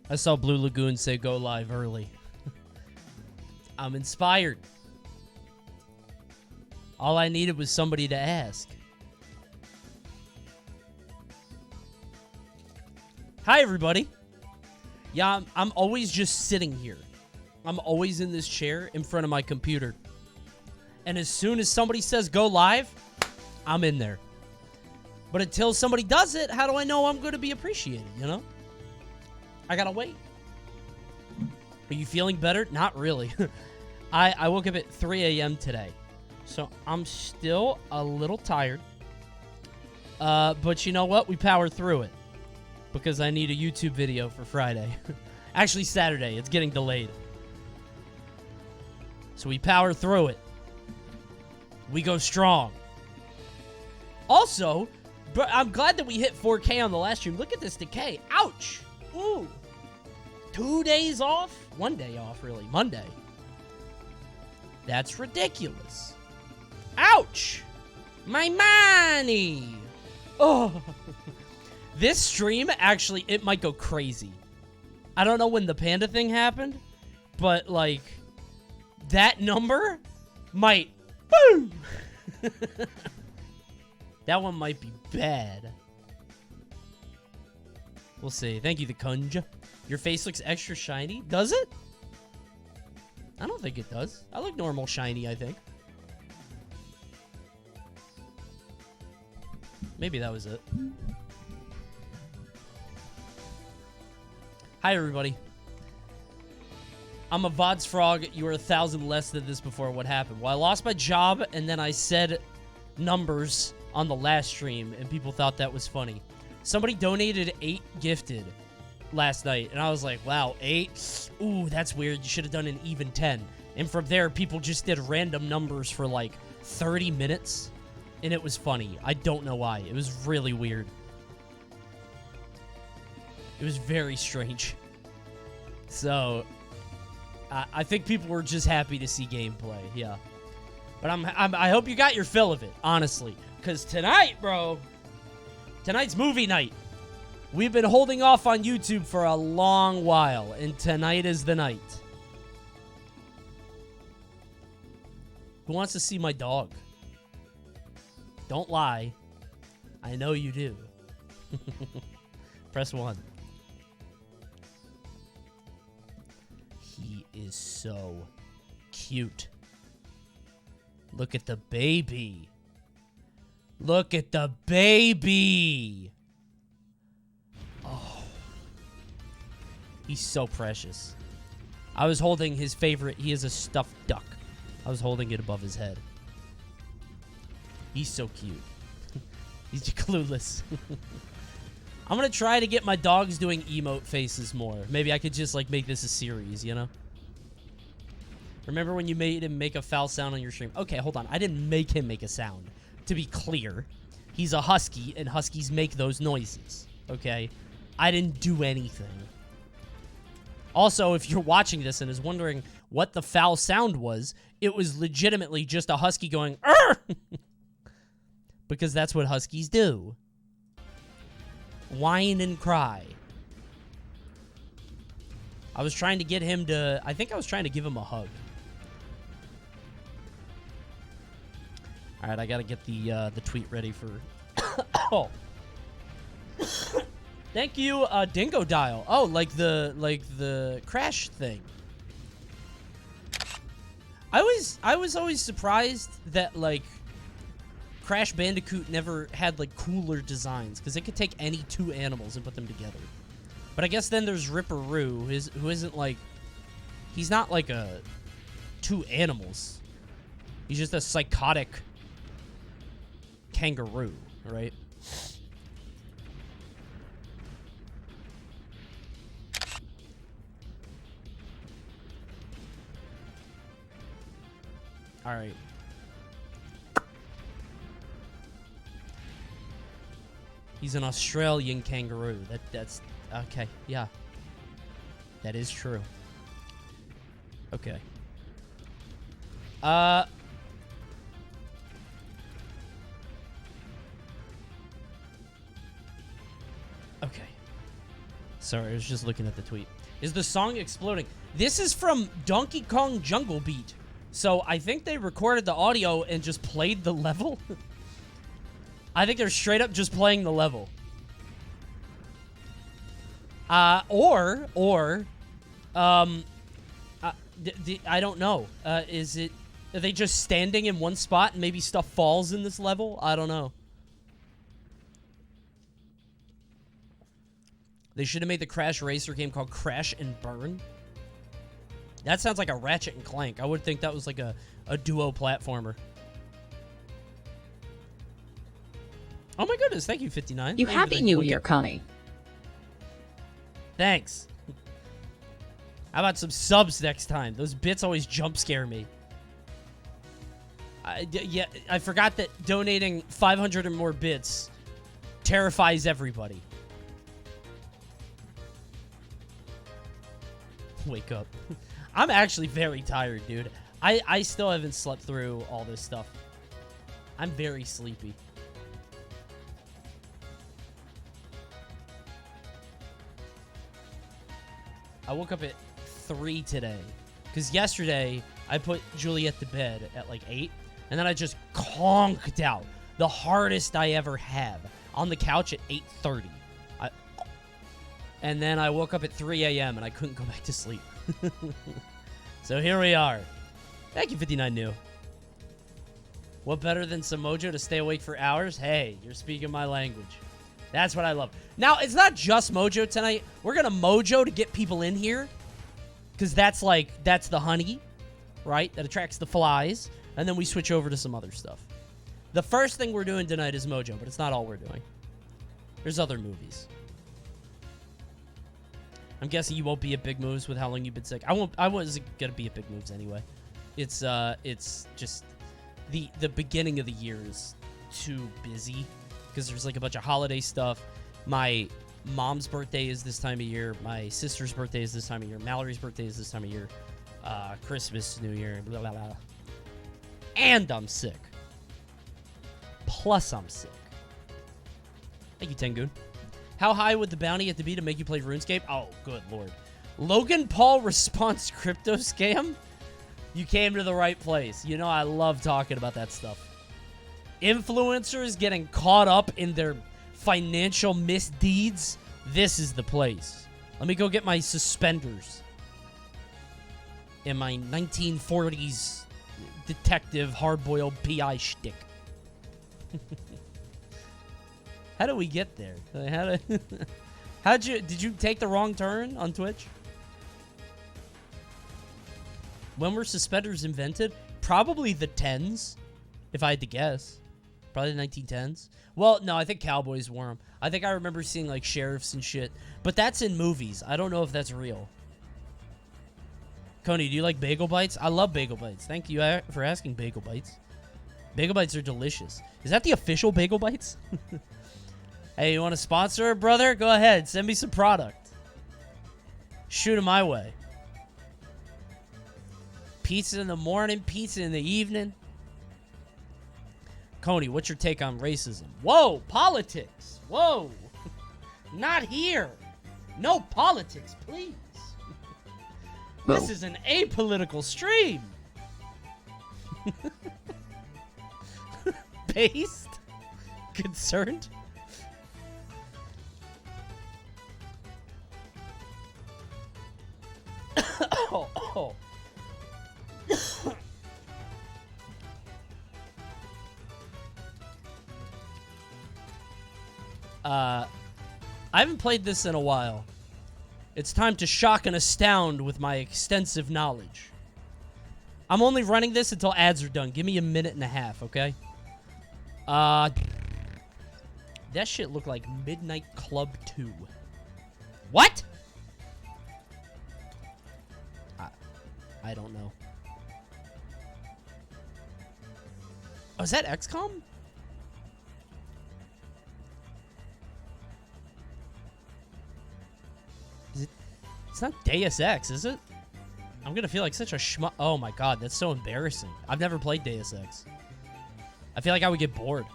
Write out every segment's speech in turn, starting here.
I saw Blue Lagoon say go live early. I'm inspired. All I needed was somebody to ask. Hi, everybody. Yeah, I'm always just sitting here. I'm always in this chair in front of my computer. And as soon as somebody says go live, I'm in there. But until somebody does it, how do I know I'm going to be appreciated, you know? I gotta wait. Are you feeling better? Not really. I woke up at 3 a.m. today. So I'm still a little tired. But you know what? We powered through it. Because I need a YouTube video for Friday. Actually, Saturday. It's getting delayed. So we power through it. We go strong. Also, but I'm glad that we hit 4K on the last stream. Look at this decay. Ouch. Ooh. 2 days off? 1 day off, really. Monday. That's ridiculous. Ouch. My money. Oh. This stream, actually, it might go crazy. I don't know when the panda thing happened, but, like, that number might... Boom! That one might be bad. We'll see. Thank you, the Kunj. Your face looks extra shiny. Does it? I don't think it does. I look normal shiny, I think. Maybe that was it. Hi, everybody. I'm a VODs frog. You were 1,000 less than this before. What happened? Well, I lost my job, and then I said numbers on the last stream, and people thought that was funny. Somebody donated 8 gifted last night, and I was like, wow, 8? Ooh, that's weird. You should have done an even 10. And from there, people just did random numbers for, like, 30 minutes, and it was funny. I don't know why. It was really weird. It was very strange. So, I think people were just happy to see gameplay, yeah. But I hope you got your fill of it, honestly. Because tonight, bro, tonight's movie night. We've been holding off on YouTube for a long while, and tonight is the night. Who wants to see my dog? Don't lie. I know you do. Press 1. He is so cute. Look at the baby. Look at the baby. Oh. He's so precious. I was holding his favorite. He is a stuffed duck. I was holding it above his head. He's so cute. He's clueless. I'm gonna try to get my dogs doing emote faces more. Maybe I could just, like, make this a series, you know? Remember when you made him make a foul sound on your stream? Okay, hold on. I didn't make him make a sound. To be clear, he's a husky, and huskies make those noises, okay? I didn't do anything. Also, if you're watching this and is wondering what the foul sound was, it was legitimately just a husky going, "Arr!" Because that's what huskies do. Whine and cry. I was trying to get him to... I think I was trying to give him a hug. Alright, I gotta get the tweet ready for... Oh. Thank you, Dingo Dial. Oh, like the Crash thing. I was always surprised that, like, Crash Bandicoot never had, like, cooler designs, because it could take any 2 animals and put them together. But I guess then there's Ripperoo, who isn't, like... He's not, like, 2 animals. He's just a psychotic kangaroo, right? Alright. He's an Australian kangaroo. That's okay. Yeah. That is true. Okay. Okay. Sorry, I was just looking at the tweet. Is the song exploding? This is from Donkey Kong Jungle Beat. So I think they recorded the audio and just played the level. I think they're straight up just playing the level. I don't know. Are they just standing in one spot and maybe stuff falls in this level? I don't know. They should have made the Crash Racer game called Crash and Burn. That sounds like a Ratchet and Clank. I would think that was like a duo platformer. Oh my goodness, thank you, 59. You Happy New Year, Coney. Thanks. How about some subs next time? Those bits always jump scare me. Yeah, I forgot that donating 500 or more bits terrifies everybody. Wake up. I'm actually very tired, dude. I still haven't slept through all this stuff. I'm very sleepy. I woke up at 3 today. Because yesterday, I put Juliet to bed at like 8. And then I just conked out. The hardest I ever have. On the couch at 8:30. And then I woke up at 3 a.m. and I couldn't go back to sleep. So here we are. Thank you, 59 New. What better than some Mojo to stay awake for hours? Hey, you're speaking my language. That's what I love. Now, it's not just Mojo tonight. We're going to Mojo to get people in here. Because that's the honey, right? That attracts the flies. And then we switch over to some other stuff. The first thing we're doing tonight is Mojo, but it's not all we're doing. There's other movies. I'm guessing you won't be at Big Moves with how long you've been sick. I wasn't going to be at Big Moves anyway. It's just the beginning of the year is too busy. Because there's like a bunch of holiday stuff. My mom's birthday is this time of year. My sister's birthday is this time of year. Mallory's birthday is this time of year. Christmas, New Year, blah, blah, blah. And I'm sick. Plus I'm sick. Thank you, Tengoon. How high would the bounty have to be to make you play RuneScape? Oh, good lord. Logan Paul response crypto scam? You came to the right place. You know I love talking about that stuff. Influencers getting caught up in their financial misdeeds, this is the place. Let me go get my suspenders and my 1940s detective hard-boiled PI shtick. How do we get there? Did you take the wrong turn on Twitch? When were suspenders invented? Probably the 10s, if I had to guess. Probably the 1910s. Well, no, I think cowboys wore them. I think I remember seeing, like, sheriffs and shit. But that's in movies. I don't know if that's real. Coney, do you like bagel bites? I love bagel bites. Thank you for asking, bagel bites. Bagel bites are delicious. Is that the official bagel bites? Hey, you want to sponsor it, brother? Go ahead. Send me some product. Shoot it my way. Pizza in the morning, pizza in the evening. Coney, what's your take on racism? Whoa, politics. Whoa. Not here. No politics, please. This is an apolitical stream. Based? Concerned? oh. I haven't played this in a while. It's time to shock and astound with my extensive knowledge. I'm only running this until ads are done. Give me a minute and a half, okay? That shit looked like Midnight Club 2. What? I don't know. Oh, is that XCOM? It's not Deus Ex, is it? I'm gonna feel like such a schmuck. Oh my god, that's so embarrassing. I've never played Deus Ex. I feel like I would get bored.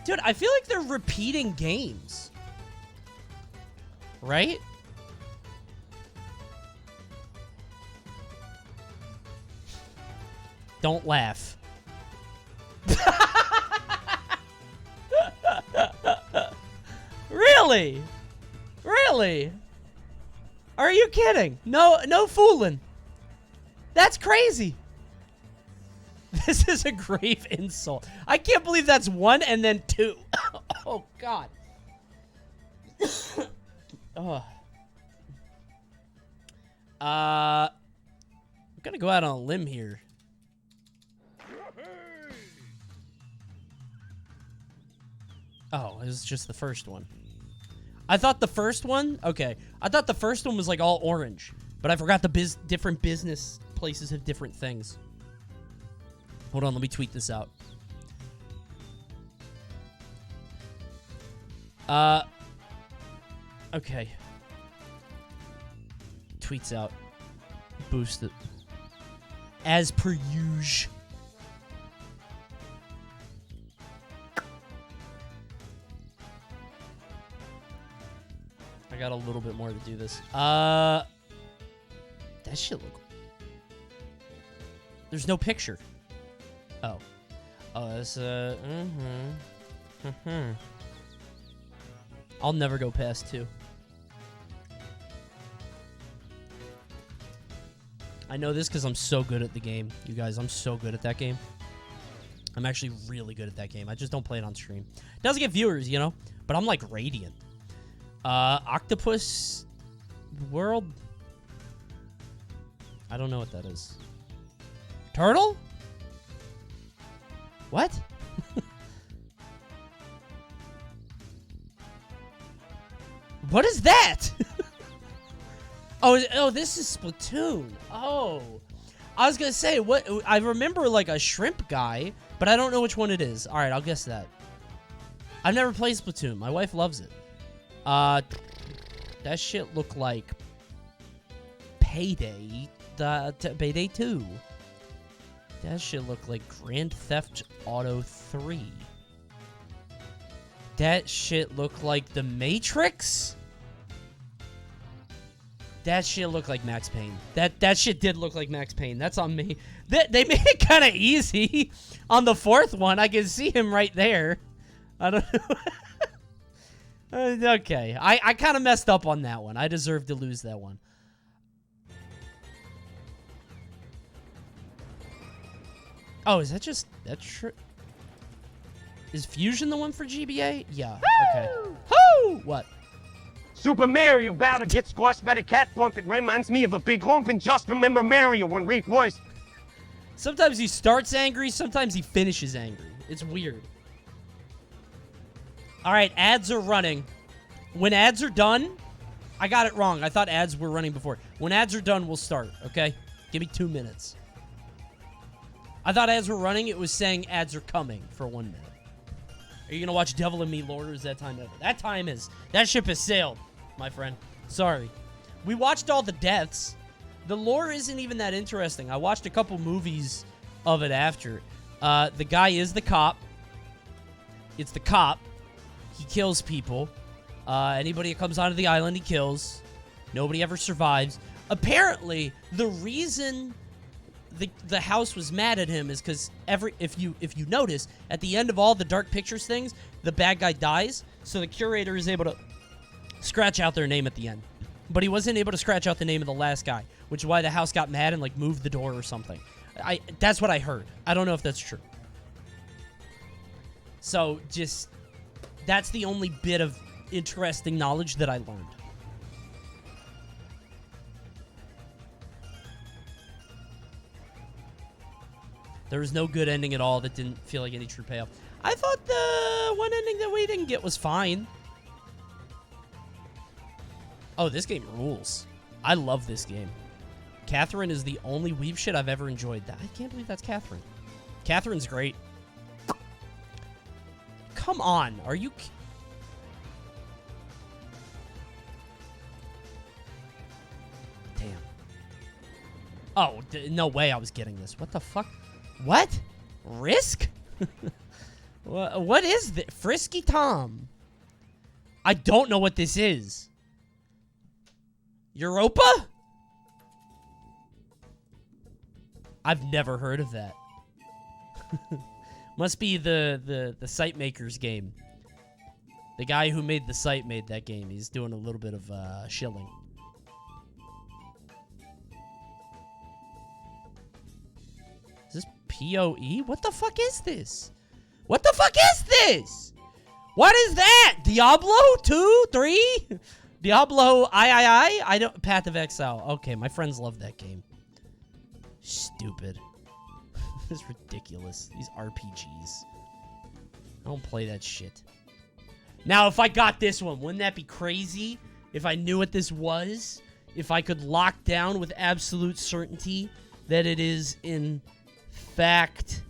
Dude, I feel like they're repeating games. Right? Don't laugh. Really? Really? Are you kidding? No fooling. That's crazy. This is a grave insult. I can't believe that's 1 and then 2. Oh, God. Oh. I'm gonna go out on a limb here. Oh, it was just the first one. I thought the first one... Okay. I thought the first one was like all orange. But I forgot the different business places have different things. Hold on, let me tweet this out. Okay. Tweets out. Boost it. As per usual. I got a little bit more to do this. That shit look... There's no picture. Oh. Oh, that's, I'll never go past 2. I know this because I'm so good at the game. You guys, I'm so good at that game. I'm actually really good at that game. I just don't play it on stream. It doesn't get viewers, you know? But I'm, like, radiant. Octopus World? I don't know what that is. Turtle? What? What is that? Oh, this is Splatoon. Oh. I was gonna say, what? I remember, like, a shrimp guy, but I don't know which one it is. Alright, I'll guess that. I've never played Splatoon. My wife loves it. That shit looked like Payday. Payday 2. That shit looked like Grand Theft Auto 3. That shit looked like The Matrix. That shit looked like Max Payne. That shit did look like Max Payne. That's on me. They made it kind of easy on the 4th one. I can see him right there. I don't know. Okay. I kind of messed up on that one. I deserve to lose that one. Oh, is that just... That's true. Is Fusion the one for GBA? Yeah. Okay. Woo! What? Super Mario Battle gets squashed by the cat bump. It reminds me of a big hump and Just Remember Mario when Rick was. Sometimes he starts angry, sometimes he finishes angry. It's weird. Alright, ads are running. When ads are done... I got it wrong. I thought ads were running before. When ads are done, we'll start, okay? Give me 2 minutes. I thought ads were running. It was saying ads are coming for 1 minute. Are you going to watch Devil in Me, Lord, or is that time over? That time is. That ship has sailed, my friend. Sorry. We watched all the deaths. The lore isn't even that interesting. I watched a couple movies of it after. The guy is the cop. It's the cop. He kills people. Anybody that comes onto the island, he kills. Nobody ever survives. Apparently, the reason... The house was mad at him is because if you notice at the end of all the Dark Pictures things, the bad guy dies, so the curator is able to scratch out their name at the end, but he wasn't able to scratch out the name of the last guy, which is why the house got mad and like moved the door or something. That's what I heard. I don't know if that's true. So just that's the only bit of interesting knowledge that I learned. There was no good ending at all that didn't feel like any true payoff. I thought the one ending that we didn't get was fine. Oh, this game rules. I love this game. Catherine is the only weeb shit I've ever enjoyed. I can't believe that's Catherine. Catherine's great. Come on. Are you... Damn. Oh, no way I was getting this. What the fuck? What? Risk? What is this? Frisky Tom. I don't know what this is. Europa? I've never heard of that. Must be the site maker's game. The guy who made the site made that game. He's doing a little bit of shilling. Is this PoE? What the fuck is this? What the fuck is this? What is that? Diablo 2, 3? Diablo I don't. Path of Exile. Okay, my friends love that game. Stupid. This is ridiculous. These RPGs. I don't play that shit. Now, if I got this one, wouldn't that be crazy? If I knew what this was? If I could lock down with absolute certainty that it is, in fact,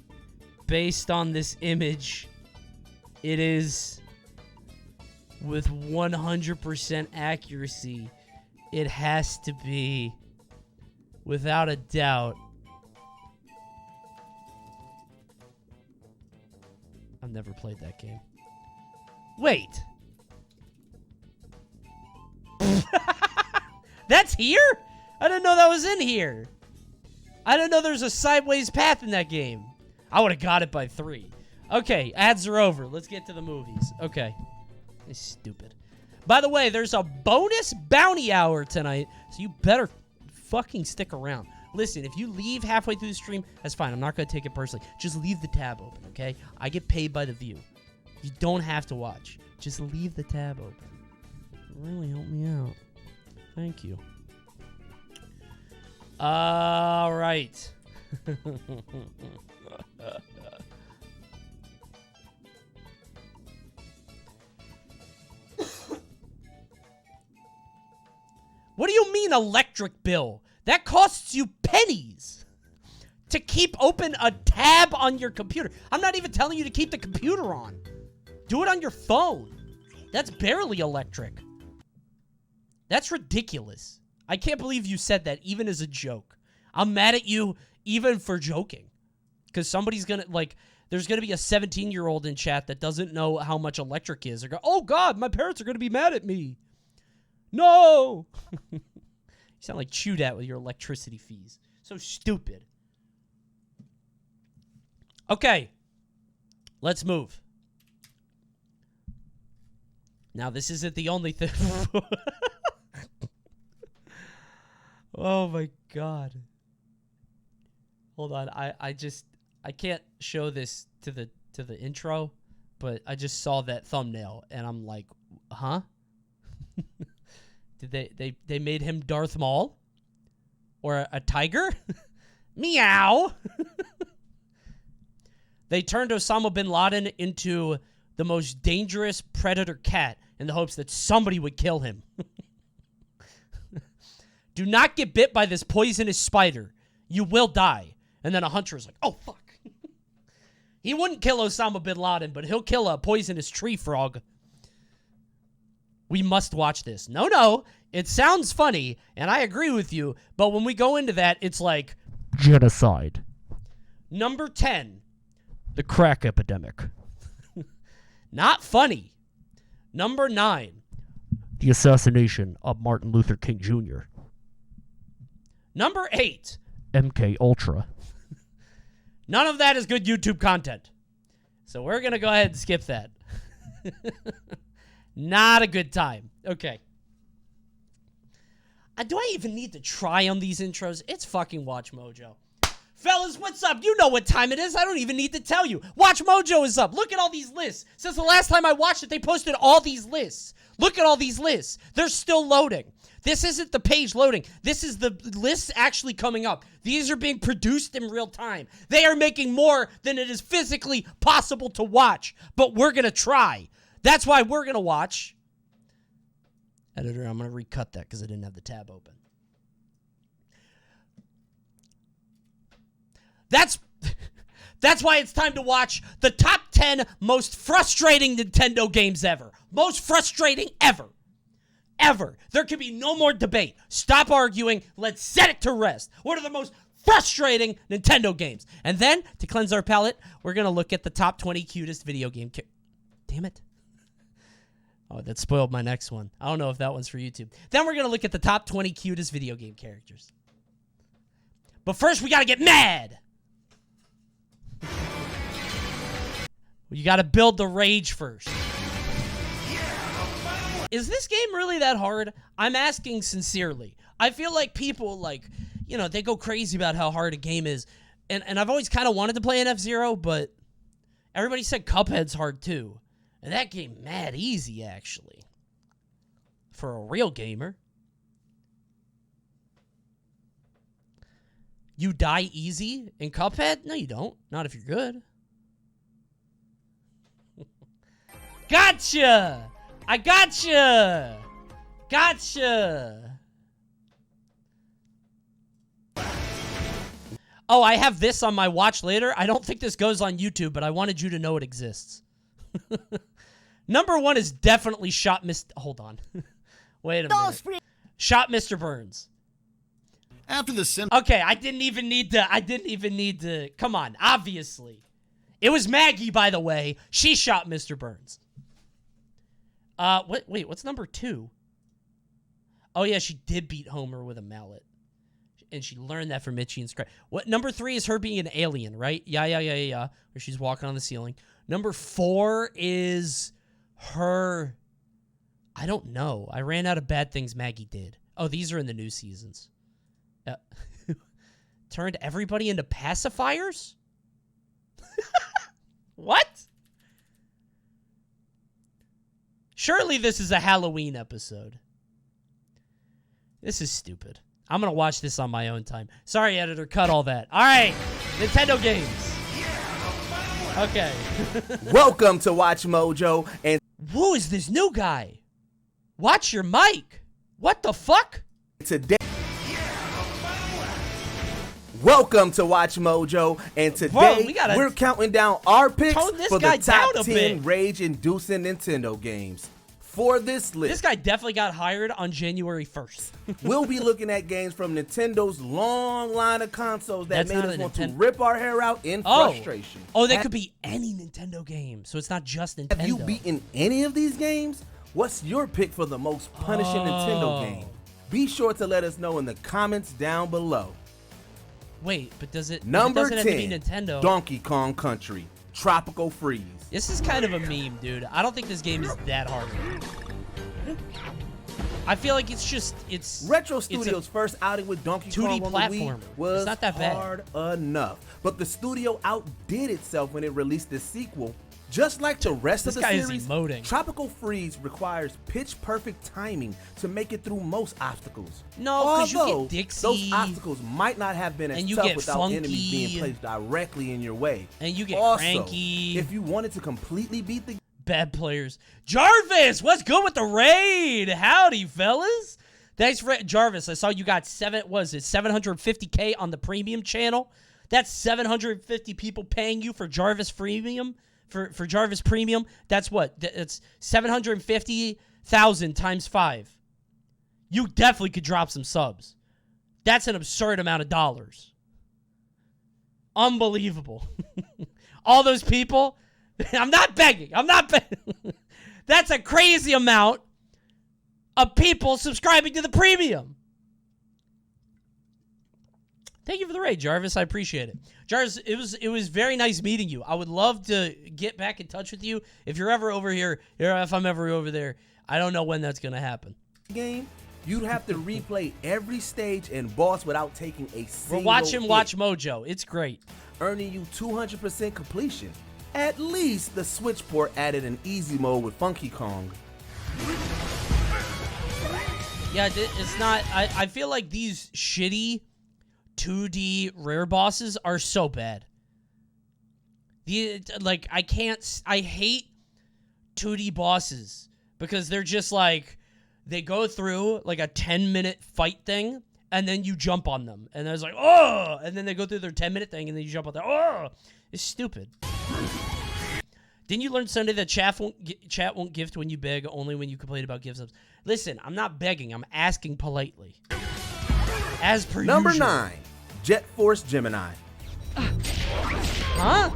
based on this image, it is, with 100% accuracy, it has to be, without a doubt, I've never played that game. Wait. That's here? I didn't know that was in here. I didn't know there's a sideways path in that game. I would have got it by 3. Okay, ads are over. Let's get to the movies. Okay. It's stupid. By the way, there's a bonus bounty hour tonight, so you better fucking stick around. Listen, if you leave halfway through the stream, that's fine. I'm not going to take it personally. Just leave the tab open, okay? I get paid by the view. You don't have to watch. Just leave the tab open. Really help me out. Thank you. All right. What do you mean electric bill? That costs you pennies to keep open a tab on your computer. I'm not even telling you to keep the computer on. Do it on your phone. That's barely electric. That's ridiculous. I can't believe you said that even as a joke. I'm mad at you even for joking. Because somebody's going to, like, there's going to be a 17-year-old in chat that doesn't know how much electric is. Or go, oh, God, my parents are going to be mad at me. No! You sound like chewed at with your electricity fees. So stupid. Okay. Let's move. Now, this isn't the only thing. Oh, my God. Hold on. I can't show this to the intro, but I just saw that thumbnail, and I'm like, huh? Did they made him Darth Maul? Or a tiger? Meow! They turned Osama bin Laden into the most dangerous predator cat in the hopes that somebody would kill him. Do not get bit by this poisonous spider. You will die. And then a hunter is like, oh, fuck. He wouldn't kill Osama bin Laden, but he'll kill a poisonous tree frog. We must watch this. No. It sounds funny, and I agree with you, but when we go into that, it's like genocide. Number 10, the crack epidemic. Not funny. Number 9, the assassination of Martin Luther King Jr. Number 8, MK Ultra. None of that is good YouTube content. So we're going to go ahead and skip that. Not a good time. Okay. Do I even need to try on these intros? It's fucking Watchmojo. Fellas, what's up? You know what time it is. I don't even need to tell you. Watchmojo is up. Look at all these lists. Since the last time I watched it, they posted all these lists. Look at all these lists. They're still loading. This isn't the page loading. This is the lists actually coming up. These are being produced in real time. They are making more than it is physically possible to watch. But we're going to try. That's why we're going to watch. Editor, I'm going to recut that because I didn't have the tab open. That's why it's time to watch the top 10 most frustrating Nintendo games ever. Most frustrating ever. Ever. There can be no more debate. Stop arguing. Let's set it to rest. What are the most frustrating Nintendo games. And then, to cleanse our palate, we're going to look at the top 20 cutest video game Damn it. Oh, that spoiled my next one. I don't know if that one's for YouTube. Then we're going to look at the top 20 cutest video game characters. But first, we got to get mad. You got to build the rage first. Is this game really that hard? I'm asking sincerely. I feel like people, like, you know, they go crazy about how hard a game is. And I've always kind of wanted to play an F-Zero, but everybody said Cuphead's hard too. And that game mad easy, actually. For a real gamer. You die easy in Cuphead? No, you don't. Not if you're good. Gotcha! I gotcha! Gotcha! Oh, I have this on my watch later. I don't think this goes on YouTube, but I wanted you to know it exists. Number 1 is definitely Shot Mr. Hold on. Wait a minute. Shot Mr. Burns. After the Okay, I didn't even need to. Come on, obviously. It was Maggie, by the way. She shot Mr. Burns. Wait, what's number 2? Oh yeah, she did beat Homer with a mallet. And she learned that from Itchy and Scratch. What number 3 is her being an alien, right? Yeah. Where she's walking on the ceiling. Number 4 is her. I don't know. I ran out of bad things Maggie did. Oh, these are in the new seasons. Turned everybody into pacifiers? What? Surely this is a Halloween episode. This is stupid. I'm going to watch this on my own time. Sorry, editor. Cut all that. All right. Nintendo games. Okay. Welcome to Watchmojo, and who is this new guy? Watch your mic. What the fuck? today welcome to Watchmojo, and today we're counting down our picks for the top 10 rage-inducing Nintendo games. For this list, this guy definitely got hired on January 1st. We'll be looking at games from Nintendo's long line of consoles that made us want to rip our hair out in frustration. Oh, that could be any Nintendo game, so it's not just Nintendo. Have you beaten any of these games? What's your pick for the most punishing Nintendo game? Be sure to let us know in the comments down below. Wait, but does it? Number 10, have to be Nintendo. Donkey Kong Country, Tropical Freeze. This is kind of a meme, dude. I don't think this game is that hard. I feel like it's Retro Studios' first outing with Donkey Kong on the Wii was not that bad. hard enough. But the studio outdid itself when it released the sequel. Just like the rest of the series, Tropical Freeze requires pitch-perfect timing to make it through most obstacles. No, because you get Dixie. Those obstacles might not have been as tough without enemies being placed directly in your way. And you get cranky. If you wanted to completely beat the bad players. Jarvis, what's good with the raid? Howdy, fellas. Thanks for Jarvis. I saw you got 750K on the premium channel. That's 750 people paying you for Jarvis Premium. For Jarvis Premium, that's what? It's 750,000 times 5. You definitely could drop some subs. That's an absurd amount of dollars. Unbelievable. All those people. I'm not begging. That's a crazy amount of people subscribing to the premium. Thank you for the raid, Jarvis. I appreciate it. Jarvis, it was very nice meeting you. I would love to get back in touch with you if you're ever over here, or if I'm ever over there. I don't know when that's going to happen. Game, you'd have to replay every stage and boss without taking a single We're watching hit, Watchmojo. It's great. Earning you 200% completion. At least the Switch port added an easy mode with Funky Kong. Yeah, it's not... I feel like these shitty 2D rare bosses are so bad. I hate 2D bosses because they're just like, they go through like a 10-minute fight thing and then you jump on them and it's like, oh, and then they go through their 10-minute thing and then you jump on them. Oh, it's stupid. Didn't you learn Sunday that chat won't gift when you beg, only when you complain about gift subs? Listen, I'm not begging, I'm asking politely. As per Number usual. 9, Jet Force Gemini. Huh?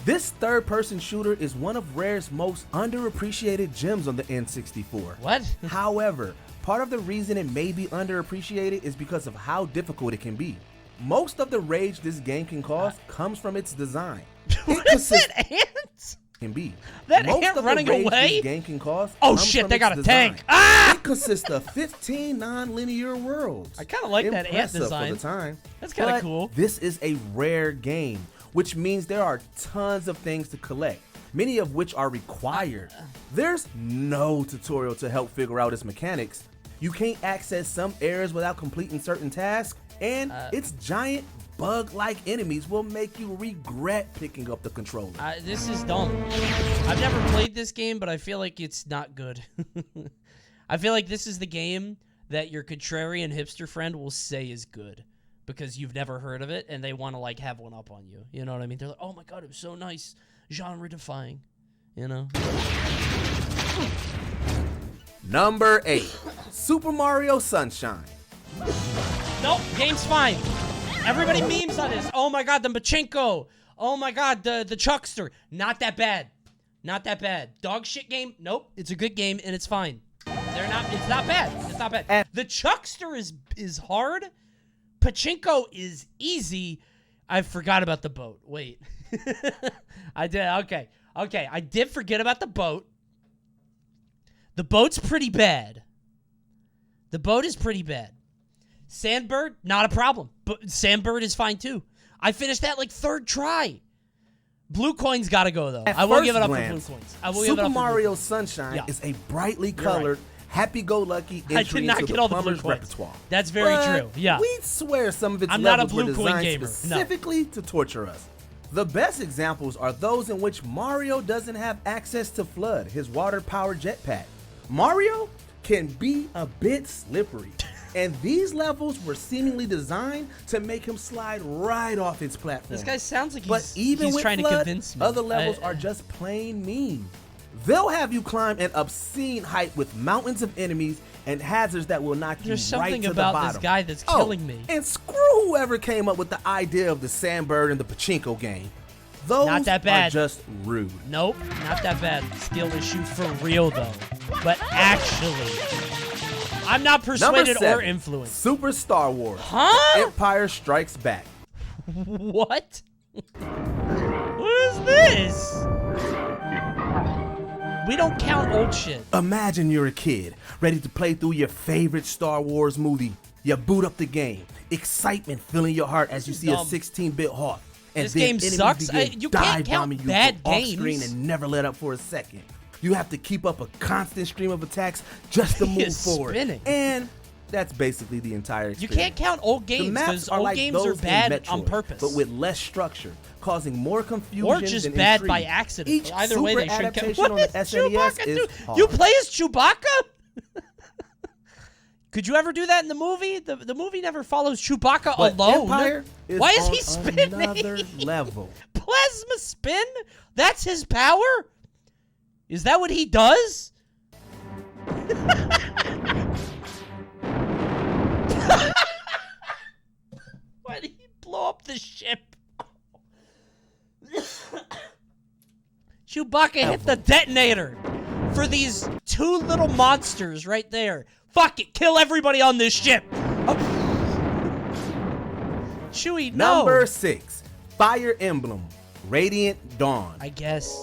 This third-person shooter is one of Rare's most underappreciated gems on the N64. What? However, part of the reason it may be underappreciated is because of how difficult it can be. Most of the rage this game can cause comes from its design. What is that ant? Can be. That Most ant of running the rage away? this game can cause Oh comes shit, from they its got a design. tank. Ah! It consists of 15 non-linear worlds. I kind of like that ant Impressive design. for the time. That's kind of But cool. This is a rare game, which means there are tons of things to collect, many of which are required. There's no tutorial to help figure out its mechanics. You can't access some areas without completing certain tasks, and its giant bug-like enemies will make you regret picking up the controller. This is dumb. I've never played this game, but I feel like it's not good. I feel like this is the game that your contrarian hipster friend will say is good because you've never heard of it and they want to like have one up on you. You know what I mean? They're like, oh my god, it was so nice, genre-defying. You know? Number 8, Super Mario Sunshine. Nope, game's fine. Everybody memes on this. Oh my god, the Pachinko. Oh my god, the Chuckster. Not that bad. Not that bad. Dog shit game? Nope. It's a good game and it's fine. It's not bad. It's not bad. The Chuckster is hard. Pachinko is easy. I forgot about the boat. Wait. I did. Okay. Okay. I did forget about the boat. The boat's pretty bad. The boat is pretty bad. Sandbird, not a problem. But Sandbird is fine too. I finished that like third try. Blue coins gotta go though. I won't give it up for blue coins. I will give it up Super for Mario Sunshine is a brightly colored, happy-go-lucky entry into the plumber's repertoire. That's very true. Yeah. We swear some of its I'm not a levels were blue coin designed gamer. specifically to torture us. The best examples are those in which Mario doesn't have access to Flood, his water-powered jetpack. Mario can be a bit slippery, and these levels were seemingly designed to make him slide right off its platform. This guy sounds like But even he's with trying Flood, to convince me. other levels are just plain mean. They'll have you climb an obscene height with mountains of enemies and hazards that will knock There's you right something to the about bottom. this guy that's killing me. And screw whoever came up with the idea of the Sandbird and the Pachinko game. Those Not that bad. are just rude. Nope, not that bad. Skill issue for real though. But actually, I'm not persuaded Number 7, or influenced. Super Star Wars. Huh? Empire Strikes Back. What? What is this? We don't count old shit. Imagine you're a kid, ready to play through your favorite Star Wars movie. You boot up the game, excitement filling your heart as you see a 16-bit Hawk. And This then game enemies sucks. begin You can't count dive-bombing you bad from off-screen games. and never let up for a second. You have to keep up a constant stream of attacks just to He move is forward. spinning. And that's basically the entire You experience. can't count old The games maps because are old like games are those in bad Metroid, on purpose. but with less structure, causing more confusion Or just than bad intrigue. by accident. Each Either way, super they shouldn't count. adaptation What on the does SNES Chewbacca is do? hard. You play as Chewbacca? Could you ever do that in the movie? The movie never follows Chewbacca But alone. Empire is Why is on he spinning? another level. Plasma spin? That's his power? Is that what he does? Why did he blow up the ship? Chewbacca hit the detonator for these two little monsters right there. Fuck it, kill everybody on this ship. Oh. Chewie, no. Number 6, Fire Emblem, Radiant Dawn. I guess.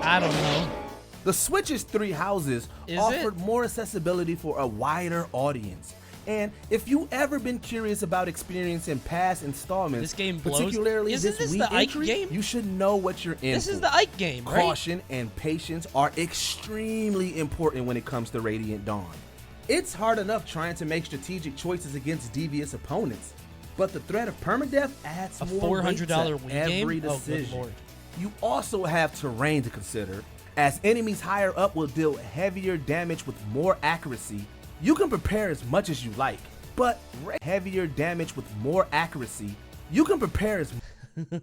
I don't know. The Switch's 3 houses Is offered it? more accessibility for a wider audience. And if you ever been curious about experiencing past installments, This game blows. particularly Isn't this this Wii the Ike entry, game? you should know what you're in This for. is the Ike game, right? Caution and patience are extremely important when it comes to Radiant Dawn. It's hard enough trying to make strategic choices against devious opponents, but the threat of permadeath adds A more weight to $400 Wii game? every Oh, good decision. lord. You also have terrain to consider, as enemies higher up will deal heavier damage with more accuracy. You can prepare as much as you like, but heavier damage with more accuracy. You can prepare as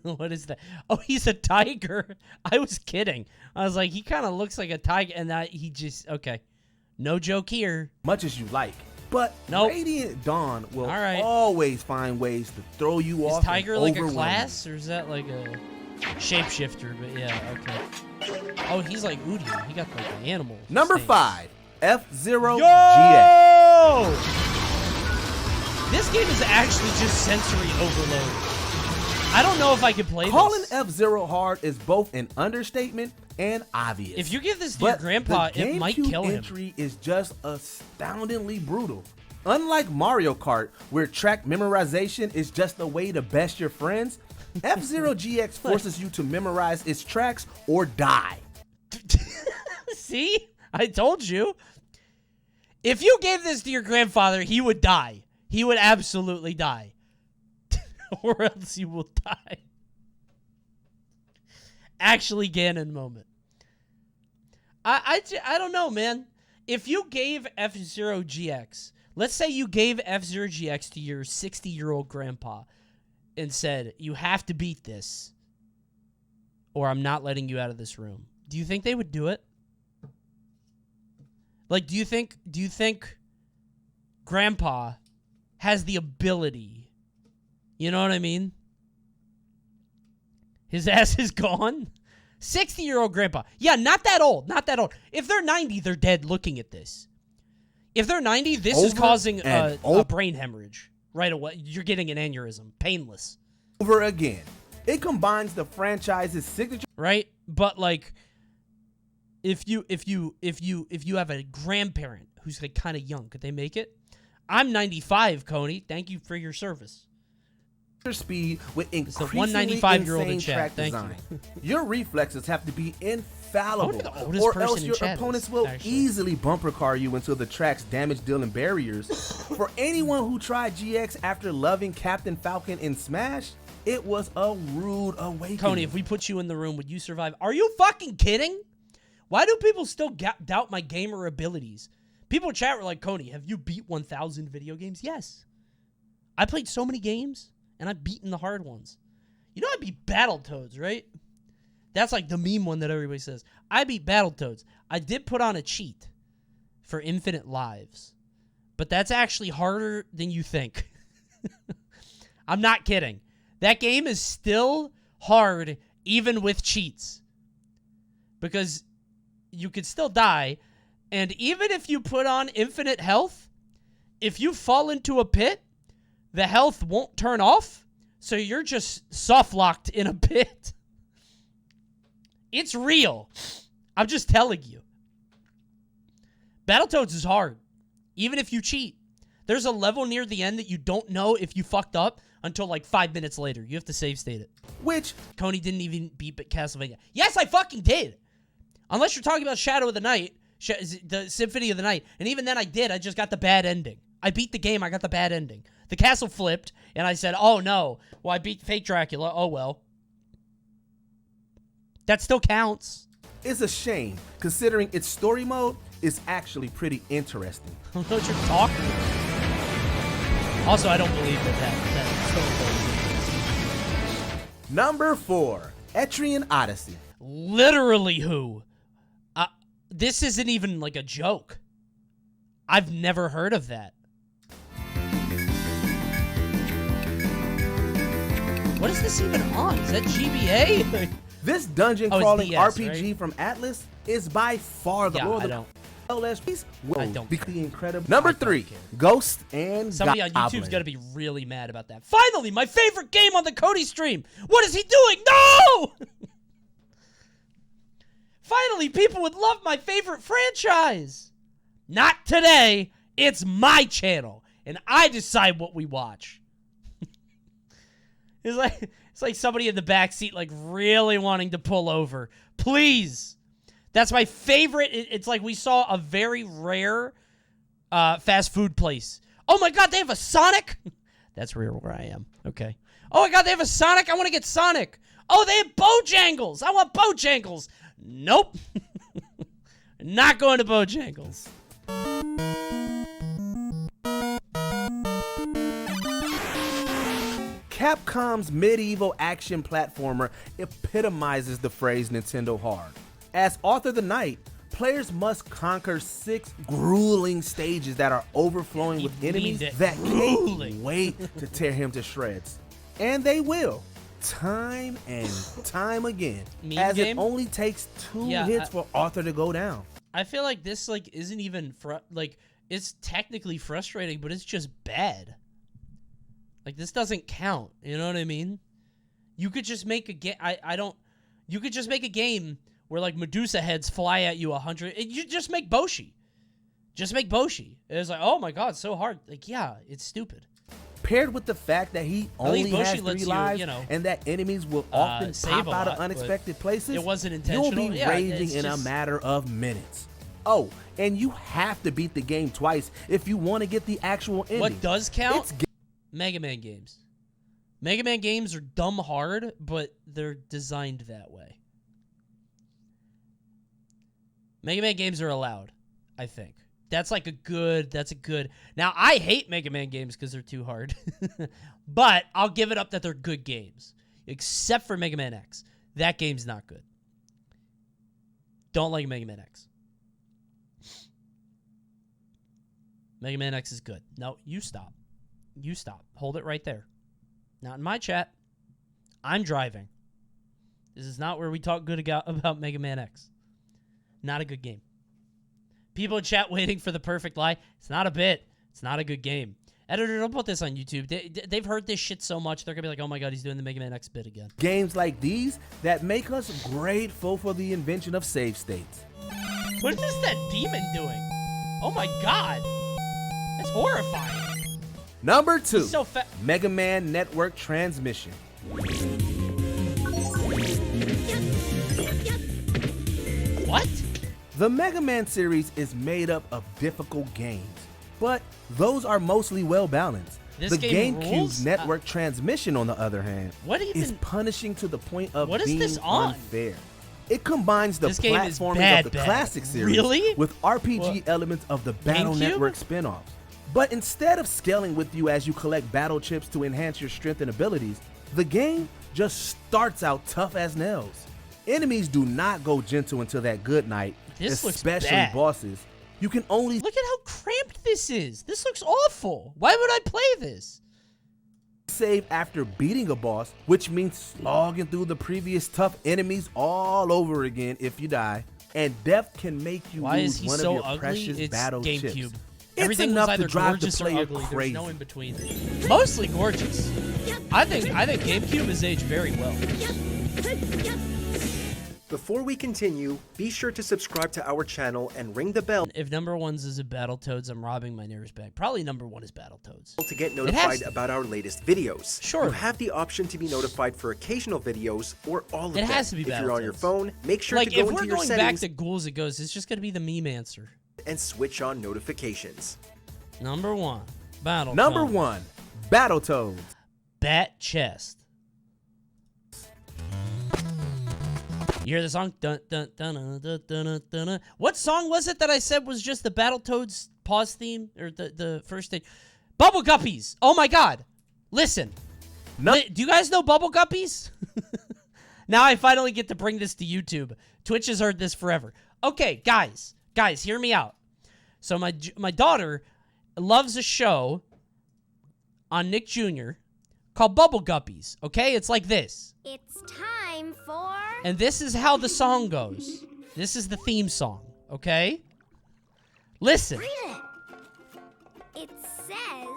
What is that? Oh, he's a tiger. I was kidding. I was like, he kind of looks like a tiger, and he just okay. No joke here. Much as you like, but nope. Radiant Dawn will always find ways to throw you off. Is Tiger like a class, or is that like a shapeshifter? But yeah, okay. Oh, he's like Udyr. He got like the animal. Number stance. 5, F-Zero Yo! GX. This game is actually just sensory overload. I don't know if I could play Calling this. F-Zero hard is both an understatement and obvious. If you give this to your grandpa, it might kill him. The entry is just astoundingly brutal. Unlike Mario Kart, where track memorization is just a way to best your friends, F-Zero GX forces you to memorize its tracks or die. See? I told you. If you gave this to your grandfather, he would die. He would absolutely die. Or else you will die. Actually, Ganon moment. I don't know, man. If you gave F-Zero GX, let's say you gave F-Zero GX to your 60-year-old grandpa and said, you have to beat this or I'm not letting you out of this room. Do you think they would do it? Like, do you think grandpa has the ability? You know what I mean? His ass is gone. 60-year-old grandpa. Yeah, not that old. Not that old. If they're 90, they're dead looking at this. If they're 90, this is causing a brain hemorrhage. Right away. You're getting an aneurysm. Painless. Over again. It combines the franchise's signature. Right? But like if you have a grandparent who's like kind of young, could they make it? I'm 95, Coney. Thank you for your service. Speed with insane increasingly insane track design. Your reflexes have to be infallible, or else your opponents will easily bumper car you until the track's damage-dealing barriers. For anyone who tried GX after loving Captain Falcon in Smash, it was a rude awakening. Coney, if we put you in the room, would you survive? Are you fucking kidding? Why do people still doubt my gamer abilities? People in chat were like, Coney, have you beat 1,000 video games? Yes. I played so many games. And I've beaten the hard ones. You know I beat Battletoads, right? That's like the meme one that everybody says. I beat Battletoads. I did put on a cheat for infinite lives. But that's actually harder than you think. I'm not kidding. That game is still hard even with cheats. Because you could still die. And even if you put on infinite health, if you fall into a pit, the health won't turn off, so you're just soft-locked in a pit. It's real. I'm just telling you. Battletoads is hard, even if you cheat. There's a level near the end that you don't know if you fucked up until like 5 minutes later. You have to save state it. Which? Coney didn't even beat Castlevania. Yes, I fucking did. Unless you're talking about Shadow of the Night, the Symphony of the Night. And even then I did. I just got the bad ending. I beat the game. I got the bad ending. The castle flipped, and I said, oh, no. Well, I beat fake Dracula. Oh, well. That still counts. It's a shame, considering its story mode is actually pretty interesting. I don't know what you're talking about. Also, I don't believe that story mode. Number 4, Etrian Odyssey. Literally who? This isn't even like a joke. I've never heard of that. What is this even on? Is that GBA? This dungeon crawling RPG right? From Atlas is by far the Lord of the LSPs. I don't. Be incredible. Number 3, Ghost and Somebody on YouTube's gonna be really mad about that. Finally, my favorite game on the Cody stream. What is he doing? No! Finally, people would love my favorite franchise. Not today. It's my channel, and I decide what we watch. It's like somebody in the back seat, like really wanting to pull over. Please, that's my favorite. It's like we saw a very rare fast food place. Oh my God, they have a Sonic. That's where I am. Okay. Oh my God, they have a Sonic. I want to get Sonic. Oh, they have Bojangles. I want Bojangles. Nope. Not going to Bojangles. Capcom's medieval action platformer epitomizes the phrase Nintendo hard. As Arthur the Knight, players must conquer 6 grueling stages that are overflowing with enemies that can't wait to tear him to shreds. And they will, time and time again, as it only takes 2 hits for Arthur to go down. I feel like this isn't even it's technically frustrating, but it's just bad. Like, this doesn't count. You know what I mean? You could just make a game. You could just make a game where like Medusa heads fly at you 100. You just make Boshi. Just make Boshi. It's like, oh my god, so hard. Like, yeah, it's stupid. Paired with the fact that he only has 3 lives, and that enemies will often pop out of unexpected places, it wasn't intentional. You'll be raving in a matter of minutes. Oh, and you have to beat the game twice if you want to get the actual ending. What does count? Mega Man games. Mega Man games are dumb hard, but they're designed that way. Mega Man games are allowed, I think. That's a good. Now, I hate Mega Man games because they're too hard. But I'll give it up that they're good games. Except for Mega Man X. That game's not good. Don't like Mega Man X. Mega Man X is good. No, you stop. You stop. Hold it right there. Not in my chat. I'm driving. This is not where we talk good about Mega Man X. Not a good game. People in chat waiting for the perfect lie. It's not a bit. It's not a good game. Editor, don't put this on YouTube. They've heard this shit so much, they're going to be like, oh my god, he's doing the Mega Man X bit again. Games like these that make us grateful for the invention of save states. What is that demon doing? Oh my god. That's horrifying. Number 2, so Mega Man Network Transmission. What? The Mega Man series is made up of difficult games, but those are mostly well balanced. The GameCube's network transmission, on the other hand, is punishing to the point of being unfair. It combines the platforming of the classic series with RPG elements of the Battle Network spin-offs. But instead of scaling with you as you collect battle chips to enhance your strength and abilities, the game just starts out tough as nails. Enemies do not go gentle until that good night, especially bosses. You can only look at how cramped this is. This looks awful. Why would I play this? Save after beating a boss, which means slogging through the previous tough enemies all over again if you die. And death can make you lose one of your precious battle chips. Everything was either gorgeous or ugly. There's no in between. Mostly gorgeous. I think GameCube has aged very well. Before we continue, be sure to subscribe to our channel and ring the bell. If number 1 is a Battletoads, I'm robbing my nearest bag. Probably number 1 is Battletoads. To get notified about our latest videos. Sure. You have the option to be notified for occasional videos or all of them. It has to be Battletoads. If you're on your phone, make sure to go into your settings. If we're going back to Ghouls It Goes, it's just going to be the meme answer. And switch on notifications. Number 1, Battletoads. Number 1, Battletoads. Bat Chest. You hear the song? Dun, dun, dun, dun, dun, dun, dun, dun. What song was it that I said was just the Battletoads pause theme? Or the first thing? Bubble Guppies! Oh my god! Listen. Do you guys know Bubble Guppies? Now I finally get to bring this to YouTube. Twitch has heard this forever. Okay, guys, hear me out. So my daughter loves a show on Nick Jr. called Bubble Guppies. Okay, it's like this. It's time for... And this is how the song goes. This is the theme song, okay? Listen. Read it. It says,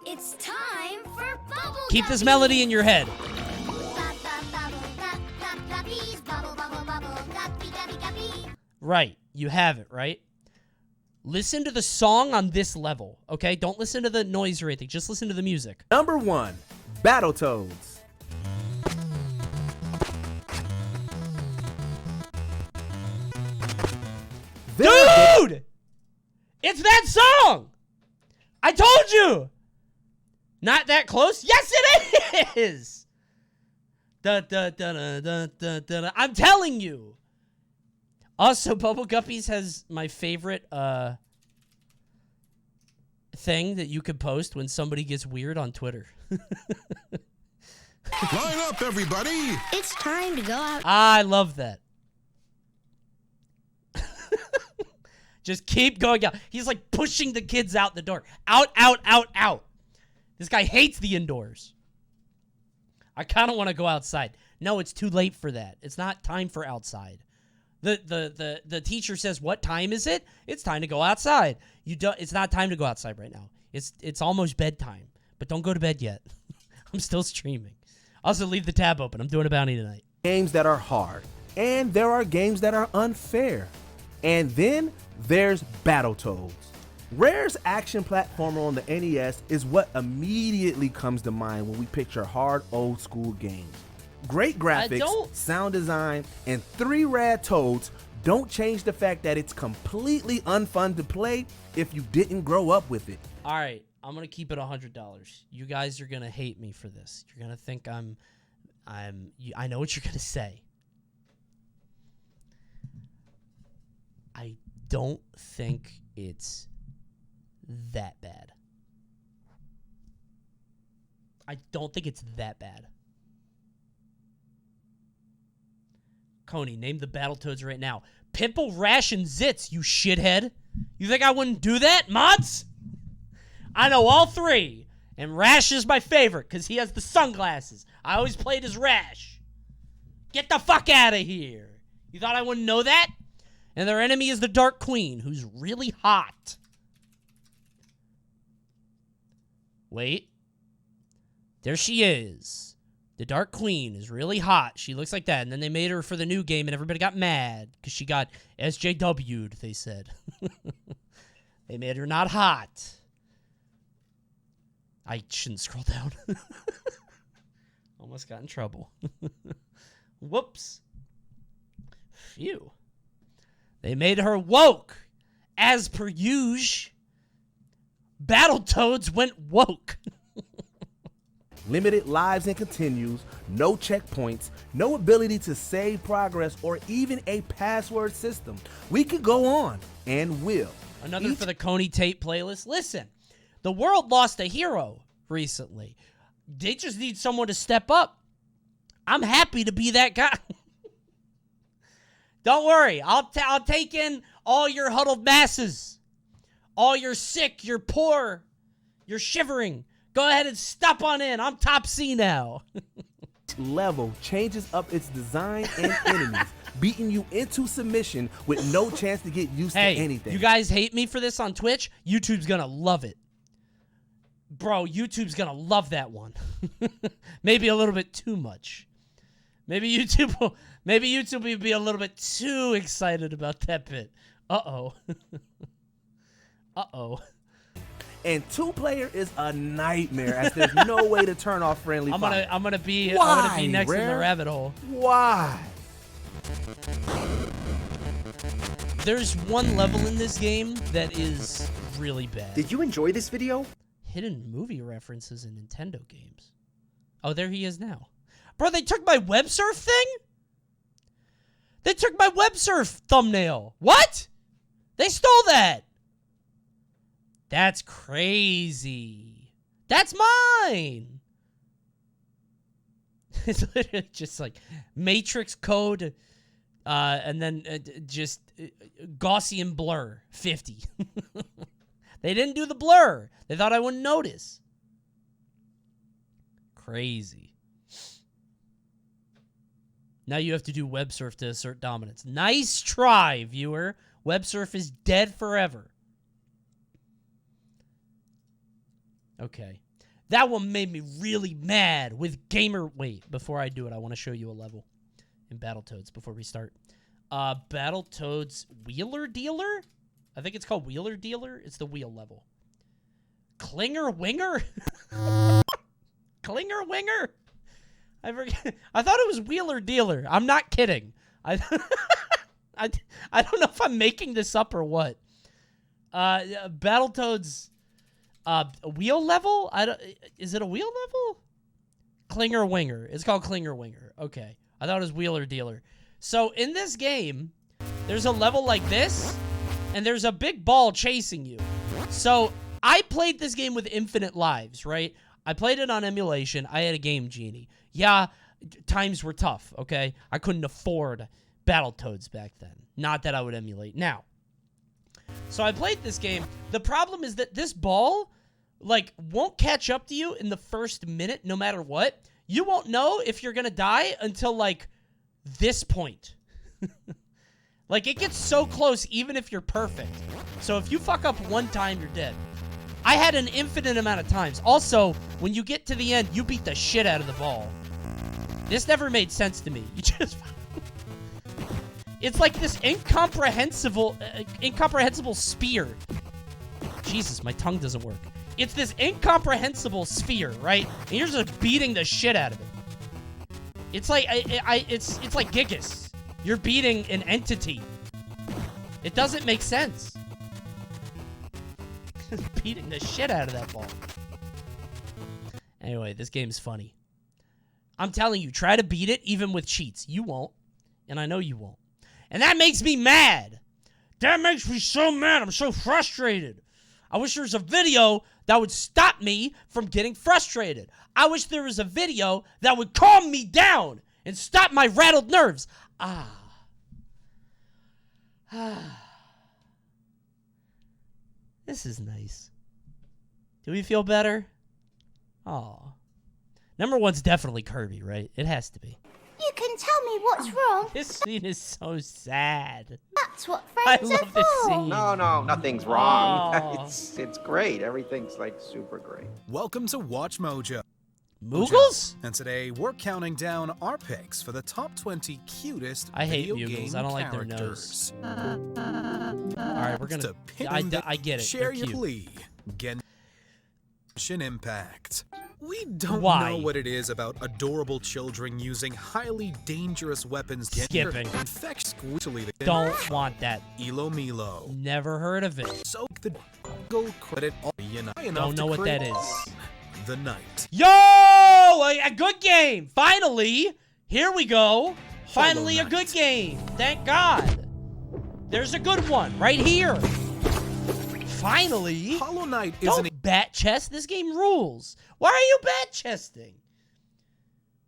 it's time for Bubble Keep this melody in your head. Right, you have it, right? Listen to the song on this level, okay? Don't listen to the noise or anything. Just listen to the music. Number 1, Battletoads. Dude! It's that song! I told you! Not that close? Yes, it is! I'm telling you! Also, Bubble Guppies has my favorite thing that you could post when somebody gets weird on Twitter. Line up, everybody. It's time to go out. I love that. Just keep going out. He's like pushing the kids out the door. Out, out, out, out. This guy hates the indoors. I kind of want to go outside. No, it's too late for that. It's not time for outside. The teacher says, "What time is it?" It's time to go outside. It's not time to go outside right now. It's almost bedtime. But don't go to bed yet. I'm still streaming. Also, leave the tab open. I'm doing a bounty tonight. Games that are hard, and there are games that are unfair. And then there's Battletoads. Rare's action platformer on the NES is what immediately comes to mind when we picture hard old school games. Great graphics, sound design, and 3 rad toads don't change the fact that it's completely unfun to play if you didn't grow up with it. All right, I'm going to keep it $100. You guys are going to hate me for this. You're going to think I know what you're going to say. I don't think it's that bad. I don't think it's that bad. Coney, name the Battletoads right now. Pimple, Rash, and Zitz, you shithead. You think I wouldn't do that, mods? I know all 3. And Rash is my favorite because he has the sunglasses. I always played as Rash. Get the fuck out of here. You thought I wouldn't know that? And their enemy is the Dark Queen, who's really hot. Wait. There she is. The Dark Queen is really hot. She looks like that. And then they made her for the new game, and everybody got mad because she got SJW'd, they said. They made her not hot. I shouldn't scroll down. Almost got in trouble. Whoops. Phew. They made her woke. As per usual, Battletoads went woke. Limited lives and continues, no checkpoints, no ability to save progress, or even a password system. We could go on, and will. Another for the Coney Tape playlist. Listen, the world lost a hero recently. They just need someone to step up. I'm happy to be that guy. Don't worry. I'll take in all your huddled masses. All your sick, you're poor, you're shivering. Go ahead and step on in. I'm top C now. Level changes up its design and enemies, beating you into submission with no chance to get used to anything. You guys hate me for this on Twitch? YouTube's gonna love it. Bro, YouTube's gonna love that one. Maybe a little bit too much. Maybe YouTube will be a little bit too excited about that bit. Uh-oh. Uh-oh. And 2-player is a nightmare as there's no way to turn off friendly fire. I'm gonna be Why, next Rare? in the rabbit hole. Why? There's one level in this game that is really bad. Did you enjoy this video? Hidden movie references in Nintendo games. Oh, there he is now. Bro, they took my web surf thing? They took my web surf thumbnail. What? They stole that. That's crazy. That's mine. It's literally just like Matrix code and then just Gaussian blur 50. They didn't do the blur. They thought I wouldn't notice. Crazy. Now you have to do web surf to assert dominance. Nice try, viewer. Web surf is dead forever. Okay. That one made me really mad with gamer... Wait, before I do it, I want to show you a level in Battletoads before we start. Battletoads Wheeler Dealer? I think it's called Wheeler Dealer. It's the wheel level. Clinger Winger? Clinger Winger? I forget. I thought it was Wheeler Dealer. I'm not kidding. I don't know if I'm making this up or what. Battletoads wheel level? Is it a wheel level? Clinger Winger. It's called Clinger Winger. Okay. I thought it was Wheeler Dealer. So in this game, there's a level like this, and there's a big ball chasing you. So I played this game with infinite lives, right? I played it on emulation. I had a Game Genie. Yeah, times were tough, okay? I couldn't afford Battletoads back then. Not that I would emulate now. So I played this game. The problem is that this ball, like, won't catch up to you in the first minute no matter what. You won't know if you're going to die until, like, this point. Like, it gets so close even if you're perfect. So if you fuck up one time, you're dead. I had an infinite amount of times. Also, when you get to the end, you beat the shit out of the ball. This never made sense to me. You just... It's like this incomprehensible sphere. Jesus, my tongue doesn't work. It's this incomprehensible sphere, right? And you're just beating the shit out of it. It's like it's like Gigas. You're beating an entity. It doesn't make sense. Beating the shit out of that ball. Anyway, this game's funny. I'm telling you, try to beat it even with cheats. You won't. And I know you won't. And that makes me mad. That makes me so mad. I'm so frustrated. I wish there was a video that would stop me from getting frustrated. I wish there was a video that would calm me down and stop my rattled nerves. This is nice. Do we feel better? Aw. Number one's definitely Kirby, right? It has to be. You can tell me what's wrong. This scene is so sad. That's what I friends are love this for. scene. No, nothing's wrong. Aw. It's great. Everything's like super great. Welcome to Watchmojo. Moogles? And today we're counting down our picks for the top 20 cutest I hate video Moogles. game I don't like their characters. Alright, we're gonna... To pin I the- get it. Share They're your cute. plea. Genshin Impact. We don't Why? know what it is about adorable children using highly dangerous weapons. Skipping. Infect squeezily the Don't want that. Elo Milo. Never heard of it. So the gold credit all Don't know what that is. The Night. Yo! A good game! Finally! Here we go. Finally a good game. Thank God. There's a good one right here. Finally. Hollow Knight is an Don't bat chest. This game rules. Why are you bat chesting?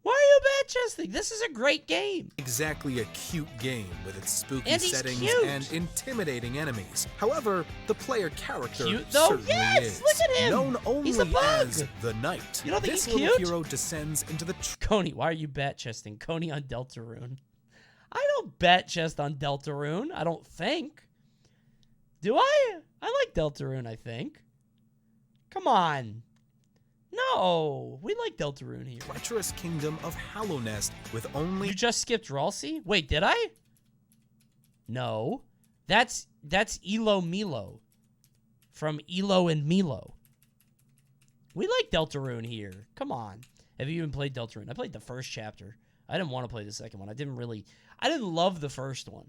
Why are you bat chesting? This is a great game. exactly a cute game with its spooky And he's settings cute. and intimidating enemies. However, the player character Cute, though? certainly Yes, is. look at him. Known only He's a bug. as the Knight. You don't think this he's little cute? hero descends into the Coney, why are you bat chesting? Coney on Deltarune. I don't bat chest on Deltarune. I don't think. Do I? I like Deltarune, I think. Come on. No, we like Deltarune here. treacherous kingdom of Hallownest with only You just skipped Ralsei? Wait, did I? No. That's Elo Milo. From Elo and Milo. We like Deltarune here. Come on. Have you even played Deltarune? I played the first chapter. I didn't want to play the second one. I didn't love the first one.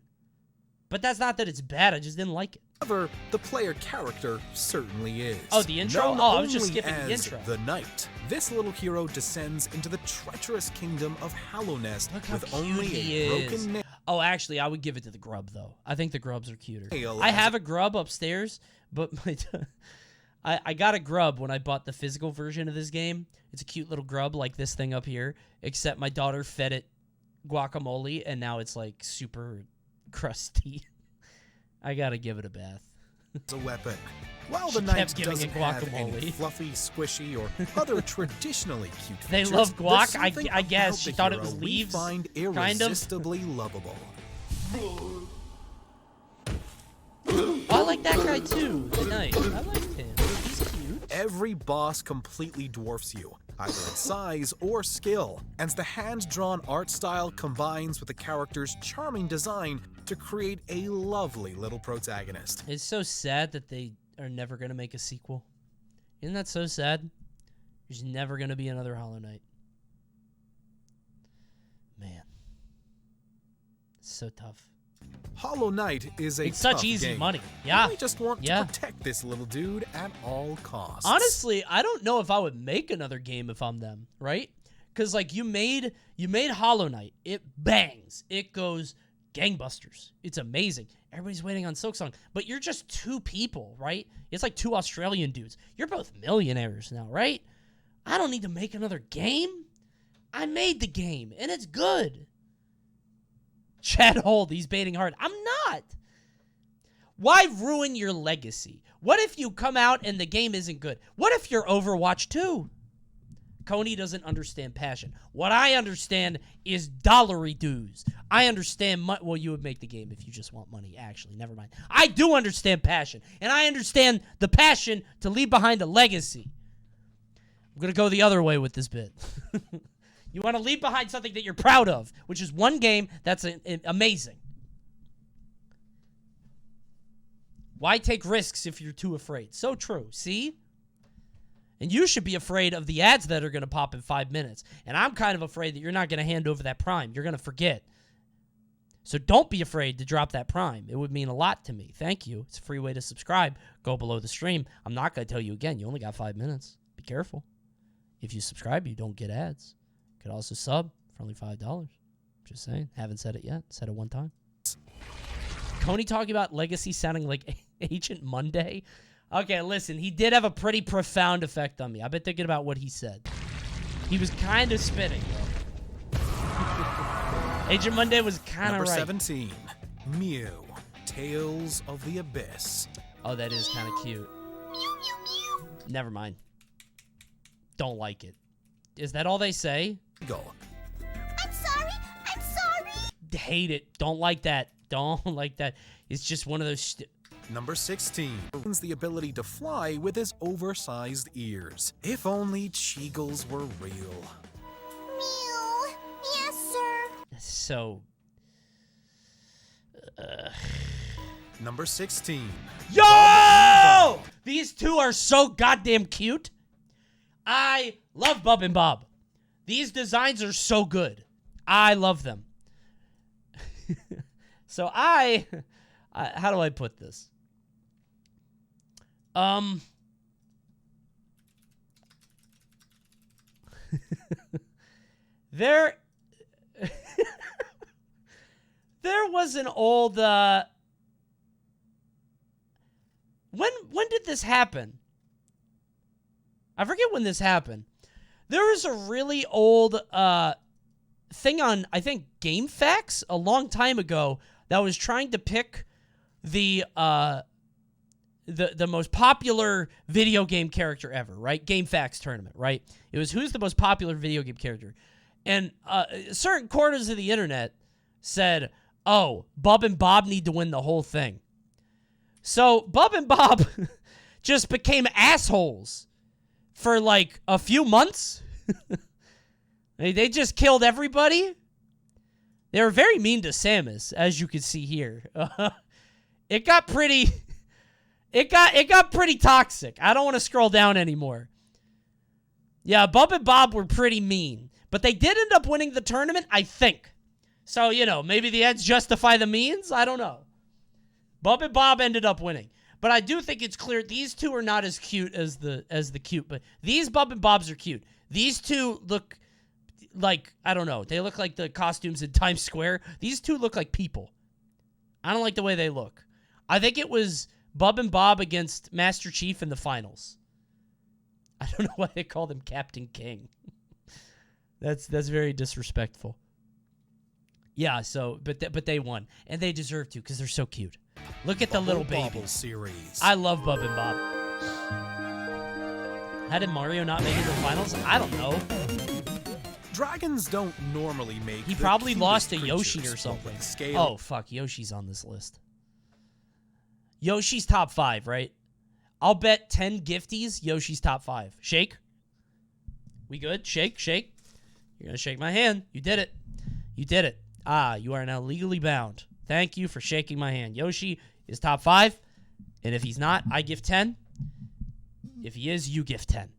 But that's not that it's bad. I just didn't like it. However, the player character certainly is. Oh, the intro? Known Oh, I was just only skipping the as intro. The Knight. This little hero descends into the treacherous kingdom of Hallownest Look how with cute only he a is. broken nail. Oh, actually, I would give it to the grub, though. I think the grubs are cuter. Hail I as have a grub upstairs, but I got a grub when I bought the physical version of this game. It's a cute little grub like this thing up here, except my daughter fed it guacamole, and now it's, like, super crusty. I gotta give it a bath. It's a weapon. While She the Knight kept giving doesn't it have any guacamole. fluffy, squishy, or other traditionally cute They features, love guac? there's I something guess. about She the thought it hero was we leaves, find kind of. irresistibly lovable. Oh, I like that guy, too. The knight. I liked him. He's cute. Every boss completely dwarfs you, either in size or skill, and the hand-drawn art style combines with the character's charming design to create a lovely little protagonist. It's so sad that they are never going to make a sequel. Isn't that so sad? There's never going to be another Hollow Knight. Man. It's so tough. Hollow Knight is a It's such tough easy game. money. Yeah. We just want Yeah. to protect this little dude at all costs. Honestly, I don't know if I would make another game if I'm them, right? Because, like, you made Hollow Knight. It bangs. It goes gangbusters. It's amazing. Everybody's waiting on Silksong. But you're just two people, right? It's like two Australian dudes. You're both millionaires now, right? I don't need to make another game. I made the game, and it's good. Chad Hold, he's baiting hard. I'm not. Why ruin your legacy? What if you come out and the game isn't good? What if you're Overwatch 2? Coney doesn't understand passion. What I understand is dollary dues. I understand, well, you would make the game if you just want money. Actually, never mind. I do understand passion, and I understand the passion to leave behind a legacy. I'm going to go the other way with this bit. You want to leave behind something that you're proud of, which is one game that's amazing. Why take risks if you're too afraid? So true. See? And you should be afraid of the ads that are going to pop in 5 minutes. And I'm kind of afraid that you're not going to hand over that Prime. You're going to forget. So don't be afraid to drop that Prime. It would mean a lot to me. Thank you. It's a free way to subscribe. Go below the stream. I'm not going to tell you again. You only got 5 minutes. Be careful. If you subscribe, you don't get ads. You could also sub for only $5. Just saying. Haven't said it yet. Said it one time. Coney talking about legacy sounding like Agent Monday. Okay, listen. He did have a pretty profound effect on me. I've been thinking about what he said. He was kind of spitting, though. Agent Monday was kind of right. Number 17, Mew, Tales of the Abyss. Oh, that is kind of cute. Never mind. Don't like it. Is that all they say? Go. I'm sorry. I'm sorry. Hate it. Don't like that. Don't like that. It's just one of those... Number 16, gains the ability to fly with his oversized ears. If only Cheagles were real. Mew. Yes, sir. So... Number 16. Yo! These two are so goddamn cute. I love Bub and Bob. These designs are so good. I love them. So how do I put this? There was an old, when did this happen? I forget when this happened. There was a really old, thing on, I think, GameFAQs a long time ago that was trying to pick the most popular video game character ever, right? GameFAQs tournament, right? It was who's the most popular video game character. And certain corners of the internet said, oh, Bub and Bob need to win the whole thing. So Bub and Bob just became assholes for like a few months. They just killed everybody. They were very mean to Samus, as you can see here. It got pretty toxic. I don't want to scroll down anymore. Yeah, Bub and Bob were pretty mean. But they did end up winning the tournament, I think. So, you know, maybe the ends justify the means? I don't know. Bub and Bob ended up winning. But I do think it's clear these two are not as cute as the cute. But these Bub and Bobs are cute. These two look like, I don't know. They look like the costumes in Times Square. These two look like people. I don't like the way they look. I think it was Bub and Bob against Master Chief in the finals. I don't know why they called him Captain King. That's very disrespectful. Yeah, so but they won, and they deserve to because they're so cute. Look at the little babies. Series. I love Bub and Bob. How did Mario not make it to the finals? I don't know. Dragons don't normally make. He probably lost to Yoshi or something. Oh fuck, Yoshi's on this list. Yoshi's top 5, right? I'll bet 10 gifties. Yoshi's top 5. Shake. We good? Shake. You're gonna shake my hand. You did it. You did it. Ah, you are now legally bound. Thank you for shaking my hand. Yoshi is top 5. And if he's not, I give 10. If he is, you give 10.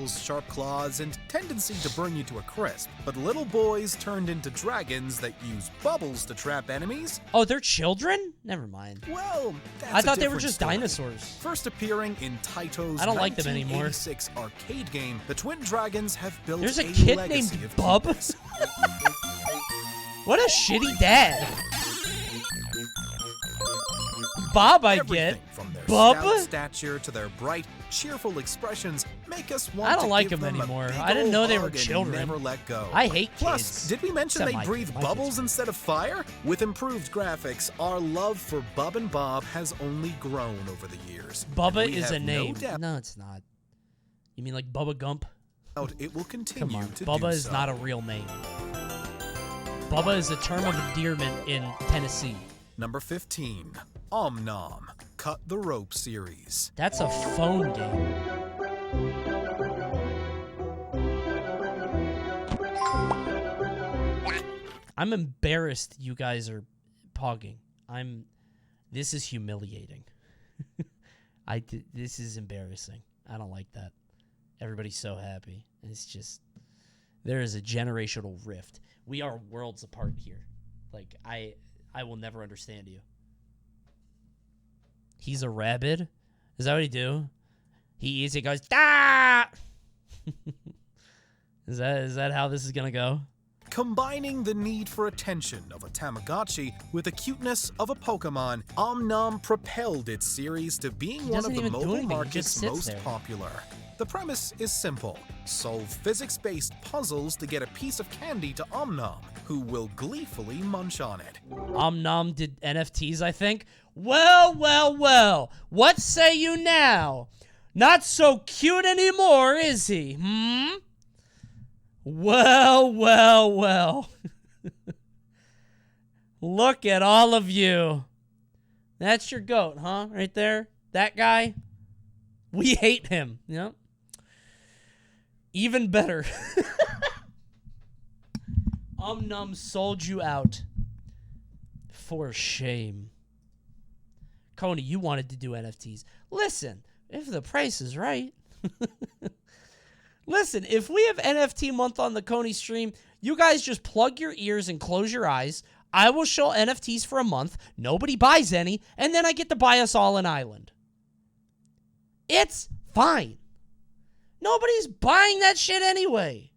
Sharp claws and tendency to burn you to a crisp. But little boys turned into dragons that use bubbles to trap enemies. Oh, they're children? Never mind. Well, that's I thought a they were different just story. Dinosaurs. First appearing in Taito's I don't like them anymore. 1986 arcade game, the Twin Dragons have built There's a kid legacy named of Bub. cuteness. What a shitty dad. Bob, I Everything get. from their Bub? stout stature to their bright cheerful expressions make us want I don't to like give them them anymore. A big I didn't ol' know they were hug and children. never let go. I hate Plus, kids. did we mention Except they my breathe kids. My kids. bubbles instead of fire? With improved graphics, our love for Bub and Bob has only grown over the years. Bubba And we is a have name. No doubt No, it's not. You mean like Bubba Gump? it will continue Come on. to Bubba do is so. not a real name. Bubba is a term of endearment in Tennessee. Number 15, Om Nom, Cut the Rope series. That's a phone game. I'm embarrassed you guys are pogging. This is humiliating. This is embarrassing. I don't like that. Everybody's so happy. It's just, there is a generational rift. We are worlds apart here. Like, I will never understand you. He's a rabbit? Is that what he do? He eats it, goes, ah! Is that how this is gonna go? Combining the need for attention of a Tamagotchi with the cuteness of a Pokemon, Om Nom propelled its series to being one of doesn't the even do mobile anything, he market's just sits most there. popular. The premise is simple. Solve physics-based puzzles to get a piece of candy to Om Nom, who will gleefully munch on it. Om Nom did NFTs, I think. Well, well, well. What say you now? Not so cute anymore, is he? Well, well, well. Look at all of you. That's your goat, huh? Right there? That guy? We hate him. Yep. Even better. Om Nom sold you out. For shame. Coney, you wanted to do NFTs. Listen, if the price is right. Listen, if we have NFT month on the Coney stream, you guys just plug your ears and close your eyes. I will show NFTs for a month. Nobody buys any, and then I get to buy us all an island. It's fine. Nobody's buying that shit anyway.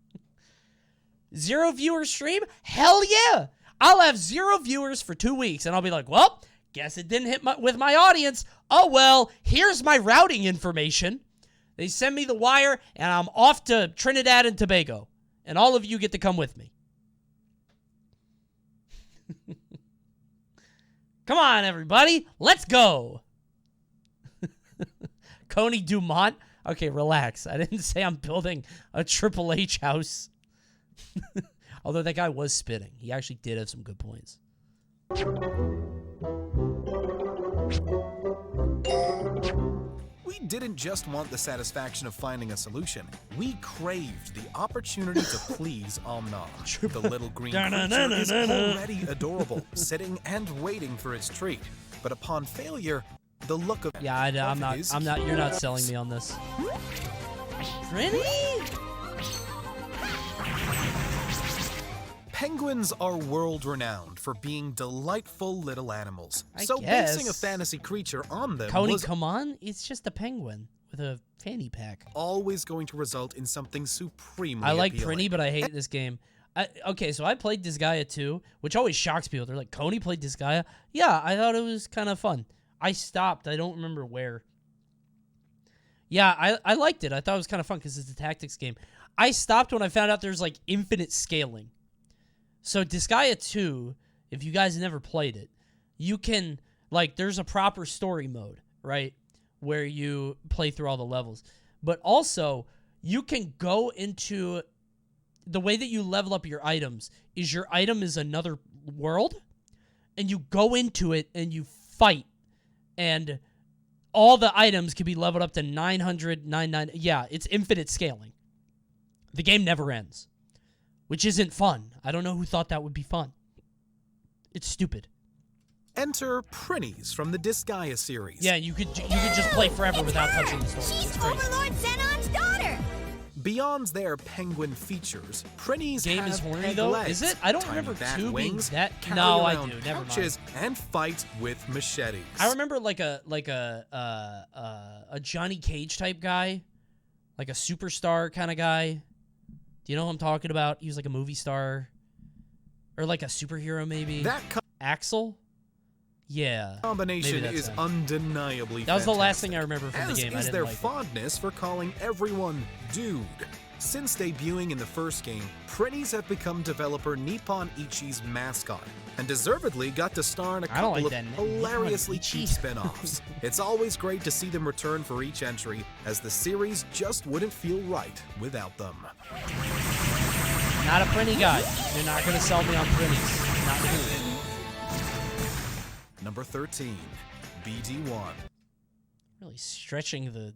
0 viewer stream? Hell yeah. I'll have 0 viewers for 2 weeks, and I'll be like, well, guess it didn't hit with my audience. Oh, well, here's my routing information. They send me the wire, and I'm off to Trinidad and Tobago. And all of you get to come with me. Come on, everybody. Let's go. Coney Dumont. Okay, relax. I didn't say I'm building a Triple H house. Although that guy was spitting. He actually did have some good points. We didn't just want the satisfaction of finding a solution. We craved the opportunity to please Om Nom. The little green creature is already adorable, sitting and waiting for its treat. But upon failure, the look of Yeah, I'm not. You're not selling me on this. Pretty? Penguins are world-renowned for being delightful little animals. I So guess. basing a fantasy creature on them Coney, was come on. It's just a penguin with a fanny pack. always going to result in something supremely I like appealing. Prinny, but I hate this game. Okay, so I played Disgaea 2, which always shocks people. They're like, Coney played Disgaea? Yeah, I thought it was kind of fun. I stopped. I don't remember where. Yeah, I liked it. I thought it was kind of fun because it's a tactics game. I stopped when I found out there's, like, infinite scaling. So Disgaea 2, if you guys never played it, you can, like, there's a proper story mode, right, where you play through all the levels. But also, you can go into, the way that you level up your items is your item is another world, and you go into it and you fight, and all the items can be leveled up to 900, 99. Yeah, it's infinite scaling. The game never ends. Which isn't fun. I don't know who thought that would be fun. It's stupid. Enter Prinnies from the Disgaea series. Yeah, you could just play forever without touching the story. She's It's crazy. Overlord Xenon's daughter. Beyond their penguin features, Prinnies Game have is horny peg though. legs, Is it? I don't tiny remember bat 2 being wings, that. carry No, I around do. Never pouches, mind. and fight with machetes. I remember like a Johnny Cage type guy, like a superstar kind of guy. Do you know who I'm talking about? He was like a movie star, or like a superhero maybe. That Axel. Yeah. Combination is undeniably That was the last fantastic, thing I remember from the game. As I is didn't their like fondness for calling everyone dude. Since debuting in the first game, Prinnies have become developer Nippon Ichi's mascot, and deservedly got to star in a couple of hilariously cheap spin-offs. It's always great to see them return for each entry, as the series just wouldn't feel right without them. Not a Prinny guy. You're not going to sell me on Prinnies. Not cool. Number 13, BD1. Really stretching the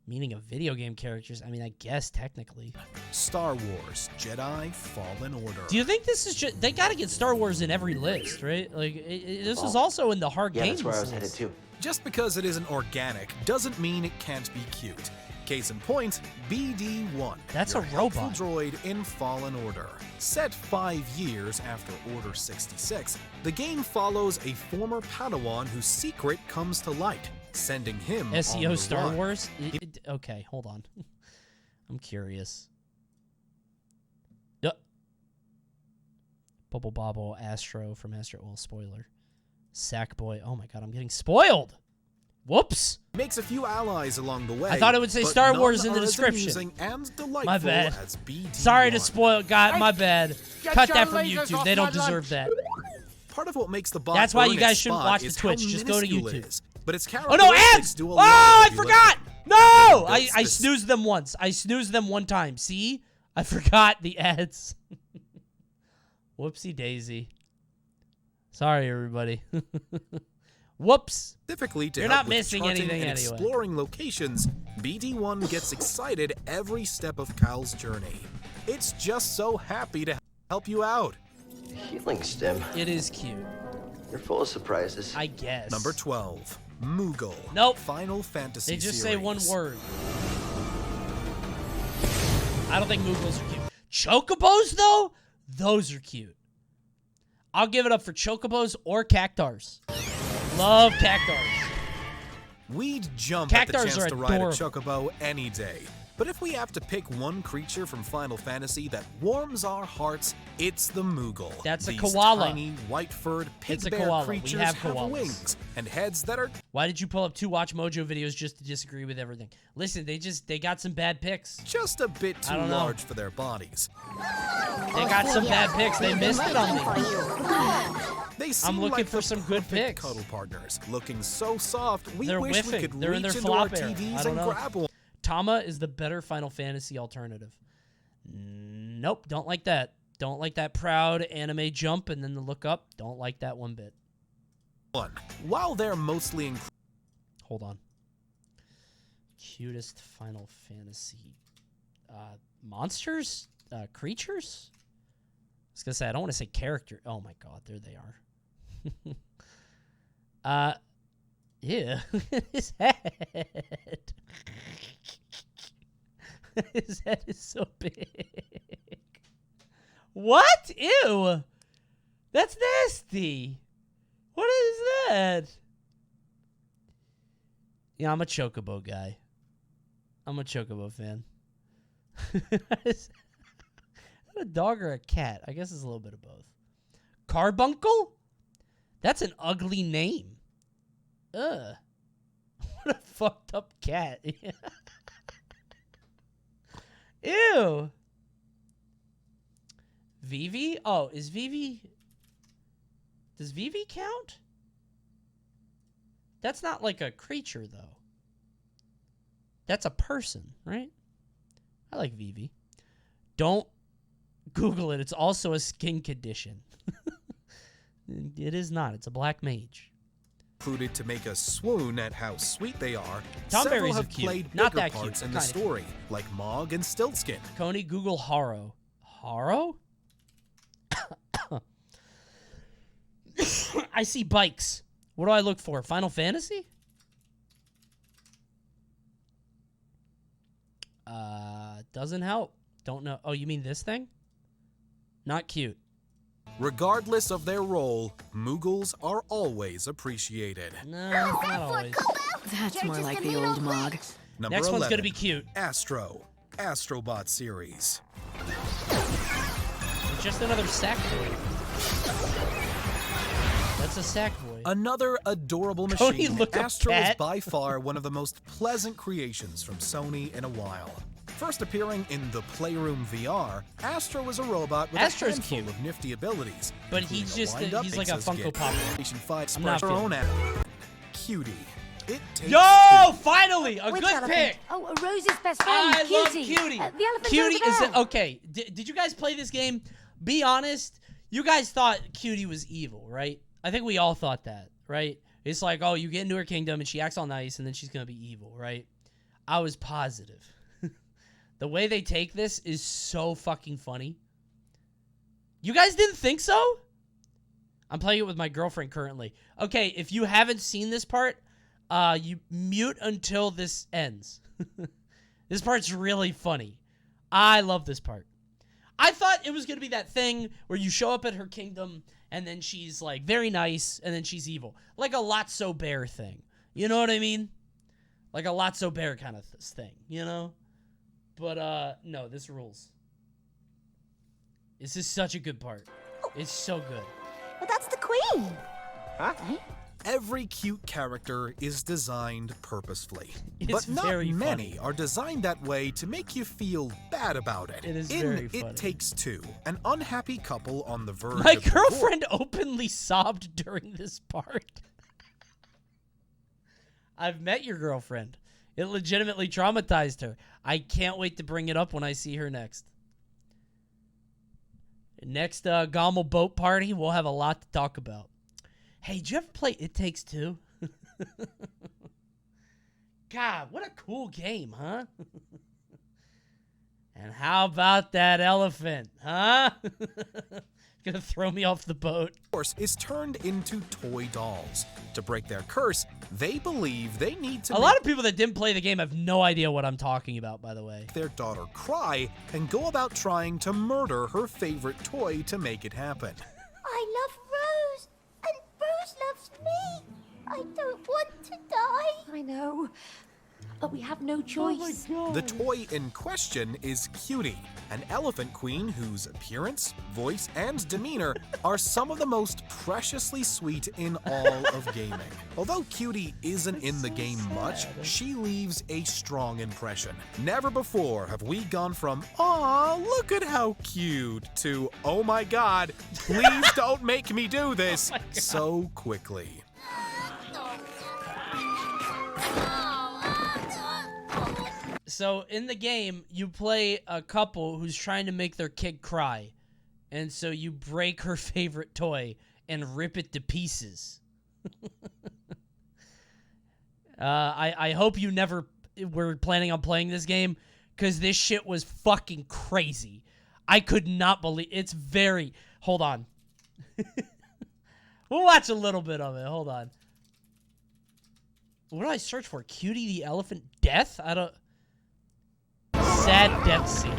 meaning of video game characters. I mean, I guess technically. Star Wars Jedi Fallen Order. Do you think this is just... They got to get Star Wars in every list, right? Like, this is also in the hard games that's where I was list. headed too. Just because it isn't organic doesn't mean it can't be cute. Case in point, BD1. That's your a robot. helpful droid in Fallen Order. Set 5 years after Order 66, the game follows a former Padawan whose secret comes to light, sending him on SEO the Star run. Wars? Okay, hold on. I'm curious. Bubble Bobble, Astro from Astro. Well, spoiler. Sackboy. Oh my god, I'm getting spoiled! Whoops! Makes a few allies along the way. I thought it would say but Star none Wars in the are as description. amusing and delightful My bad. as BD1. Sorry to spoil. God, my bad. Get Cut your that from lasers YouTube. off They don't my deserve lunch. that. Part of what makes the bot That's why you earn guys its shouldn't spot watch the is Twitch. how Just go to minuscule it YouTube. is. But its Oh no, characteristics ads! do a Oh, lot of I heavy forgot! lifting. No! Having built I this- snoozed them once. I snoozed them one time. See? I forgot the ads. Whoopsie daisy. Sorry, everybody. Whoops. Specifically to You're help not with missing charting anything and anyway. exploring locations, BD1 gets excited every step of Cal's journey. It's just so happy to help you out. Healing stem. It is cute. You're full of surprises. I guess. Number 12, Moogle. Nope. Final Fantasy They just series. say one word. I don't think Moogles are cute. Chocobos, though? Those are cute. I'll give it up for Chocobos or Cactars. Love Cactars. We'd jump at the Cactars chance are to ride a adorable. chocobo any day. But if we have to pick one creature from Final Fantasy that warms our hearts, it's the Moogle. That's a These koala. tiny, white-furred It's a pig bear koala. We creatures have have koalas. wings and heads that are Why did you pull up 2 Watchmojo videos just to disagree with everything? Listen, they got some bad picks. just a bit I too don't know. large for their bodies. They got some bad picks. They missed it on me. They seem looking like for the some good perfect picks. cuddle partners, looking so soft. We They're wish whiffing. we could They're in reach their into our flop era. I TVs don't and know. grab one. Tama is the better Final Fantasy alternative. Nope, don't like that. Don't like that proud anime jump and then the look up. Don't like that one bit. While they're mostly Hold on. Cutest Final Fantasy. Monsters? Creatures? I was going to say, I don't want to say character. Oh my god, there they are. Yeah. His head. His head is so big. What? Ew. That's nasty. What is that? Yeah, I'm a Chocobo guy. I'm a Chocobo fan. Is that a dog or a cat? I guess it's a little bit of both. Carbuncle? That's an ugly name. Ugh. What a fucked up cat. Ew. Vivi? Oh, is Vivi... Does Vivi count? That's not like a creature, though. That's a person, right? I like Vivi. Don't Google it. It's also a skin condition. It is not. It's a black mage. included to make us swoon at how sweet they are. Tom Several Berries are have cute. played Not bigger that cute, parts but in the kinda cute. story, like Mog and Stiltskin. Coney, Google Haro. Haro? I see bikes. What do I look for? Final Fantasy? Doesn't help. Don't know. Oh, you mean this thing? Not cute. Regardless of their role, Moogles are always appreciated. No, not always. That's more like the old Mog. Number Next 11, one's gonna be cute. Astrobot series. It's just another sack boy. That's a sack boy. Another adorable Coney machine, looked a Astra is pet. by far one of the most pleasant creations from Sony in a while. First appearing in the Playroom VR, Astra was a robot with Astra's a handful cute. of nifty abilities. But he's just he's like a Funko Pop. I'm not feeling it. Cutie. It takes Yo, finally, a Which good elephant? pick. Oh, Rose's best friend, I love Cutie. the elephant's Cutie over is there. okay. Did you guys play this game? Be honest. You guys thought Cutie was evil, right? I think we all thought that, right? It's like, oh, you get into her kingdom and she acts all nice and then she's gonna be evil, right? I was positive. The way they take this is so fucking funny. You guys didn't think so? I'm playing it with my girlfriend currently. Okay, if you haven't seen this part, you mute until this ends. This part's really funny. I love this part. I thought it was going to be that thing where you show up at her kingdom and then she's like very nice and then she's evil. Like a Lotso Bear thing. You know what I mean? Like a Lotso Bear kind of thing, you know? But, no, this rules. This is such a good part. It's so good. But that's the queen. Huh? Every cute character is designed purposefully, It's but not very many funny. are designed that way to make you feel bad about it. It is In very funny. It Takes Two, an unhappy couple on the verge My of divorce girlfriend openly sobbed during this part. I've met your girlfriend. It legitimately traumatized her. I can't wait to bring it up when I see her next. Next Gommel boat party, we'll have a lot to talk about. Hey, did you ever play It Takes Two? God, what a cool game, huh? And how about that elephant, huh? Gonna throw me off the boat. is turned into toy dolls. To break their curse, they believe they need to A lot of people that didn't play the game have no idea what I'm talking about, by the way. make their daughter cry and go about trying to murder her favorite toy to make it happen. I love Rose, and Rose loves me. I don't want to die. I know, but we have no choice. The toy in question is Cutie, an elephant queen whose appearance, voice, and demeanor are some of the most preciously sweet in all of gaming. Although Cutie isn't in the game much, she leaves a strong impression. Never before have we gone from, "Aw, look at how cute," to, "Oh my god, please don't make me do this," so quickly. So in the game, you play a couple who's trying to make their kid cry. And so you break her favorite toy and rip it to pieces. I hope you never were planning on playing this game, because this shit was fucking crazy. I could not believe it's very... Hold on. We'll watch a little bit of it. Hold on. What do I search for? Cutie the elephant death? I don't... Sad death scene.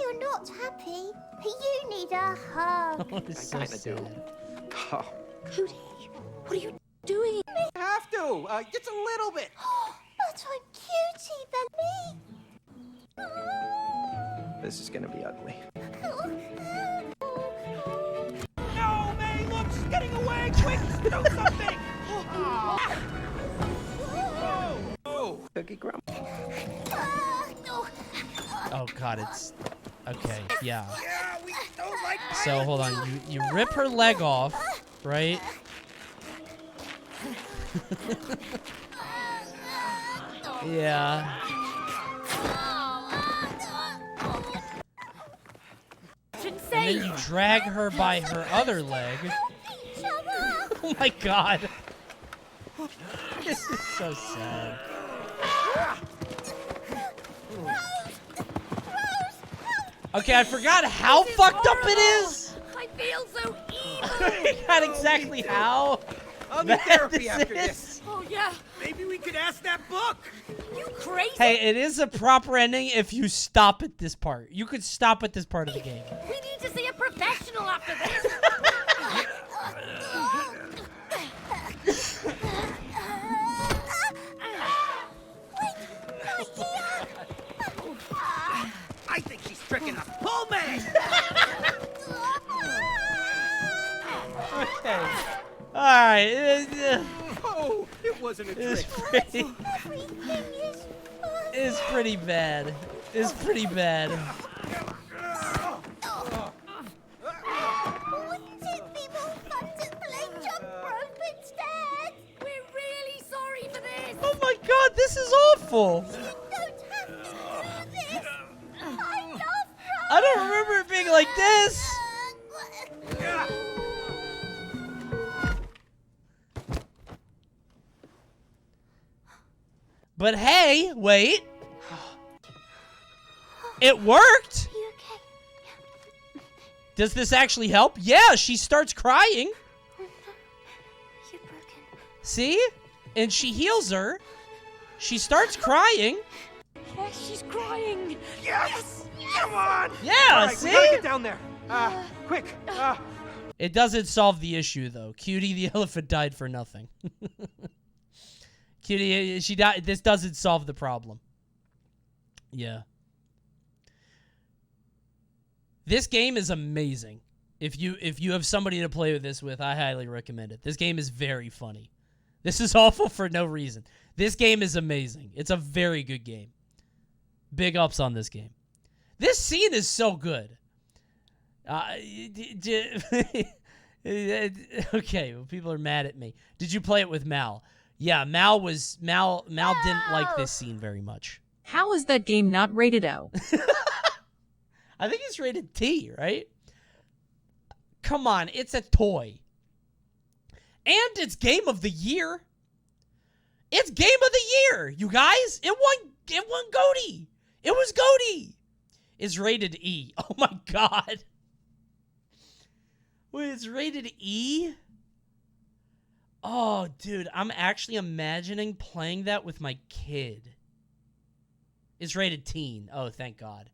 You're not happy. You need a hug. Oh, it's so sad. Oh, Cootie, what are you doing? I have to. Just a little bit. But I'm cutie than me. This is gonna be ugly. No, May, look, she's getting away. Quick, do something. Oh, Cookie Crumb. Oh god, it's okay. Yeah. Yeah, we don't like So hold on, you rip her leg off, right? Yeah. And then you drag her by her other leg. Oh my god. This is so sad. Okay, I forgot how fucked up it is. I feel so evil. Not exactly how. I'll need bad therapy after this. Oh, yeah. Maybe we could ask that book. You crazy? Hey, it is a proper ending if you stop at this part. You could stop at this part of the game. We need to see a professional after this. I think she's tricking us. Pull me! Okay. Alright. Oh, it wasn't a trick. It's pretty bad. It's pretty bad. Wouldn't it be more fun to play jump rope instead? We're really sorry for this. Oh my god, this is awful. You don't have to do this. I love rope. I don't remember it being like this. But hey, wait. It worked. Are you okay? Does this actually help? Yeah, she starts crying. Oh no, you're broken. See? And she heals her. She starts crying. Yes, she's crying. Yes! Come on! Yeah, All right, see? we gotta get down there. Quick. It doesn't solve the issue, though. Cutie the elephant died for nothing. Cutie, she died. This doesn't solve the problem. Yeah. This game is amazing. If you have somebody to play with this with, I highly recommend it. This game is very funny. This is awful for no reason. This game is amazing. It's a very good game. Big ups on this game. This scene is so good. Okay, well, people are mad at me. Did you play it with Mal? Yeah, Mal didn't like this scene very much. How is that game not rated O? I think it's rated T, right? Come on, it's a toy. And it's Game of the Year. It's Game of the Year, you guys. It won GOTY. It was GOTY. It's rated E. Oh my god. Wait, it's rated E? Oh, dude, I'm actually imagining playing that with my kid. It's rated teen. Oh, thank God.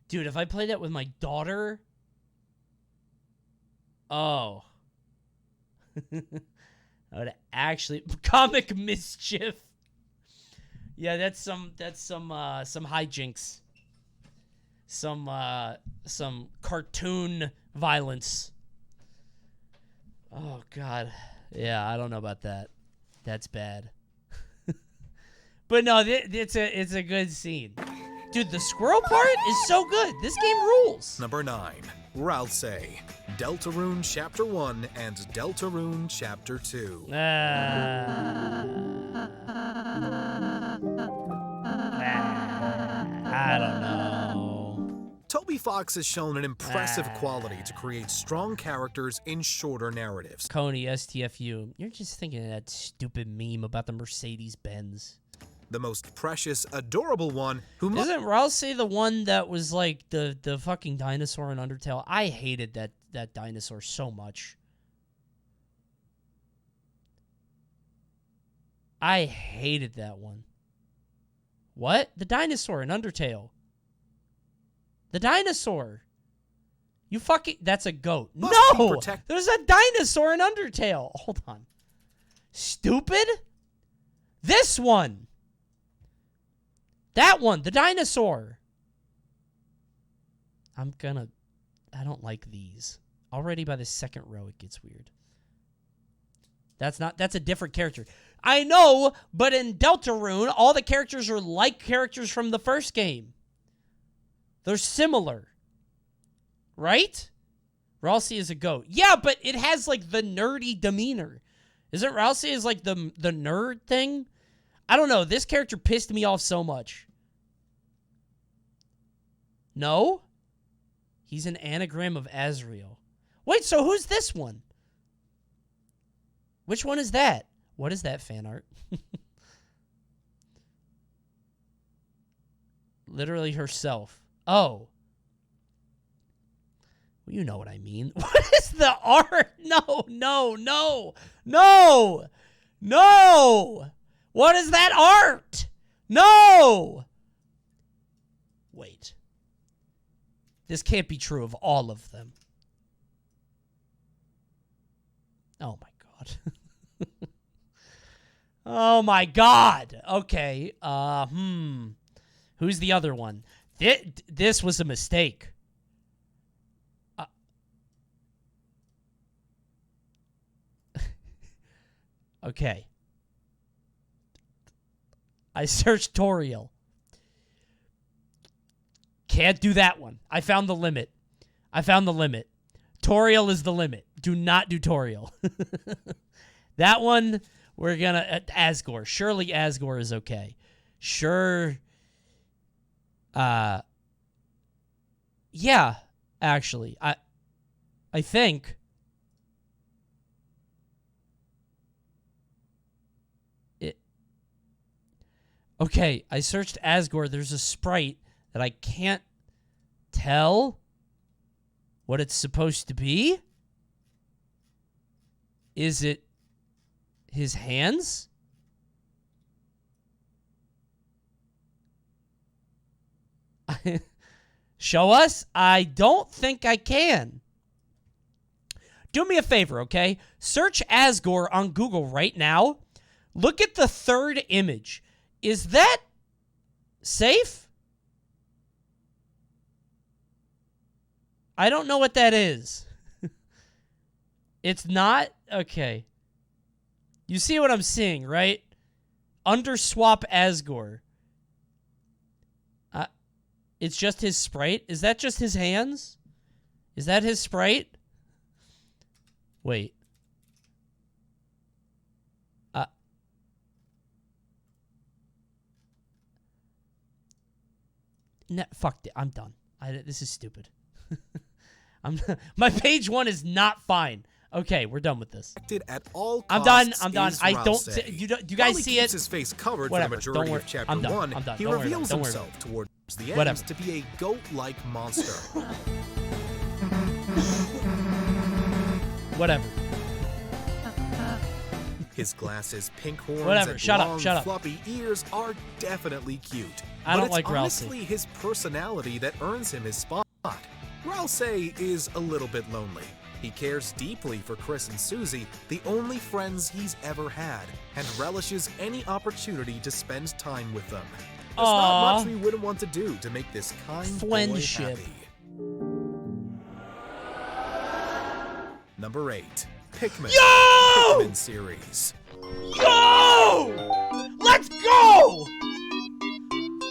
Dude, if I play that with my daughter... Oh. I would actually... Comic mischief. Yeah, that's some hijinks. Some cartoon violence. Oh, God. Yeah, I don't know about that. That's bad. But no, it's a good scene. Dude, the squirrel part is so good. This game rules. Number 9. Ralsei. Deltarune Chapter 1 and Deltarune Chapter 2. I don't know. Toby Fox has shown an impressive quality to create strong characters in shorter narratives. Coney, STFU. You're just thinking of that stupid meme about the Mercedes-Benz. The most precious, adorable one who... Isn't Ralsei the one that was like the fucking dinosaur in Undertale? I hated that dinosaur so much. I hated that one. What? The dinosaur in Undertale. The dinosaur. You fucking... That's a goat. No! There's a dinosaur in Undertale. Hold on. Stupid? This one. That one. The dinosaur. I don't like these. Already by the second row, it gets weird. That's a different character. I know, but in Deltarune, all the characters are like characters from the first game. They're similar. Right? Ralsei is a goat. Yeah, but it has, like, the nerdy demeanor. Isn't Ralsei is, like, the nerd thing? I don't know. This character pissed me off so much. No? He's an anagram of Azrael. Wait, so who's this one? Which one is that? What is that fan art? Literally herself. Oh. Well, you know what I mean. What is the art? No. What is that art? No. Wait. This can't be true of all of them. Oh my god. Oh my god. Okay. Who's the other one? This was a mistake. Okay. I searched Toriel. Can't do that one. I found the limit. Toriel is the limit. Do not do Toriel. That one, we're gonna... Asgore. Surely Asgore is okay. Sure. Yeah, actually. I think... Okay, I searched Asgore. There's a sprite that I can't tell what it's supposed to be. Is it his hands? Show us? I don't think I can. Do me a favor, okay? Search Asgore on Google right now. Look at the third image. Is that safe? I don't know what that is. It's not? Okay. You see what I'm seeing, right? Underswap Asgore. It's just his sprite? Is that just his hands? Is that his sprite? Wait. Fuck it. I'm done. This is stupid. My page 1 is not fine. Okay, we're done with this. At all I'm done. I don't. Do you guys see it? His face covered Whatever. for the majority of chapter 1. I'm done. He reveals himself towards the end to be a goat-like monster. Whatever. His glasses, pink horns, Whatever. and Shut long, up. floppy ears are definitely cute. I don't but like it's Rousey. honestly his personality that earns him his spot. Rousey is a little bit lonely. He cares deeply for Chris and Susie, the only friends he's ever had, and relishes any opportunity to spend time with them. There's not much we wouldn't want to do to make this kind boy happy. Number 8. Pikmin. Yo! Pikmin series. Yo! Let's go!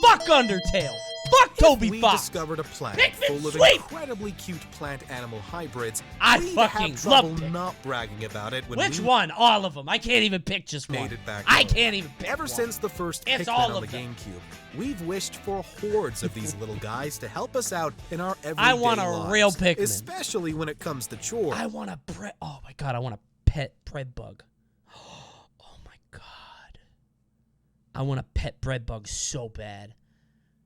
Fuck Undertale. Fuck Toby we Fox. Discovered a planet Pikmin full of sweet. incredibly cute plant-animal hybrids. I We'd fucking have trouble loved it. not bragging about it. When Which we one? All of them. I can't even pick just one. made it back I home. can't even pick Ever one. since the first It's Pikmin all on the of them. GameCube, we've wished for hordes of these little guys to help us out in our everyday I want a lives, real Pikmin. especially when it comes to chores. I want a oh my god, I want a pet bread bug. Oh my god. I want a pet bread bug so bad.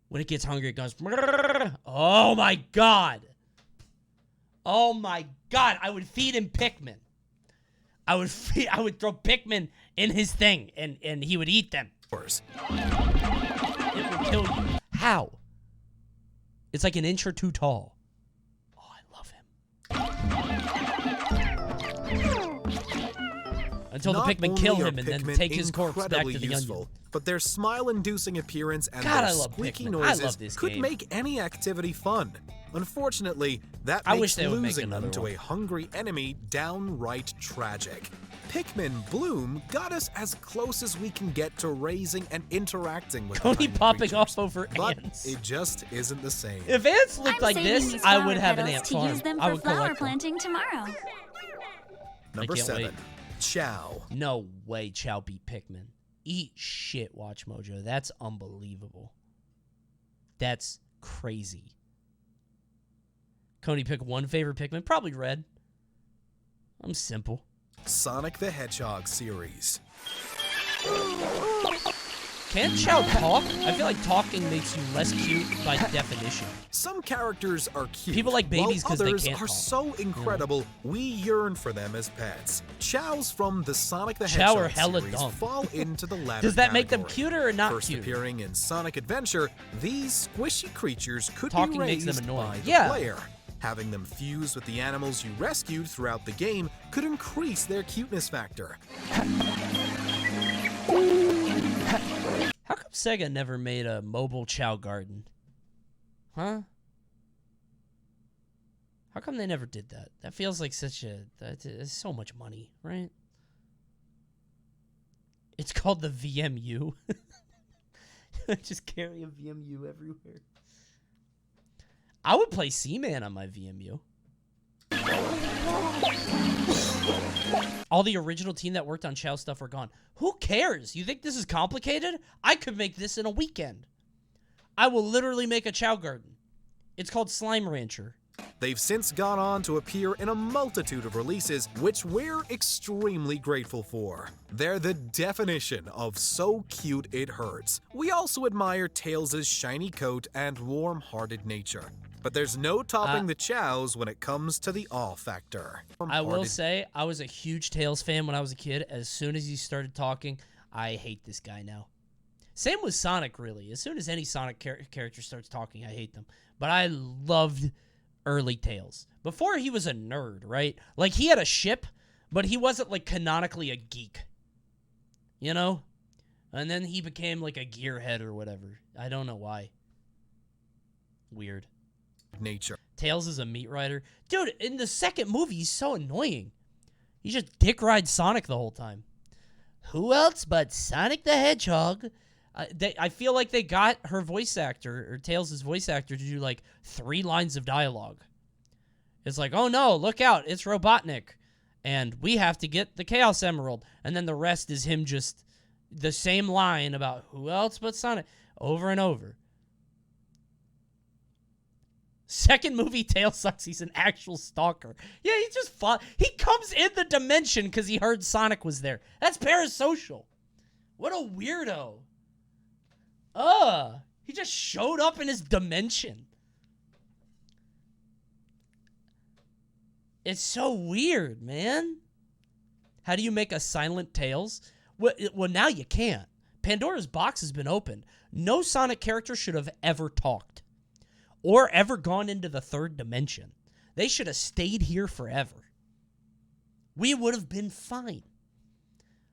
When it gets hungry, it goes. Oh my god. Oh my god. I would feed him Pikmin. I would throw Pikmin in his thing, and he would eat them. It would kill you. How? It's like an inch or two tall. Oh, I love him. Until Not the Pikmin only kill are him and then Pikmin take his corpse back to incredibly the useful, onion. but their smile-inducing appearance and God, their I love squeaky Pikmin. I noises love this could game. make any activity fun. Unfortunately, that I makes wish they would make losing them another to one. a hungry enemy downright tragic. Pikmin Bloom got us as close as we can get to raising and interacting with Coney tiny popping creatures, off over but ants. it just isn't the same. If ants looked like saving this, these I flower would have an petals ant to farm. use them I for would flower collect them. planting tomorrow. Number can't 7. wait. Chow. No way Chow beat Pikmin. Eat shit, Watchmojo. That's unbelievable. That's crazy. Coney, pick one favorite Pikmin. Probably red. I'm simple. Sonic the Hedgehog series. Can Chow talk? I feel like talking makes you less cute by definition. Some characters are cute. People like babies while 'cause they others can't are talk. so incredible, we yearn for them as pets. Chows from the Sonic the Chow are Hedgehog hella series dumb. fall into the latter Does that make them category. cuter or not First cute? appearing in Sonic Adventure, these squishy creatures could Talking be makes raised them annoying. by the Yeah. player. Having them fuse with the animals you rescued throughout the game could increase their cuteness factor. How come Sega never made a mobile Chow garden? Huh? How come they never did that? That feels like such a... That's so much money, right? It's called the VMU. I just carry a VMU everywhere. I would play Seaman on my VMU. All the original team that worked on Chow stuff are gone. Who cares? You think this is complicated? I could make this in a weekend. I will literally make a Chow garden. It's called Slime Rancher. They've since gone on to appear in a multitude of releases, which we're extremely grateful for. They're the definition of so cute it hurts. We also admire Tails' shiny coat and warm-hearted nature. But there's no topping the Chows when it comes to the awe factor. I will say, I was a huge Tails fan when I was a kid. As soon as he started talking, I hate this guy now. Same with Sonic, really. As soon as any Sonic character starts talking, I hate them. But I loved early Tails. Before, he was a nerd, right? Like, he had a ship, but he wasn't, like, canonically a geek. You know? And then he became, like, a gearhead or whatever. I don't know why. Weird. Nature. Tails is a meat rider. Dude, in the second movie, he's so annoying. He just dick rides Sonic the whole time. Who else but Sonic the Hedgehog? I feel like they got her voice actor, or Tails' voice actor, to do like 3 lines of dialogue. It's like, oh no, look out, it's Robotnik. And we have to get the Chaos Emerald. And then the rest is him just the same line about who else but Sonic over and over. Second movie, Tails sucks. He's an actual stalker. Yeah, he just fought. He comes in the dimension because he heard Sonic was there. That's parasocial. What a weirdo. He just showed up in his dimension. It's so weird, man. How do you make a silent Tails? Well, now you can't. Pandora's box has been opened. No Sonic character should have ever talked. Or ever gone into the 3rd dimension. They should have stayed here forever. We would have been fine.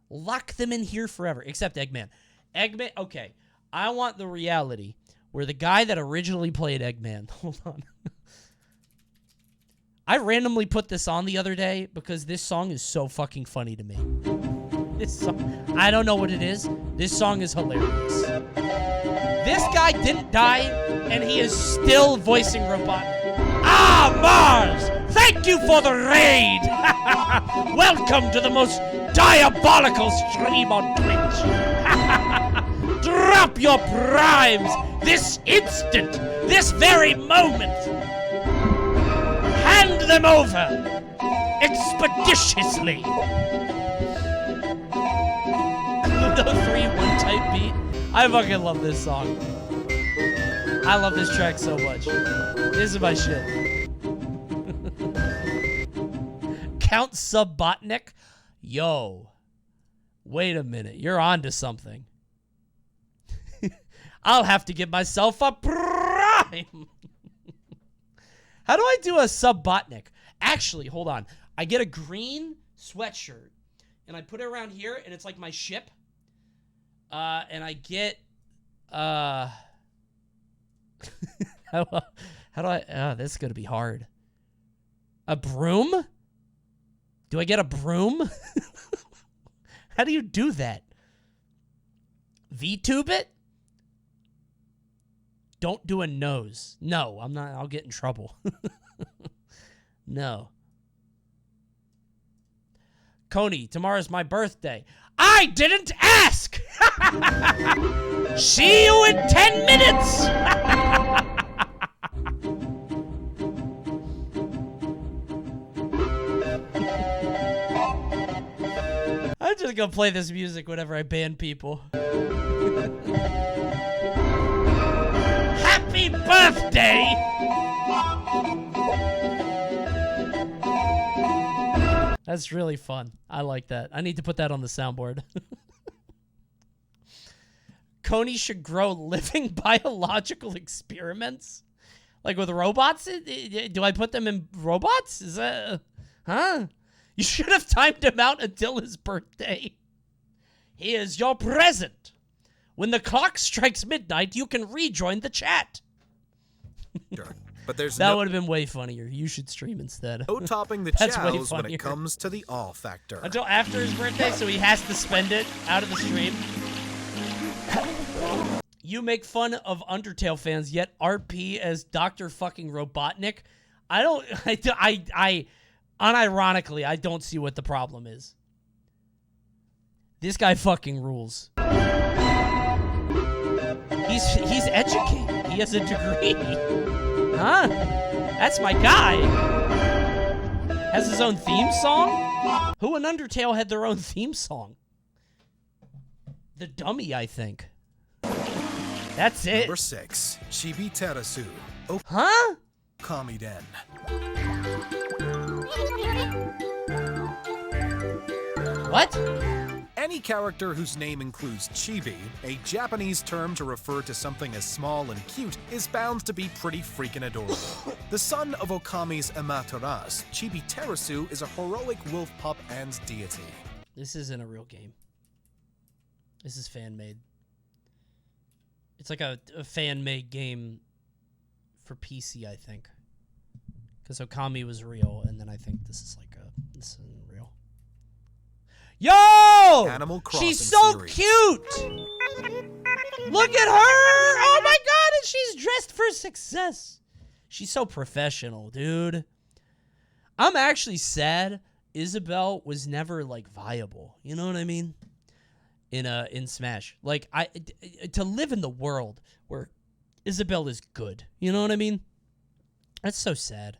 Lock them in here forever. Except Eggman. Eggman, okay. I want the reality where the guy that originally played Eggman... Hold on. I randomly put this on the other day because this song is so fucking funny to me. This song... I don't know what it is. This song is hilarious. This guy didn't die, and he is still voicing Robotnik. Ah, Mars! Thank you for the raid! Welcome to the most diabolical stream on Twitch! Drop your primes this instant, this very moment! Hand them over expeditiously! The 3-1 type beat. I fucking love this song. I love this track so much. This is my shit. Count Subotnik? Yo. Wait a minute. You're onto something. I'll have to give myself a prime. How do I do a Subotnik? Actually, hold on. I get a green sweatshirt, and I put it around here, and it's like my ship. And I get, how do I, this is going to be hard. A broom? Do I get a broom? How do you do that? VTube it? Don't do a nose. No, I'm not, I'll get in trouble. No. Coney, tomorrow's my birthday. I didn't ask! See you in 10 minutes! I'm just gonna play this music whenever I ban people. Happy birthday! That's really fun. I like that. I need to put that on the soundboard. Coney should grow living biological experiments? Like with robots? Do I put them in robots? Is that... Huh? You should have timed him out until his birthday. Here's your present. When the clock strikes midnight, you can rejoin the chat. Sure. but there's that would have been way funnier. You should stream instead. no topping the That's way chows when funnier. it comes to the awe factor. Until after his birthday, so he has to spend it out of the stream. You make fun of Undertale fans, yet RP as Dr. fucking Robotnik. I unironically, I don't see what the problem is. This guy fucking rules. He's educated. He has a degree. Huh? That's my guy. Has his own theme song? Who in Undertale had their own theme song? The Dummy, I think. That's it. Number 6, Chibi Terasu. Huh? Kamiden. What? Any character whose name includes chibi, a Japanese term to refer to something as small and cute, is bound to be pretty freaking adorable. The son of Okami's Amaterasu, Chibi Terasu is a heroic wolf pup and deity. This isn't a real game. This is fan-made. It's like a fan-made game for PC, I think. Because Okami was real, and then I think this is like this isn't real. Yo! Animal Crossing she's so series. cute! Look at her! Oh my god, and she's dressed for success. She's so professional, dude. I'm actually sad Isabelle was never, like, viable. You know what I mean? In Smash. Like, to live in the world where Isabelle is good. You know what I mean? That's so sad.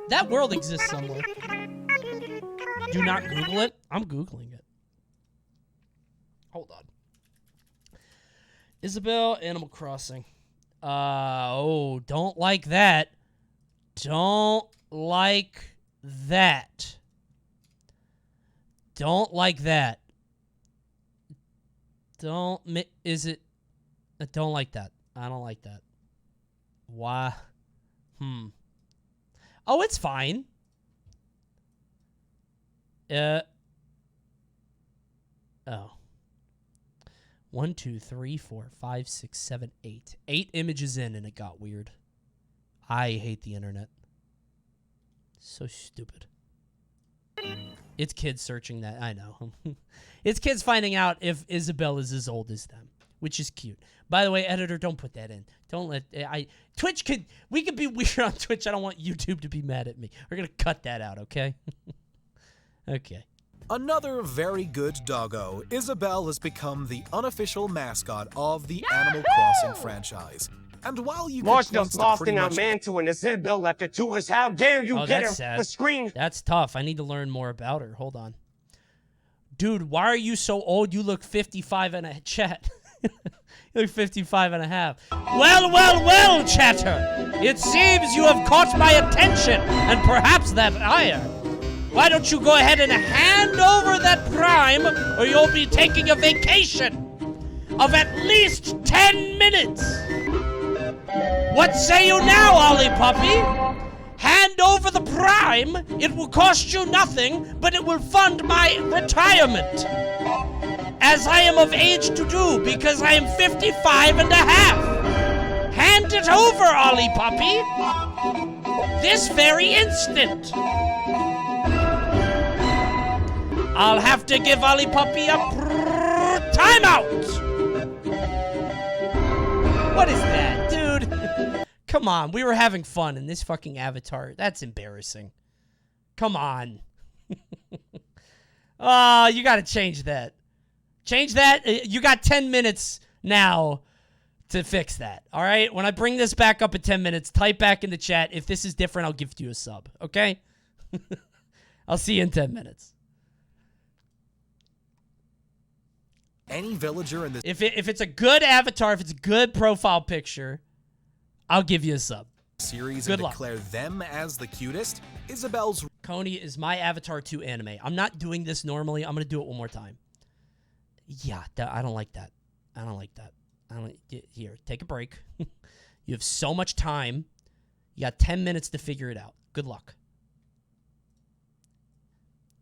That world exists somewhere. Do not Google it. I'm Googling it. Hold on. Isabelle, Animal Crossing. Don't like that. Don't like that. Don't like that. Don't like that. I don't like that. Why? Oh, it's fine. 1, 2, 3, 4, 5, 6, 7, 8. 8 images in and it got weird. I hate the internet. So stupid. It's kids searching that. I know. It's kids finding out if Isabelle is as old as them, which is cute. By the way, editor, don't put that in. Don't let we could be weird on Twitch. I don't want YouTube to be mad at me. We're gonna cut that out, okay? Okay. Another very good doggo, Isabelle has become the unofficial mascot of the Animal Crossing franchise. And while you Lost can us lost in our mantle and Isabelle left it to us. How dare you get her sad. the screen? That's tough. I need to learn more about her. Hold on. Dude, why are you so old? You look 55 and a chat. You look 55 and a half. Well, chatter. It seems you have caught my attention, and perhaps that ire. Why don't you go ahead and hand over that prime, or you'll be taking a vacation of at least 10 minutes. What say you now, Ollie Puppy? Hand over the prime. It will cost you nothing, but it will fund my retirement. As I am of age to do, because I am 55 and a half. Hand it over, Ollie Puppy. This very instant. I'll have to give Ollie Puppy a timeout. What is that, dude? Come on, we were having fun in this fucking avatar. That's embarrassing. Come on. Oh, you gotta change that. Change that. You got 10 minutes now to fix that, all right? When I bring this back up in 10 minutes, type back in the chat. If this is different, I'll gift you a sub, okay? I'll see you in 10 minutes. Any villager in this If it's a good avatar, if it's a good profile picture, I'll give you a sub. series Good and luck. declare them as the cutest, Isabelle's Coney is my Avatar 2 anime. I'm not doing this normally. I'm going to do it one more time. Yeah, I don't like that. I don't like that. Here, take a break. You have so much time. You got 10 minutes to figure it out. Good luck.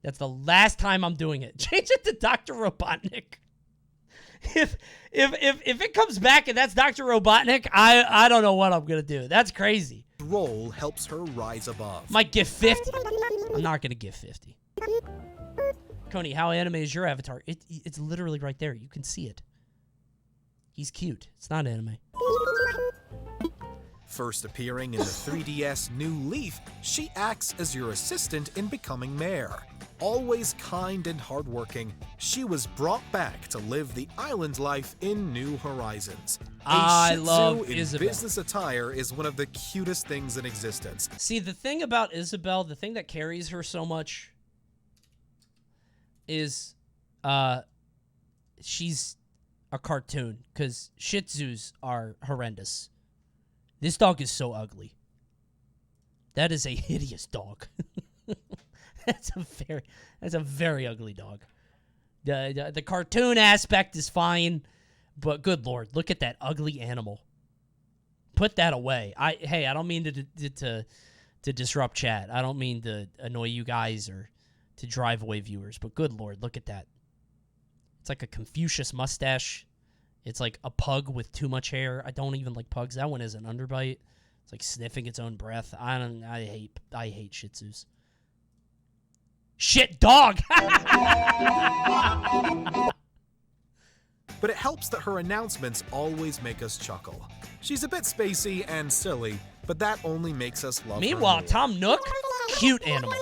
That's the last time I'm doing it. Change it to Dr. Robotnik. if it comes back and that's Dr. Robotnik, I don't know what I'm gonna do. That's crazy. Role helps her rise above. Might give 50. I'm not gonna give 50. Coney, how anime is your avatar? It's literally right there. You can see it. He's cute. It's not anime. First appearing in the 3DS New Leaf, she acts as your assistant in becoming mayor. Always kind and hardworking, she was brought back to live the island life in New Horizons. I Shih Tzu love in Isabel. business attire is one of the cutest things in existence. See, the thing about Isabel, the thing that carries her so much is she's a cartoon, because Shih Tzus are horrendous. This dog is so ugly. That is a hideous dog. That's a very ugly dog. The cartoon aspect is fine, but good Lord, look at that ugly animal. Put that away. Hey, I don't mean to disrupt chat. I don't mean to annoy you guys or to drive away viewers, but good Lord, look at that. It's like a Confucius mustache. It's like a pug with too much hair. I don't even like pugs. That one is an underbite. It's like sniffing its own breath. I hate Shih Tzus. Shit dog. But it helps that her announcements always make us chuckle. She's a bit spacey and silly, but that only makes us love her Meanwhile, more. Tom Nook, cute animal.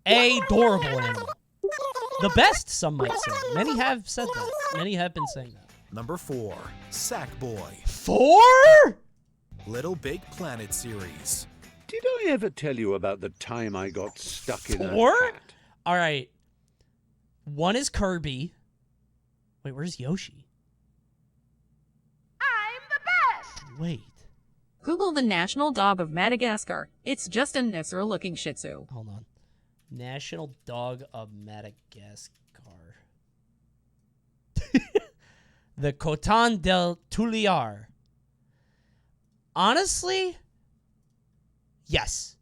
Adorable animal. The best, some might say. Many have said that. Many have been saying that. Number 4, Sackboy. 4? Little Big Planet series. Did I ever tell you about the time I got stuck in 4? a hat? All right. One is Kirby. Wait, where's Yoshi? I'm the best! Wait. Google the national dog of Madagascar. It's just a nicer-looking Shih Tzu. Hold on. National dog of Madagascar. The Coton del Tuliar. Honestly, yes.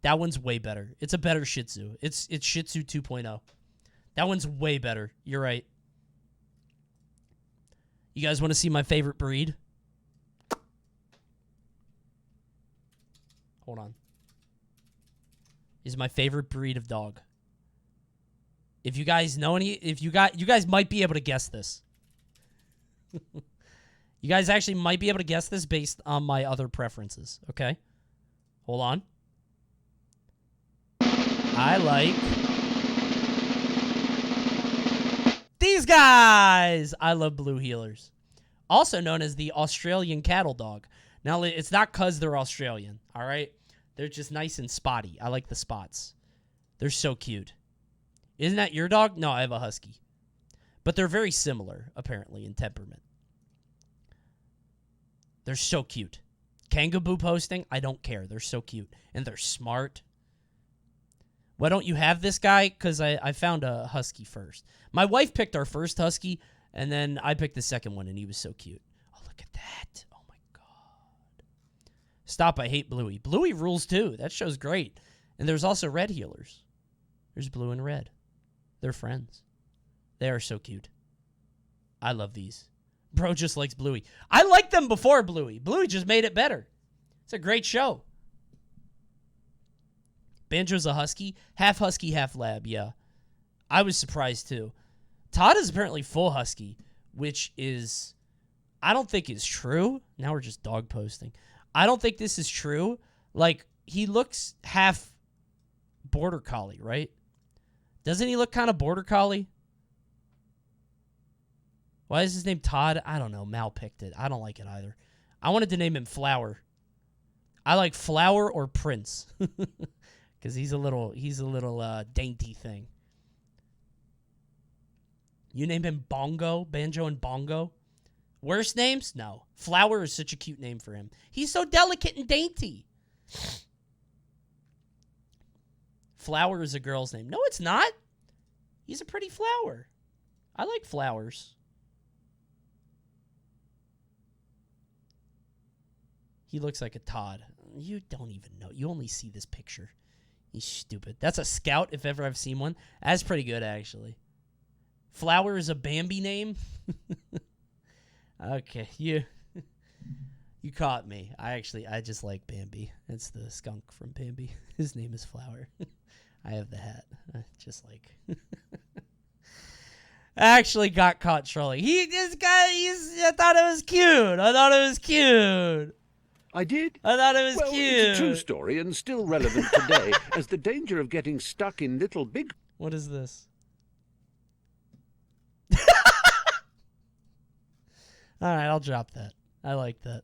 That one's way better. It's a better Shih Tzu. It's Shih Tzu 2.0. That one's way better. You're right. You guys want to see my favorite breed? Hold on. Is my favorite breed of dog. If you guys know any, you guys might be able to guess this. You guys actually might be able to guess this based on my other preferences, okay? Hold on. I like these guys. I love blue heelers. Also known as the Australian cattle dog. Now, it's not because they're Australian, all right? They're just nice and spotty. I like the spots. They're so cute. Isn't that your dog? No, I have a husky. But they're very similar, apparently, in temperament. They're so cute. Kangaboo posting, I don't care. They're so cute. And they're smart. Why don't you have this guy? Because I found a husky first. My wife picked our first husky, and then I picked the second one, and he was so cute. Oh, look at that. Oh, my God. Stop, I hate Bluey. Bluey rules, too. That show's great. And there's also red healers. There's blue and red. They're friends. They are so cute. I love these. Bro just likes Bluey. I liked them before Bluey. Bluey just made it better. It's a great show. Banjo's a husky. Half husky, half lab, yeah. I was surprised, too. Todd is apparently full husky, which is, I don't think is true. Now we're just dog posting. I don't think this is true. Like, he looks half border collie, right? Doesn't he look kind of border collie? Why is his name Todd? I don't know. Mal picked it. I don't like it either. I wanted to name him Flower. I like Flower or Prince. Because he's a little dainty thing. You name him Bongo, Banjo and Bongo? Worst names? No. Flower is such a cute name for him. He's so delicate and dainty. Flower is a girl's name. No, it's not. He's a pretty flower. I like flowers. He looks like a Todd. You don't even know. You only see this picture. He's stupid. That's a Scout, if ever I've seen one. That's pretty good, actually. Flower is a Bambi name. Okay, you caught me. I just like Bambi. It's the skunk from Bambi. His name is Flower. I have the hat. Just like... I actually got caught trolling. I thought it was cute. I did? I thought it was cute. It's a true story and still relevant today, as the danger of getting stuck in little big... What is this? Alright, I'll drop that. I like that.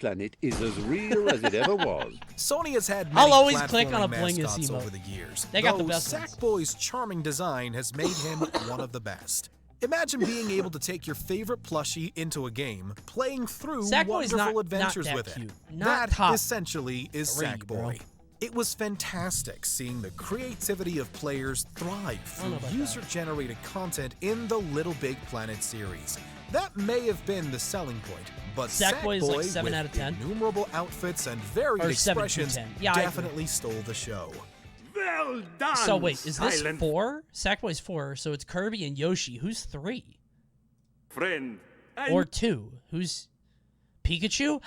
Planet is as real as it ever was. Sony has had I'll many always click on a platforming Blingus mascots emote. over the years. They got the best ones. Sackboy's charming design has made him one of the best. Imagine being able to take your favorite plushie into a game, playing through Sackboy's wonderful not adventures that with cute. it. Not That top essentially is 3, Sackboy. bro. It was fantastic seeing the creativity of players thrive through user-generated content in the Little Big Planet series. That may have been the selling point, but Sackboy is like 7 with out of 10. innumerable outfits and varied Or 7 to expressions 10. Yeah, I definitely stole the show. Well done. So wait, is this silent 4? Sackboy's 4, so it's Kirby and Yoshi. Who's 3? friend? Or 2? Who's Pikachu?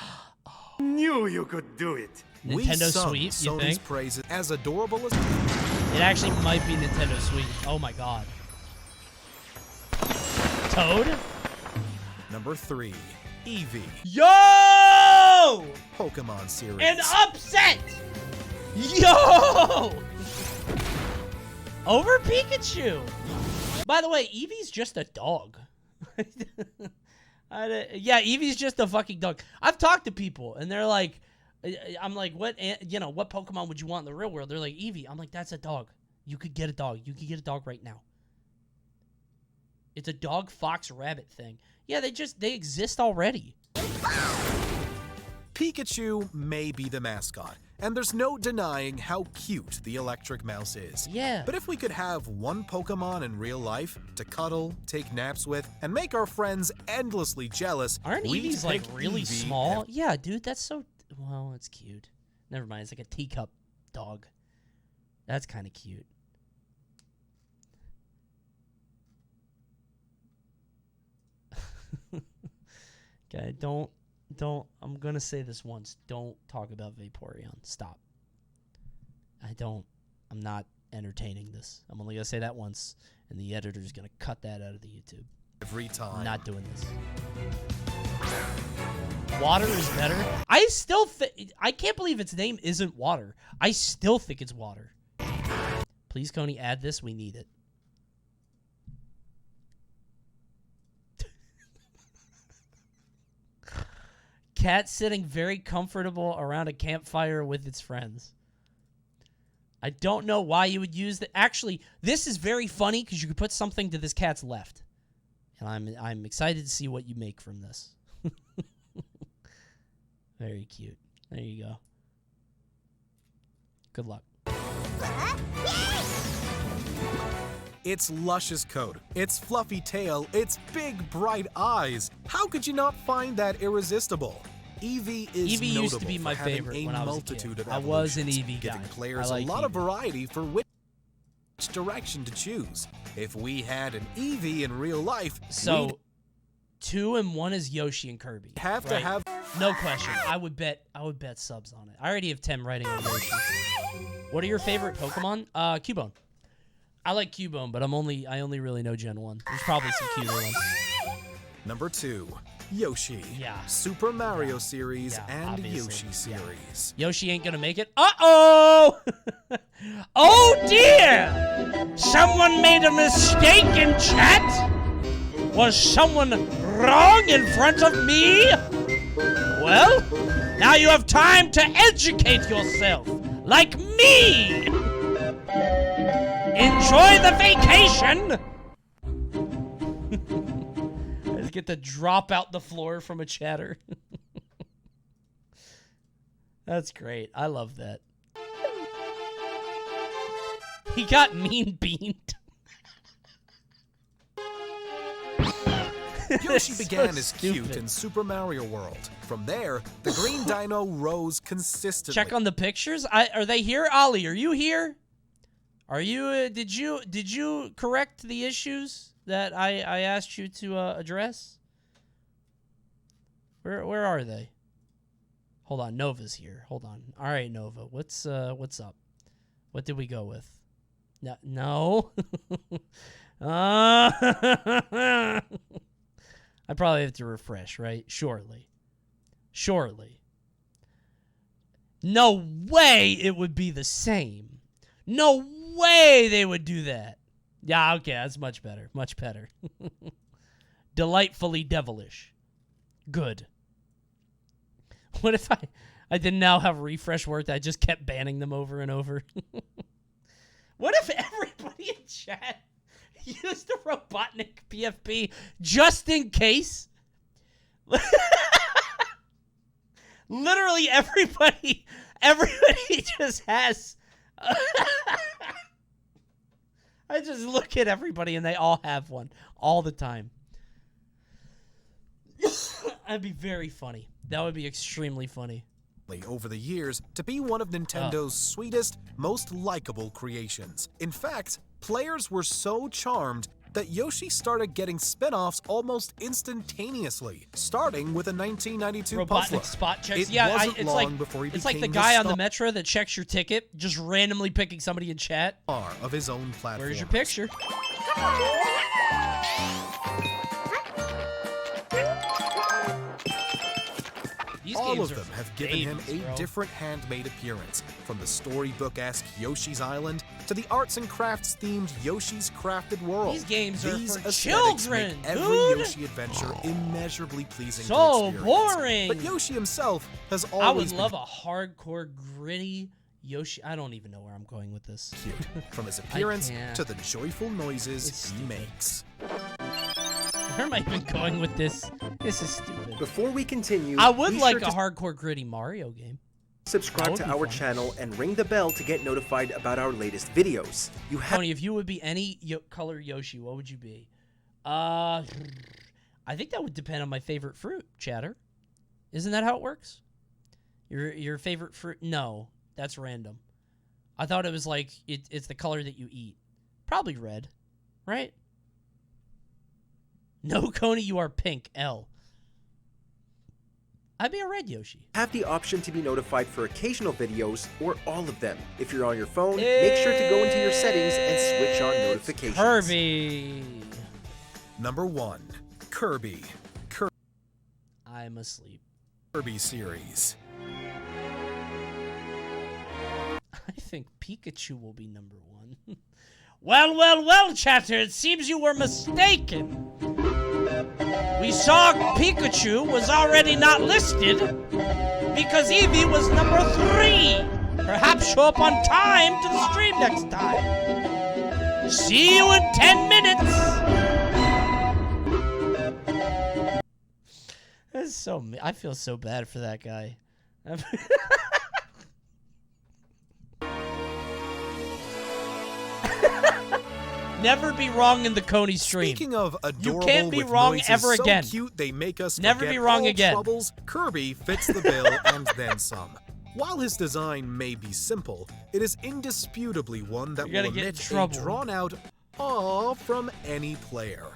Knew you could do it. Nintendo Switch, you Sony's think? praises as adorable as It actually might be Nintendo Switch. Oh my god. Toad? Number 3, Eevee. Yo! Pokemon series. An upset! Yo! Over Pikachu. By the way, Eevee's just a dog. Yeah, Eevee's just a fucking dog. I've talked to people, and they're like, I'm like, what Pokemon would you want in the real world? They're like, Eevee. I'm like, that's a dog. You could get a dog. You could get a dog right now. It's a dog, fox, rabbit thing. Yeah, they exist already. Pikachu may be the mascot, and there's no denying how cute the electric mouse is. Yeah. But if we could have one Pokemon in real life to cuddle, take naps with, and make our friends endlessly jealous, Aren't we'd Eevees like pick really Eevee small? and- Yeah, dude, that's so... Well, it's cute. Never mind, it's like a teacup dog. That's kind of cute. Okay, don't, I'm gonna say this once. Don't talk about Vaporeon. Stop. I'm not entertaining this. I'm only gonna say that once, and the editor's gonna cut that out of the YouTube. Every time. I'm not doing this. Water is better. I still I can't believe its name isn't Water. I still think it's Water. Please, Coney, add this. We need it. Cat sitting very comfortable around a campfire with its friends. I don't know why you would use that. Actually, this is very funny because you could put something to this cat's left. And I'm excited to see what you make from this. Very cute. There you go. Good luck. Its luscious coat, its fluffy tail, its big bright eyes. How could you not find that irresistible? Eevee is Eevee used to notable be for my having favorite a when I was a multitude kid. of I was an evolutions, Eevee guy. giving players I like a lot of Eevee. variety for which direction to choose. If we had an Eevee in real life, So, we'd 2 and 1 is Yoshi and Kirby. have to right? have No question. I would bet subs on it. I already have 10 writing on Yoshi. What are your favorite Pokemon? Cubone. I like Cubone, but I only really know Gen 1. There's probably some cuter ones. Number 2, Yoshi. Yeah. Super Mario series and obviously. Yoshi series. Yoshi ain't gonna make it. Uh-oh! Oh, dear! Someone made a mistake in chat? Was someone wrong in front of me? Well, now you have time to educate yourself, like me! Enjoy the vacation! I just get to drop out the floor from a chatter. That's great. I love that. He got mean beaned. Yoshi began so as cute stupid. in Super Mario World. From there, the green dino rose consistently. Check on the pictures. Are they here? Ollie, are you here? Are you? Did you correct the issues that I asked you to address? Where are they? Hold on, Nova's here. Hold on. All right, Nova. What's up? What did we go with? No. I probably have to refresh, right? Surely. No way it would be the same. No way they would do that. Yeah, okay, that's much better. Much better. Delightfully devilish. Good. What if I didn't now have refresh worked? I just kept banning them over and over. What if everybody in chat used the Robotnik PFP just in case? Literally everybody just has... I just look at everybody and they all have one all the time. That'd be very funny. That would be extremely funny. Over the years to be one of Nintendo's sweetest, most likable creations. In fact, players were so charmed that Yoshi started getting spin-offs almost instantaneously, starting with a 1992 Robotnik puzzler. spot checks. It's like the guy on the Metro that checks your ticket, just randomly picking somebody in chat. Of his own platform. Where's your picture? All of them have given him a different handmade appearance, from the storybook-esque Yoshi's Island to the arts and crafts themed Yoshi's Crafted World. These games are for aesthetics children, make every dude. Yoshi adventure immeasurably pleasing So to experience. boring. But Yoshi himself has always I would been love a hardcore, gritty Yoshi. I don't even know where I'm going with this. cute, from his appearance to the joyful noises he makes. Where am I even going with this? This is stupid. Before we continue, I would be like sure a to hardcore, gritty Mario game. subscribe to our channel and ring the bell to get notified about our latest videos. You have Coney, if you would be any color Yoshi, what would you be? I think that would depend on my favorite fruit, chatter. Isn't that how it works? Your favorite fruit? No, that's random. I thought it was like it's the color that you eat. Probably red, right? No, Coney, you are pink. L. I'd be a red Yoshi. have the option to be notified for occasional videos or all of them. If you're on your phone, make sure to go into your settings and switch on notifications. Kirby. Number 1. Kirby. I'm asleep. Kirby series. I think Pikachu will be number 1. Well, chatter, it seems you were mistaken. We saw Pikachu was already not listed because Eevee was number 3. Perhaps show up on time to the stream next time. See you in 10 minutes. That's so. I feel so bad for that guy. Never be wrong in the Coney stream. Speaking of adorable, you can't be with wrong noises ever so again. Cute they make us Never forget be wrong all again. Troubles, Kirby fits the bill and then some. While his design may be simple, it is indisputably one that will emit a drawn-out awe from any player.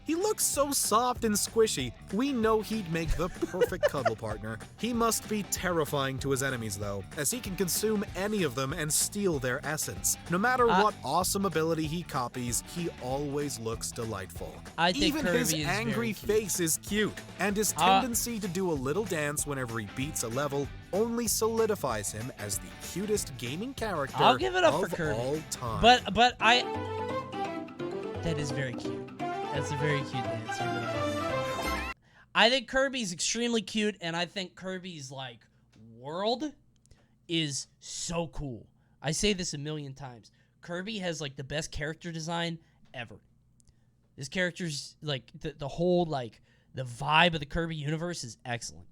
He looks so soft and squishy, we know he'd make the perfect cuddle partner. He must be terrifying to his enemies, though, as he can consume any of them and steal their essence. No matter what awesome ability he copies, he always looks delightful. I think Even Kirby his is angry very cute. face is cute, and his tendency to do a little dance whenever he beats a level only solidifies him as the cutest gaming character I'll give it up of for Kirby. all time. But that is very cute. That's a very cute answer. I think Kirby's extremely cute, and I think Kirby's like world is so cool. I say this a million times. Kirby has like the best character design ever. This character's like the whole like the vibe of the Kirby universe is excellent,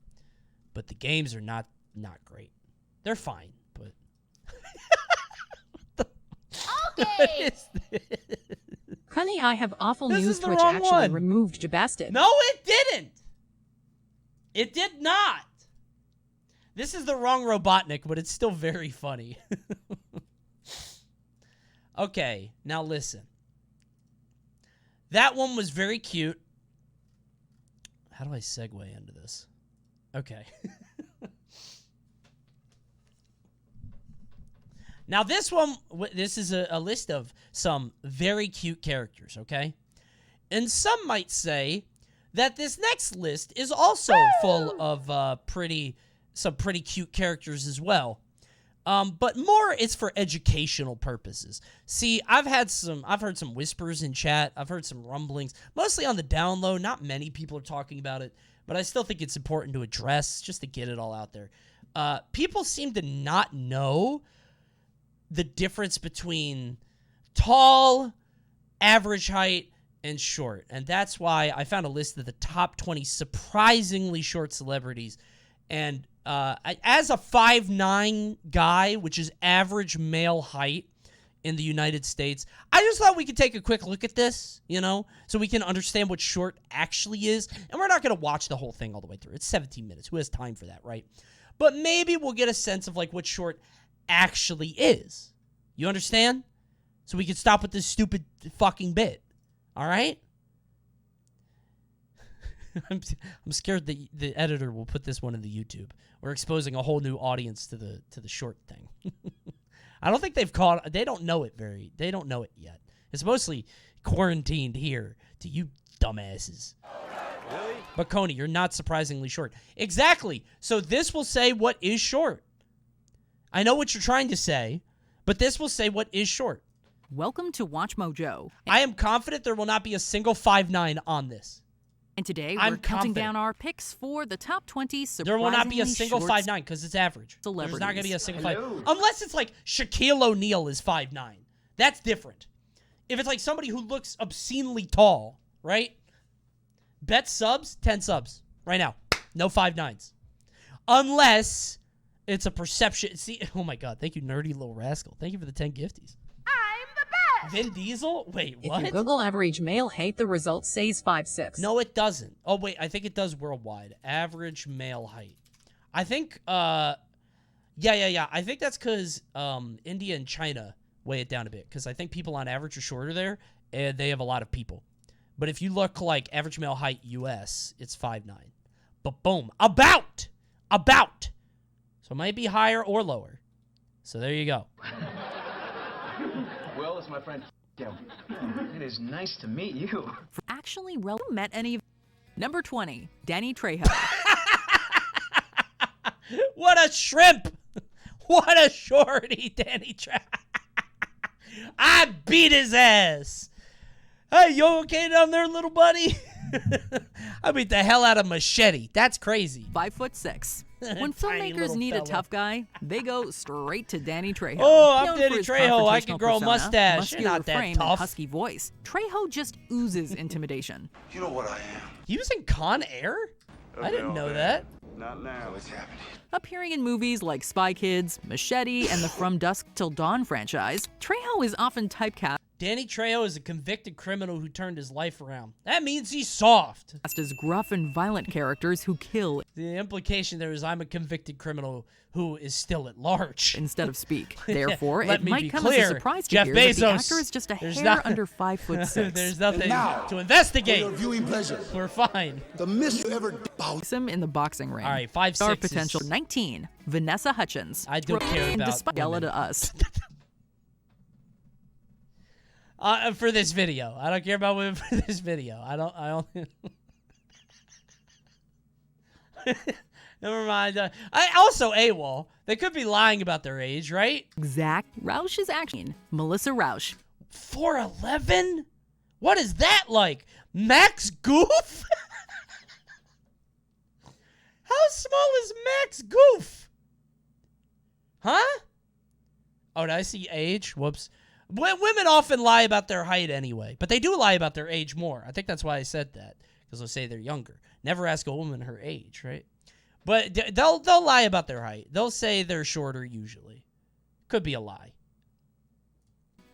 but the games are not great. They're fine, but Okay. what is this? Honey, I have awful This news. is the Twitch wrong actually one. removed Jabastic. No, it didn't. It did not. This is the wrong Robotnik, but it's still very funny. Okay, now listen. That one was very cute. How do I segue into this? Okay. Now, this one, this is a list of some very cute characters, okay? And some might say that this next list is also full of some pretty cute characters as well. But more it's for educational purposes. See, I've heard some whispers in chat. I've heard some rumblings, mostly on the down low. Not many people are talking about it, but I still think it's important to address just to get it all out there. People seem to not know the difference between tall, average height, and short. And that's why I found a list of the top 20 surprisingly short celebrities. And as a 5'9" guy, which is average male height in the United States, I just thought we could take a quick look at this, you know, so we can understand what short actually is. And we're not going to watch the whole thing all the way through. It's 17 minutes. Who has time for that, right? But maybe we'll get a sense of, like, what short actually is. You understand? So we can stop with this stupid fucking bit. All right? I'm scared that the editor will put this one in the YouTube. We're exposing a whole new audience to the short thing. I don't think they don't know it yet. It's mostly quarantined here to you dumbasses. Really? But Coney, you're not surprisingly short. Exactly. So this will say what is short. I know what you're trying to say, but this will say what is short. Welcome to Watchmojo. I am confident there will not be a single 5'9" on this. And today we're counting down our picks for the top 20 surprisingly There will not be a single 5'9" because it's average. There's not going to be a single 5'9". Unless it's like Shaquille O'Neal is 5'9". That's different. If it's like somebody who looks obscenely tall, right? Bet subs, 10 subs right now. No 5'9s. Unless it's a perception. See, oh my God. Thank you, nerdy little rascal. Thank you for the 10 gifties. I'm the best! Vin Diesel? Wait, what? If you Google average male height, the result says 5'6". No, it doesn't. Oh, wait. I think it does worldwide. Average male height. I think, yeah. I think that's because India and China weigh it down a bit. Because I think people on average are shorter there, and they have a lot of people. But if you look like average male height U.S., it's 5'9". But boom. About! So it might be higher or lower. So there you go. Well, it's my friend. It is nice to meet you. Actually, met any of... Number 20, Danny Trejo. What a shrimp! What a shorty, Danny Trejo. I beat his ass. Hey, you okay down there, little buddy? I beat the hell out of Machete. That's crazy. 5'6". When filmmakers need a tough guy, they go straight to Danny Trejo. Oh, I'm Danny Trejo. I can grow a mustache. You're not that frame tough. And husky voice. Trejo just oozes intimidation. You know what I am. He was in Con Air? I didn't know that. Not now. What's happening? Appearing in movies like Spy Kids, Machete, and the From Dusk Till Dawn franchise, Trejo is often typecast. Danny Trejo is a convicted criminal who turned his life around. That means he's soft. As gruff and violent characters who kill. The implication there is I'm a convicted criminal who is still at large. Instead of speak. Therefore, it might come clear. as a surprise to Jeff hear Bezos, that the actor is just a hair under 5'6". There's nothing to investigate. For your viewing pleasure. We're fine. The miss you ever him in the boxing ring. All right, 5'6". Star potential 19. Vanessa Hudgens. I don't care about despite women. to us. For this video. I don't care about women for this video. I don't. Never mind. I also AWOL. They could be lying about their age, right? Zach Roush is acting. Melissa Roush. 4'11"? What is that like? Max Goof? How small is Max Goof? Huh? Oh, did I see age? Whoops. Women often lie about their height anyway, but they do lie about their age more. I think that's why I said that, because they'll say they're younger. Never ask a woman her age, right? But they'll lie about their height. They'll say they're shorter usually. Could be a lie.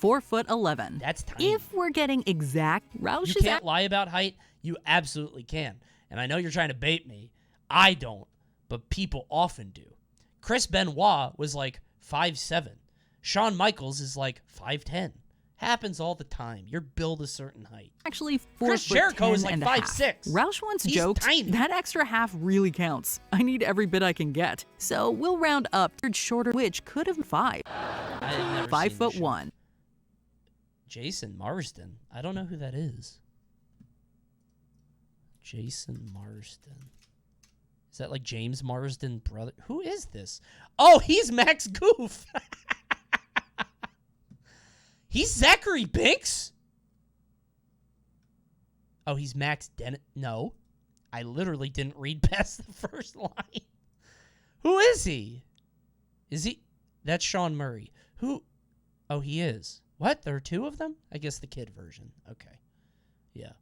4'11". That's tiny. If we're getting exact, Roush you can't lie about height. You absolutely can. And I know you're trying to bait me. I don't, but people often do. Chris Benoit was like 5'7". Shawn Michaels is like 5'10". Happens all the time. You're built a certain height. Actually, Chris Jericho is like 5'6". Roush once He's joked, tiny. that extra half really counts. I need every bit I can get. So we'll round up shorter, which could have been 5. I have never 5'1". Jason Marsden. I don't know who that is. Jason Marsden. Is that like James Marsden brother? Who is this? Oh, he's Max Goof. He's Zachary Binks? Oh, he's Max Dennett. No. I literally didn't read past the first line. Who is he? Is he? That's Sean Murray. Who? Oh, he is. What? There are 2 of them? I guess the kid version. Okay. Yeah.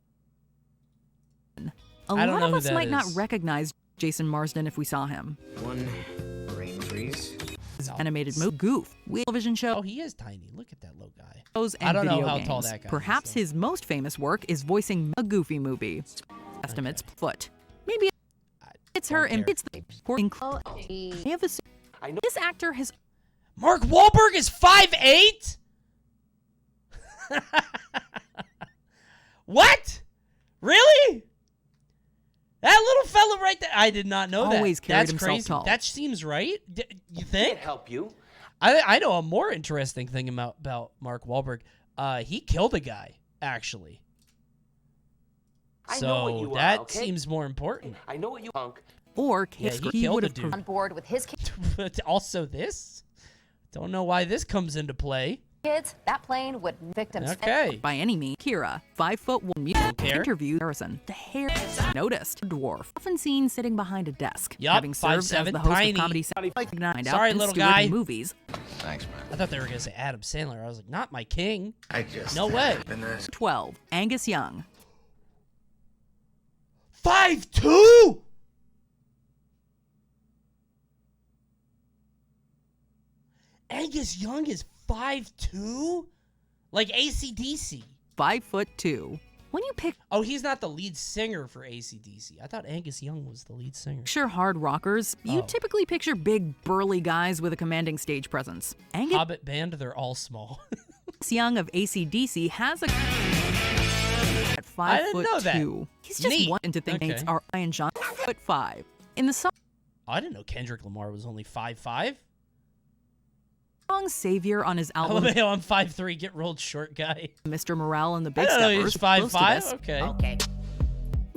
A I don't lot know of who us that might not is. recognize Jason Marsden if we saw him. One brain freeze. His animated movie Goof, television show. Oh, he is tiny. Look at that little guy. And I don't know video how games. tall that guy is. Perhaps his most famous work is voicing a Goofy movie. Estimates foot. Maybe it's her and it's the this actor has Mark Wahlberg is 5'8"? What? Really? That little fella right there. I did not know that. Always carried That's himself crazy. tall. That seems right. You think? Can't help you. I know a more interesting thing about Mark Wahlberg. He killed a guy, actually. I So know what you that are, okay? seems more important. I know what you punk. or Yeah, Kiss. he killed would a have dude. On board with his But also this? Don't know why this comes into play. kids, that plane would victims. Okay. by any means. Kira, 5'1" music care. interview Harrison. The hair noticed dwarf, often seen sitting behind a desk, Yup, having served 5'7", as the host tiny. of Comedy Central. Sorry, little guy. Movies. Thanks, man. I thought they were going to say Adam Sandler. I was like, not my king. I just No way. 12. Angus Young. 5'2"? Angus Young is 5'2"? Like AC/DC. 5'2". When you Oh, he's not the lead singer for AC/DC. I thought Angus Young was the lead singer. picture hard rockers, you Oh. typically picture big, burly guys with a commanding stage presence. Angus Hobbit band, they're all small. Young of AC/DC has a at 5'2". I didn't know that. He's just Neat. one into think Okay. mates are Ryan John 5'5". In the song I didn't know Kendrick Lamar was only 5'5". Savior on his Oh, album I'm 5'3", get rolled short guy. Mr. Morale and the I Big don't know Steppers, he's close to 5'5". this, Okay. Okay.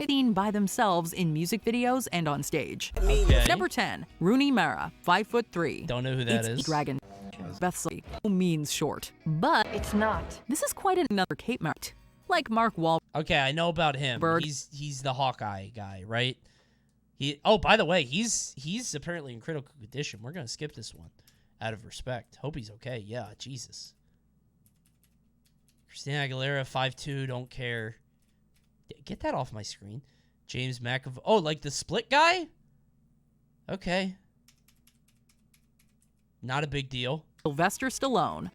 seen by themselves in music videos and on stage. Okay. Number 10, Rooney Mara, 5'3". Don't know who that It's is. Dragon. Bethsley means short, but It's not. this is quite another Cape Mart. Like Mark Wahlberg. Okay, I know about him. Bird. He's the Hawkeye guy, right? Oh, by the way, he's apparently in critical condition. We're gonna skip this one out of respect. Hope he's okay. Yeah, Jesus. Christina Aguilera, 5'2", don't care. Get that off my screen. James McAvoy. Oh, like the Split guy? Okay. Not a big deal. Sylvester Stallone.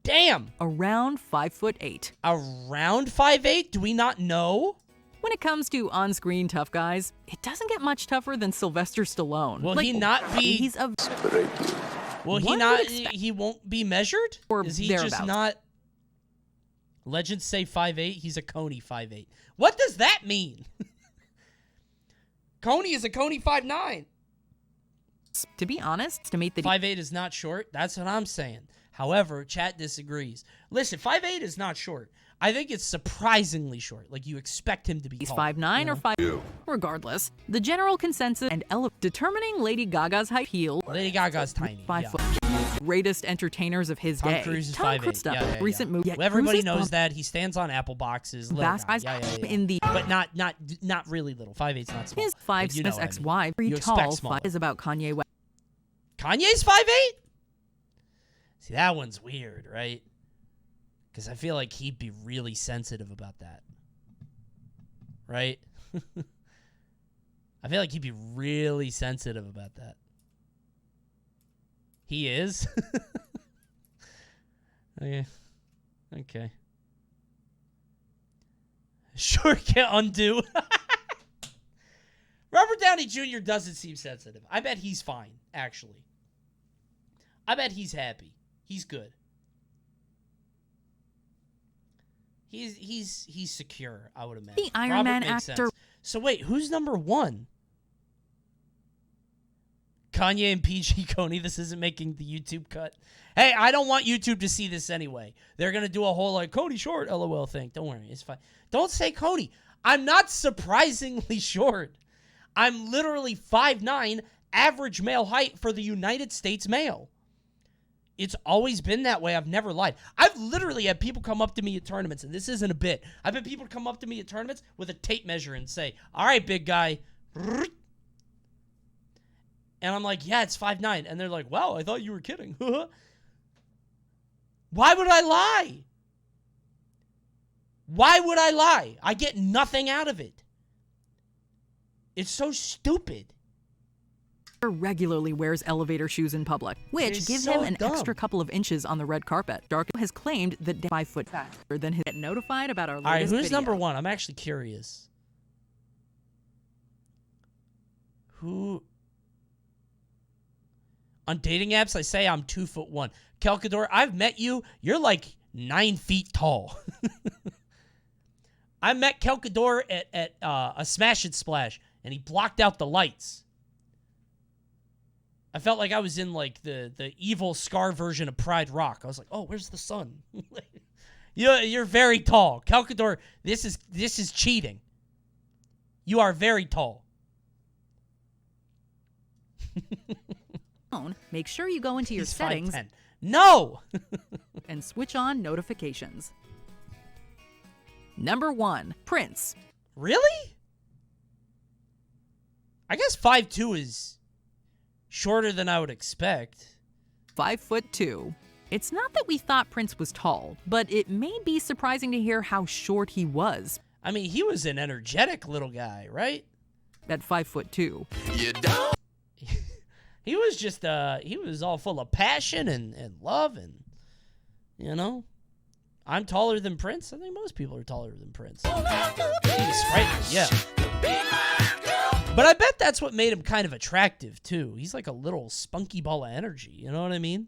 Damn! Around 5'8". Around 5'8"? Do we not know? When it comes to on-screen tough guys, it doesn't get much tougher than Sylvester Stallone. Will Like, he not be... He's a Will he One not... would expect- He won't be measured? Or Is he just thereabouts. not... Legends say 5'8". He's a Coney 5'8". What does that mean? Coney is a Coney 5'9". To be honest, to meet the 5'8" is not short. That's what I'm saying. However, chat disagrees. Listen, 5'8" is not short. I think it's surprisingly short. Like, you expect him to be He's tall, 5'9" you know? or 5. Regardless, the general consensus and determining Lady Gaga's height heel. Lady Gaga's tiny. 5 yeah. foot. Greatest entertainers of his Tom day. Cruise is Tom 5'8". Cruise stuff. Yeah, yeah, yeah. Recent movie. Well, everybody Cruise's knows bump- that. He stands on apple boxes. Little Vast guy. eyes Yeah, yeah, yeah. in the But not really little. 5'8"'s not small. his 5 But you know Smith's what I mean. ex-wife, You very expect tall, smaller. is about Kanye West. Kanye's 5'8"? See, that one's weird, right? Because I feel like he'd be really sensitive about that. Right? I feel like he'd be really sensitive about that. He is? Okay. Okay. Sure can't undo. Robert Downey Jr. doesn't seem sensitive. I bet he's fine, actually. I bet he's happy. He's good. He's secure, I would imagine. The Iron Man actor. Sense. So wait, who's number 1? Kanye and PG Coney. This isn't making the YouTube cut. Hey, I don't want YouTube to see this anyway. They're gonna do a whole like Coney short LOL thing. Don't worry, it's fine. Don't say Coney. I'm not surprisingly short. I'm literally 5'9", average male height for the United States male. It's always been that way. I've never lied. I've literally had people come up to me at tournaments, and this isn't a bit. I've had people come up to me at tournaments with a tape measure and say, all right, big guy. And I'm like, yeah, it's 5'9". And they're like, wow, I thought you were kidding. Why would I lie? Why would I lie? I get nothing out of it. It's so stupid. Regularly wears elevator shoes in public, which gives him an extra couple of inches on the red carpet. Darko has claimed that 5 foot faster than his. Get notified about our latest All right, who's video. number 1? I'm actually curious. Who? On dating apps, I say I'm 2'1". Kelkador, I've met you. You're like 9 feet tall. I met Kelkador at a Smash and Splash, and he blocked out the lights. I felt like I was in like the evil Scar version of Pride Rock. I was like, oh, where's the sun? You're very tall. Calcador, this is cheating. You are very tall. Make sure you go into your settings. 5'10". No! And switch on notifications. Number 1, Prince. Really? I guess 5'2" is shorter than I would expect. 5'2". It's not that we thought Prince was tall, but it may be surprising to hear how short he was. I mean, he was an energetic little guy, right? At 5'2". You don't. He was just he was all full of passion and love, and you know, I'm taller than Prince. I think most people are taller than Prince. He's sprightly, yeah. But I bet that's what made him kind of attractive too. He's like a little spunky ball of energy. You know what I mean?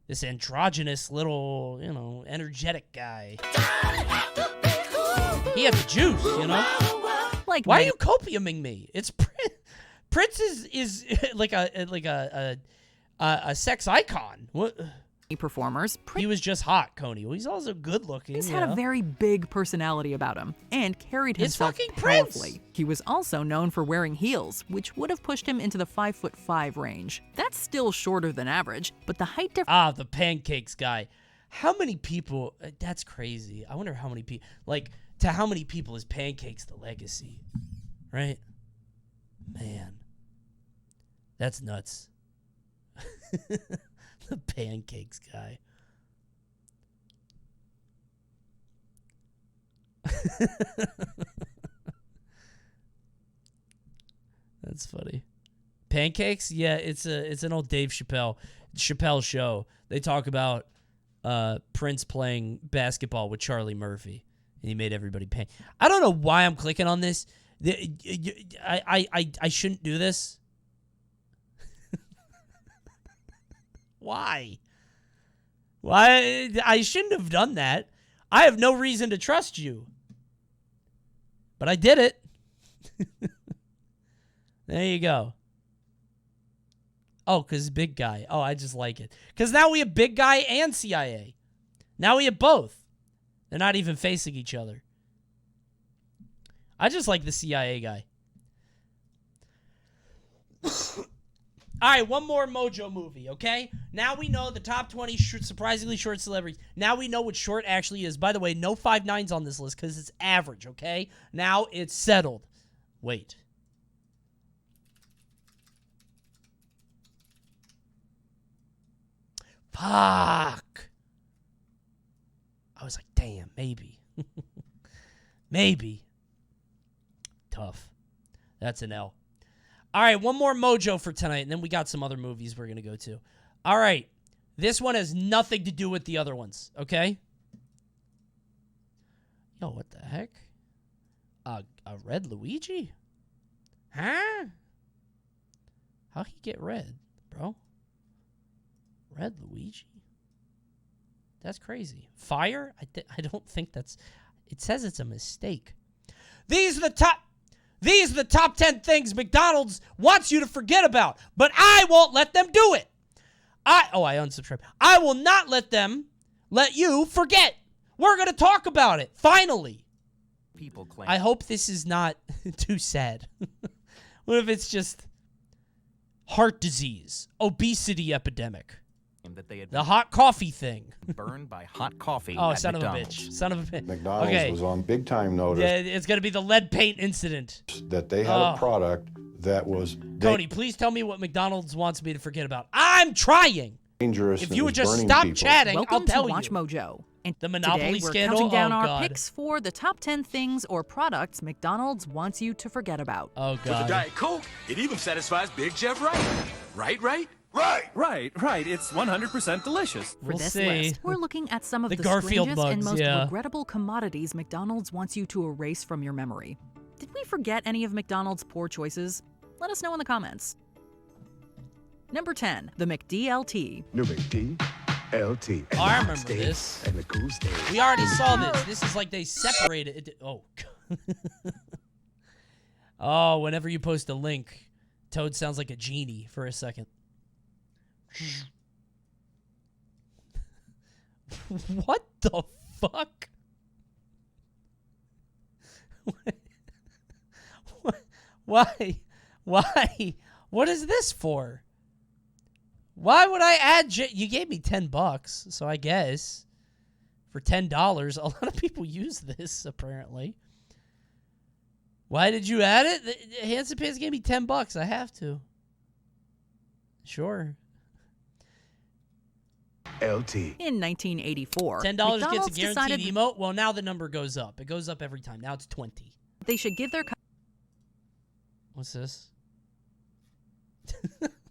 This androgynous little, you know, energetic guy. He had the juice, you know. Like, why are you copiuming me? It's Prince. Prince is like a sex icon. What? Performers. He was just hot, Coney. Well, he's also good looking. He's had a very big personality about him and carried himself fucking powerfully. Prince. He was also known for wearing heels, which would have pushed him into the 5'5" range. That's still shorter than average, but the height difference. Ah, the pancakes guy. How many people? That's crazy. I wonder how many people. Like, to how many people is Pancakes the legacy? Right? Man. That's nuts. The pancakes guy. That's funny. Pancakes? Yeah, it's an old Dave Chappelle show. They talk about Prince playing basketball with Charlie Murphy, and he made everybody pay. I don't know why I'm clicking on this. I shouldn't do this. Why? Why? I shouldn't have done that. I have no reason to trust you. But I did it. There you go. Oh, because big guy. Oh, I just like it. Because now we have big guy and CIA. Now we have both. They're not even facing each other. I just like the CIA guy. All right, one more Mojo movie, okay? Now we know the top 20 surprisingly short celebrities. Now we know what short actually is. By the way, no 5'9s on this list because it's average, okay? Now it's settled. Wait. Fuck. I was like, damn, maybe. Maybe. Tough. That's an L. All right, one more Mojo for tonight, and then we got some other movies we're going to go to. All right, this one has nothing to do with the other ones, okay? Yo, what the heck? A red Luigi? Huh? How'd he get red, bro? Red Luigi? That's crazy. Fire? I don't think that's... It says it's a mistake. These are the top 10 things McDonald's wants you to forget about, but I won't let them do it. I unsubscribed. I will not let you forget. We're going to talk about it, finally. People claim. I hope this is not too sad. What if it's just heart disease, obesity epidemic? That they had the hot coffee thing. Burned by hot coffee. Oh, at son McDonald's. of a bitch. Son of a bitch. McDonald's okay. was on big time notice. Yeah, it's going to be the lead paint incident. That they had a product that was Coney, please tell me what McDonald's wants me to forget about. I'm trying. Dangerous. If you would just stop chatting, Welcome I'll tell to you. Watchmojo. And the Monopoly today we're scandal. counting down oh, our God. picks for the top 10 things or products McDonald's wants you to forget about. Oh, With God. a Diet Coke, it even satisfies Big Jeff right? Right? Right. It's 100% delicious. For this list, we're looking at some of the Garfield strangest and mugs, most regrettable commodities McDonald's wants you to erase from your memory. Did we forget any of McDonald's poor choices? Let us know in the comments. Number 10, the McDLT. New McD, LT. Oh, I remember this. And the cool stage. We already saw this. This is like they separated it. Oh. Oh, whenever you post a link, Toad sounds like a genie for a second. What the fuck? Why? What is this for? Why would I add... You gave me $10, so I guess. For $10, a lot of people use this, apparently. Why did you add it? Handsome Pants gave me $10. I have to. Sure. LT. In 1984, $10 McDonald's gets a guaranteed decided emote. Well, now the number goes up. It goes up every time. Now it's 20. They should give their... What's this?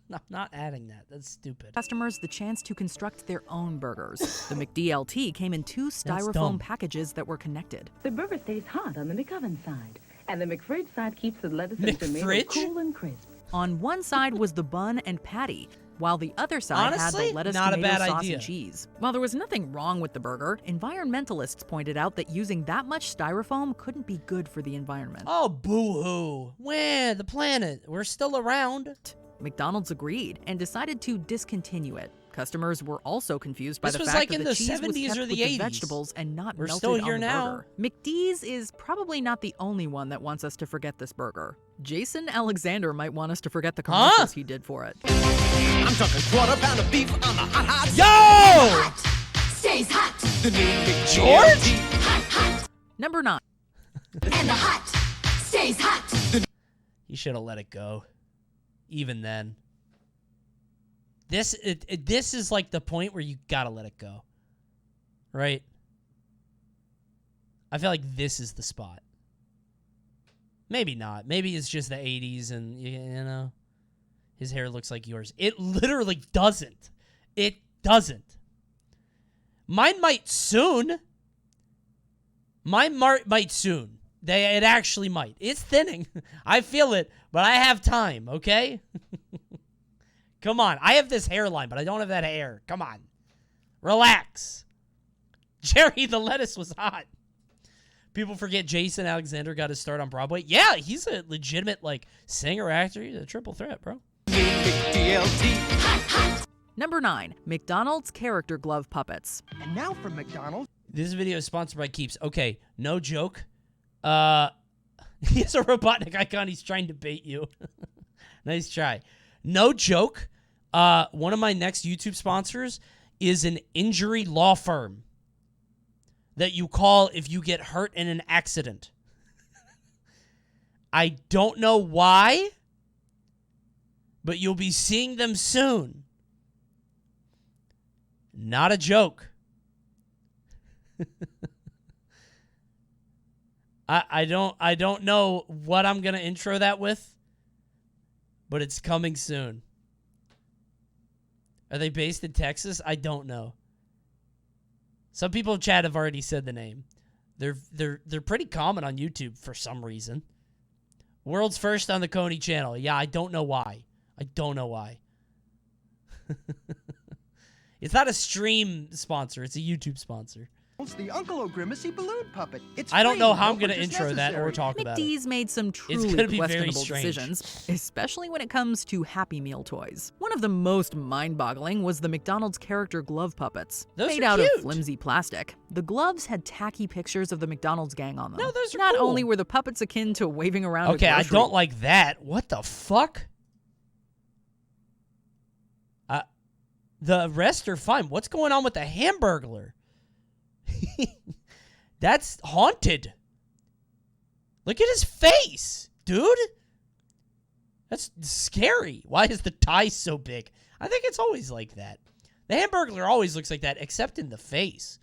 I'm not adding that. That's stupid. Customers the chance to construct their own burgers. The McDLT came in 2 styrofoam packages that were connected. The burger stays hot on the McOven side, and the McFridge side keeps the lettuce and tomato cool and crisp. On one side was the bun and patty, while the other side Honestly, had the lettuce, not a tomato bad sauce, idea. and cheese. While there was nothing wrong with the burger, environmentalists pointed out that using that much styrofoam couldn't be good for the environment. Oh, boo-hoo. Where? The planet. We're still around. McDonald's agreed and decided to discontinue it. Customers were also confused by This the was fact like that in the the cheese 70s was kept or the with the 80s. vegetables and not We're melted still here on the now. burger. McD's is probably not the only one that wants us to forget this burger. Jason Alexander might want us to forget the commercials he did for it. I'm talking quarter pound of beef on the hot. Yo! Stays hot. The new George? Hot. Number 9. And the hot stays hot. You should have let it go. Even then. This is like the point where you gotta let it go. Right? I feel like this is the spot. Maybe not. Maybe it's just the 80s and, you know, his hair looks like yours. It literally doesn't. It doesn't. Mine might soon. Mine might soon. It actually might. It's thinning. I feel it, but I have time, okay? Come on. I have this hairline, but I don't have that hair. Come on. Relax. Jerry, the lettuce was hot. People forget Jason Alexander got his start on Broadway. Yeah, he's a legitimate, like, singer, actor. He's a triple threat, bro. Number 9. McDonald's character glove puppets. And now from McDonald's. This video is sponsored by Keeps. Okay, no joke. He's a Robotnik icon. He's trying to bait you. Nice try. No joke. One of my next YouTube sponsors is an injury law firm that you call if you get hurt in an accident. I don't know why, but you'll be seeing them soon. Not a joke. I don't know what I'm gonna intro that with, but it's coming soon. Are they based in Texas? I don't know. Some people in chat have already said the name. They're pretty common on YouTube for some reason. World's first on the Coney channel. Yeah, I don't know why. I don't know why. It's not a stream sponsor. It's a YouTube sponsor. It's the Uncle O'Grimacy balloon puppet. It's I don't free. know how No I'm going to purchase intro that or necessary. talk about it. McD's made some It's truly gonna be very questionable strange. decisions, especially when it comes to Happy Meal toys. One of the most mind-boggling was the McDonald's character glove puppets. Those Made are out cute. of flimsy plastic, the gloves had tacky pictures of the McDonald's gang on them. No, those are Not cool. only were the puppets akin to waving around Okay, a I grocery don't like that. What the fuck? The rest are fine. What's going on with the Hamburglar? That's haunted. Look at his face, dude. That's scary. Why is the tie so big? I think it's always like that. The Hamburglar always looks like that, except in the face.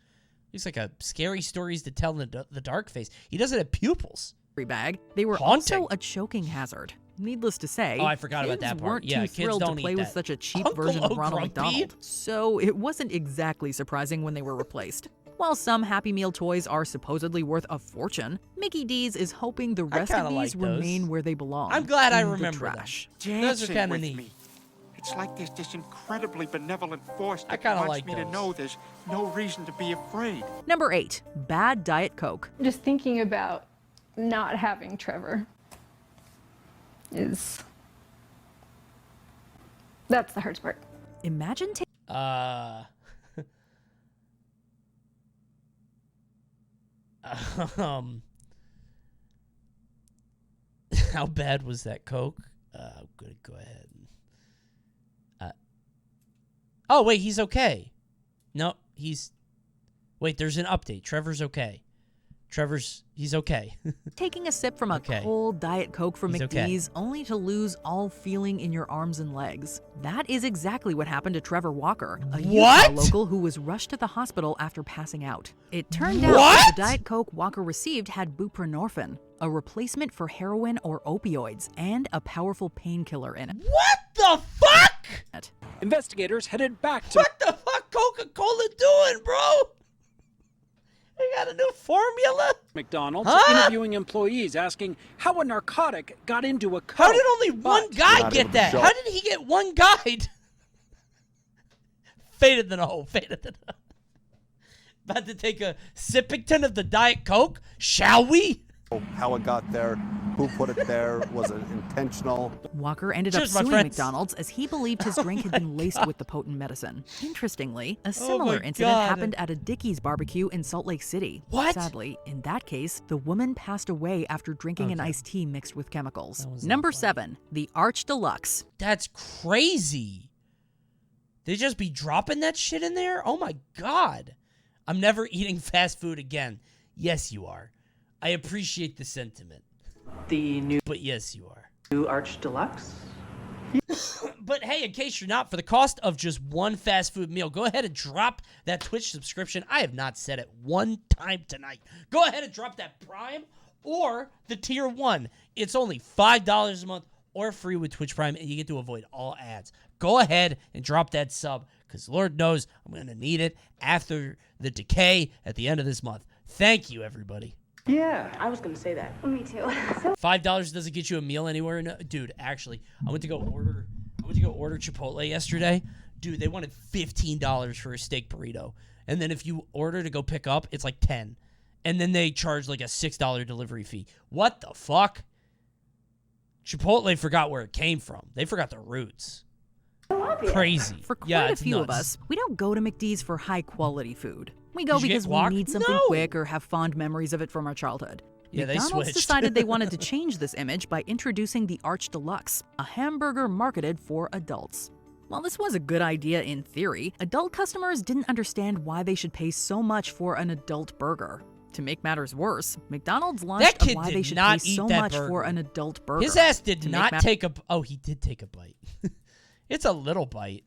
Looks like a scary stories to tell in the dark face. He doesn't have pupils. bag. They were Haunting. also a choking hazard. Needless to say, Oh, I forgot about kids that part. weren't Yeah, too kids thrilled don't to eat play with that. such a cheap Uncle version of Ronald O'Grumpy? McDonald, so it wasn't exactly surprising when they were replaced. While some Happy Meal toys are supposedly worth a fortune, Mickey D's is hoping the rest kinda of these like those. remain where they belong. I'm glad I in the remember them. trash. Those are Dancing kind of with neat. me. It's like there's this incredibly benevolent force that kinda wants like me to those. know there's no reason to be afraid. Number 8, bad Diet Coke. Just thinking about not having Trevor is... That's the hardest part. Imagine how bad was that Coke? I'm gonna go ahead. Oh wait, he's okay. No, he's. Wait, there's an update. Trevor's okay. He's okay. taking a sip from a Okay. cold Diet Coke from He's okay. McD's only to lose all feeling in your arms and legs. That is exactly what happened to Trevor Walker, a Utah local who was rushed to the hospital after passing out. It turned out that the Diet Coke Walker received had buprenorphine, a replacement for heroin or opioids, and a powerful painkiller in it. What the fuck? Investigators headed back to... What the fuck Coca-Cola doing, bro? They got a new formula? McDonald's, Huh? interviewing employees, asking how a narcotic got into a Coke. How did only one guy Not get able to that? show. How did he get one guide? Faded than a hole. Faded than a... About to take a sippington of the Diet Coke? Shall we? How it got there, who put it there, was it intentional? Walker ended up Cheers, my suing friends. McDonald's as he believed his drink had been laced with the potent medicine. Interestingly, a Oh similar my incident God. happened at a Dickey's barbecue in Salt Lake City. What? Sadly, in that case, the woman passed away after drinking an iced tea mixed with chemicals. was not Number 7, the Arch Deluxe. That's crazy. They just be dropping that shit in there? Oh my God. I'm never eating fast food again. Yes, you are. I appreciate the sentiment. The new... But yes, you are. New Arch Deluxe? But hey, in case you're not, for the cost of just one fast food meal, go ahead and drop that Twitch subscription. I have not said it one time tonight. Go ahead and drop that Prime or the Tier 1. It's only $5 a month or free with Twitch Prime, and you get to avoid all ads. Go ahead and drop that sub, because Lord knows I'm going to need it after the decay at the end of this month. Thank you, everybody. Yeah, I was gonna say that. Me too. $5 doesn't get you a meal anywhere. No, dude, actually, I went to go order Chipotle yesterday. Dude, they wanted $15 for a steak burrito. And then if you order to go pick up, it's like $10. And then they charge like a $6 delivery fee. What the fuck? Chipotle forgot where it came from. They forgot the roots. Crazy. For quite yeah, a it's few of nuts. us, we don't go to McD's for high-quality food. We go Did you get because we guac? need something No. quick or have fond memories of it from our childhood. Yeah, they McDonald's switched. decided they wanted to change this image by introducing the Arch Deluxe, a hamburger marketed for adults. While this was a good idea in theory, adult customers didn't understand why they should pay so much for an adult burger. To make matters worse, McDonald's launched That kid why did they should not pay eat so that much burger. for an adult burger. His ass did To make not take a... Oh, he did take a bite. It's a little bite.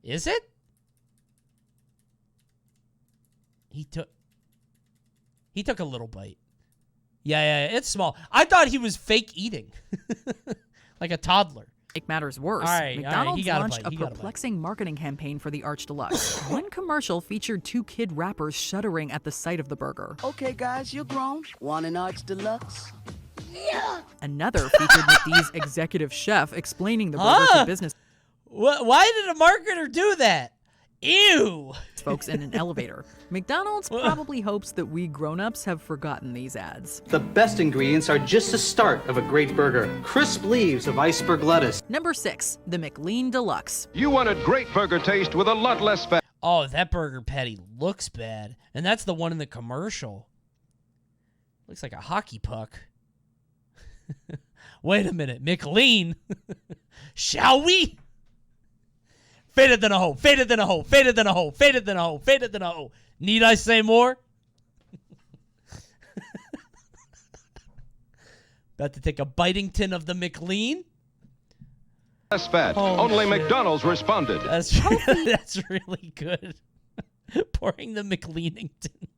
Is it? He took a little bite. Yeah, it's small. I thought he was fake eating. Like a toddler. Make matters worse, All right, McDonald's he got a launched bite, a he got a bite. perplexing marketing campaign for the Arch Deluxe. One commercial featured 2 kid rappers shuddering at the sight of the burger. Okay, guys, you're grown. Want an Arch Deluxe? Another featured McD's executive chef explaining the burger to business. Why did a marketer do that? Ew! Folks in an elevator. McDonald's probably hopes that we grown-ups have forgotten these ads. The best ingredients are just the start of a great burger. Crisp leaves of iceberg lettuce. Number 6, the McLean Deluxe. You want a great burger taste with a lot less fat. Oh, that burger patty looks bad. And that's the one in the commercial. Looks like a hockey puck. Wait a minute. McLean? Shall we? Fader than a hoe, fader than a hoe, fader than a hoe, fader than a hoe, fader than a hoe. Need I say more? About to take a bitington of the McLean. Less fat. Only McDonald's responded. That's really good. Pouring the McLeanington.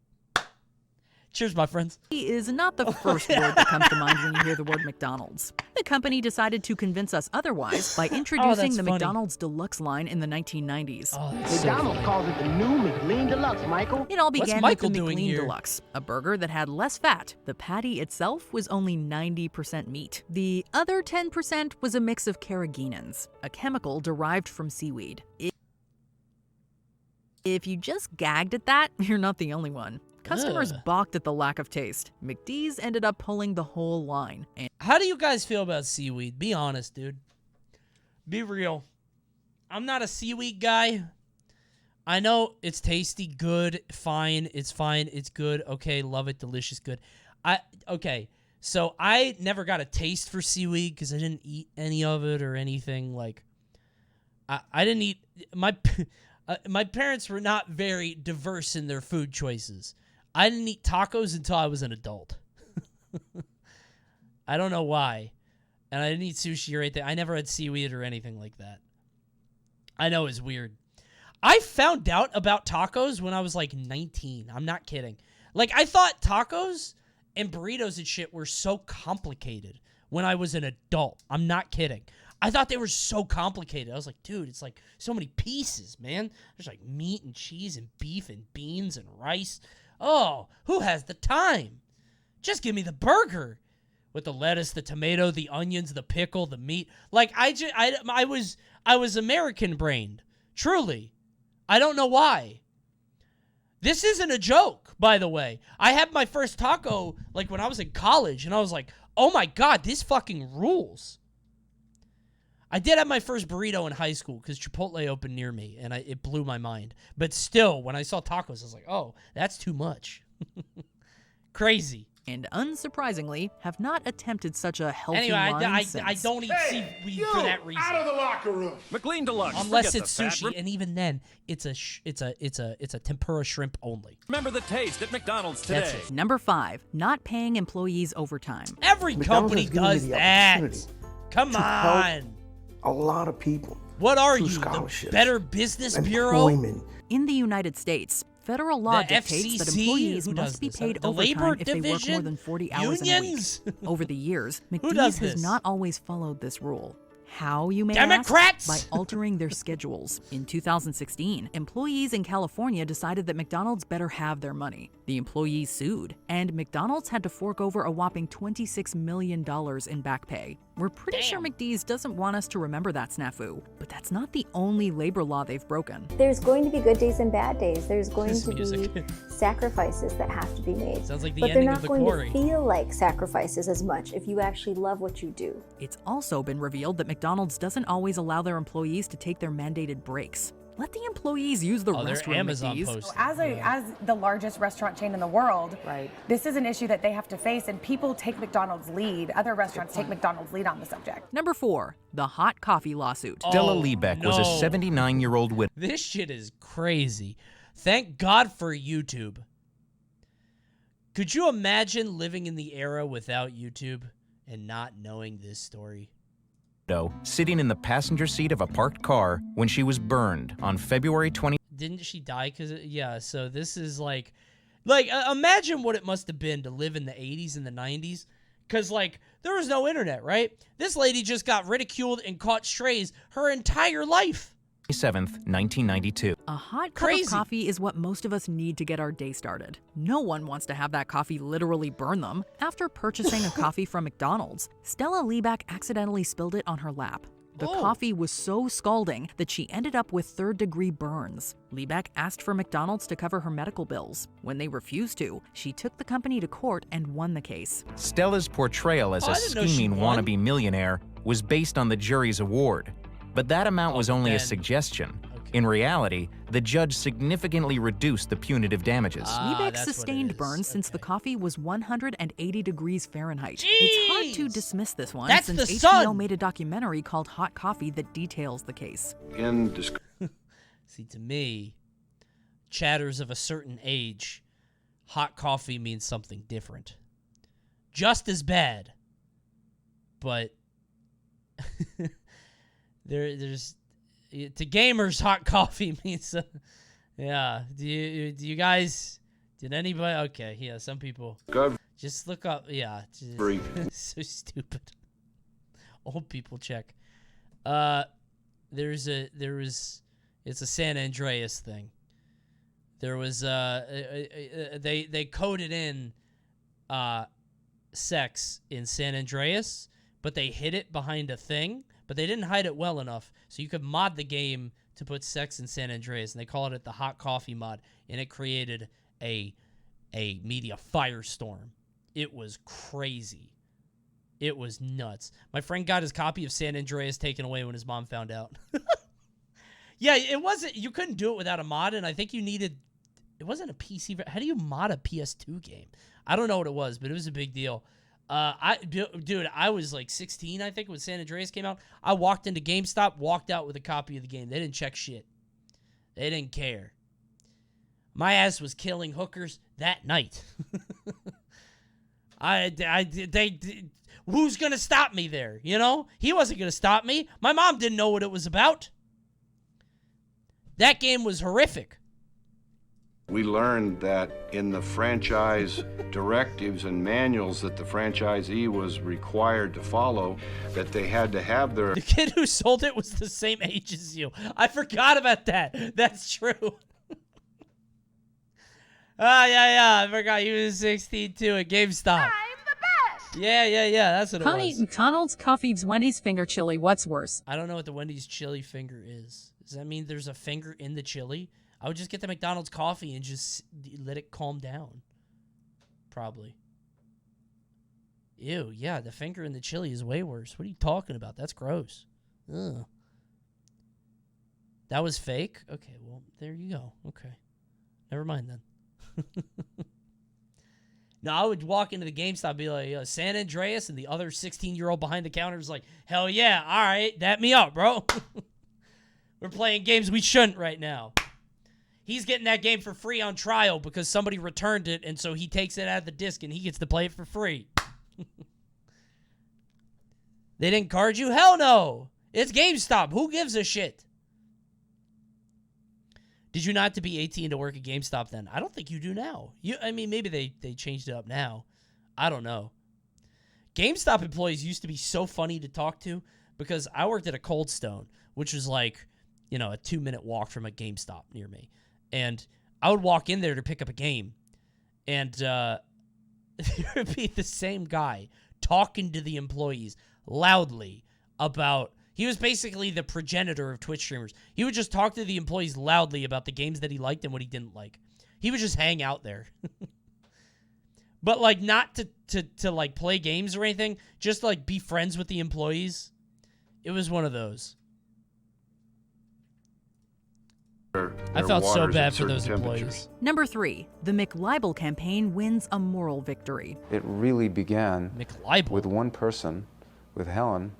Cheers, my friends. Is not the first word that comes to mind when you hear the word McDonald's. The company decided to convince us otherwise by introducing the McDonald's Deluxe line in the 1990s. McDonald's calls it the new McLean Deluxe, Michael. It all began with the McLean Deluxe, a burger that had less fat. The patty itself was only 90% meat. The other 10% was a mix of carrageenans, a chemical derived from seaweed. If you just gagged at that, you're not the only one. Customers balked at the lack of taste. McD's ended up pulling the whole line. How do you guys feel about seaweed? Be honest, dude. Be real. I'm not a seaweed guy. I know it's tasty, good, fine, it's good, okay, love it, delicious, good. Okay, so I never got a taste for seaweed because I didn't eat any of it or anything. Like, I didn't eat, my parents were not very diverse in their food choices. I didn't eat tacos until I was an adult. I don't know why. And I didn't eat sushi or anything. I never had seaweed or anything like that. I know it's weird. I found out about tacos when I was like 19. I'm not kidding. Like, I thought tacos and burritos and shit were so complicated when I was an adult. I'm not kidding. I thought they were so complicated. I was like, dude, it's like so many pieces, man. There's like meat and cheese and beef and beans and rice. Oh, who has the time? Just give me the burger with the lettuce, the tomato, the onions, the pickle, the meat. Like, I was American brained. Truly. I don't know why. This isn't a joke, by the way. I had my first taco like when I was in college, and I was like, oh my God, this fucking rules. I did have my first burrito in high school because Chipotle opened near me, and it blew my mind. But still, when I saw tacos, I was like, oh, that's too much. Crazy. And unsurprisingly, have not attempted such a healthy anyway, line I don't eat seaweed for that reason. Out of the locker room. McLean Deluxe. Unless it's sushi, and even then, it's a tempura shrimp only. Remember the taste at McDonald's today. That's it. Number 5, not paying employees overtime. Every company does that. Come on. A lot of people. What are you, the Better Business Bureau? In the United States, federal law dictates that employees must be paid overtime if they work more than 40 hours in a week. Over the years, McDonald's has not always followed this rule. How, you may Democrats? ask? By altering their schedules. In 2016, employees in California decided that McDonald's better have their money. The employees sued, and McDonald's had to fork over a whopping $26 million in back pay. We're pretty sure McD's doesn't want us to remember that snafu, but that's not the only labor law they've broken. There's going to be good days and bad days. There's going to be sacrifices that have to be made. Sounds like the but ending they're of not The going Quarry. to feel like sacrifices as much if you actually love what you do. It's also been revealed that McDonald's doesn't always allow their employees to take their mandated breaks. Let the employees use the restroom, Amazon McD's. posts. As the largest restaurant chain in the world, this is an issue that they have to face, and people take McDonald's lead. Other restaurants take McDonald's lead on the subject. Number 4, the hot coffee lawsuit. Stella Liebeck was a 79-year-old widow. This shit is crazy. Thank God for YouTube. Could you imagine living in the era without YouTube and not knowing this story? Sitting in the passenger seat of a parked car when she was burned on February 20. Didn't she die? Yeah, so this is like imagine what it must have been to live in the 80s and the 90s. Because, like, there was no internet, right? This lady just got ridiculed and caught strays her entire life. 7th, 1992. A hot cup of coffee is what most of us need to get our day started. No one wants to have that coffee literally burn them. After purchasing a coffee from McDonald's, Stella Liebeck accidentally spilled it on her lap. The coffee was so scalding that she ended up with third-degree burns. Liebeck asked for McDonald's to cover her medical bills. When they refused to, she took the company to court and won the case. Stella's portrayal as a scheming wannabe millionaire was based on the jury's award, but that amount was only a suggestion. In reality, the judge significantly reduced the punitive damages. Liebeck sustained burns since the coffee was 180 degrees Fahrenheit. It's hard to dismiss this one since HBO made a documentary called Hot Coffee that details the case. See, to me, chatters of a certain age, hot coffee means something different. Just as bad, but there's... To gamers, hot coffee means, yeah. Do you guys? Did anybody? Okay, yeah. Some people. Just look up. Yeah. So stupid. Old people check. It's a San Andreas thing. There was they coded in sex in San Andreas, but they hid it behind a thing. But they didn't hide it well enough, so you could mod the game to put sex in San Andreas, and they called it the Hot Coffee mod, and it created a media firestorm. It was crazy. It was nuts. My friend got his copy of San Andreas taken away when his mom found out. Yeah, it wasn't. You couldn't do it without a mod, and I think you needed. It wasn't a PC. How do you mod a PS2 game? I don't know what it was, but it was a big deal. Dude, I was like 16, I think, when San Andreas came out. I walked into GameStop, walked out with a copy of the game. They didn't check shit. They didn't care. My ass was killing hookers that night. Who's gonna stop me there? You know, he wasn't gonna stop me. My mom didn't know what it was about. That game was horrific. We learned that in the franchise directives and manuals that the franchisee was required to follow, that they had to have their... The kid who sold it was the same age as you. I forgot about that. That's true. Yeah. I forgot he was 16 too at GameStop. I'm the best. Yeah. That's what it was. McDonald's, coffees, Wendy's finger chili. What's worse? I don't know what the Wendy's chili finger is. Does that mean there's a finger in the chili? I would just get the McDonald's coffee and just let it calm down. Probably. Ew, yeah, the finger in the chili is way worse. What are you talking about? That's gross. Ugh. That was fake? Okay, well, there you go. Okay. Never mind then. No, I would walk into the GameStop and be like, San Andreas, and the other 16-year-old behind the counter was like, hell yeah, all right, dap me up, bro. We're playing games we shouldn't right now. He's getting that game for free on trial because somebody returned it, and so he takes it out of the disc, and he gets to play it for free. They didn't card you? Hell no! It's GameStop. Who gives a shit? Did you not have to be 18 to work at GameStop then? I don't think you do now. I mean, maybe they changed it up now. I don't know. GameStop employees used to be so funny to talk to because I worked at a Cold Stone, which was like, a 2-minute walk from a GameStop near me. And I would walk in there to pick up a game, and there would be the same guy talking to the employees loudly about... He was basically the progenitor of Twitch streamers. He would just talk to the employees loudly about the games that he liked and what he didn't like. He would just hang out there. But, like, not to like, play games or anything. Just, like, be friends with the employees. It was one of those. I felt so bad for those employees. Number 3, the McLibel campaign wins a moral victory. It really began with one person, with Helen,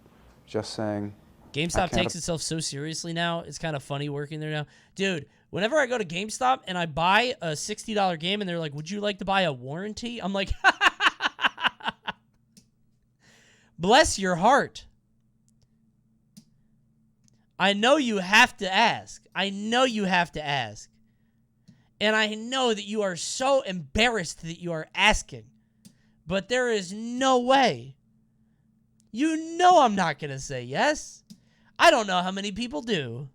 just saying... GameStop takes itself so seriously now. It's kind of funny working there now. Dude, whenever I go to GameStop and I buy a $60 game and they're like, would you like to buy a warranty? I'm like, bless your heart. I know you have to ask. I know you have to ask. And I know that you are so embarrassed that you are asking. But there is no way. You know I'm not going to say yes. I don't know how many people do.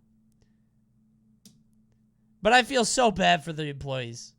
But I feel so bad for the employees.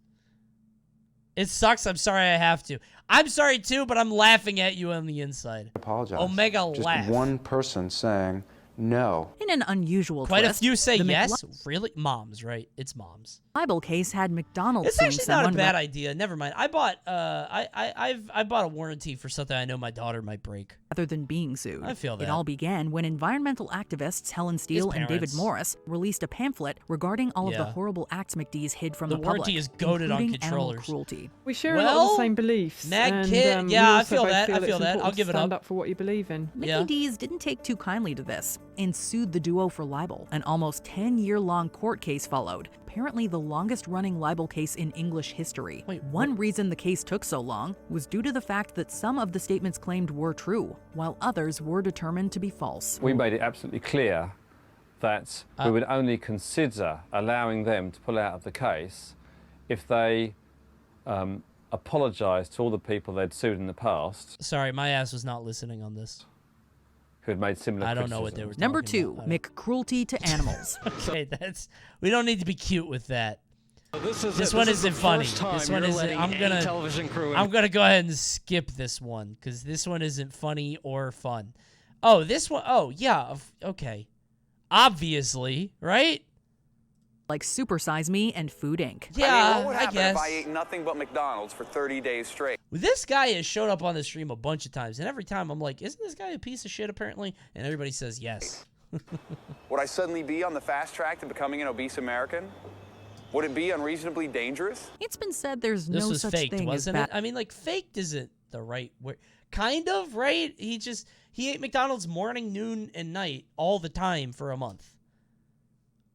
It sucks. I'm sorry I have to. I'm sorry too, but I'm laughing at you on the inside. I apologize. Omega just laugh. One person saying, no. In an unusual Quite twist, a few say the yes. Really? Moms, right? It's moms. libel case had McDonald's It's suing actually not a someone bad idea. Never mind. I bought I bought a warranty for something I know my daughter might break. rather than being sued. I feel that. It all began when environmental activists Helen Steele and David parents. Morris released a pamphlet regarding all of the Yeah. horrible acts McDee's hid from The the public, warranty is goated on including animal controllers. cruelty. We share a lot of the same beliefs. Mad and, Kid, we yeah, I also feel both that. feel I it's feel that. I'll important to give it stand up. up for what you believe in. Mickey D's didn't take too kindly to this and sued the duo for libel. An almost 10-year-long court case followed, apparently the longest-running libel case in English history. One reason the case took so long was due to the fact that some of the statements claimed were true, while others were determined to be false. We made it absolutely clear that we would only consider allowing them to pull out of the case if they apologised to all the people they'd sued in the past. Sorry, my ass was not listening on this. Who had made similar I don't know what they were Number talking 2, about. McCruelty to animals. Okay, we don't need to be cute with that. This one isn't is the funny. first time This one you're isn't. letting any television crew in. I'm gonna go ahead and skip this one because this one isn't funny or fun. Oh, this one. Oh, yeah. Okay. Obviously, right? Like Super Size Me and Food Inc. Yeah, what would I happen guess. if I ate nothing but McDonald's for 30 days straight? This guy has showed up on the stream a bunch of times, and every time I'm like, isn't this guy a piece of shit, apparently? And everybody says yes. Would I suddenly be on the fast track to becoming an obese American? Would it be unreasonably dangerous? It's been said there's This no was such faked, thing as wasn't bad. it? I mean, like, faked isn't the right word. Kind of, right? He ate McDonald's morning, noon, and night all the time for a month.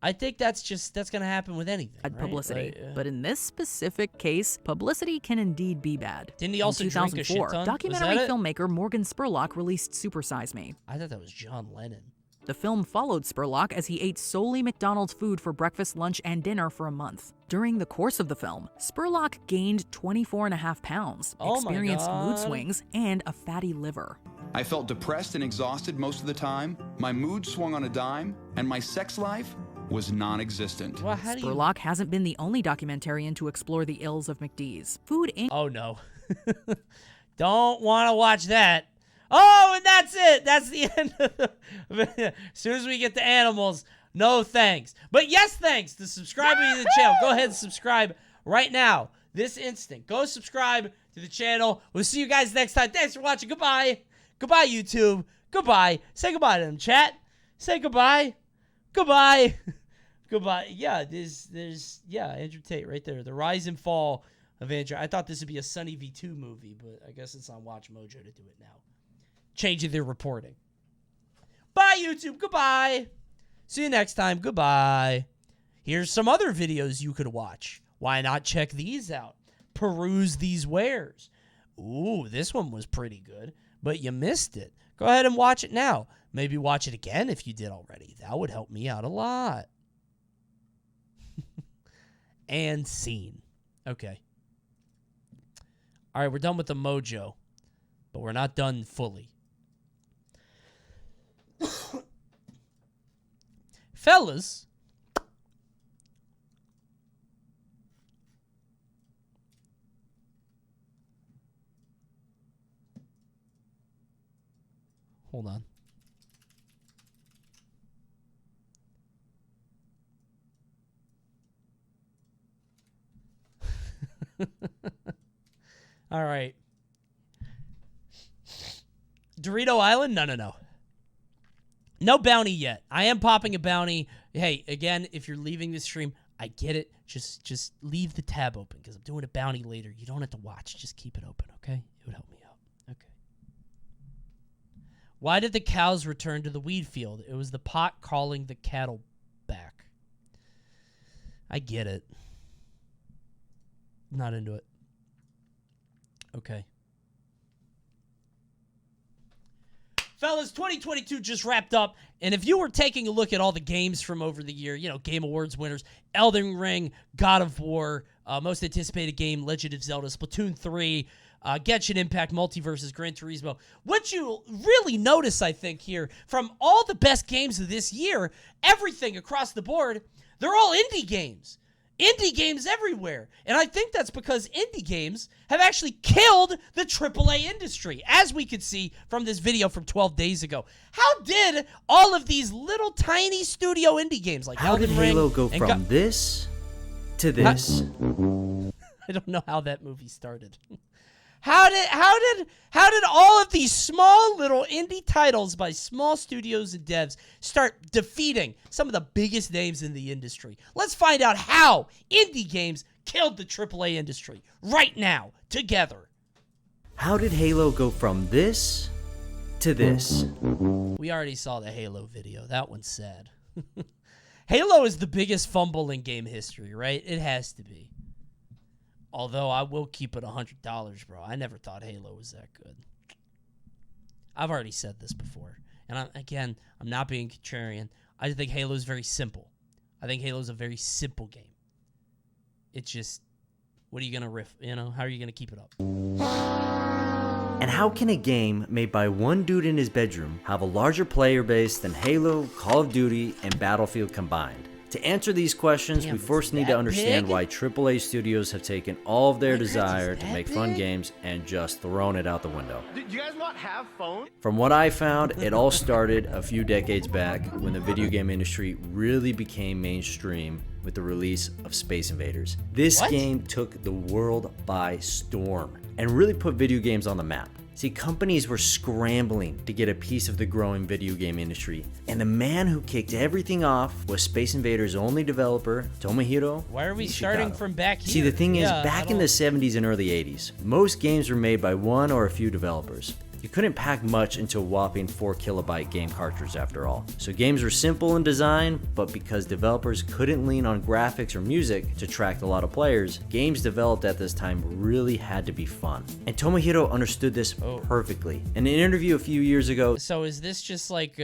I think that's going to happen with anything, Bad right? publicity. Like, But in this specific case, publicity can indeed be bad. Didn't he also in drink a 2004, shit ton? Was documentary that it? filmmaker Morgan Spurlock released Super Size Me. I thought that was John Lennon. The film followed Spurlock as he ate solely McDonald's food for breakfast, lunch, and dinner for a month. During the course of the film, Spurlock gained 24.5 pounds, Oh my experienced mood God. swings, and a fatty liver. I felt depressed and exhausted most of the time, my mood swung on a dime, and my sex life was non-existent. Well, how do you... Spurlock hasn't been the only documentarian to explore the ills of McD's. Food Inc. Oh, no. Don't want to watch that. Oh, and that's it. That's the end of the... As soon as we get to animals, no thanks. But yes, thanks to subscribing to the channel. Go ahead and subscribe right now. This instant. Go subscribe to the channel. We'll see you guys next time. Thanks for watching. Goodbye. Goodbye, YouTube. Goodbye. Say goodbye to them, chat. Say goodbye. Goodbye. Goodbye. Yeah, there's Andrew Tate right there. The rise and fall of Andrew. I thought this would be a Sunny V2 movie, but I guess it's on Watchmojo to do it now. Changing their reporting. Bye, YouTube. Goodbye. See you next time. Goodbye. Here's some other videos you could watch. Why not check these out? Peruse these wares. Ooh, this one was pretty good, but you missed it. Go ahead and watch it now. Maybe watch it again if you did already. That would help me out a lot. And scene. Okay. All right, we're done with the mojo, but we're not done fully. Fellas, hold on. All right. Dorito Island? No. No bounty yet. I am popping a bounty. Hey, again, if you're leaving this stream, I get it. Just leave the tab open because I'm doing a bounty later. You don't have to watch. Just keep it open, okay? It would help me out. Okay. Why did the cows return to the weed field? It was the pot calling the cattle back. I get it. Not into it. Okay. Fellas, 2022 just wrapped up, and if you were taking a look at all the games from over the year, you know, Game Awards winners, Elden Ring, God of War, most anticipated game, Legend of Zelda, Splatoon 3, Genshin Impact, Multiverses, Gran Turismo, what you really notice, I think, here, from all the best games of this year, everything across the board, they're all indie games. indie games everywhere. And I think that's because indie games have actually killed the AAA industry, as we could see from this video from 12 days ago. How did all of these little tiny studio indie games like How did Elden Ring Halo go from this to this? I don't know how that movie started. How did all of these small little indie titles by small studios and devs start defeating some of the biggest names in the industry? Let's find out how indie games killed the AAA industry right now, together. How did Halo go from this to this? We already saw the Halo video. That one's sad. Halo is the biggest fumble in game history, right? It has to be. Although I will keep it $100, bro. I never thought Halo was that good. I've already said this before. And I'm not being contrarian. I think Halo is very simple. I think Halo is a very simple game. It's just, what are you going to riff? How are you going to keep it up? And how can a game made by one dude in his bedroom have a larger player base than Halo, Call of Duty, and Battlefield combined? To answer these questions, we first need to understand why AAA studios have taken all of their desire to make fun games and just thrown it out the window. Do you guys not have phones? From what I found, it all started a few decades back when the video game industry really became mainstream with the release of Space Invaders. This game took the world by storm and really put video games on the map. See, companies were scrambling to get a piece of the growing video game industry, and the man who kicked everything off was Space Invaders' only developer, Tomohiro. Why are we starting from back here? See, the thing is, back in the 70s and early 80s, most games were made by one or a few developers. You couldn't pack much into a whopping 4 kilobyte game cartridge after all. So games were simple in design, but because developers couldn't lean on graphics or music to attract a lot of players, games developed at this time really had to be fun. And Tomohiro understood this perfectly. In an interview a few years ago, so is this just like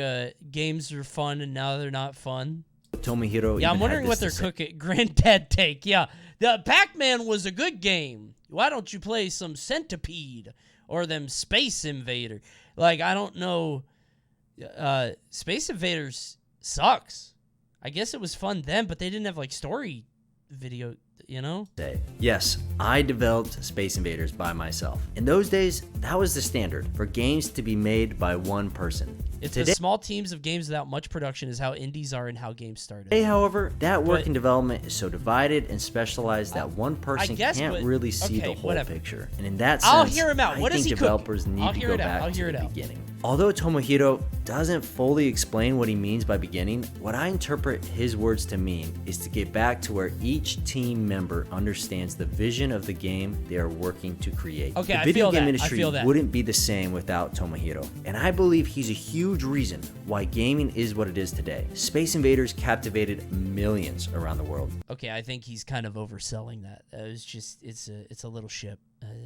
games are fun and now they're not fun? Tomohiro I'm wondering what they're cooking. Granddad take, yeah. The Pac-Man was a good game. Why don't you play some Centipede? Or them Space Invader. Like, I don't know. Space Invaders sucks. I guess it was fun then, but they didn't have, like, story video, Yes, I developed Space Invaders by myself. In those days, that was the standard for games to be made by one person. It's the small teams of games without much production is how indies are and how games started. Today, however, that work in development is so divided and specialized that one person can't really see the whole picture. And in that sense, I'll hear him out. I What think is he developers need to go back to the beginning. Although Tomohiro doesn't fully explain what he means by beginning, what I interpret his words to mean is to get back to where each team member understands the vision of the game they are working to create. Okay, the video game industry wouldn't be the same without Tomohiro, and I believe he's a huge reason why gaming is what it is today. Space Invaders captivated millions around the world. Okay, I think he's kind of overselling that. It's a little ship.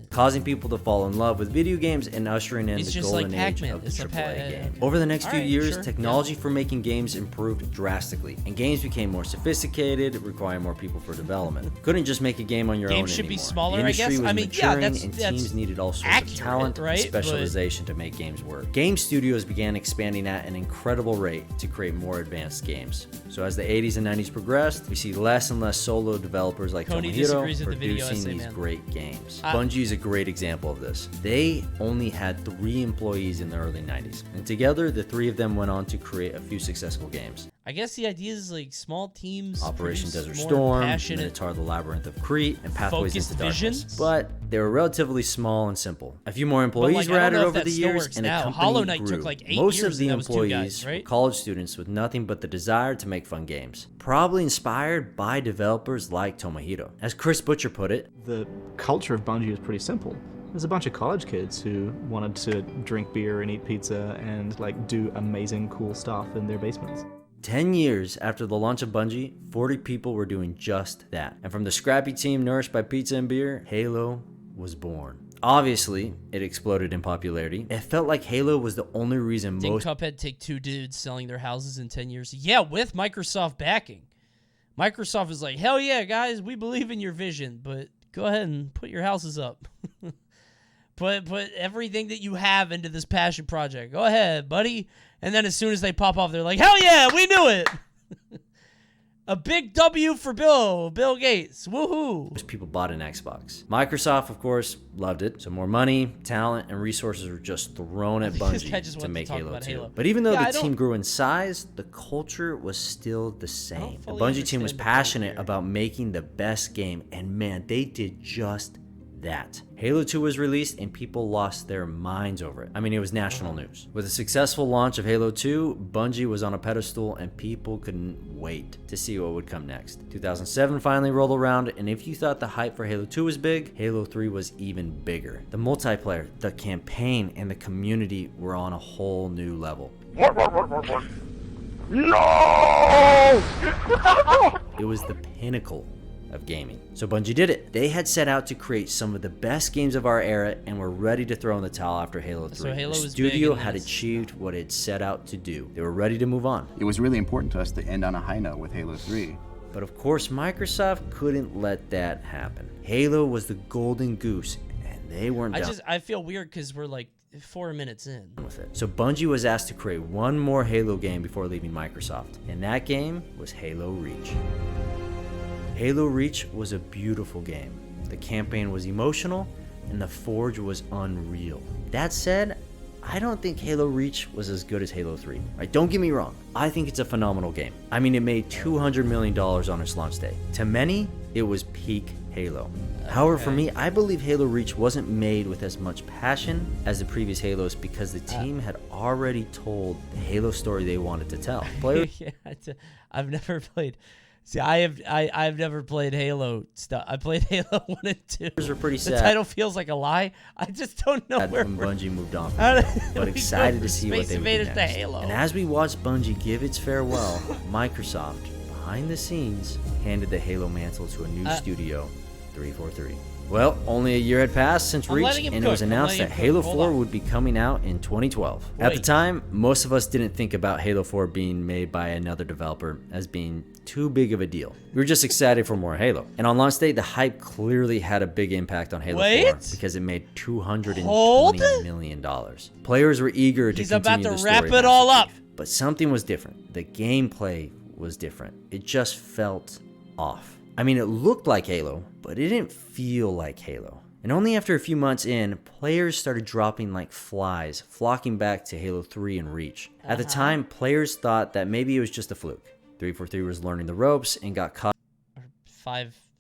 Causing people to fall in love with video games and ushering in the golden age of the AAA game. Over the next few years, technology for making games improved drastically, and games became more sophisticated, requiring more people for development. Couldn't just make a game on your own anymore. Games should be smaller, I guess. The industry was maturing, and that's teams needed all sorts of talent and specialization to make games work. Game studios began expanding at an incredible rate to create more advanced games. So as the 80s and 90s progressed, we see less and less solo developers like Tomohiro producing these great games. Bungie is a great example of this. They only had 3 employees in the early 90s, and together the 3 of them went on to create a few successful games. I guess the idea is like small teams. Operation Desert Storm, Minotaur the Labyrinth of Crete, and Pathways into Darkness. But they were relatively small and simple. A few more employees were added over the years, and the company grew. Most of the employees were college students with nothing but the desire to make fun games, probably inspired by developers like Tomohiro. As Chris Butcher put it, the culture of Bungie is pretty simple. There's a bunch of college kids who wanted to drink beer and eat pizza and do amazing cool stuff in their basements. 10 years after the launch of Bungie, 40 people were doing just that. And from the scrappy team nourished by pizza and beer, Halo was born. Obviously, it exploded in popularity. It felt like Halo was the only reason Didn't Cuphead take 2 dudes selling their houses in 10 years? Yeah, with Microsoft backing. Microsoft is like, hell yeah, guys, we believe in your vision, but go ahead and put your houses up. Put everything that you have into this passion project. Go ahead, buddy. And then as soon as they pop off, they're like, hell yeah, we knew it. A big W for Bill Gates. Woohoo. Most people bought an Xbox. Microsoft, of course, loved it. So more money, talent, and resources were just thrown at Bungie to make Halo 2. But even though the team grew in size, the culture was still the same. The Bungie team was passionate about making the best game, and man, they did just that. Halo 2 was released and people lost their minds over it. I mean, it was national news. With a successful launch of Halo 2, Bungie was on a pedestal and people couldn't wait to see what would come next. 2007 finally rolled around, and if you thought the hype for Halo 2 was big, Halo 3 was even bigger. The multiplayer, the campaign, and the community were on a whole new level. No! It was the pinnacle of gaming. So Bungie did it. They had set out to create some of the best games of our era and were ready to throw in the towel after Halo 3. So Halo the was studio big had achieved what it set out to do. They were ready to move on. It was really important to us to end on a high note with Halo 3. But of course, Microsoft couldn't let that happen. Halo was the golden goose, and they weren't done. I feel weird because we're like 4 minutes in with it. So Bungie was asked to create one more Halo game before leaving Microsoft, and that game was Halo Reach. Halo Reach was a beautiful game. The campaign was emotional, and the Forge was unreal. That said, I don't think Halo Reach was as good as Halo 3. Right? Don't get me wrong. I think it's a phenomenal game. I mean, it made $200 million on its launch day. To many, it was peak Halo. However, for me, I believe Halo Reach wasn't made with as much passion as the previous Halos because the team had already told the Halo story they wanted to tell. Players, I've never played. See, I've never played Halo stuff. I played Halo 1 and 2. Are pretty sad. The title feels like a lie. I just don't know where Bungie moved on. But excited to see what they would do next. Halo. And as we watch Bungie give its farewell, Microsoft, behind the scenes, handed the Halo mantle to a new studio, 343. Well, only a year had passed since Reach, and it was announced that Halo 4 would be coming out in 2012. At the time, most of us didn't think about Halo 4 being made by another developer as being too big of a deal. We were just excited for more Halo. And on launch day, the hype clearly had a big impact on Halo 4 because it made $220 million. Players were eager to continue the story. Wrap it all up. But something was different. The gameplay was different. It just felt off. I mean, it looked like Halo, but it didn't feel like Halo. And only after a few months in, players started dropping like flies, flocking back to Halo 3 and Reach. At the time, players thought that maybe it was just a fluke. 343 was learning the ropes and got caught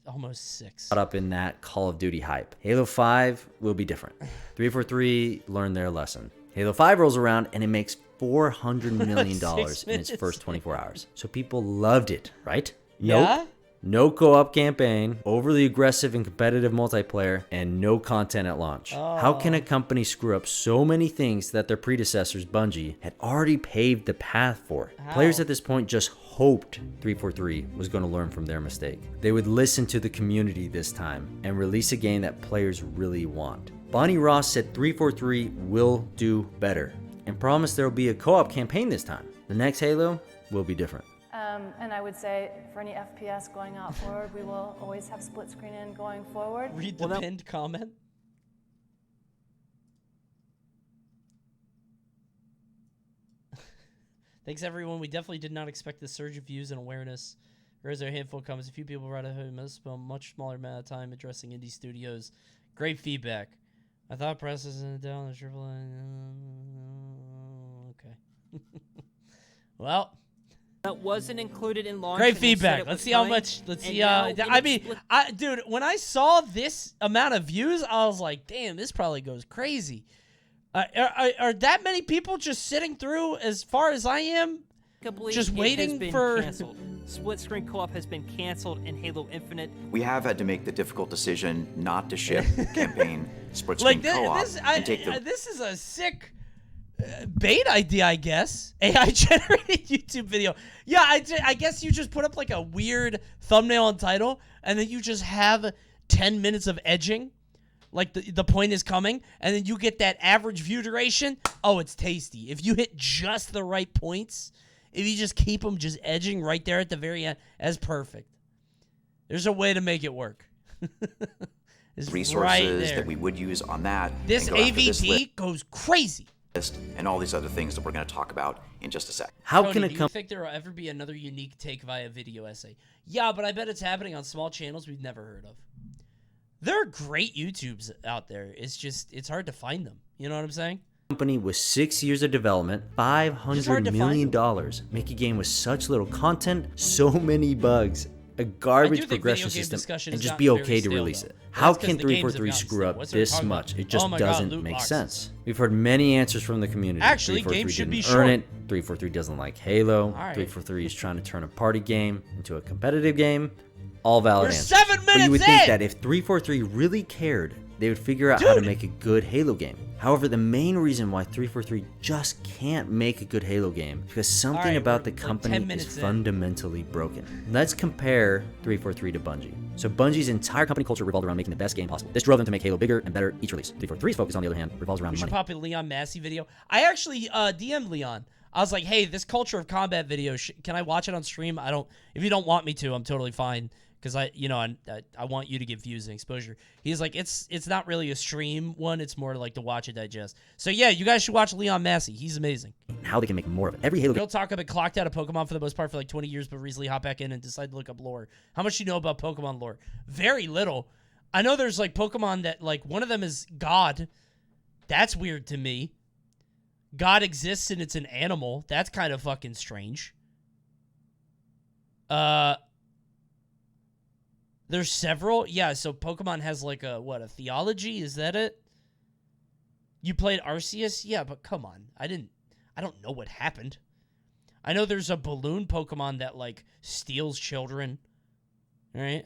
almost 6 up in that Call of Duty hype. Halo 5 will be different. 343 learned their lesson. Halo 5 rolls around and it makes $400 million in its first 24 hours. So people loved it, right? Yeah? Nope. No co-op campaign, overly aggressive and competitive multiplayer, and no content at launch. How can a company screw up so many things that their predecessors, Bungie, had already paved the path for? Players at this point just hoped 343 was going to learn from their mistake. They would listen to the community this time and release a game that players really want. Bonnie Ross said 343 will do better and promised there will be a co-op campaign this time. The next Halo will be different. And I would say for any FPS going out forward, we will always have split screen in going forward. Read the pinned comment. Thanks, everyone. We definitely did not expect the surge of views and awareness. There is a handful of comments. A few people brought a much smaller amount of time addressing indie studios. Great feedback. I thought press is down the triple. Okay. Well. That wasn't included in launch. Great feedback. Let's see how much. Let's see. I mean, dude, when I saw this amount of views, I was like, damn, this probably goes crazy. Are that many people just sitting through as far as I am? Just waiting for. Canceled. Split screen co-op has been canceled in Halo Infinite. We have had to make the difficult decision not to ship campaign split screen co-op. This is a sick bait idea, I guess. AI generated YouTube video. Yeah, I guess you just put up like a weird thumbnail and title, and then you just have 10 minutes of edging. Like the point is coming, and then you get that average view duration. Oh, it's tasty. If you hit just the right points, if you just keep them just edging right there at the very end, that's perfect. There's a way to make it work. Resources that we would use on that. This AVP goes crazy. and all these other things that we're going to talk about in just a sec. How Coney, can a do you company think there will ever be another unique take via video essay? Yeah, but I bet it's happening on small channels we've never heard of. There are great YouTubes out there. It's just, it's hard to find them. You know what I'm saying? Company with 6 years of development, $500 million, make a game with such little content, so many bugs, a garbage progression system, and just be okay to release it. How can 343 screw up this much? It just doesn't make sense. We've heard many answers from the community. Actually, games should be earn short. it. 343 doesn't like Halo. right. 343 is trying to turn a party game into a competitive game. All valid We're answers. 7 But you would minutes think in! that if 343 really cared, they would figure out how to make a good Halo game. However, the main reason why 343 just can't make a good Halo game is because something about the company is fundamentally broken. Let's compare 343 to Bungie. So Bungie's entire company culture revolved around making the best game possible. This drove them to make Halo bigger and better each release. 343's focus, on the other hand, revolves around We should money. pop a Leon Massey video. I actually DM'd Leon. I was like, hey, this culture of combat video, can I watch it on stream? If you don't want me to, I'm totally fine. Because I want you to get views and exposure. He's like, it's not really a stream one. It's more like to watch and digest. So yeah, you guys should watch Leon Massey. He's amazing. How they can make more of it. Every Halo game. Real talk, I've been clocked out of Pokemon for the most part for like 20 years, but recently hop back in and decide to look up lore. How much do you know about Pokemon lore? Very little. I know there's like Pokemon that like one of them is God. That's weird to me. God exists and it's an animal. That's kind of fucking strange. There's several. Yeah, so Pokemon has like a theology? Is that it? You played Arceus? Yeah, but come on. I don't know what happened. I know there's a balloon Pokemon that like steals children. All right?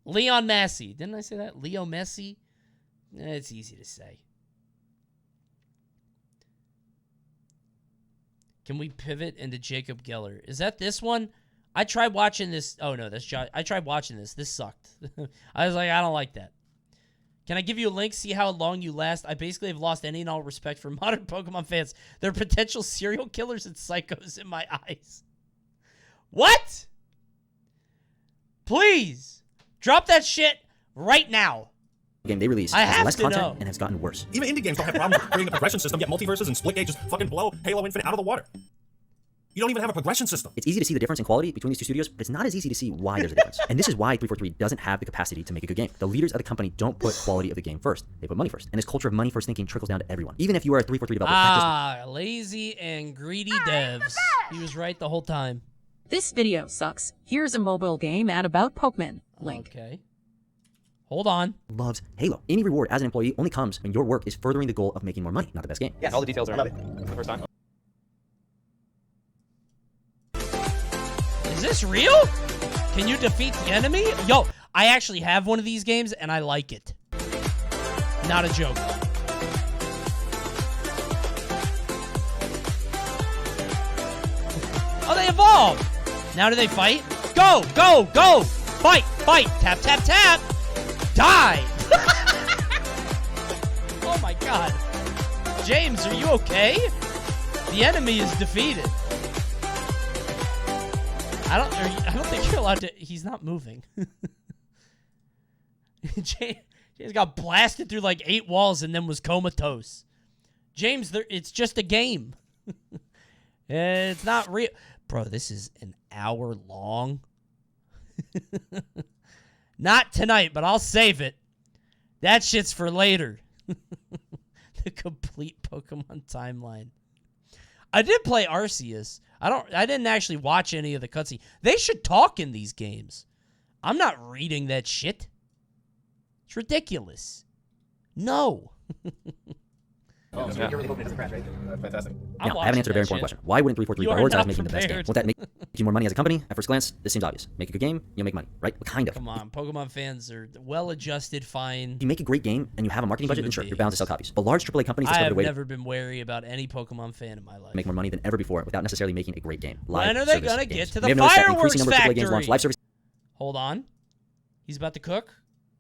Leon Massey. Didn't I say that? Leo Messi? It's easy to say. Can we pivot into Jacob Geller? Is that this one? I tried watching this. Oh, no, that's Josh. I tried watching this. This sucked. I was like, I don't like that. Can I give you a link? See how long you last? I basically have lost any and all respect for modern Pokemon fans. They're potential serial killers and psychos in my eyes. What? Please. Drop that shit right now. Game they release has less content and has gotten worse. Even indie games don't have problems with creating a progression system, yet multiverses and Splitgate just fucking blow Halo Infinite out of the water. You don't even have a progression system. It's easy to see the difference in quality between these two studios, but it's not as easy to see why there's a difference. And this is why 343 doesn't have the capacity to make a good game. The leaders of the company don't put quality of the game first. They put money first. And this culture of money first thinking trickles down to everyone. Even if you are a 343 developer. Lazy and greedy devs. He was right the whole time. This video sucks. Here's a mobile game ad about Pokemon. Link. Okay. Hold on. Loves Halo. Any reward as an employee only comes when your work is furthering the goal of making more money, not the best game. Yeah, all the details are in the first time. Is this real? Can you defeat the enemy? Yo, I actually have one of these games and I like it. Not a joke. Oh, they evolved. Now do they fight? Go, go, go. Fight, fight. Tap, tap, tap. Die. Oh my God. James, are you okay? The enemy is defeated. I don't think you're allowed to. He's not moving. James got blasted through like 8 walls and then was comatose. James, it's just a game. It's not real. Bro, this is an hour long. Not tonight, but I'll save it. That shit's for later. The complete Pokemon timeline. I did play Arceus. I didn't actually watch any of the cutscenes. They should talk in these games. I'm not reading that shit. It's ridiculous. No. You're really hoping it doesn't crash, right? Fantastic. Now, I haven't answered a very important question. Why wouldn't 343 prioritize making the best game? Won't that make you more money as a company? At first glance, this seems obvious. Make a good game, you'll make money, right? What kind of? Come on, Pokemon fans are well-adjusted, fine. If you make a great game and you have a marketing budget, then sure, you're bound to sell copies. But large AAA companies I have never been wary about any Pokemon fan in my life. Make more money than ever before without necessarily making a great game. When are they going to get to the fireworks factory? Hold on. He's about to cook?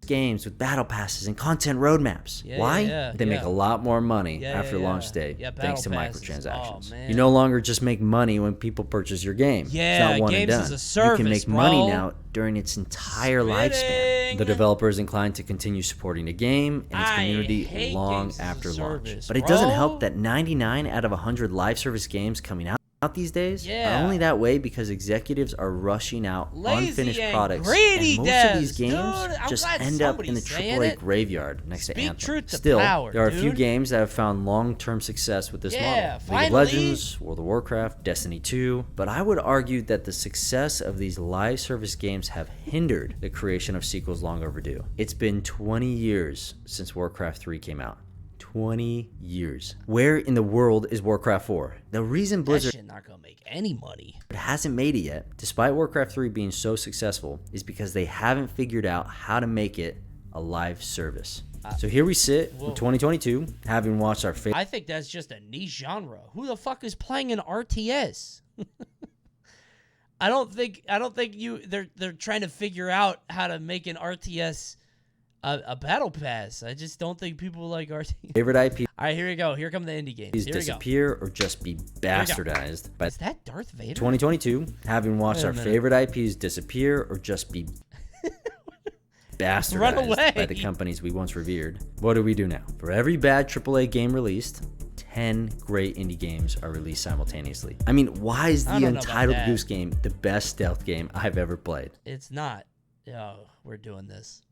Games with battle passes and content roadmaps. Why? They make a lot more money after launch day thanks to microtransactions. Oh, you no longer just make money when people purchase your game. Yeah, it's not one games and done. as a service, you can make money now during its entire lifespan. thing. The developer is inclined to continue supporting the game and its I community hate long games as a after launch. service, But it doesn't bro. help that 99 out of 100 live service games coming out these days Yeah. are only that way because executives are rushing out Lazy unfinished and products, greedy and most devs, of these games dude. I'm just glad end up in the somebody's saying AAA it. graveyard next to Speak Anthem. truth to Still, power, there are a few dude. games that have found long-term success with this Yeah, model. League finally. of Legends, World of Warcraft, Destiny 2, but I would argue that the success of these live service games have hindered the creation of sequels long overdue. It's been 20 years since Warcraft 3 came out. 20 years. Where in the world is Warcraft 4? The reason Blizzard That shit not gonna make any money. hasn't made it yet, despite Warcraft 3 being so successful, is because they haven't figured out how to make it a live service. So here we sit in 2022, having watched our favorite. I think that's just a niche genre. Who the fuck is playing an RTS? I don't think they're trying to figure out how to make an RTS a battle pass. I just don't think people like RTS. Favorite IP. All right, here we go. Here come the indie games. Here we go. Disappear or just be bastardized by Is that Darth Vader? 2022, having watched Wait a our minute. favorite IPs disappear or just be bastardized Run away. by the companies we once revered. What do we do now? For every bad AAA game released, 10 great indie games are released simultaneously. I mean, why is I the don't know about Untitled that. Goose Game the best stealth game I've ever played? It's not. Oh, we're doing this.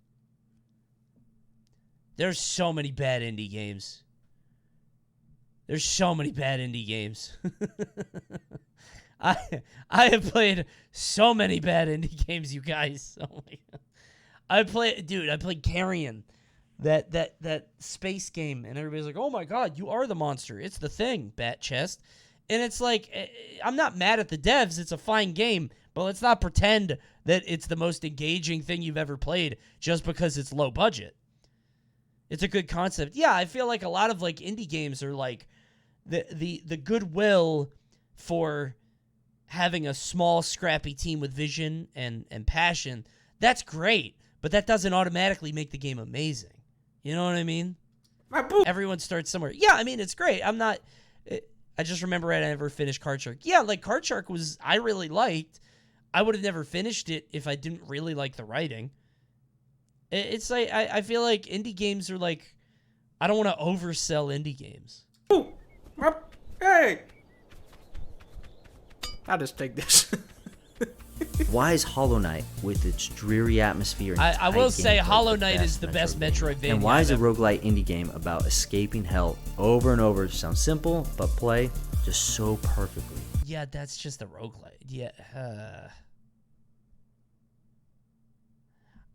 There's so many bad indie games. There's so many bad indie games. I have played so many bad indie games, you guys. Oh my god. I played Carrion, that space game, and everybody's like, "Oh my god, you are the monster. It's the thing, Bat Chest." And it's like, I'm not mad at the devs. It's a fine game, but let's not pretend that it's the most engaging thing you've ever played just because it's low budget. It's a good concept. Yeah, I feel like a lot of like indie games are like the goodwill for having a small, scrappy team with vision and passion. That's great, but that doesn't automatically make the game amazing. You know what I mean? Everyone starts somewhere. Yeah, I mean, it's great. I just remember I never finished Card Shark. Yeah, like Card Shark I really liked. I would have never finished it if I didn't really like the writing. It's like, I feel like indie games are like, I don't want to oversell indie games. Hey! I'll just take this. Why is Hollow Knight, with its dreary atmosphere and I will tight say gameplay, Hollow Knight is the best Metroidvania. And why is a I've ever- roguelite indie game about escaping hell over and over sounds simple, but play just so perfectly? Yeah, that's just a roguelite. Yeah.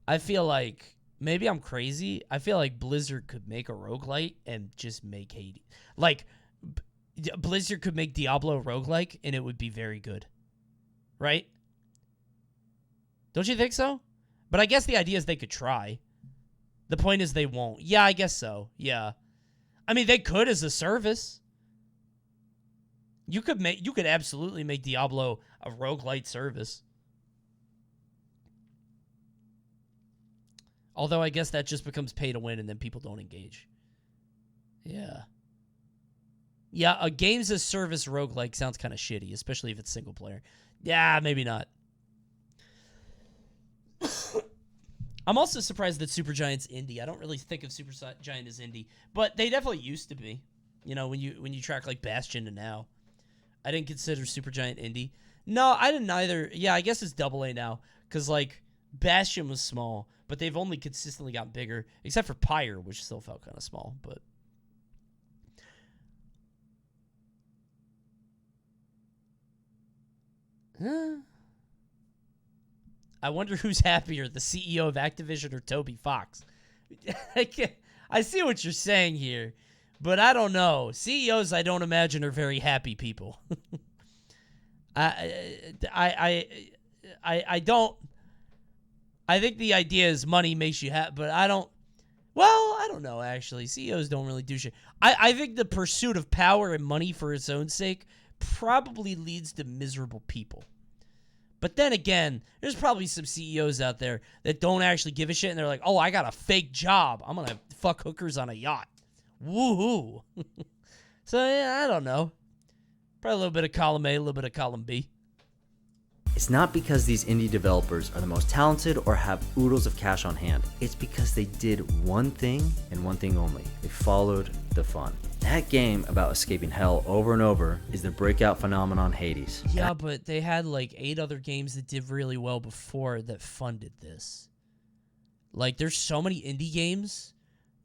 I feel like, maybe I'm crazy. I feel like Blizzard could make a roguelite and just make Hades. Like, Blizzard could make Diablo roguelike and it would be very good. Right? Don't you think so? But I guess the idea is they could try. The point is they won't. Yeah, I guess so. Yeah. I mean, they could as a service. You could absolutely make Diablo a roguelite service. Although I guess that just becomes pay to win and then people don't engage. Yeah. Yeah, a games as service roguelike sounds kind of shitty, especially if it's single player. Yeah, maybe not. I'm also surprised that Supergiant's indie. I don't really think of Supergiant as indie, but they definitely used to be. You know, when you track like Bastion to now. I didn't consider Supergiant indie. No, I didn't either. Yeah, I guess it's AA now cuz like Bastion was small, but they've only consistently gotten bigger except for Pyre, which still felt kind of small, but I wonder who's happier, the CEO of Activision or Toby Fox. I see what you're saying here, but I don't know. CEOs, I don't imagine, are very happy people. I don't. I think the idea is money makes you happy, but I don't. Well, I don't know, actually. CEOs don't really do shit. I think the pursuit of power and money for its own sake probably leads to miserable people. But then again, there's probably some CEOs out there that don't actually give a shit, and they're like, oh, I got a fake job. I'm going to fuck hookers on a yacht. Woohoo. So, yeah, I don't know. Probably a little bit of column A, a little bit of column B. It's not because these indie developers are the most talented or have oodles of cash on hand. It's because they did one thing and one thing only. They followed the fun. That game about escaping hell over and over is the breakout phenomenon Hades. Yeah, but they had like 8 other games that did really well before that funded this. Like, there's so many indie games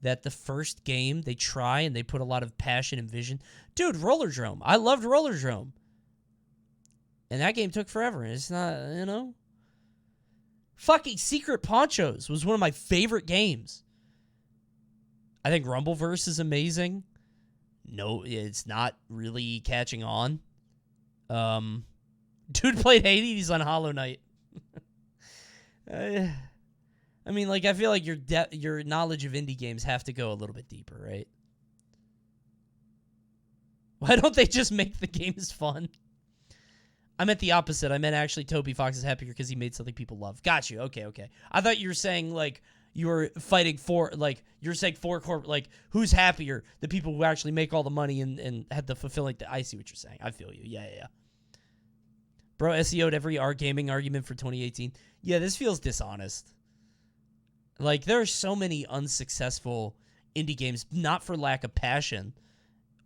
that the first game they try and they put a lot of passion and vision. Dude, Rollerdrome. I loved Rollerdrome. And that game took forever. And it's not, you know. Fucking Secret Ponchos was one of my favorite games. I think Rumbleverse is amazing. No, it's not really catching on. Dude played Hades on Hollow Knight. I mean, like, I feel like your knowledge of indie games have to go a little bit deeper, right? Why don't they just make the games fun? I meant the opposite. I meant actually Toby Fox is happier because he made something people love. Got you. Okay. I thought you were saying, like, you were fighting for, like, you're saying for corporate, like, who's happier? The people who actually make all the money and had the fulfilling. I see what you're saying. I feel you. Yeah. Bro, SEO'd every gaming argument for 2018. Yeah, this feels dishonest. Like, there are so many unsuccessful indie games, not for lack of passion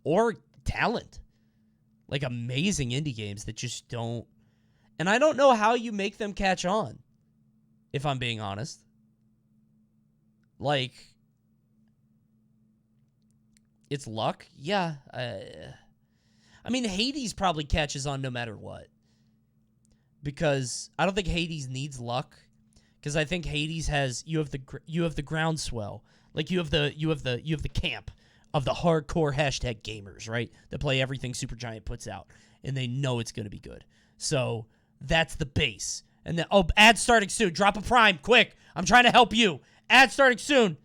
or talent. Like, amazing indie games that just don't... And I don't know how you make them catch on, if I'm being honest. Like, it's luck? Yeah. I mean, Hades probably catches on no matter what. Because I don't think Hades needs luck. Because I think Hades has... You have the groundswell. Like, you have the camp of the hardcore hashtag gamers, right? That play everything Supergiant puts out. And they know it's going to be good. So, that's the base. And then, ad starting soon. Drop a prime, quick. I'm trying to help you. Ad starting soon.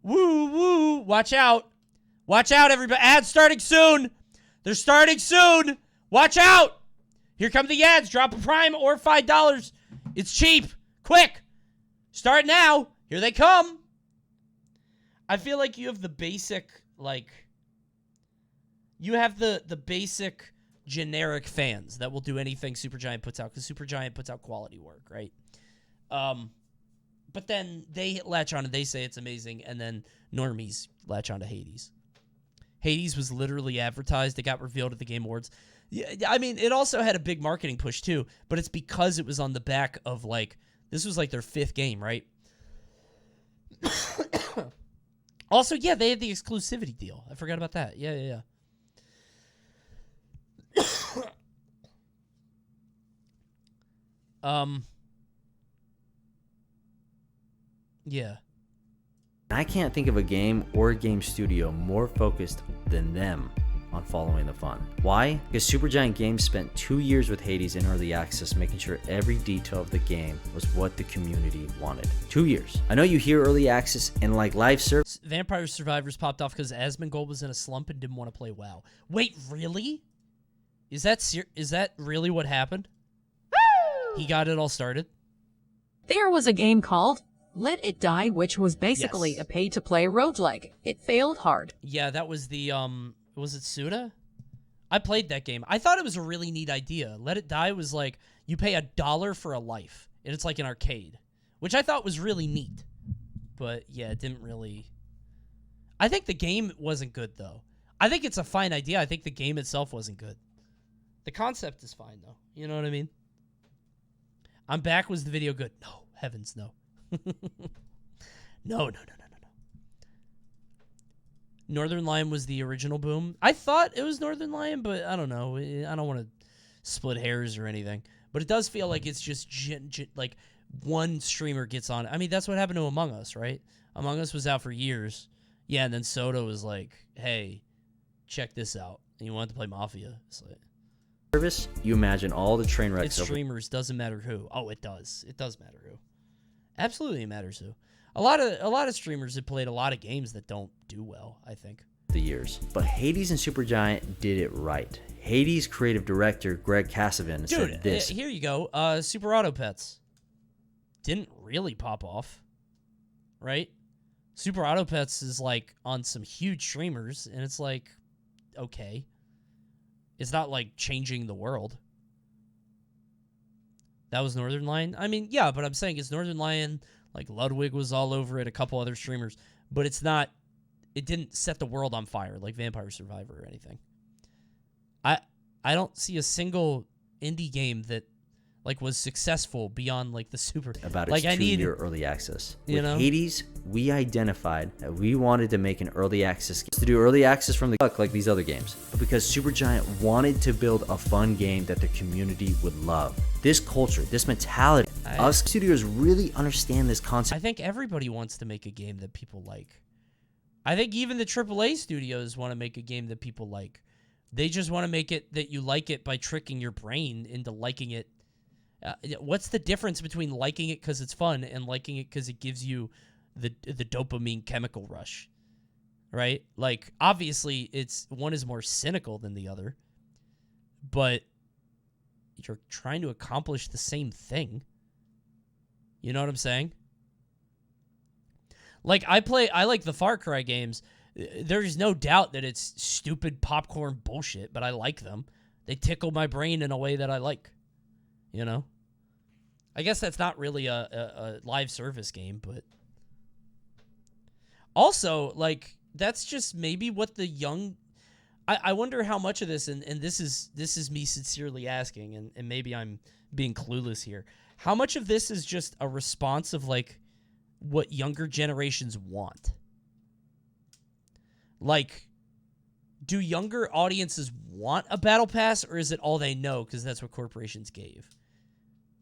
Woo. Watch out. Watch out, everybody. Ads starting soon. They're starting soon. Watch out. Here come the ads. Drop a prime or $5. It's cheap. Quick. Start now. Here they come. I feel like you have the basic, like, you have the basic generic fans that will do anything Supergiant puts out, because Supergiant puts out quality work, right? But then they latch on and they say it's amazing, and then normies latch on to Hades. Hades was literally advertised. It got revealed at the Game Awards. Yeah, I mean, it also had a big marketing push too, but it's because it was on the back of, like, this was like their 5th game, right? Also, yeah, they had the exclusivity deal. I forgot about that. Yeah. Yeah. I can't think of a game or a game studio more focused than them on following the fun. Why? Because Supergiant Games spent 2 years with Hades in early access, making sure every detail of the game was what the community wanted. 2 years. I know you hear early access and like live service. Vampire Survivors popped off because Asmongold was in a slump and didn't want to play WoW. Wait, really? Is that really what happened? Woo! He got it all started? There was a game called Let It Die, which was basically a pay-to-play roguelike. It failed hard. Yeah, that was the, was it Suda? I played that game. I thought it was a really neat idea. Let It Die was like, you pay $1 for a life, and it's like an arcade, which I thought was really neat. But, yeah, it didn't really... I think the game wasn't good, though. I think it's a fine idea. I think the game itself wasn't good. The concept is fine, though. You know what I mean? I'm back. Was the video good? No. Heavens, no. No. Northern Lion was the original boom. I thought it was Northern Lion, but I don't know. I don't want to split hairs or anything. But it does feel like it's just like one streamer gets on. I mean, that's what happened to Among Us, right? Among Us was out for years. Yeah, and then Soda was like, hey, check this out. And you wanted to play Mafia. It's like... Service, you imagine all the train wrecks. It's streamers, doesn't matter who. Oh, it does. It does matter who. Absolutely it matters who. A lot of streamers have played a lot of games that don't do well, I think. The years. But Hades and Supergiant did it right. Hades creative director Greg Kasavin said this. Here you go. Super Auto Pets. Didn't really pop off. Right? Super Auto Pets is like on some huge streamers, and it's like, okay. It's not like changing the world. That was Northern Lion? I mean, yeah, but I'm saying it's Northern Lion. Like, Ludwig was all over it, a couple other streamers. But it's not... It didn't set the world on fire like Vampire Survivor or anything. I don't see a single indie game that like was successful beyond like the super about its like 2-year early access. You With know? Hades, we identified that we wanted to make an early access game. To do early access from the like these other games, but because Supergiant wanted to build a fun game that the community would love. This culture, this mentality, us studios really understand this concept. I think everybody wants to make a game that people like. I think even the AAA studios want to make a game that people like. They just want to make it that you like it by tricking your brain into liking it. What's the difference between liking it because it's fun and liking it because it gives you the dopamine chemical rush, right? Like, obviously, one is more cynical than the other, but you're trying to accomplish the same thing. You know what I'm saying? Like, I like the Far Cry games. There's no doubt that it's stupid popcorn bullshit, but I like them. They tickle my brain in a way that I like. You know? I guess that's not really a live service game, but... Also, like, that's just maybe what the young... I wonder how much of this, and this is me sincerely asking, and maybe I'm being clueless here. How much of this is just a response of, like, what younger generations want? Like, do younger audiences want a battle pass, or is it all they know because that's what corporations gave?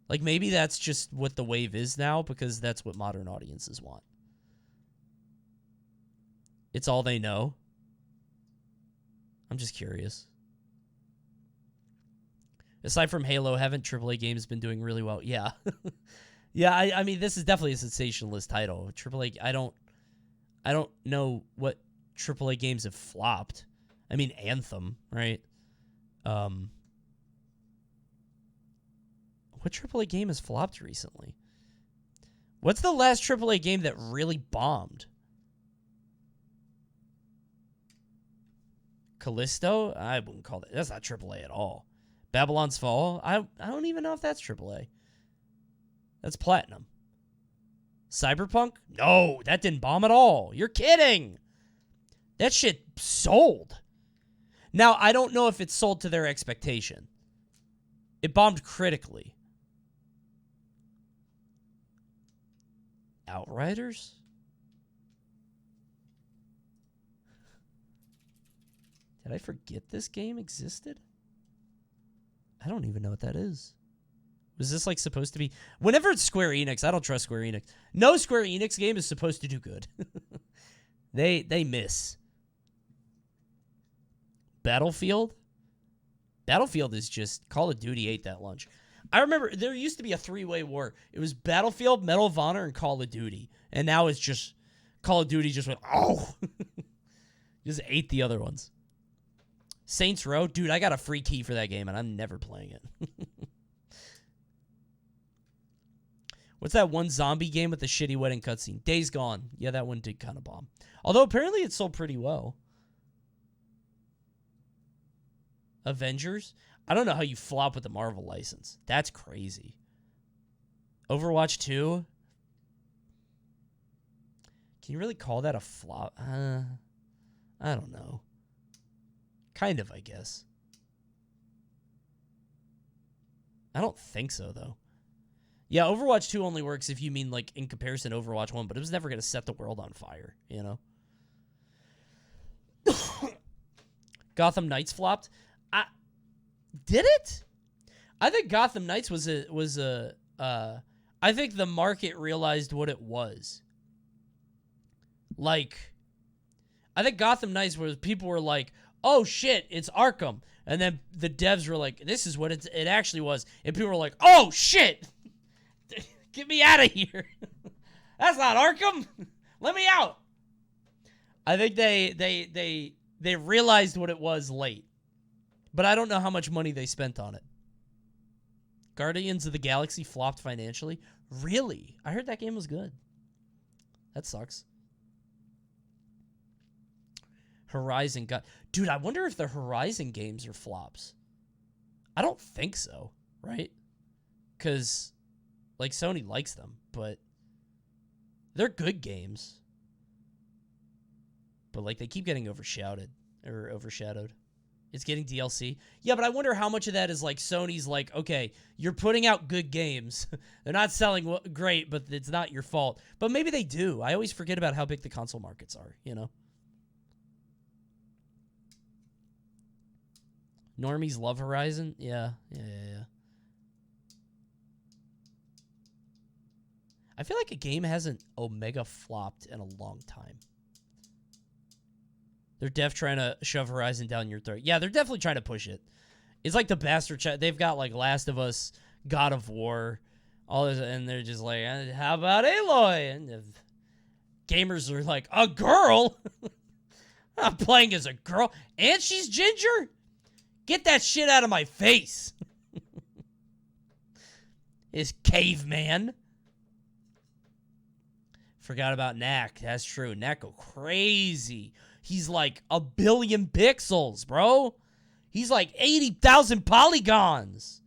Like, maybe that's just what the wave is now because that's what modern audiences want. It's all they know. I'm just curious. Aside from Halo, haven't AAA games been doing really well? Yeah. Yeah, I mean, this is definitely a sensationalist title. AAA, I don't know what AAA games have flopped. I mean, Anthem, right? What AAA game has flopped recently? What's the last AAA game that really bombed? Callisto? I wouldn't call that. That's not AAA at all. Babylon's Fall? I don't even know if that's AAA. That's Platinum. Cyberpunk? No, that didn't bomb at all. You're kidding. That shit sold. Now, I don't know if it sold to their expectation. It bombed critically. Outriders? Did I forget this game existed? I don't even know what that is. Was this like supposed to be... Whenever it's Square Enix, I don't trust Square Enix. No Square Enix game is supposed to do good. They miss. Battlefield? Battlefield is just... Call of Duty ate that lunch. I remember there used to be a three-way war. It was Battlefield, Medal of Honor, and Call of Duty. And now it's just... Call of Duty just went, oh! Just ate the other ones. Saints Row? Dude, I got a free key for that game, and I'm never playing it. What's that one zombie game with the shitty wedding cutscene? Days Gone. Yeah, that one did kind of bomb. Although, apparently it sold pretty well. Avengers? I don't know how you flop with the Marvel license. That's crazy. Overwatch 2? Can you really call that a flop? I don't know. Kind of, I guess. I don't think so, though. Yeah, Overwatch 2 only works if you mean, like, in comparison to Overwatch 1, but it was never going to set the world on fire, you know? Gotham Knights flopped? Did it? I think Gotham Knights was I think the market realized what it was. Like, I think Gotham Knights was, people were like, oh shit, it's Arkham. And then the devs were like, this is what it actually was. And people were like, oh shit, get me out of here. That's not Arkham. Let me out. I think they realized what it was late. But I don't know how much money they spent on it. Guardians of the Galaxy flopped financially? Really? I heard that game was good. That sucks. Horizon got... Dude, I wonder if the Horizon games are flops. I don't think so, right? because, like, Sony likes them, but they're good games. But, like, they keep getting overshadowed. It's getting DLC. Yeah, but I wonder how much of that is, like, Sony's like, okay, you're putting out good games. They're not selling great, but it's not your fault. But maybe they do. I always forget about how big the console markets are, you know? Normies love Horizon? Yeah. I feel like a game hasn't Omega flopped in a long time. They're trying to shove Horizon down your throat. Yeah, they're definitely trying to push it. It's like the bastard chat. They've got like Last of Us, God of War, all this, and they're just like, how about Aloy? And the gamers are like, a girl? I'm playing as a girl, and she's ginger? Get that shit out of my face. Is caveman. Forgot about Knack. That's true. Knack go crazy. He's like 1 billion pixels, bro. He's like 80,000 polygons.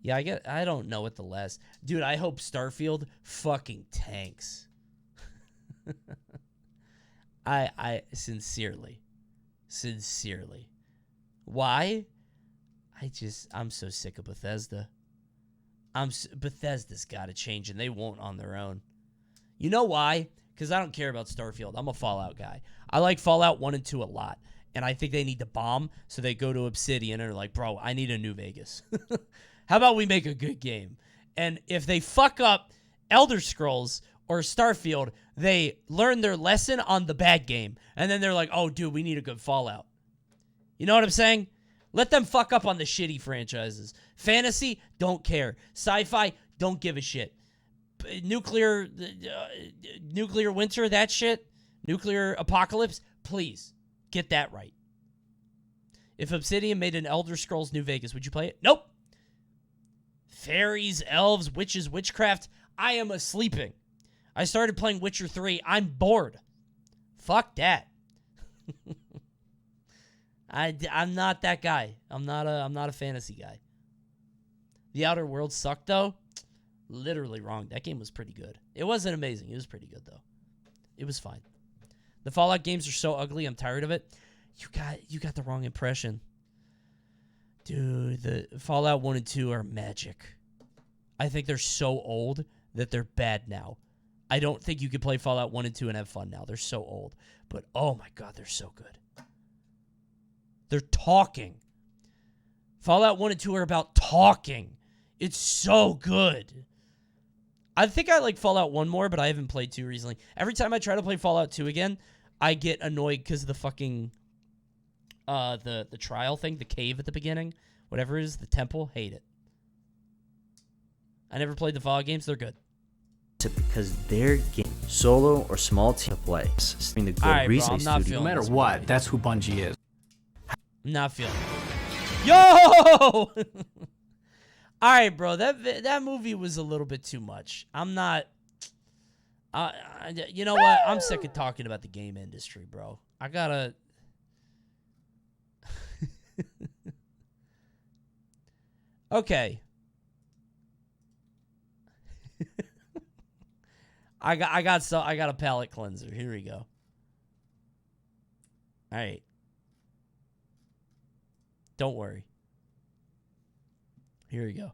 Yeah, I don't know what the last... Dude, I hope Starfield fucking tanks. I sincerely. Why? I'm so sick of Bethesda. Bethesda's got to change, and they won't on their own. You know why? Because I don't care about Starfield. I'm a Fallout guy. I like Fallout 1 and 2 a lot, and I think they need to bomb, so they go to Obsidian and are like, bro, I need a New Vegas. How about we make a good game? And if they fuck up Elder Scrolls or Starfield, they learn their lesson on the bad game, and then they're like, oh, dude, we need a good Fallout. You know what I'm saying? Let them fuck up on the shitty franchises. Fantasy, don't care. Sci-fi, don't give a shit. Nuclear winter, that shit. Nuclear apocalypse, please, get that right. If Obsidian made an Elder Scrolls New Vegas, would you play it? Nope. Fairies, elves, witches, witchcraft, I am sleeping. I started playing Witcher 3. I'm bored. Fuck that. I'm not that guy. I'm not a fantasy guy. The Outer Worlds sucked though. Literally wrong. That game was pretty good. It wasn't amazing. It was pretty good though. It was fine. The Fallout games are so ugly. I'm tired of it. You got the wrong impression. Dude, the Fallout 1 and 2 are magic. I think they're so old that they're bad now. I don't think you could play Fallout 1 and 2 and have fun now. They're so old. But oh my god, they're so good. They're talking. Fallout 1 and 2 are about talking. It's so good. I think I like Fallout 1 more, but I haven't played 2 recently. Every time I try to play Fallout 2 again, I get annoyed because of the fucking the trial thing, the cave at the beginning, whatever it is, the temple. Hate it. I never played the Fallout games. They're good. Because their game, solo or small team to play. I mean, the good reason no matter what, that's who Bungie is. I'm not feeling it. Yo! All right, bro. That movie was a little bit too much. I'm not... you know what? I'm sick of talking about the game industry, bro. I gotta... Okay. I got a palate cleanser. Here we go. All right. Don't worry. Here we go.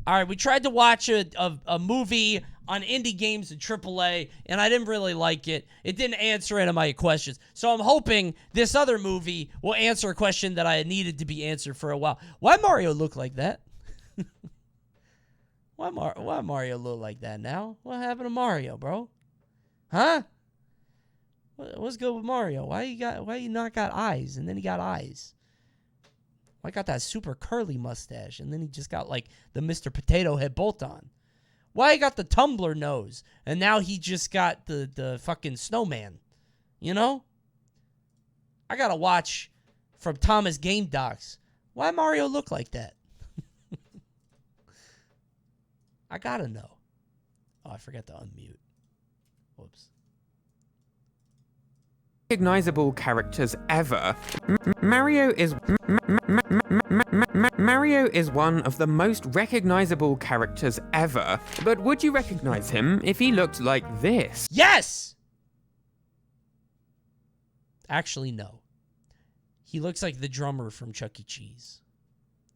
All right, we tried to watch a movie on indie games and AAA, and I didn't really like it. It didn't answer any of my questions. So I'm hoping this other movie will answer a question that I needed to be answered for a while. Why Mario look like that? Why Mario look like that now? What happened to Mario, bro? Huh? What's good with Mario? Why you not got eyes and then he got eyes? Why got that super curly mustache and then he just got like the Mr. Potato Head bolt on? Why he got the tumbler nose and now he just got the fucking snowman? You know? I gotta watch from Thomas Game Docs. Why Mario look like that? I gotta know. Oh, I forgot to unmute. Whoops. recognizable characters ever. Mario is one of the most recognizable characters ever. But would you recognize him if he looked like this? Yes! Actually, no. He looks like the drummer from Chuck E. Cheese.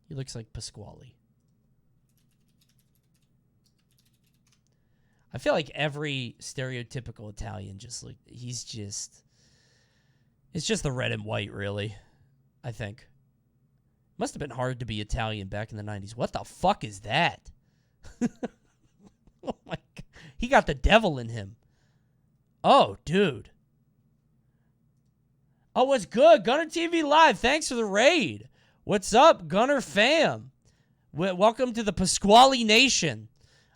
He looks like Pasquale. I feel like every stereotypical Italian just like, it's just the red and white, really, I think. Must have been hard to be Italian back in the 90s. What the fuck is that? Oh my God. He got the devil in him. Oh, dude. Oh, what's good? Gunner TV Live. Thanks for the raid. What's up, Gunner fam? Welcome to the Pasquale Nation.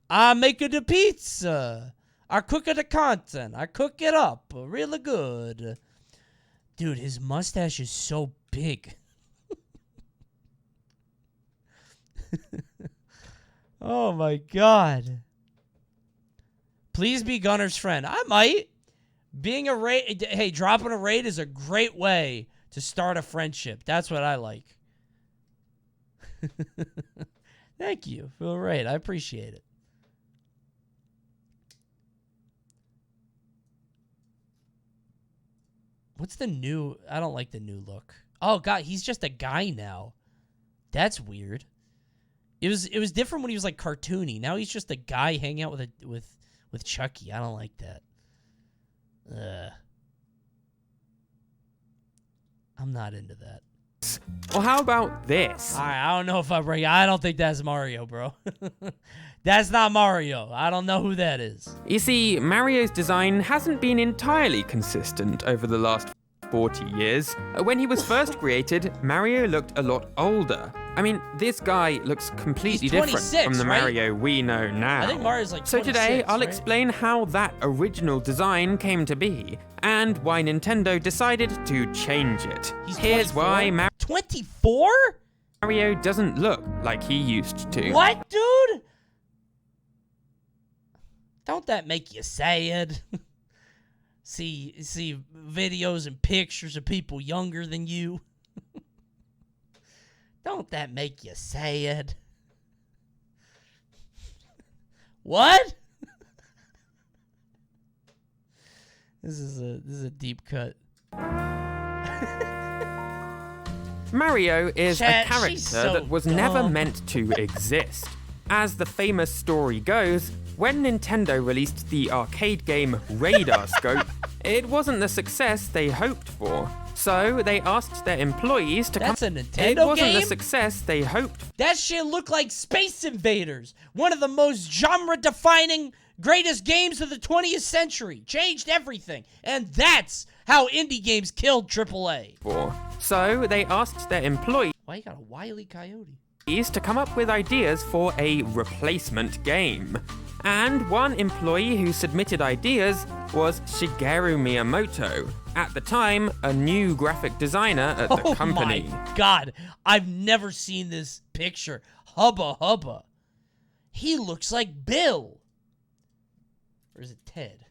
I make the pizza. I cook the content. I cook it up really good. Dude, his mustache is so big. Oh my God. Please be Gunner's friend. I might. Being a raid, hey, dropping a raid is a great way to start a friendship. That's what I like. Thank you for the raid. I appreciate it. What's the new? I don't like the new look. Oh God, he's just a guy now. That's weird. It was different when he was like cartoony. Now he's just a guy hanging out with Chucky. I don't like that. I'm not into that. Well, how about this? I don't know if I don't think that's Mario, bro. That's not Mario. I don't know who that is. You see, Mario's design hasn't been entirely consistent over the last 40 years. When he was first created, Mario looked a lot older. I mean, this guy looks completely different from the Mario we know now. I think Mario's like 26, so today, I'll right? explain how that original design came to be, and why Nintendo decided to change it. Here's why 24? Mario doesn't look like he used to. What, dude? Don't that make you sad? see videos and pictures of people younger than you? Don't that make you sad? What? This is a deep cut. Mario is Chat, a character so that was never meant to exist. As the famous story goes, when Nintendo released the arcade game Radar Scope, it wasn't the success they hoped for. So they asked their employees to That's come. a Nintendo It wasn't game? the success they hoped. That shit looked like Space Invaders, one of the most genre-defining greatest games of the 20th century. Changed everything, and that's how indie games killed AAA. So they asked their employees. Why you got a Wile E. Coyote? To come up with ideas for a replacement game. And one employee who submitted ideas was Shigeru Miyamoto, at the time a new graphic designer at the company. Oh my God, I've never seen this picture. Hubba hubba. He looks like Bill. Or is it Ted?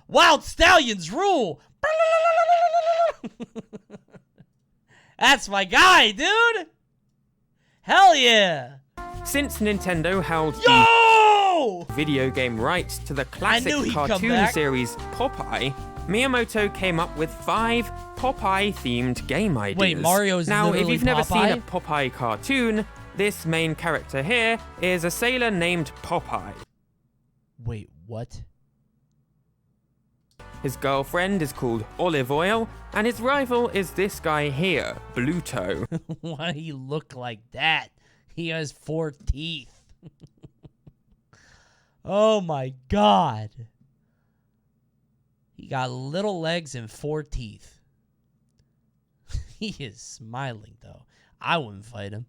Wild Stallions rule. That's my guy, dude. Hell yeah. Since Nintendo held the video game rights to the classic cartoon series Popeye, Miyamoto came up with 5 Popeye-themed game ideas. Wait, Mario's Now, if you've never Popeye? seen a Popeye cartoon, this main character here is a sailor named Popeye. Wait, what? His girlfriend is called Olive Oil, and his rival is this guy here, Bluto. Why he look like that? He has 4 teeth. Oh my God. He got little legs and 4 teeth. He is smiling though. I wouldn't fight him.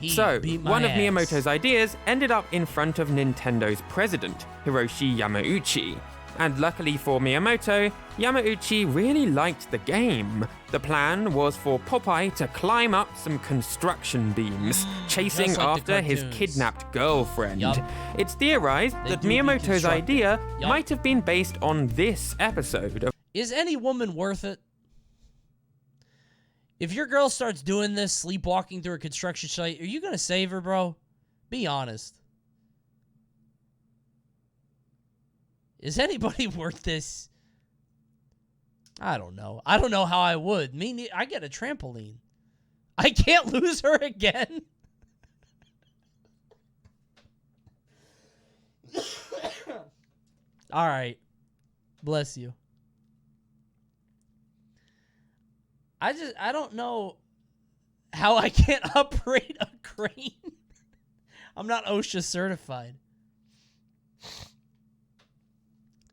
So, one of ass. Miyamoto's ideas ended up in front of Nintendo's president, Hiroshi Yamauchi. And luckily for Miyamoto, Yamauchi really liked the game. The plan was for Popeye to climb up some construction beams, chasing just like the after his cartoons. kidnapped girlfriend. Yup. It's theorized They that do Miyamoto's deconstruct idea it. Yup. might have been based on this episode of Is any woman worth it? If your girl starts doing this, sleepwalking through a construction site, are you going to save her, bro? Be honest. Is anybody worth this? I don't know. I don't know how I would. I get a trampoline. I can't lose her again. All right. Bless you. I don't know how I can't operate a crane. I'm not OSHA certified.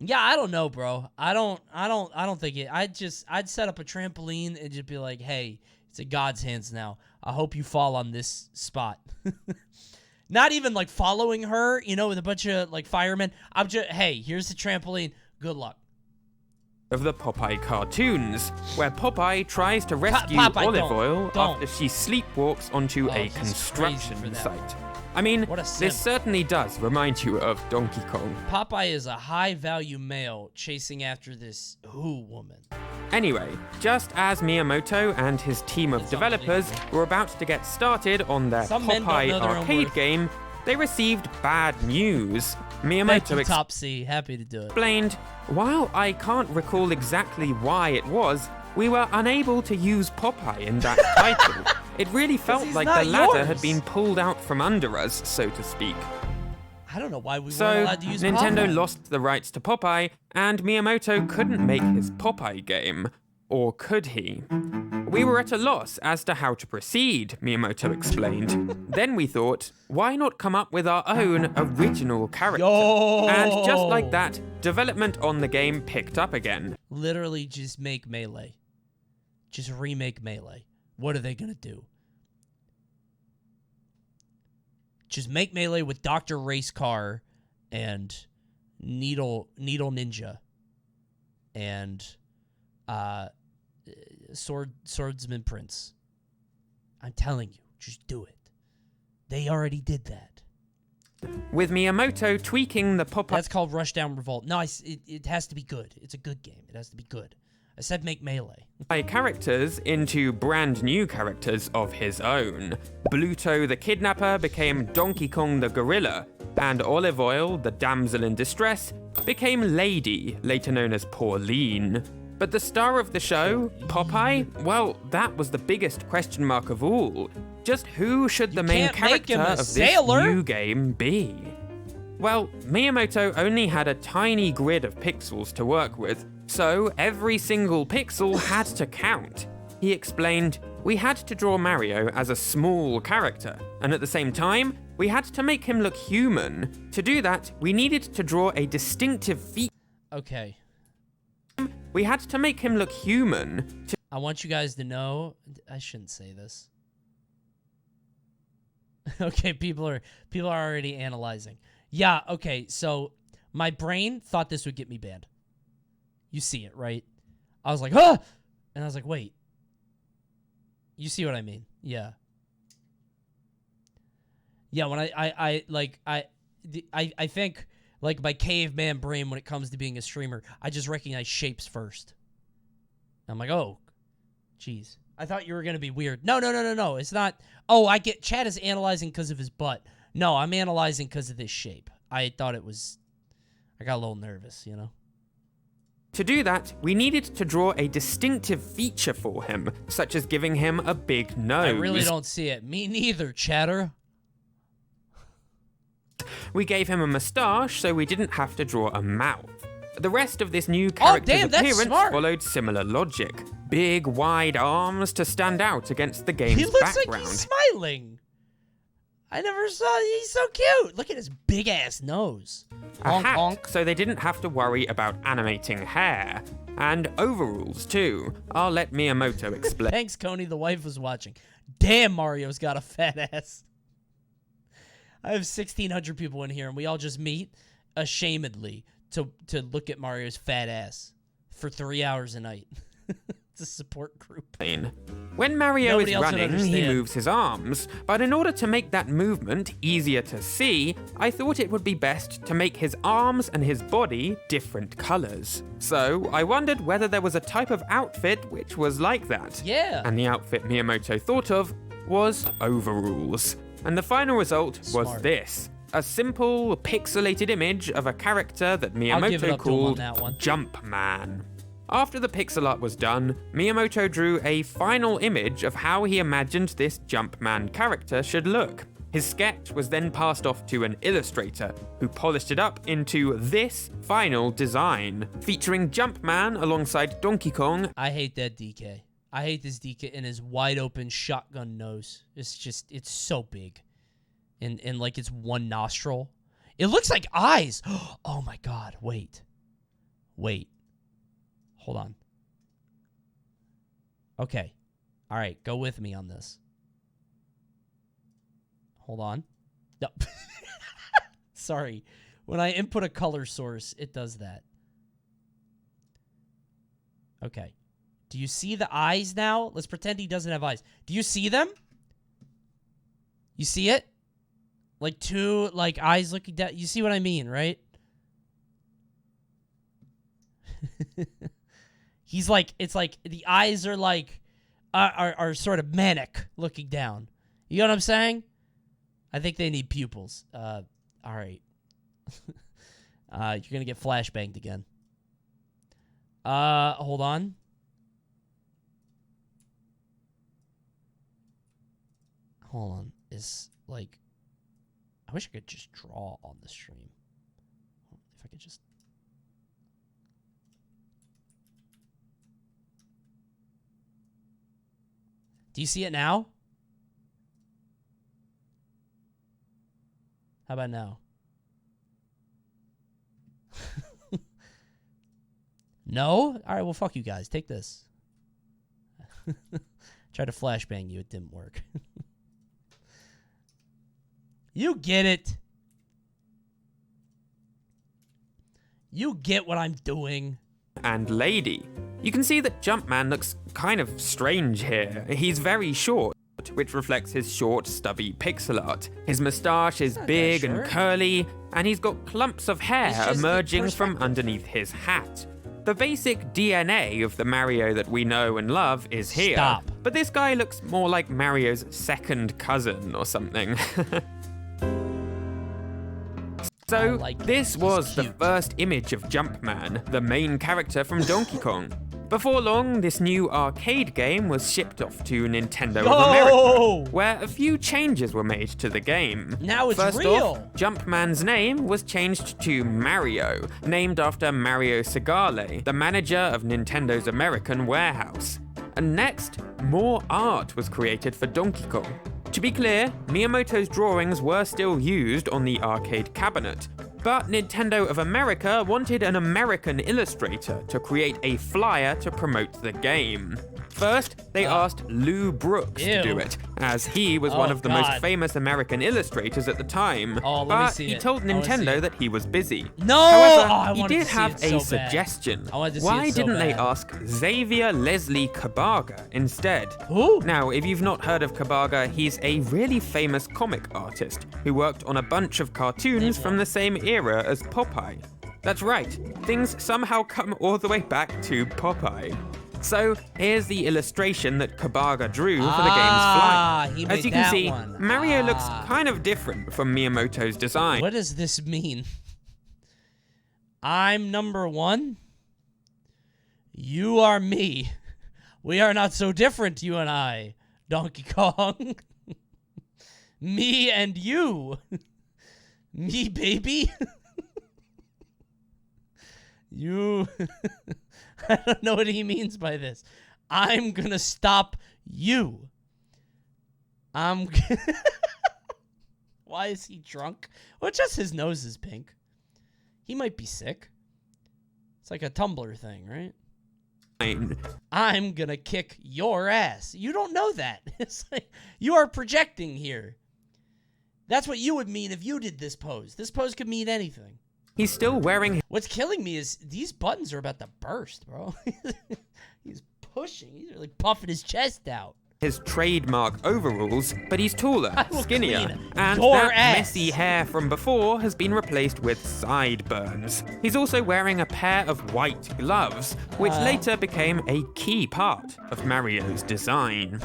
Yeah, I don't know, bro. I don't think it. I'd set up a trampoline and just be like, hey, it's in God's hands now. I hope you fall on this spot. Not even like following her, with a bunch of like firemen. I'm just, hey, here's the trampoline. Good luck. of the Popeye cartoons, where Popeye tries to rescue Popeye, Olive Oil don't. after she sleepwalks onto a he's construction crazy for that. site. I mean, What a simp. this certainly does remind you of Donkey Kong. Popeye is a high-value male chasing after this woman. Anyway, just as Miyamoto and his team of developers were about to get started on their Some men don't Popeye know their own arcade worth. game, they received bad news. Thank Miyamoto you, Top C. Happy to do it. explained, while I can't recall exactly why it was, we were unable to use Popeye in that title. It really felt he's like not the ladder yours. had been pulled out from under us, so to speak. I don't know why we weren't So, allowed to use Nintendo Popeye. lost the rights to Popeye, and Miyamoto couldn't make his Popeye game. Or could he? We were at a loss as to how to proceed, Miyamoto explained. Then we thought, why not come up with our own original character? And just like that, development on the game picked up again. Literally just make Melee. Just remake Melee. What are they going to do? Just make Melee with Dr. Race Car and Needle Ninja and Swordsman Prince. I'm telling you, just do it. They already did that. With Miyamoto tweaking the Popeye... That's called Rushdown Revolt. No, it has to be good. It's a good game. It has to be good. I said make Melee. characters into brand new characters of his own. Bluto the Kidnapper became Donkey Kong the Gorilla, and Olive Oil, the damsel in distress, became Lady, later known as Pauline. But the star of the show, Popeye, well, that was the biggest question mark of all. Just who should the main can't make character him a of this sailor. new game be? Well, Miyamoto only had a tiny grid of pixels to work with, so every single pixel had to count. He explained, we had to draw Mario as a small character, and at the same time, we had to make him look human. To do that, we needed to draw a distinctive feature. Okay. We had to make him look human. I want you guys to know, I shouldn't say this. Okay, people are already analyzing. Yeah, okay, so my brain thought this would get me banned. You see it, right? I was like, ah! And I was like, wait. You see what I mean? Yeah. Yeah, when I think, like, my caveman brain when it comes to being a streamer, I just recognize shapes first. I'm like, oh, jeez. I thought you were going to be weird. No. It's not. Oh, I get, Chad is analyzing because of his butt. No, I'm analyzing because of this shape. I thought it was, I got a little nervous, you know? To do that, we needed to draw a distinctive feature for him, such as giving him a big nose. I really don't see it. Me neither, Chatter. We gave him a moustache, so we didn't have to draw a mouth. The rest of this new character's appearance followed similar logic. Big, wide arms to stand out against the game's He looks background. like he's smiling. I never saw, he's so cute. Look at his big-ass nose. A hat, so they didn't have to worry about animating hair. And overalls, too. I'll let Miyamoto explain. Thanks, Coney. The wife was watching. Damn, Mario's got a fat ass. I have 1,600 people in here, and we all just meet ashamedly to look at Mario's fat ass for 3 hours a night. It's a support group. When Mario Nobody is else would running, he understand. moves his arms, but in order to make that movement easier to see, I thought it would be best to make his arms and his body different colors. So I wondered whether there was a type of outfit which was like that. Yeah. And the outfit Miyamoto thought of was overalls. And the final result was this. A simple, pixelated image of a character that I'll give it Miyamoto up to him on called that one. Jumpman. After the pixel art was done, Miyamoto drew a final image of how he imagined this Jumpman character should look. His sketch was then passed off to an illustrator, who polished it up into this final design, featuring Jumpman alongside Donkey Kong. I hate that DK. I hate this DK and his wide open shotgun nose. It's so big. And like it's one nostril. It looks like eyes. Oh my god, wait. Hold on. Okay. All right, go with me on this. Hold on. No. Sorry. When I input a color source, it does that. Okay. Do you see the eyes now? Let's pretend he doesn't have eyes. Do you see them? You see it? Like two, like, eyes looking down. You see what I mean, right? He's like, it's like the eyes are like, are sort of manic looking down. You know what I'm saying? I think they need pupils. All right. You're going to get flashbanged again. Hold on. Hold on. Is like, I wish I could just draw on the stream. If I could just. Do you see it now? How about now? No? All right, well, fuck you guys. Take this. Tried to flashbang you. It didn't work. You get it. You get what I'm doing. And lady. You can see that Jumpman looks kind of strange here. He's very short, which reflects his short, stubby pixel art. His moustache is big and curly, and he's got clumps of hair emerging from underneath his hat. The basic DNA of the Mario that we know and love is here. Stop. But this guy looks more like Mario's second cousin or something. So, this was the first image of Jumpman, the main character from Donkey Kong. Before long, this new arcade game was shipped off to Nintendo of America, where a few changes were made to the game. Now it's First real. off, Jumpman's name was changed to Mario, named after Mario Segale, the manager of Nintendo's American warehouse. And next, more art was created for Donkey Kong. To be clear, Miyamoto's drawings were still used on the arcade cabinet, but Nintendo of America wanted an American illustrator to create a flyer to promote the game. First, they asked Lou Brooks to do it, as he was one of the most famous American illustrators at the time. But he told Nintendo that he was busy. No! However, he wanted did to see have it a so bad. suggestion. I wanted to see Why it so didn't they bad. ask Xavier Leslie Kabaga instead? Who? Now, if you've not heard of Kabaga, he's a really famous comic artist who worked on a bunch of cartoons from the same era as Popeye. That's right, things somehow come all the way back to Popeye. So, here's the illustration that Kabaga drew for the game's flight. he As made you can that see, one. Mario looks kind of different from Miyamoto's design. What does this mean? I'm number one. You are me. We are not so different, you and I, Donkey Kong. Me and you. Me, baby. You. I don't know what he means by this. I'm gonna stop you. Why is he drunk? Well, just his nose is pink. He might be sick. It's like a Tumblr thing, right? I'm gonna kick your ass. You don't know that. It's like you are projecting here. That's what you would mean if you did this pose. This pose could mean anything. he's still wearing... What's killing me is these buttons are about to burst, bro. He's pushing. He's really puffing his chest out. His trademark overalls, but he's taller, skinnier, and your that ass. messy hair from before has been replaced with sideburns. He's also wearing a pair of white gloves, which later became a key part of Mario's design.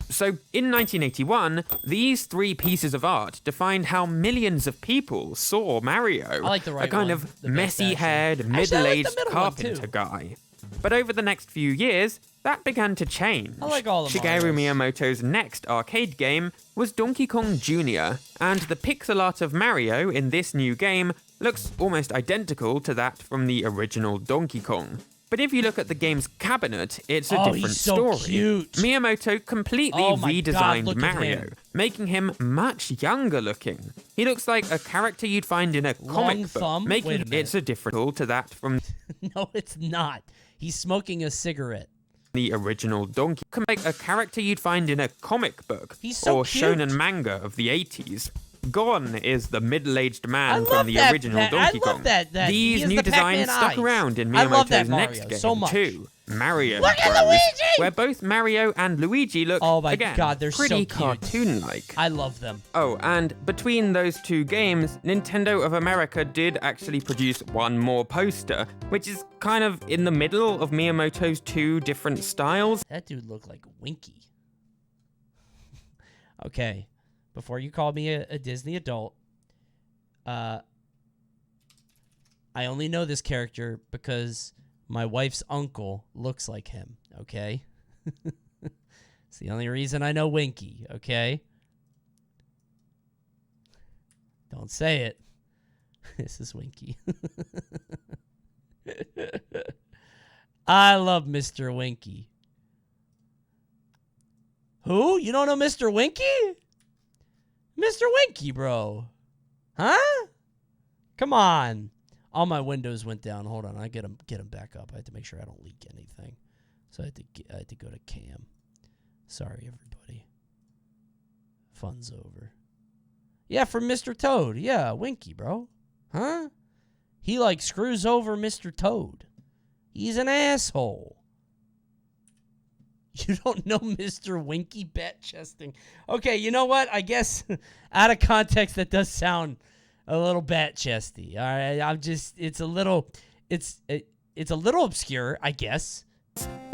So, in 1981, these 3 pieces of art defined how millions of people saw Mario, I like the right a kind one, of the best, messy-haired, actually. Actually, I like the middle-aged middle one, carpenter too. guy. But over the next few years, that began to change. I like all of Shigeru Mario's. Miyamoto's next arcade game was Donkey Kong Jr., and the pixel art of Mario in this new game looks almost identical to that from the original Donkey Kong. But if you look at the game's cabinet, it's a different he's so story. cute. Miyamoto completely Oh my God, redesigned look at Mario, him. making him much younger looking. He looks like a character you'd find in a comic book, thumb? Wait a making minute. it's a different to that from No, it's not. He's smoking a cigarette. the original Donkey Kong, like a character you'd find in a comic book He's so or cute. shonen manga of the 80s. Gon is the middle-aged man I from love the that- original that- I Donkey love Kong. that he These has new the Pac-Man designs stuck eyes. around in I love that Miyamoto's next Mario game so much. too, Mario Look at Bros, Luigi! where both Mario and Luigi look, Oh my again, God, they're so pretty cute. cartoon-like. I love them. Oh, and between those 2 games, Nintendo of America did actually produce one more poster, which is kind of in the middle of Miyamoto's 2 different styles. That dude looked like Winky. Okay, before you call me a Disney adult, I only know this character because my wife's uncle looks like him, okay? It's the only reason I know Winky, okay? Don't say it. This is Winky. I love Mr. Winky. Who? You don't know Mr. Winky? Mr. Winky, bro. Huh? Come on. All my windows went down. Hold on. I get them back up. I had to make sure I don't leak anything. So I had to go to cam. Sorry, everybody. Fun's over. Yeah, from Mr. Toad. Yeah, Winky, bro. Huh? He, like, screws over Mr. Toad. He's an asshole. You don't know Mr. Winky bat chesting. Okay, you know what? I guess out of context that does sound a little bat chesty. All right, it's a little obscure, I guess.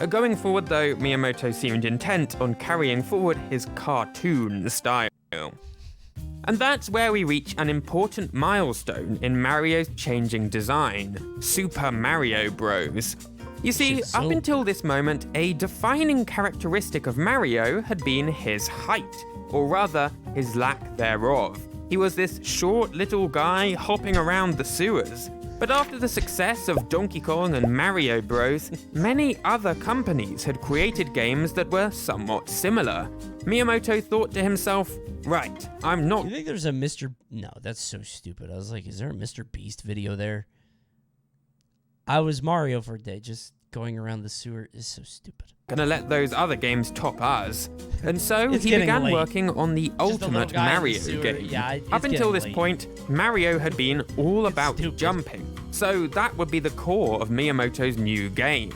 Going forward though, Miyamoto seemed intent on carrying forward his cartoon style. And that's where we reach an important milestone in Mario's changing design, Super Mario Bros. You see, up until this moment, a defining characteristic of Mario had been his height, or rather, his lack thereof. He was this short little guy hopping around the sewers. But after the success of Donkey Kong and Mario Bros, many other companies had created games that were somewhat similar. Miyamoto thought to himself, right, I'm not... You think there's a Mr... No, that's so stupid. I was like, is there a Mr. Beast video there? I was Mario for a day, just going around the sewer is so stupid. Gonna let those other games top us. And so It's he getting began late. working on the Just a little ultimate guy in the Mario sewer. game. Yeah, it's Up until getting this late. point, Mario had been all about jumping. So that would be the core of Miyamoto's new game.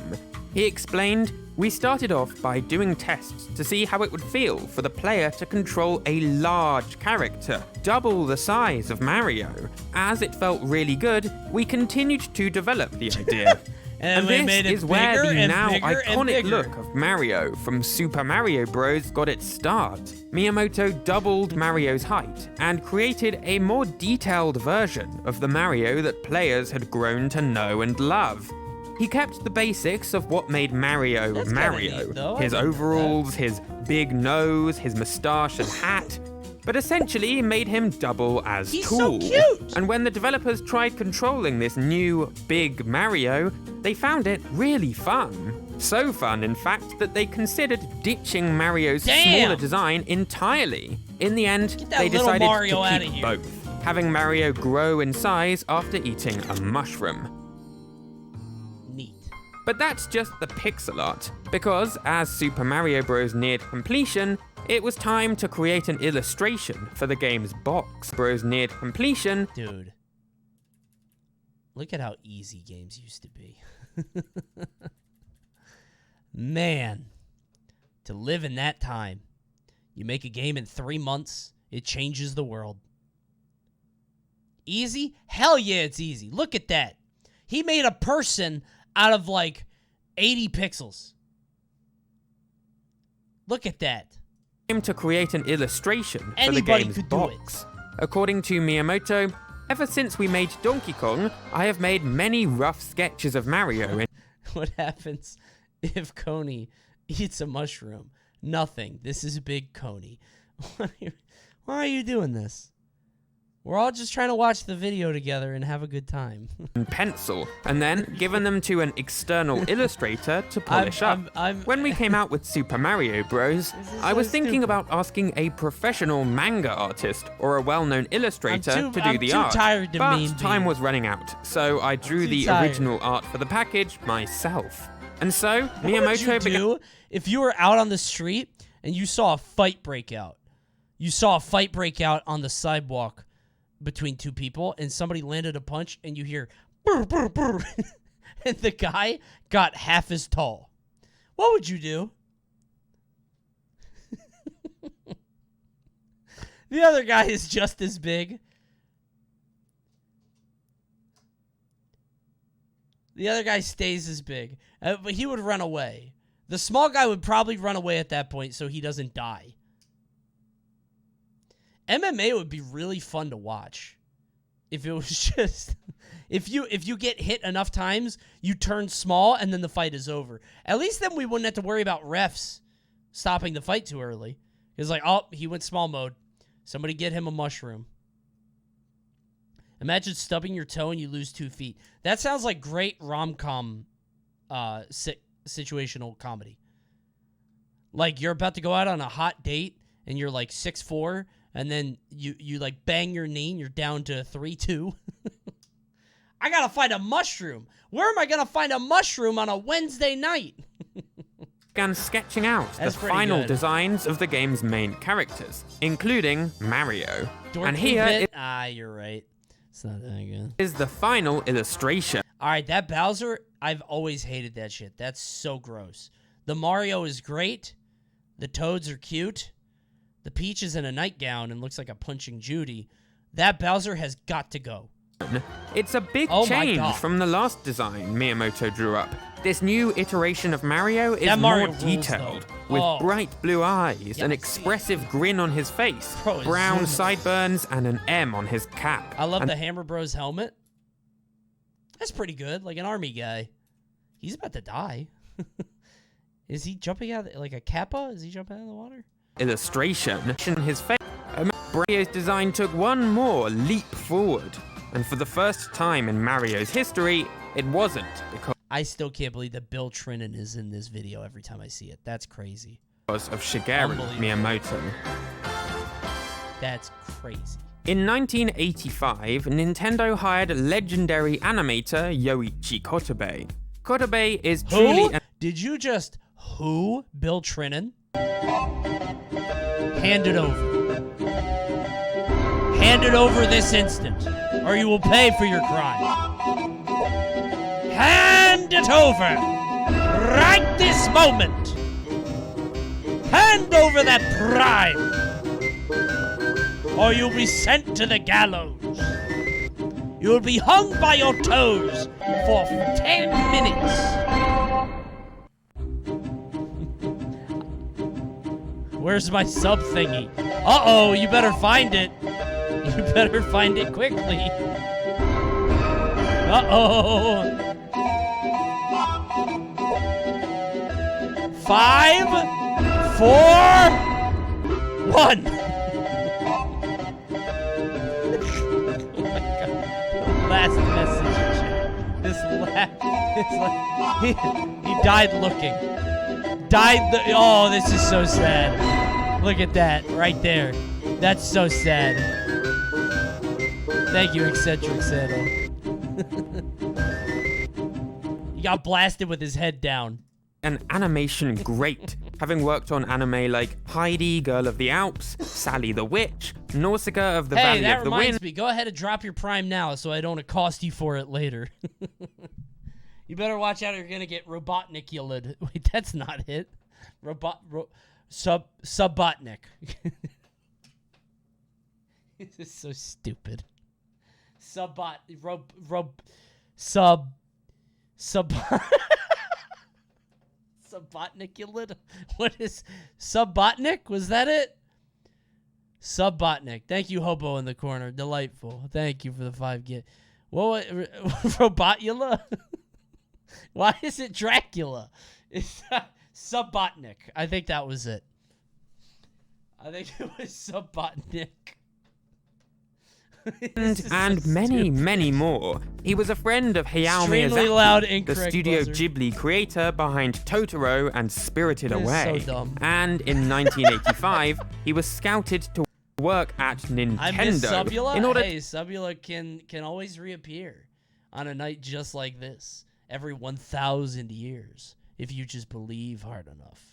He explained, we started off by doing tests to see how it would feel for the player to control a large character, double the size of Mario. As it felt really good, we continued to develop the idea. And this we made it is where bigger the and now bigger and iconic bigger. look of Mario from Super Mario Bros. Got its start. Miyamoto doubled Mario's height and created a more detailed version of the Mario that players had grown to know and love. He kept the basics of what made Mario That's kinda Mario. neat, though. I His like that. overalls, his big nose, his moustache and hat, but essentially made him double as He's so cool. cute! And when the developers tried controlling this new big Mario, they found it really fun. So fun, in fact, that they considered ditching Mario's Damn! smaller design entirely. In the end, that they little decided Mario to outta keep here. both, having Mario grow in size after eating a mushroom. Neat. But that's just the pixel art, because as Super Mario Bros. Neared completion, it was time to create an illustration for the game's box. Bros. Neared completion, Dude. Look at how easy games used to be. Man, to live in that time. You make a game in 3 months, it changes the world. Easy? Hell yeah, it's easy. Look at that. He made a person out of like 80 pixels. Look at that. To create an illustration for the Anybody game's could do box. According to Miyamoto, ever since we made Donkey Kong, I have made many rough sketches of Mario. What happens if Coney eats a mushroom? Nothing. This is Big Coney. Why are you doing this? We're all just trying to watch the video together and have a good time. Pencil, and then given them to an external illustrator to polish up. When we came out with Super Mario Bros., I was thinking about asking a professional manga artist or a well-known illustrator to do the art. But time was running out, so I drew the original art for the package myself. And so, Miyamoto began. If you were out on the street and you saw a fight break out, you saw a fight break out on the sidewalk between two people, and somebody landed a punch, and you hear brr, brr, brr, and the guy got half as tall, what would you do? The other guy is just as big. The other guy stays as big, but he would run away. The small guy would probably run away at that point so he doesn't die. MMA would be really fun to watch if it was just if you get hit enough times, you turn small and then the fight is over. At least then we wouldn't have to worry about refs stopping the fight too early. It's like, oh, he went small mode. Somebody get him a mushroom. Imagine stubbing your toe and you lose 2 feet. That sounds like great rom-com situational comedy. Like you're about to go out on a hot date and you're like 6'4", and then you like bang your knee and you're down to 3-2. I gotta find a mushroom. Where am I gonna find a mushroom on a Wednesday night? Began sketching out the final designs of the game's main characters, including Mario. And here you're right. It's not that good. Is the final illustration. All right, that Bowser, I've always hated that shit. That's so gross. The Mario is great. The Toads are cute. The Peach is in a nightgown and looks like a Punching Judy. That Bowser has got to go. It's a big change from the last design Miyamoto drew up. This new iteration of Mario is more detailed, with bright blue eyes, an expressive grin on his face, brown sideburns, and an M on his cap. I love the Hammer Bros helmet. That's pretty good, like an army guy. He's about to die. Is he jumping out like a Kappa? Is he jumping out of the water? Illustration in his face. Mario's design took one more leap forward, and for the first time in Mario's history, it wasn't because I still can't believe that Bill Trinan is in this video every time I see it. That's crazy. Of Shigeru Miyamoto. That's crazy. In 1985, Nintendo hired legendary animator Yoichi Kotobe. Kotobe is truly Did you just Bill Trinan? Hand it over. Hand it over this instant, or you will pay for your crime. Hand it over! Right this moment! Hand over that prime! Or you'll be sent to the gallows. You'll be hung by your toes for 10 minutes. Where's my sub thingy? Uh-oh, you better find it. You better find it quickly. Uh-oh. 5, 4, 1. Oh my God. The last message. He died looking. Oh, this is so sad. Look at that right there. That's so sad. Thank you, Eccentric Santa. He got blasted with his head down. An animation great, having worked on anime like Heidi, Girl of the Alps, Sally the Witch, Nausicaa of the Hey, Valley that of the reminds Wind. me. Go ahead and drop your Prime now so I don't accost you for it later. You better watch out or you're going to get Robotnik-ulid. Wait, that's not it. Subotnik. This is so stupid. Subotnik-ulid? What is Subotnik? Was that it? Subotnik. Thank you, Hobo in the corner. Delightful. Thank you for the 5 git. What? Robotula? Why is it Dracula? It's Subotnik. I think that was it. I think it was Subotnik. and many, many more. He was a friend of Hayao Extremely Miyazaki, loud, the incorrect Studio buzzer. Ghibli creator behind Totoro and Spirited This is Away. so dumb. And in 1985, he was scouted to work at Nintendo. I miss Subula. in order Hey, Subula can always reappear on a night just like this every 1,000 years if you just believe hard enough.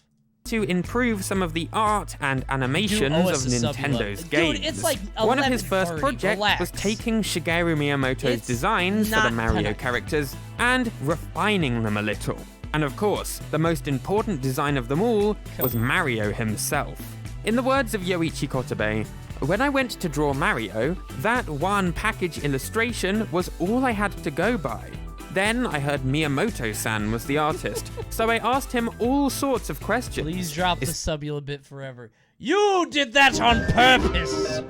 to improve some of the art and animations owe of us a Nintendo's Subula. games. Dude, it's like One of his first 11:30. projects Relax. was taking Shigeru Miyamoto's It's designs for the not Mario tonight. characters and refining them a little. And of course, the most important design of them all was Mario himself. In the words of Yoichi Kotabe, when I went to draw Mario, that one package illustration was all I had to go by. Then I heard Miyamoto-san was the artist, so I asked him all sorts of questions. Please drop the Subula bit forever. You did that on purpose!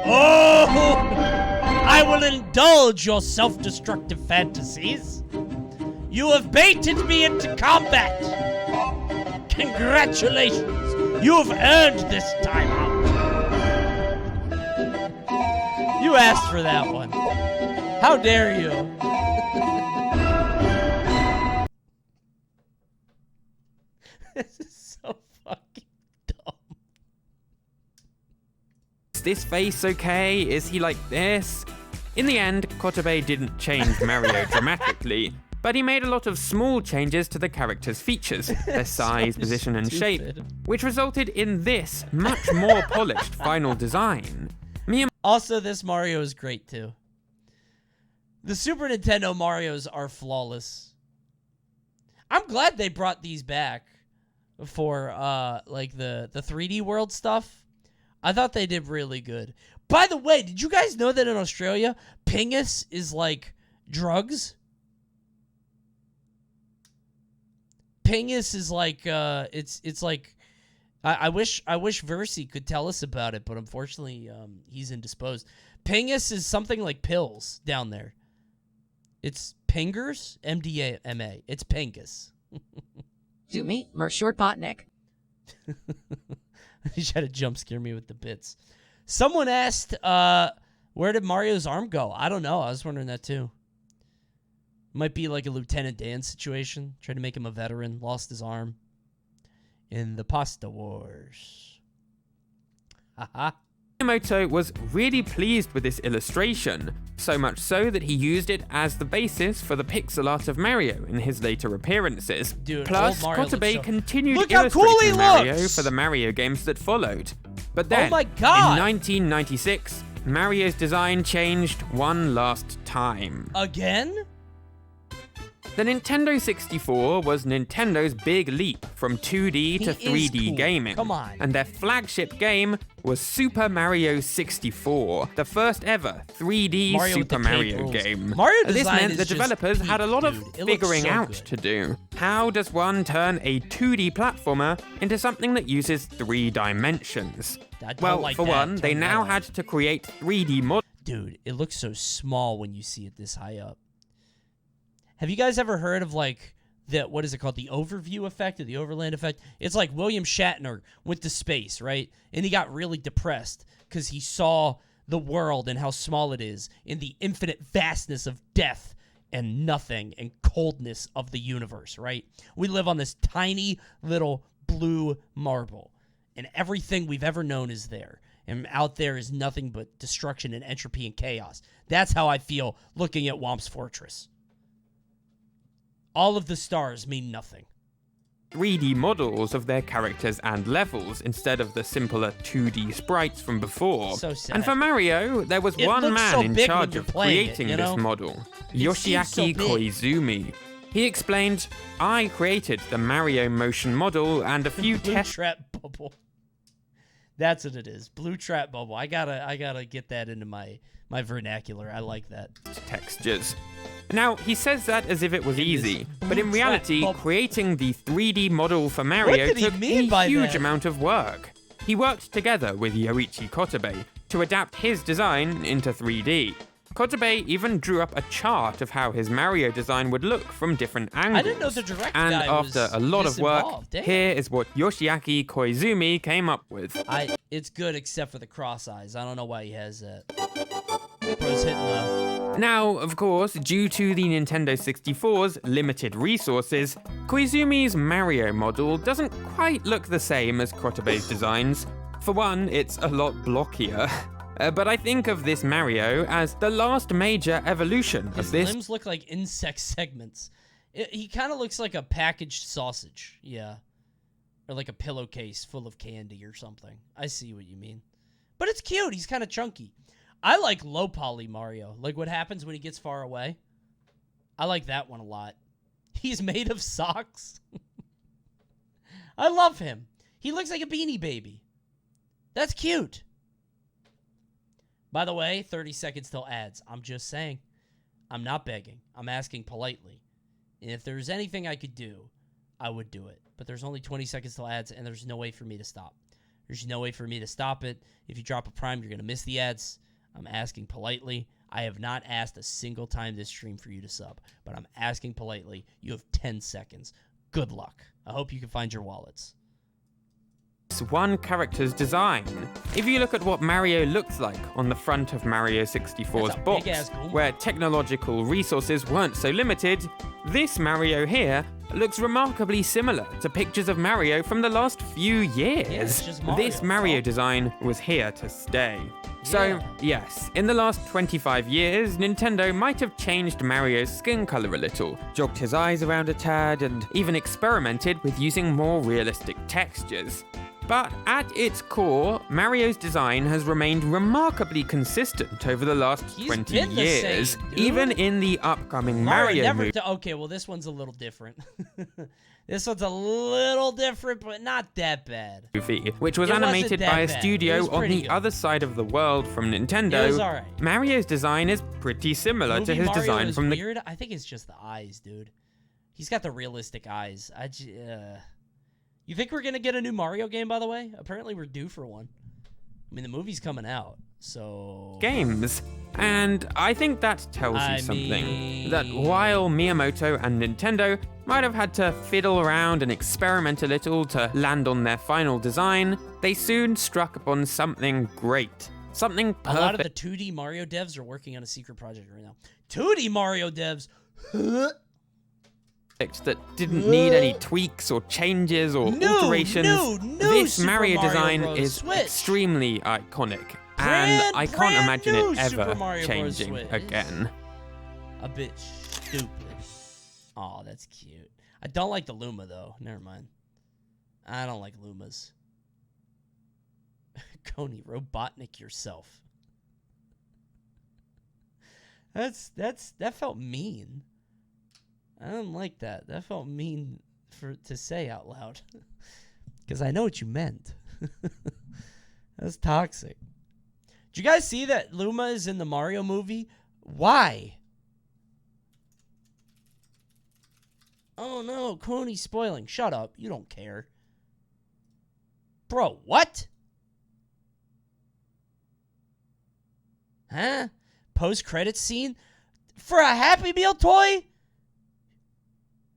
Oh! I will indulge your self-destructive fantasies. You have baited me into combat! Congratulations! You have earned this time out! You asked for that one. How dare you? This is so fucking dumb. Is this face okay? Is he like this? In the end, Kotabe didn't change Mario dramatically, but he made a lot of small changes to the character's features, their size, position, and shape, which resulted in this much more polished final design. Also, this Mario is great too. The Super Nintendo Marios are flawless. I'm glad they brought these back for like the 3D World stuff. I thought they did really good. By the way, did you guys know that in Australia, Pingus is like drugs? Pingus is like it's like I wish Versi could tell us about it, but unfortunately he's indisposed. Pingus is something like pills down there. It's Pingers, MDMA. It's Pingus. To me, Mershort Botnik. You tried to jump scare me with the bits. Someone asked, where did Mario's arm go? I don't know. I was wondering that too. Might be like a Lieutenant Dan situation. Tried to make him a veteran. Lost his arm. In the Pasta Wars. Haha. Miyamoto was really pleased with this illustration, so much so that he used it as the basis for the pixel art of Mario in his later appearances. Dude, Plus, old Mario Kotabe looks so- continued Look how cool he illustrating Mario looks! for the Mario games that followed. But then, Oh my God! in 1996, Mario's design changed one last time. Again? The Nintendo 64 was Nintendo's big leap from 2D to He is 3D cool. gaming. Come on. And their flagship game was Super Mario 64, the first ever 3D Mario with Super the cake Mario rules. game. Mario This design meant is the just developers had a lot peak, of dude. It looks figuring so out good. to do. How does one turn a 2D platformer into something that uses 3 dimensions? I don't Well, like for that. one, they Turn that now off. had to create 3D models. Dude, it looks so small when you see it this high up. Have you guys ever heard of like what is it called? The overview effect or the overland effect? It's like William Shatner went to space, right? And he got really depressed because he saw the world and how small it is in the infinite vastness of death and nothing and coldness of the universe, right? We live on this tiny little blue marble, and everything we've ever known is there. And out there is nothing but destruction and entropy and chaos. That's how I feel looking at Womp's Fortress. All of the stars mean nothing. 3D models of their characters and levels instead of the simpler 2D sprites from before. So sad. And for Mario, there was It one looks man so in big when charge you're of playing creating it, you know? this model, It seems so Yoshiaki big. Koizumi. He explained, "I created the Mario motion model and a few Blue tests." trap bubble. That's what it is. Blue trap bubble. I gotta get that into my vernacular. I like that. Textures. Now, he says that as if it was easy, but in blue reality, trap bubble. creating the 3D model for Mario did he took mean a by huge that? amount of work. He worked together with Yoichi Kotabe to adapt his design into 3D. Kotabe even drew up a chart of how his Mario design would look from different angles. I didn't know the director And guy after was a lot this of work, involved. Damn. here is what Yoshiaki Koizumi came up with. It's good except for the cross eyes. I don't know why he has that. Bro's hitting low. Now, of course, due to the Nintendo 64's limited resources, Koizumi's Mario model doesn't quite look the same as Kotabe's designs. For one, it's a lot blockier. But I think of this Mario as the last major evolution of His this. limbs look like insect segments. He kind of looks like a packaged sausage. Yeah. Or like a pillowcase full of candy or something. I see what you mean. But it's cute. He's kind of chunky. I like low poly Mario. Like what happens when he gets far away. I like that one a lot. He's made of socks. I love him. He looks like a Beanie Baby. That's cute. By the way, 30 seconds till ads. I'm just saying. I'm not begging. I'm asking politely. And if there's anything I could do, I would do it. But there's only 20 seconds till ads, and there's no way for me to stop. There's no way for me to stop it. If you drop a prime, you're going to miss the ads. I'm asking politely. I have not asked a single time this stream for you to sub, but I'm asking politely. You have 10 seconds. Good luck. I hope you can find your wallets. One character's design. If you look at what Mario looks like on the front of Mario 64's box, big-ass Goomba. where technological resources weren't so limited, this Mario here looks remarkably similar to pictures of Mario from the last few years. it's just Mario, This Mario design was here to stay. So, yes, in the last 25 years, Nintendo might have changed Mario's skin color a little, jogged his eyes around a tad, and even experimented with using more realistic textures. But at its core, Mario's design has remained remarkably consistent over the last 20 been the years, same, dude. even in the upcoming Mario movie. Okay, well, this one's a little different. This one's a little different, but not that bad. Which was It wasn't animated that by a bad. It studio was on pretty the good. other side of the world from Nintendo. It was alright. Mario's design is pretty similar to Movie his Mario design is from the weird. I think it's just the eyes, dude. He's got the realistic eyes. You think we're gonna get a new Mario game, by the way? Apparently we're due for one. I mean, the movie's coming out, so... games. And I think that tells you something. That while Miyamoto and Nintendo might have had to fiddle around and experiment a little to land on their final design, they soon struck upon something great. Something perfect. A lot of the 2D Mario devs are working on a secret project right now. 2D Mario devs? That didn't need any tweaks or changes or alterations. This Super Mario Mario design Bros. is Switch. extremely iconic, and I can't imagine new it ever Super Mario Bros. changing Switch. again. A bit stupid. Oh, that's cute. I don't like the Luma, though. Never mind. I don't like Lumas. Coney, Robotnik yourself. That felt mean. I don't like that. That felt mean to say out loud. Because I know what you meant. That's toxic. Did you guys see that Luma is in the Mario movie? Why? Oh no, Coney's spoiling. Shut up. You don't care. Bro, what? Huh? Post-credits scene? For a Happy Meal toy?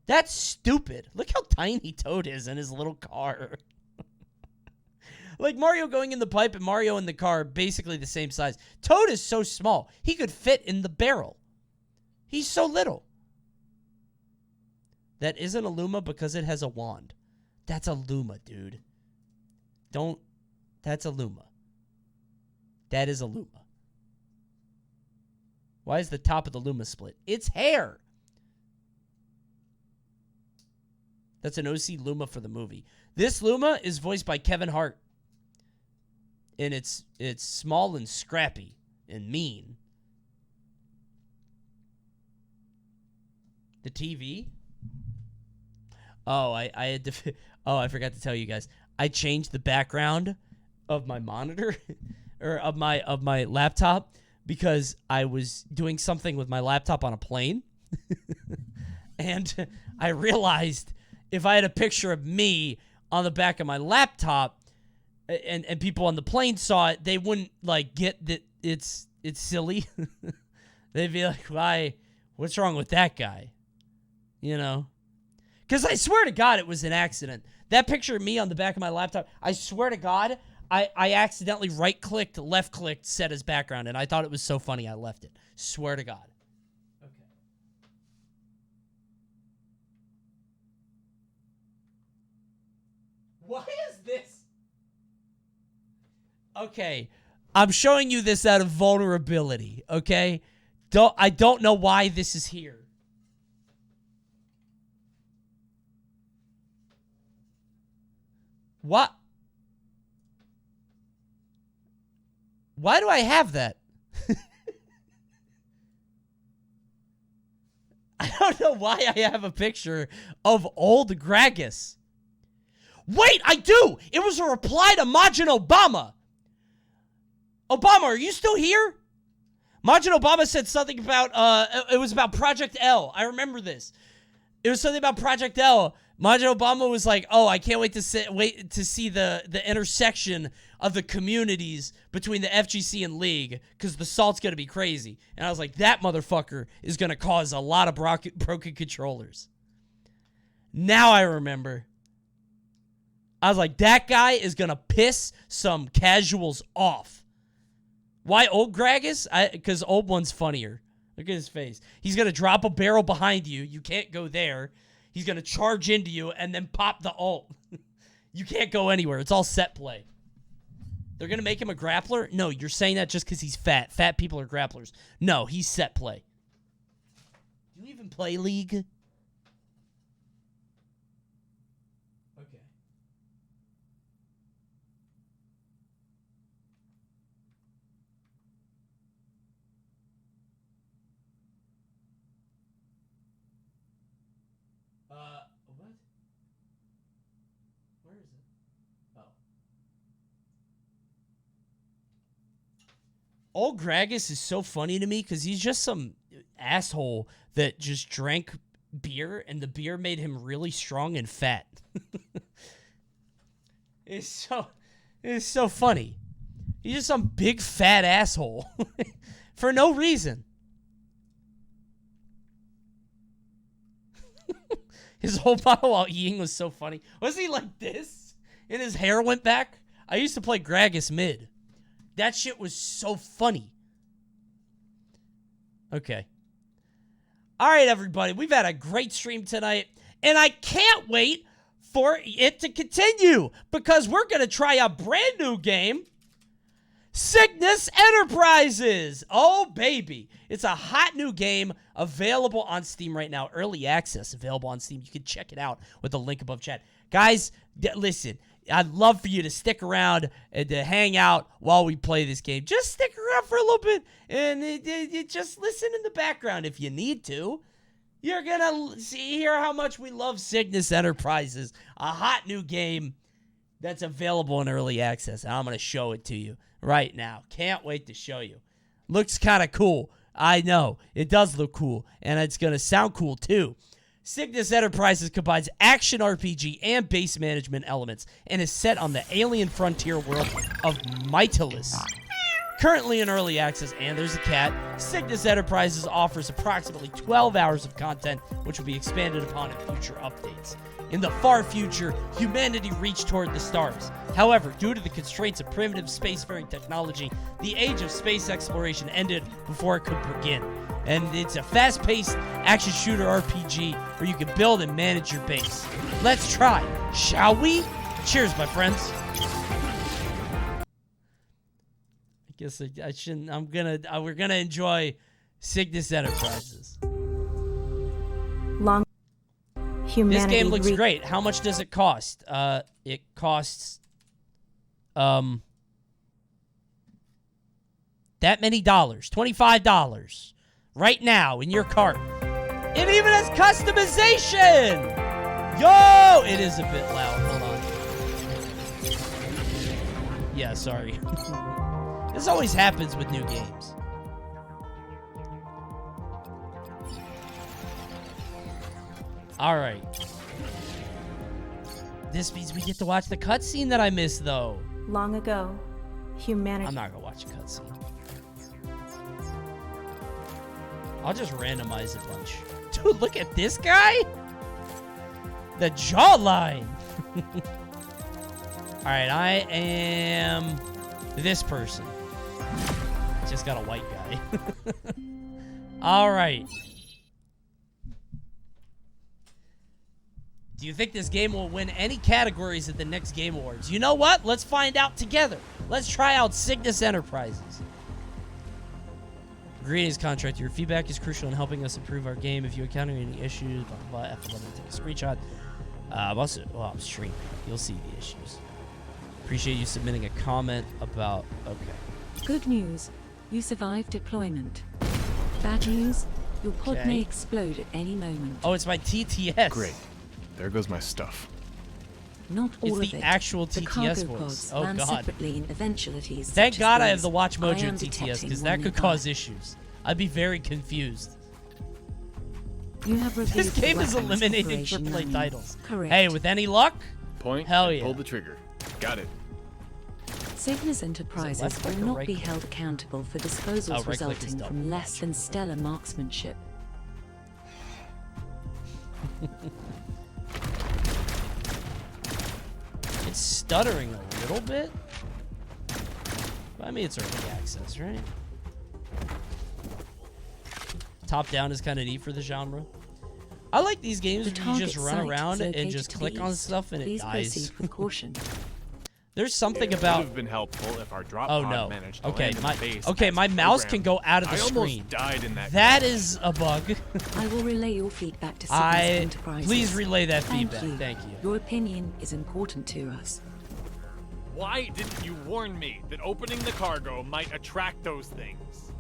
That's stupid. Look how tiny Toad is in his little car. Like Mario going in the pipe and Mario in the car, basically the same size. Toad is so small. He could fit in the barrel. He's so little. That isn't a Luma because it has a wand. That's a Luma, dude. That's a Luma. That is a Luma. Why is the top of the Luma split? It's hair. That's an OC Luma for the movie. This Luma is voiced by Kevin Hart. And it's small and scrappy and mean. The TV? Oh, I had to... Oh, I forgot to tell you guys. I changed the background of my monitor or of my laptop because I was doing something with my laptop on a plane. And I realized if I had a picture of me on the back of my laptop and people on the plane saw it, they wouldn't like get that it's silly. They'd be like, "Why? What's wrong with that guy?" You know? Because I swear to God it was an accident. That picture of me on the back of my laptop, I swear to God, I accidentally right-clicked, left-clicked, set as background, and I thought it was so funny I left it. Swear to God. Okay. Why is this? Okay. I'm showing you this out of vulnerability, okay? I don't know why this is here. What? Why do I have that? I don't know why I have a picture of old Gragas. Wait, I do! It was a reply to Majin Obama. Obama, are you still here? Majin Obama said something about, it was about Project L. I remember this. It was something about Project L. Majin Obama was like, "Oh, I can't wait to see the intersection of the communities between the FGC and League because the salt's gonna be crazy." And I was like, "That motherfucker is gonna cause a lot of broken controllers." Now I remember. I was like, "That guy is gonna piss some casuals off." Why old Gragas? Because old one's funnier. Look at his face. He's gonna drop a barrel behind you. You can't go there. He's going to charge into you and then pop the ult. You can't go anywhere. It's all set play. They're going to make him a grappler? No, you're saying that just because he's fat. Fat people are grapplers. No, he's set play. Do you even play League? Okay. What? Where is it? Oh. Old Gragas is so funny to me because he's just some asshole that just drank beer and the beer made him really strong and fat. It's so funny. He's just some big fat asshole for no reason. His whole bottle while eating was so funny. Was he like this? And his hair went back? I used to play Gragas mid. That shit was so funny. Okay. All right, everybody. We've had a great stream tonight. And I can't wait for it to continue. Because we're going to try a brand new game. Cygnus Enterprises. Oh, baby. It's a hot new game available on Steam right now. Early access available on Steam. You can check it out with the link above chat. Guys, listen. I'd love for you to stick around and to hang out while we play this game. Just stick around for a little bit and just listen in the background if you need to. You're going to hear how much we love Cygnus Enterprises. A hot new game that's available in early access. And I'm going to show it to you right now. Can't wait to show you. Looks kind of cool. I know. It does look cool. And it's going to sound cool too. Cygnus Enterprises combines action RPG and base management elements and is set on the alien frontier world of Mytilus. Currently in early access, and there's a cat, Cygnus Enterprises offers approximately 12 hours of content, which will be expanded upon in future updates. In the far future, humanity reached toward the stars. However, due to the constraints of primitive spacefaring technology, the age of space exploration ended before it could begin. And it's a fast-paced action shooter RPG where you can build and manage your base. Let's try, shall we? Cheers, my friends. I guess I shouldn't. We're gonna enjoy Cygnus Enterprises. This game looks great. How much does it cost? It costs that many dollars. $25 right now in your cart. It even has customization. Yo, it is a bit loud. Hold on. Yeah, sorry. This always happens with new games. All right. This means we get to watch the cutscene that I missed, though. Long ago, humanity... I'm not going to watch a cutscene. I'll just randomize a bunch. Dude, look at this guy. The jawline. All right, I am this person. Just got a white guy. All right. Do you think this game will win any categories at the next Game Awards? You know what? Let's find out together. Let's try out Cygnus Enterprises. Greetings, contractor. Your feedback is crucial in helping us improve our game. If you encounter any issues, blah, blah, blah, F11, take a screenshot. I'm streaming. You'll see the issues. Appreciate you submitting a comment about... Okay. Good news. You survived deployment. Bad news. Your pod may explode at any moment. Oh, it's my TTS. Great. There goes my stuff. Not all of it. It's the actual the TTS cargo voice. pods Oh, land God. separately in eventualities. Thank God I have the I Watchmojo am TTS, detecting because one that could nearby. cause issues. I'd be very confused. You have reviewed This the game is weapons eliminating operation AAA manual. titles. Correct. Hey, with any luck, Point. hell yeah. Pull the trigger. Got it. Cygnus Enterprises left click will or not right be click? held accountable for Oh, disposals right click is resulting double. from less than stellar marksmanship. It's stuttering a little bit. But I mean, it's early access, right? Top down is kind of neat for the genre. I like these games The where you just target run site around is and located just to click the on east. stuff and Please it dies. proceed with caution. There's something It about... would have been helpful if our drop Oh pod no. managed to Okay, land in my the base okay, as my mouse can programmed. go out of the I screen. almost died in that. That is a bug. I will relay your feedback to Cygnus Enterprises. Please relay that Thank feedback. you. Thank you. Your opinion is important to us. Why didn't you warn me that opening the cargo might attract those things?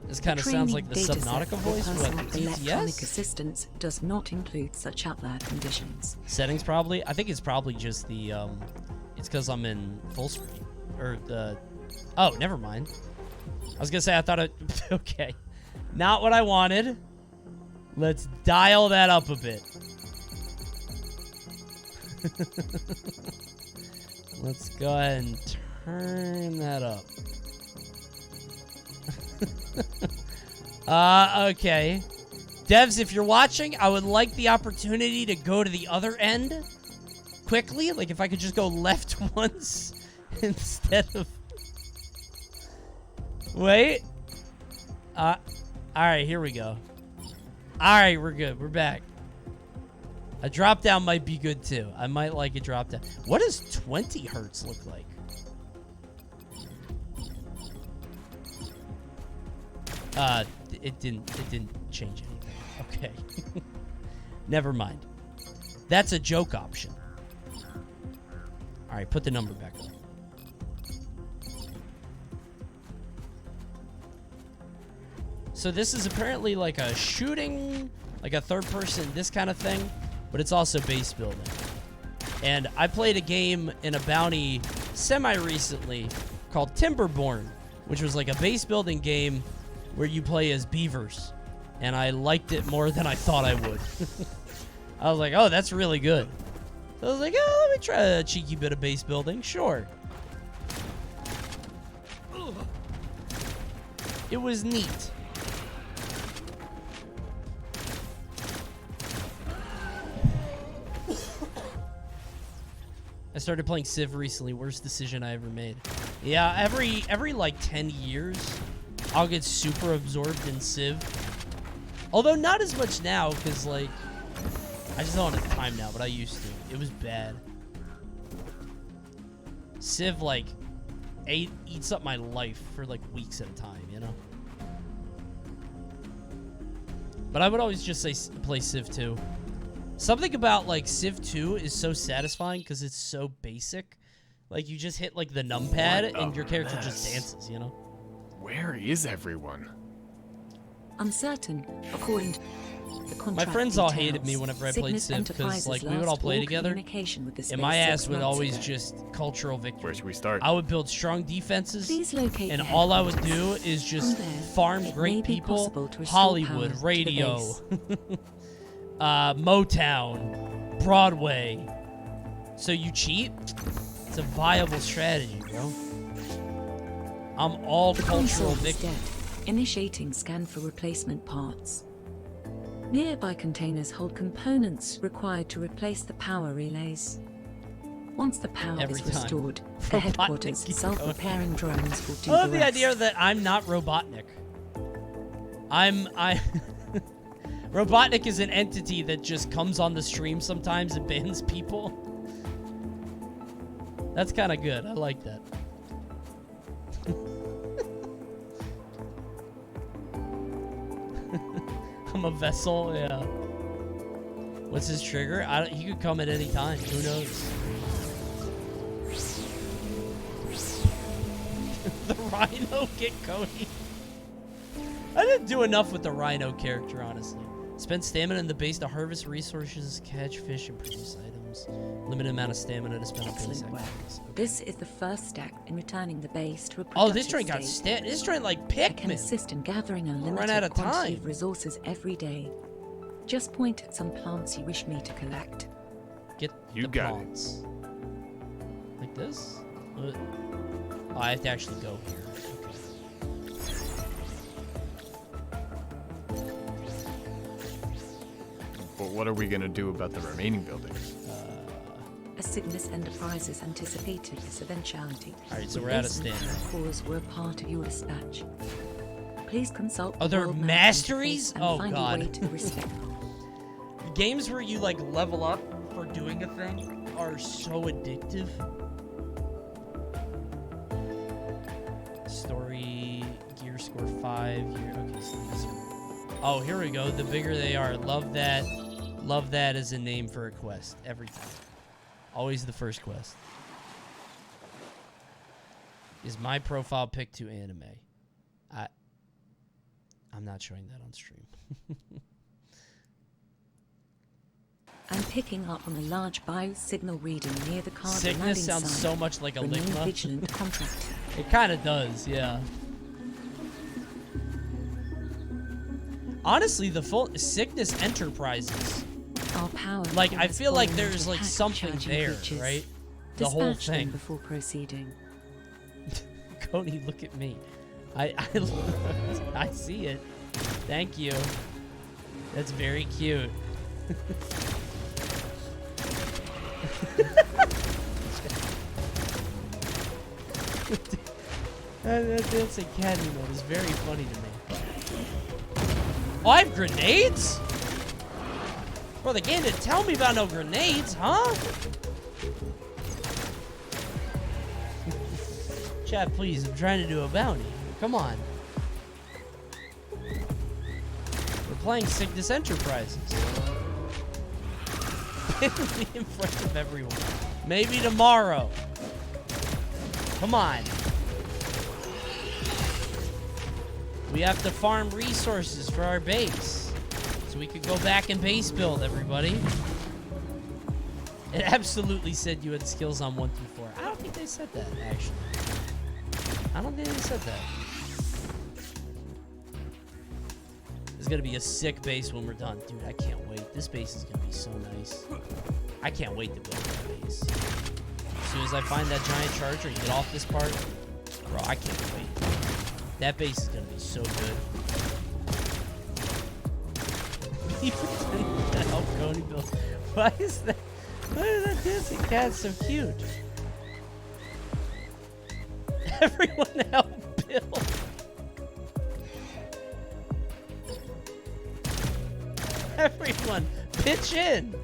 This kind of sounds like the Subnautica voice. What, the Electronic TTS? assistance does not include such outlier conditions. Settings probably. I think it's probably just the it's because I'm in full screen or the. Oh, never mind. I was gonna say I thought it. Okay, not what I wanted. Let's dial that up a bit. Let's go ahead and turn that up. Okay. Devs, if you're watching, I would like the opportunity to go to the other end quickly. Like, if I could just go left once instead of... Wait. Alright, here we go. Alright, we're good. We're back. A drop down might be good, too. I might like a drop down. What does 20 hertz look like? It didn't change anything. Okay. Never mind. That's a joke option. All right, put the number back up. So this is apparently like a shooting, like a third person, this kind of thing, but it's also base building. And I played a game in a bounty semi-recently called Timberborn, which was like a base building game where you play as beavers. And I liked it more than I thought I would. I was like, oh, that's really good. So I was like, oh, let me try a cheeky bit of base building. Sure. It was neat. I started playing Civ recently. Worst decision I ever made. Yeah, every like 10 years, I'll get super absorbed in Civ. Although not as much now, because like, I just don't have time now, but I used to. It was bad. Civ like eats up my life for like weeks at a time, you know? But I would always just say play Civ 2. Something about like Civ 2 is so satisfying because it's so basic. Like you just hit like the numpad and your character just dances, you know? Where is everyone? Uncertain, according to the contract My friends all hated details. me whenever I played Cygnus Civ because Enterprises like we would all lost play together, communication with the and space my 6 ass would months always ago. just cultural victory. Where should we start? I would build strong defenses, Please locate and the all I would headquarters. do is just From there, farm it may great be people, possible to restore Hollywood, power to the radio, base. Motown, Broadway. So you cheat? It's a viable strategy, bro. I'm all The cultural console is victory. dead. Initiating scan for replacement parts. Nearby containers hold components required to replace the power relays. Once the power Every is time. restored, the headquarters Robotnik self-repairing drones will do I love the the rest. idea that I'm not Robotnik. Robotnik is an entity that just comes on the stream sometimes and bans people. That's kind of good. I like that. I'm a vessel, yeah. What's his trigger? He could come at any time. Who knows? The Rhino get Coney. I didn't do enough with the Rhino character, honestly. Spend stamina in the base to harvest resources, catch fish, and produce items. Limited amount of stamina to spend on base Excellent work. activities. This is the first step in returning the base to a Oh, productive this train got state. this train like I can Pikmin. assist in gathering a We'll limited run out of quantity time. of resources every day. Just point at some plants you wish me to collect. Get You the got it. plants. Like this? Oh, I have to actually go here. But what are we gonna do about the remaining buildings? A Cygnus Enterprises anticipated this eventuality. Alright, so The we're out of basement stamina. cores were a part of your dispatch. Please consult Are the there world map masteries? interface and Oh, find God. a way to respect. Games where you like level up for doing a thing are so addictive. Story, gear score 5. Okay, so these are... Oh, here we go. The bigger they are. Love that. Love that as a name for a quest. Every time. Always the first quest. Is my profile pic to anime? I'm not showing that on stream. I'm picking up on a large biosignal reading near the cargo Cygnus landing sounds site. so much like a Remain Ligma. vigilant, contractor. It kind of does, yeah. Honestly, the full Cygnus Enterprises. Our power Like, I has feel like fallen there's into like hack something charging there, creatures. right? The whole Dispatch them thing. before proceeding. Coney, look at me. I see it. Thank you. That's very cute. That dancing cat emote is very funny to me. Oh, I have grenades? Bro, the game didn't tell me about no grenades, huh? Chat, please. I'm trying to do a bounty. Come on. We're playing Cygnus Enterprises. In front of everyone. Maybe tomorrow. Come on. We have to farm resources for our base. So we could go back and base build, everybody. It absolutely said you had skills on 1 through 4. I don't think they said that, actually. I don't think they said that. It's gonna be a sick base when we're done. Dude, I can't wait. This base is gonna be so nice. I can't wait to build that base. As soon as I find that giant charger and get off this part, bro, I can't wait. That base is gonna be so good. He pretended to help Coney build. Why is that? Why is that dancing cat so cute? Everyone help Bill. Everyone, pitch in.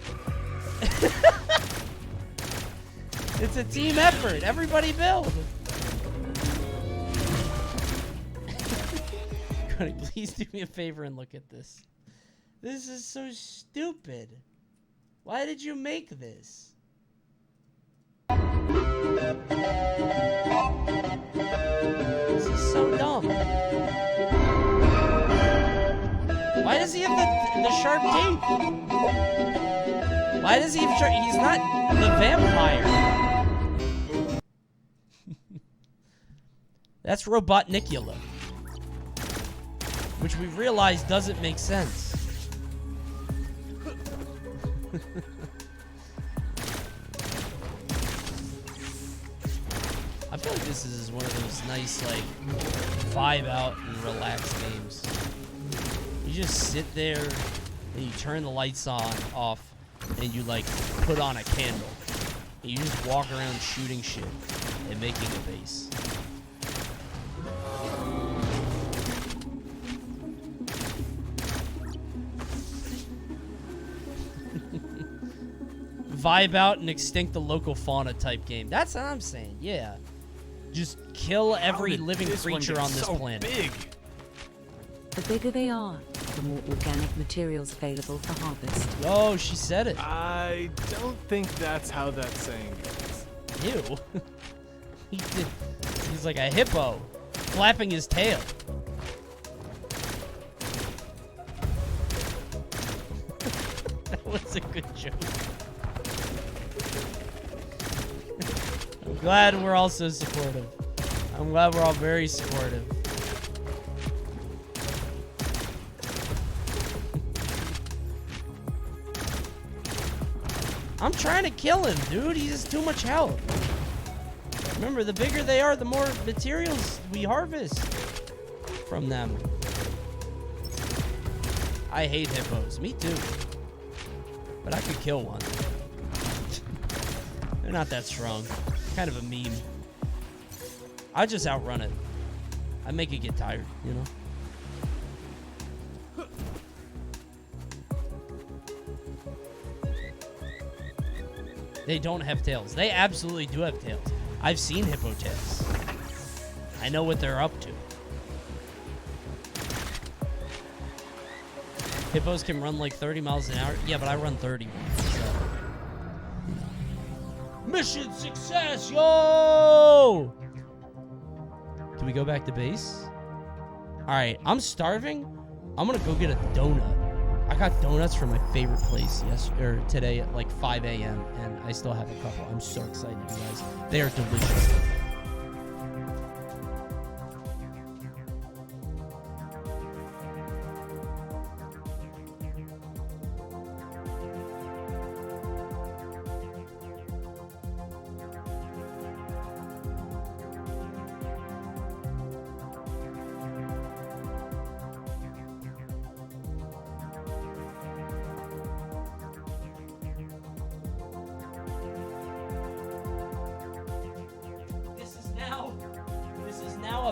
It's a team effort. Everybody build. Coney, please do me a favor and look at this. This is so stupid. Why did you make this? This is so dumb. Why does he have the sharp teeth? Why does he have sharp... He's not the vampire. That's Robotnicula. Which we realize doesn't make sense. I feel like this is one of those nice, like, vibe out and relax games. You just sit there and you turn the lights off, and you, like, put on a candle. And you just walk around shooting shit and making a base. Vibe out and extinct the local fauna type game. That's what I'm saying, yeah. Just kill every living creature on this planet. Big? The bigger they are, the more organic materials available for harvest. Oh, she said it. I don't think that's how that saying goes. Ew. He's like a hippo, flapping his tail. That was a good joke. I'm glad we're all so supportive. I'm glad we're all very supportive. I'm trying to kill him, dude. He has too much health. Remember, the bigger they are, the more materials we harvest from them. I hate hippos. Me too. But I could kill one. They're not that strong. Kind of a meme. I just outrun it. I make it get tired, you know? They don't have tails. They absolutely do have tails. I've seen hippo tails. I know what they're up to. Hippos can run like 30 miles an hour. Yeah, but I run 30. So. Mission success, yo! Can we go back to base? All right, I'm starving. I'm gonna go get a donut. I got donuts from my favorite place today at like 5 a.m. and I still have a couple. I'm so excited, you guys. They are delicious.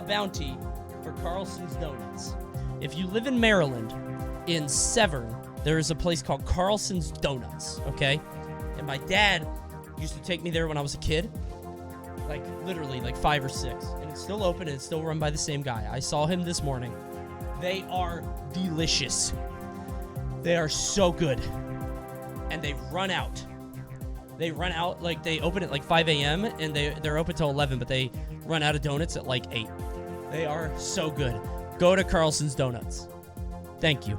Bounty for Carlson's Donuts. If you live in Maryland, in Severn, there is a place called Carlson's Donuts, okay? And my dad used to take me there when I was a kid, like literally like 5 or 6, and it's still open and it's still run by the same guy. I saw him this morning. They are delicious. They are so good. And they run out. They run out, like they open at like 5 a.m. and they're open till 11, but they run out of donuts at like 8. They are so good. Go to Carlson's Donuts. Thank you.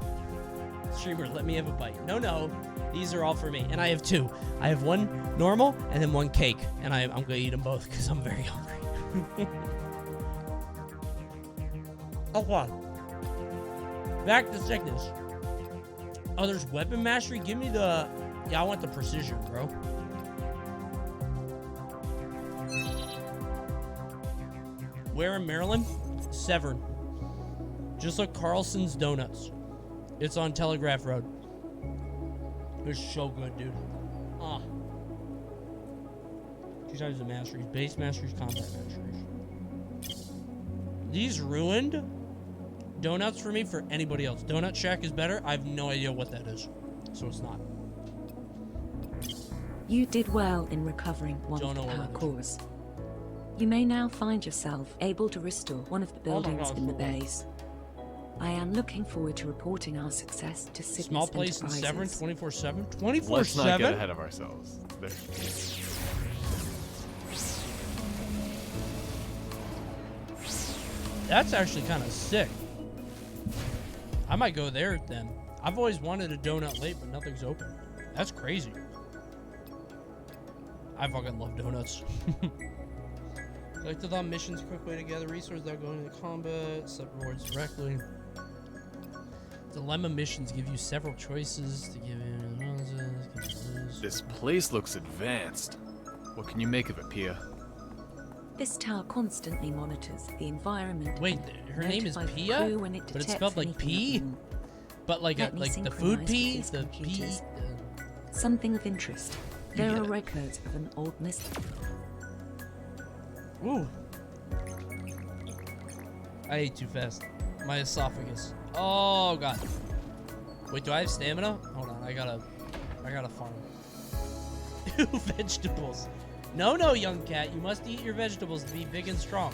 Streamer, let me have a bite. No. These are all for me. And I have 2. I have one normal and then one cake. And I'm going to eat them both because I'm very hungry. Okay. Back to Cygnus. Oh, there's weapon mastery? Give me the... Yeah, I want the precision, bro. Where in Maryland? Severn. Just like Carlson's Donuts. It's on Telegraph Road. It's so good, dude. 2 times the masteries. Base masteries, combat masteries. These ruined donuts for me for anybody else. Donut Shack is better. I have no idea what that is. So it's not. You did well in recovering one of the power cores. You may now find yourself able to restore one of the buildings in the base. I am looking forward to reporting our success to Cygnus Small place in Severn, Enterprises. 24/7. Let's not get 24/7. ahead of ourselves. There. That's actually kind of sick. I might go there then. I've always wanted a donut late, but nothing's open. That's crazy. I fucking love donuts. Collect the missions, quick way to gather resources without going into combat, set rewards directly. Dilemma missions give you several choices to give in. This place looks advanced. What can you make of it, Pia? This tower constantly monitors the environment. Wait, her name is notifies the Pia? crew when it But it's detects spelled like anything P? abnormal. But like Let me the food synchronize P? with The these P? computers. Something of interest. There Yeah. are records of an old mist. Ooh. I ate too fast. My esophagus. Oh god. Wait, do I have stamina? Hold on, I gotta farm. Ew, vegetables. No, young cat. You must eat your vegetables to be big and strong.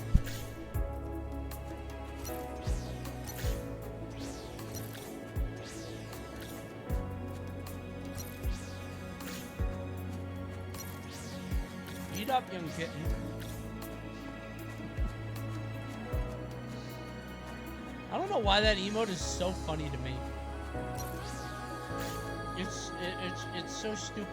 Eat up, young kitten. I don't know why that emote is so funny to me. It's so stupid.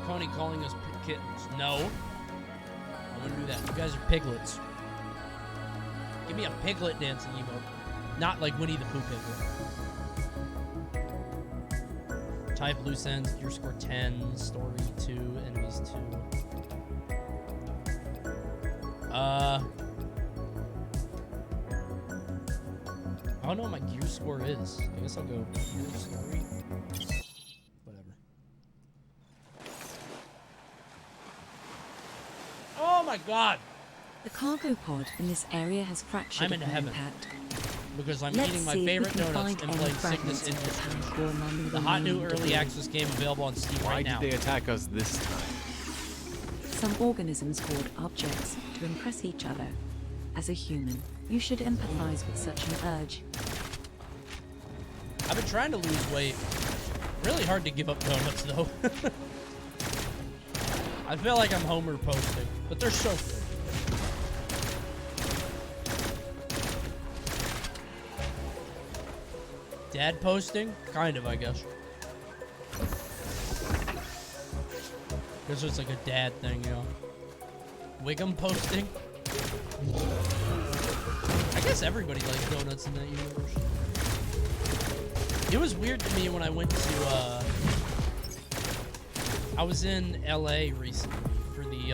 Coney calling us kittens. No. I wouldn't do that. You guys are piglets. Give me a piglet dancing emote. Not like Winnie the Pooh piglet. Type loose ends, gear score 10, story 2, enemies 2. I don't know what my gear score is. I guess I'll go gear story. Whatever. Oh my god! The cargo pod in this area has fractured I'm in upon heaven. impact. Because I'm Let's eating my see if we favorite can donuts find and any playing fragments Cygnus of the Industries. power core among The hot new remaining early debris. access game available on Steam Why right did now. they attack us this time? Some organisms hoard objects to impress each other. As a human, you should empathize with such an urge. I've been trying to lose weight. Really hard to give up donuts though. I feel like I'm Homer posting, but they're so good. Dad posting? Kind of, I guess. This is like a dad thing, you know. Wiggum posting? I guess everybody likes donuts in that universe. It was weird to me when I went to, I was in LA recently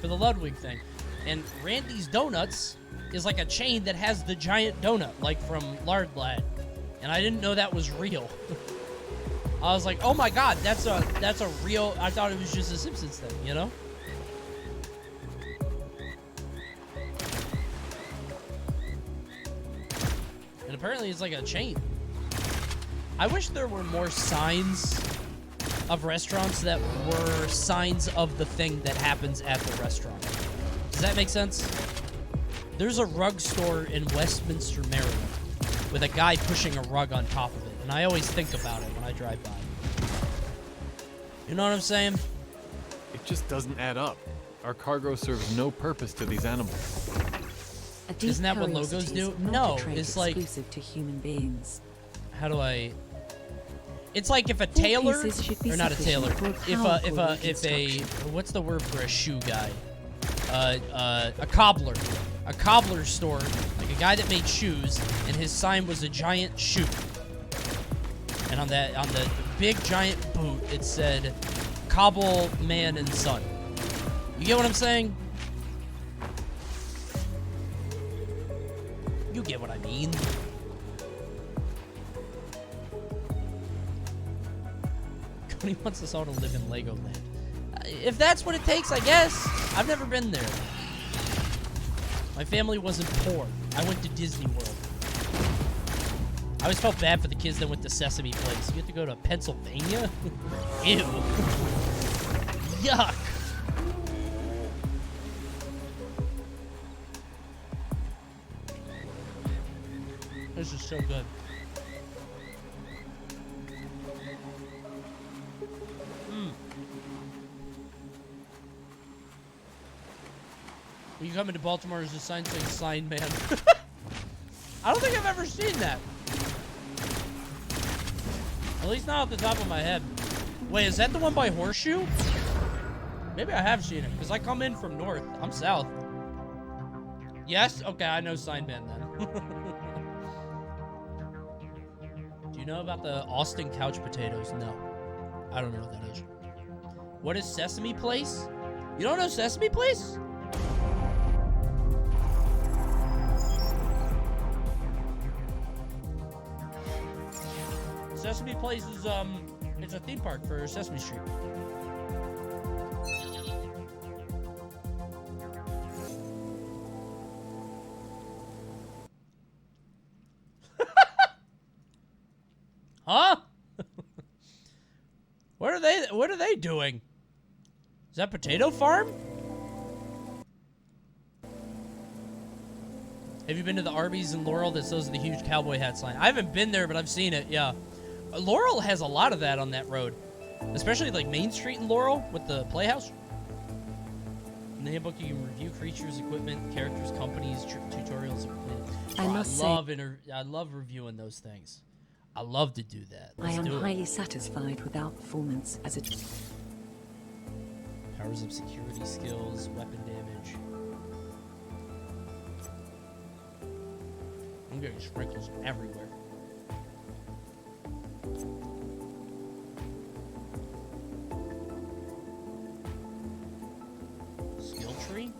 for the Ludwig thing. And Randy's Donuts is like a chain that has the giant donut, like from Lard Lad. And I didn't know that was real. I was like, oh my god, that's a real, I thought it was just a Simpsons thing, you know? And apparently it's like a chain. I wish there were more signs of restaurants that were signs of the thing that happens at the restaurant. Does that make sense? There's a rug store in Westminster, Maryland, with a guy pushing a rug on top of it. And I always think about it when I drive by. You know what I'm saying? It just doesn't add up. Our cargo serves no purpose to these animals. A deep Isn't that what logos curiosity do? is not No, a trait it's like... exclusive to human beings. How do I... It's like if a tailor... pieces should be Or not a tailor. sufficient for If a... What's the word for a shoe guy? A cobbler. A cobbler store, like a guy that made shoes, and his sign was a giant shoe. And on the big giant boot, it said, "Cobble Man and Son." You get what I'm saying? You get what I mean. Coney wants us all to live in Legoland. If that's what it takes, I guess. I've never been there. My family wasn't poor. I went to Disney World. I always felt bad for the kids that went to Sesame Place. You have to go to Pennsylvania? Ew. Yuck. This is so good. When you come into Baltimore, there's a sign saying "Sign Man." I don't think I've ever seen that. At least not off the top of my head. Wait, is that the one by Horseshoe? Maybe I have seen it, because I come in from north. I'm south. Yes? Okay, I know Sign Man then. Do you know about the Austin couch potatoes? No. I don't know what that is. What is Sesame Place? You don't know Sesame Place? Sesame Place is, it's a theme park for Sesame Street. Huh? What are they doing? Is that Potato Farm? Have you been to the Arby's in Laurel that sells the huge cowboy hat sign? I haven't been there, but I've seen it, yeah. Laurel has a lot of that on that road. Especially like Main Street in Laurel with the Playhouse. In the handbook, you can review creatures, equipment, characters, companies, tutorials. I love reviewing those things. I love to do that. I am highly satisfied with our performance as it powers up security skills, weapon damage. I'm getting sprinkles everywhere. Skill tree?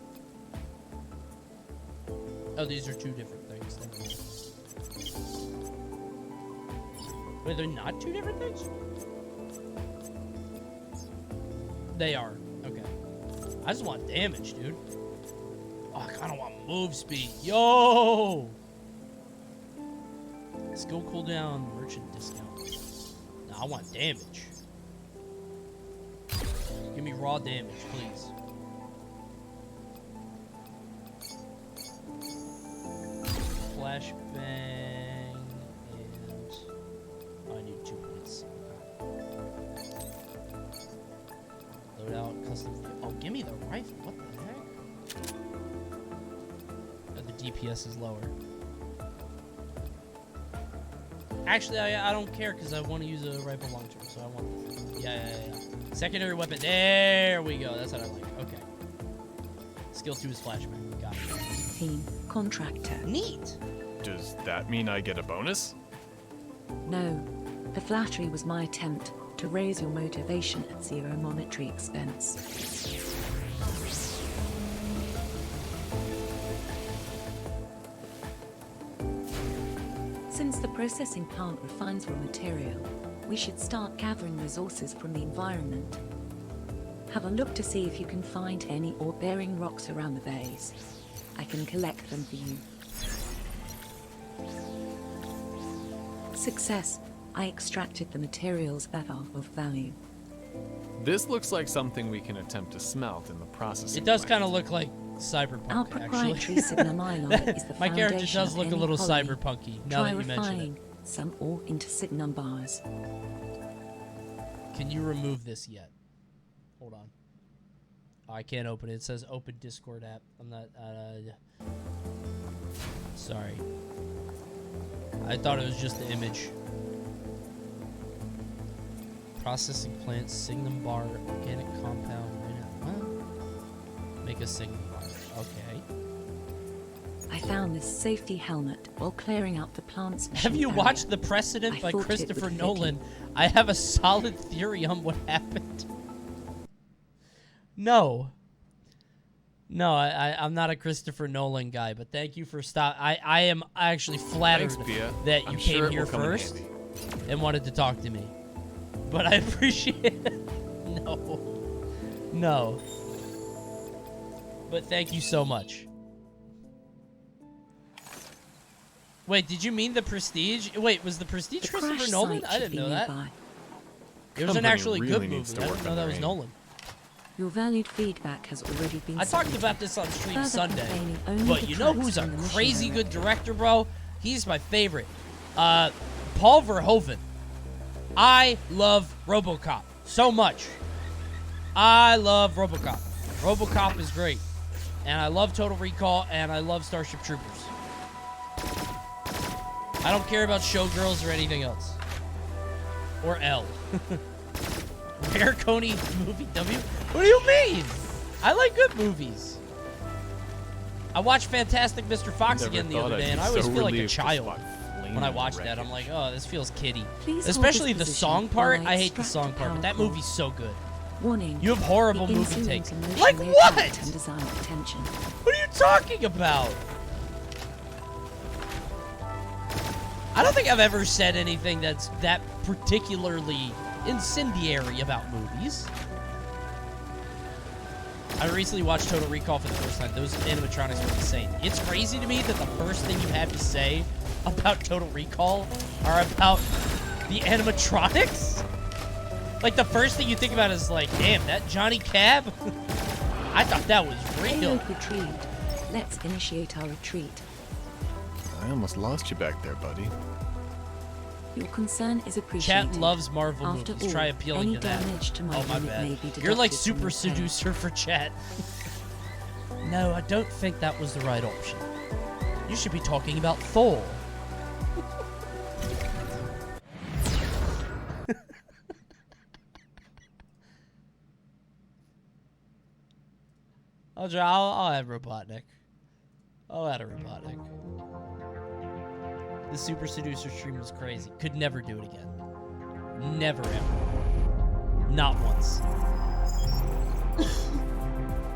Oh, these are two different things. Wait, they're not two different things? They are. Okay. I just want damage, dude. Oh, I kind of want move speed. Yo! Skill cooldown, merchant discount. No, I want damage. Give me raw damage, please. Flashbang, and I need 2 points. Load out custom. Oh, give me the rifle. What the heck? Oh, the DPS is lower. Actually, I don't care because I want to use a rifle long term, so I want this. Yeah. Secondary weapon. There we go. That's what I like. Okay. Skill 2 is flashbang. Got it. Team contractor. Neat. Does that mean I get a bonus? No. The flattery was my attempt to raise your motivation at zero monetary expense. Since the processing plant refines raw material, we should start gathering resources from the environment. Have a look to see if you can find any ore-bearing rocks around the base. I can collect them for you. Success. I extracted the materials that are of value. This looks like something we can attempt to smelt in the process. It does kind of look like cyberpunk, Our proprietary signumylite is the My character foundation does look of a little any colony. cyberpunky now Try that you mention refining some ore into signum bars. it. Can you remove this yet? Hold on. Oh, I can't open it. It says open Discord app. I'm not. Sorry. I thought it was just the image. Processing plant, signum bar, organic compound. What? Make a signum bar. Okay. I found this safety helmet while clearing out the plant's Have you watched The Precedent by Christopher Nolan? I have a solid theory on what happened. No. No, I'm not a Christopher Nolan guy, but thank you for I am actually flattered Thanks, Pia. that you I'm came sure it here will come in first handy. and wanted to talk to me. But I appreciate it. No. No. But thank you so much. Wait, did you mean The Prestige? Wait, was The Prestige Christopher Nolan? I didn't know that. It was an actually good movie. I didn't know that was Nolan. Your valued feedback has already been I talked submitted. about this on stream Further Sunday, complaining only but you know detracts who's a from the mission crazy good director. director, bro? He's my favorite. Paul Verhoeven. I love RoboCop so much. I love RoboCop. RoboCop is great. And I love Total Recall, and I love Starship Troopers. I don't care about Showgirls or anything else. Or L. Rare Coney movie W? What do you mean? I like good movies. I watched Fantastic Mr. Fox Never again the thought other I'd day, be and I always so feel like a relieved to child spot when I flaming watch that. wreckage. I'm like, oh, this feels kiddie. Please hold Especially this the position song part. while I I hate the extract song the part, but that power movie's so good. Warning. You have horrible The movie insolent takes. emotion Like may what? attract undesired attention. What are you talking about? I don't think I've ever said anything that's that particularly incendiary about movies. I recently watched Total Recall for the first time. Those animatronics were insane. It's crazy to me that the first thing you have to say about Total Recall are about the animatronics. Like, the first thing you think about is like, damn, that Johnny Cab? I thought that was real. Payload retrieved. Let's initiate our retreat. I almost lost you back there, buddy. Your concern is appreciated. Chat loves Marvel After movies. all, Try appealing any to that. damage to my Oh, my unit may bad. be You're like deducted from super your pay. seducer for chat. No, I don't think that was the right option. You should be talking about Thor. I'll add Robotnik. I'll add a Robotnik. The Super Seducer stream was crazy. Could never do it again. Never ever. Not once.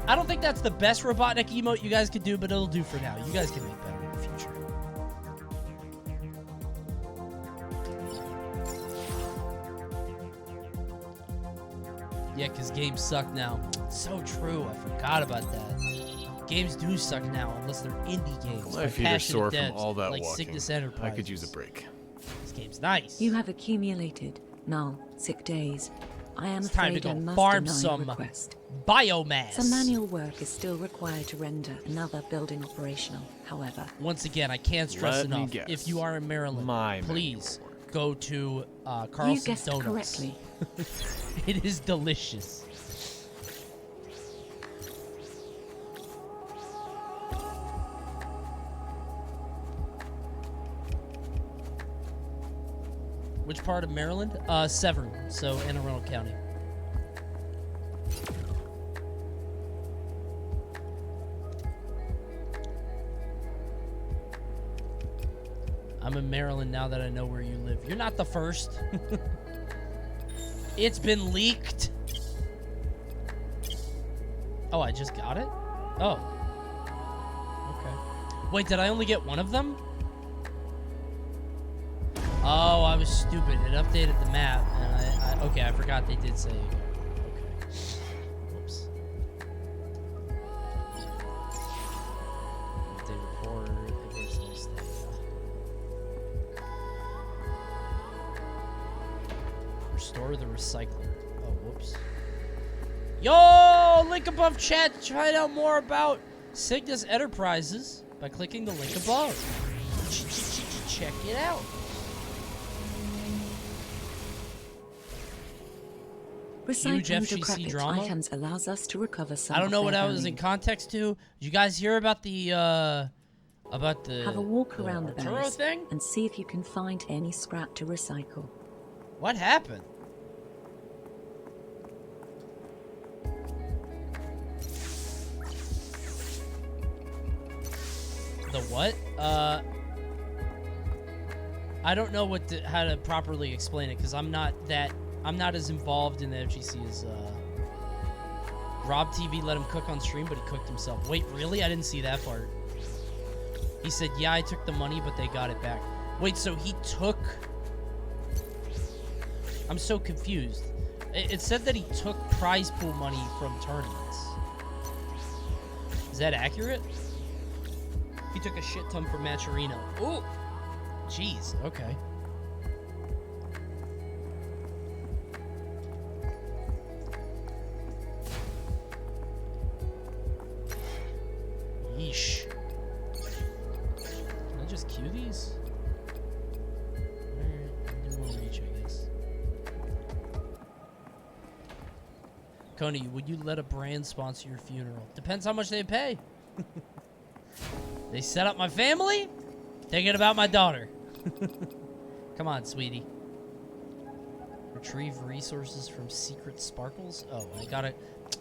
I don't think that's the best Robotnik emote you guys could do, but it'll do for now. You guys can make better in the future. Yeah, because games suck now. So true. I forgot about that. Games do suck now unless they're indie games. My by feet are passionate sore from devs all that like walking. Cygnus I Enterprises. could use a break. This game's nice. You have accumulated null sick days. I am It's time to afraid I go must farm deny some your request. biomass. Some manual work is still required to render another building operational, however. Once again, I can't stress Let me enough. guess. If you are in Maryland, My please go to You Carlson's guessed Donuts. correctly. It is delicious. Which part of Maryland? Severn, so Anne Arundel County. I'm in Maryland now that I know where you live. You're not the first. It's been leaked. Oh, I just got it? Oh. Okay. Wait, did I only get one of them? Oh, I was stupid. It updated the map, and okay, I forgot they did say. Okay. Whoops. Update report. Advanced list. Restore the recycler. Oh, whoops. Yo, link above chat to find out more about Cygnus Enterprises by clicking the link above. Check it out. Huge Recycling FGC decrepit drama. items allows us to recover some I don't of know what their I was value. in context to. Did you guys hear about the Have a walk around the Arturo barrels thing? and see if you can find any scrap to recycle. What happened? The what? I don't know how to properly explain it because I'm not as involved in the FGC as Rob TV let him cook on stream, but he cooked himself. Wait, really? I didn't see that part. He said, yeah, I took the money, but they got it back. Wait, so he took... I'm so confused. It said that he took prize pool money from tournaments. Is that accurate? He took a shit ton from Matcherino. Ooh! Jeez, okay. Yeesh. Can I just queue these? Alright, do one each, I guess. Coney, would you let a brand sponsor your funeral? Depends how much they pay. They set up my family? Thinking about my daughter. Come on, sweetie. Retrieve resources from secret sparkles? Oh, I gotta...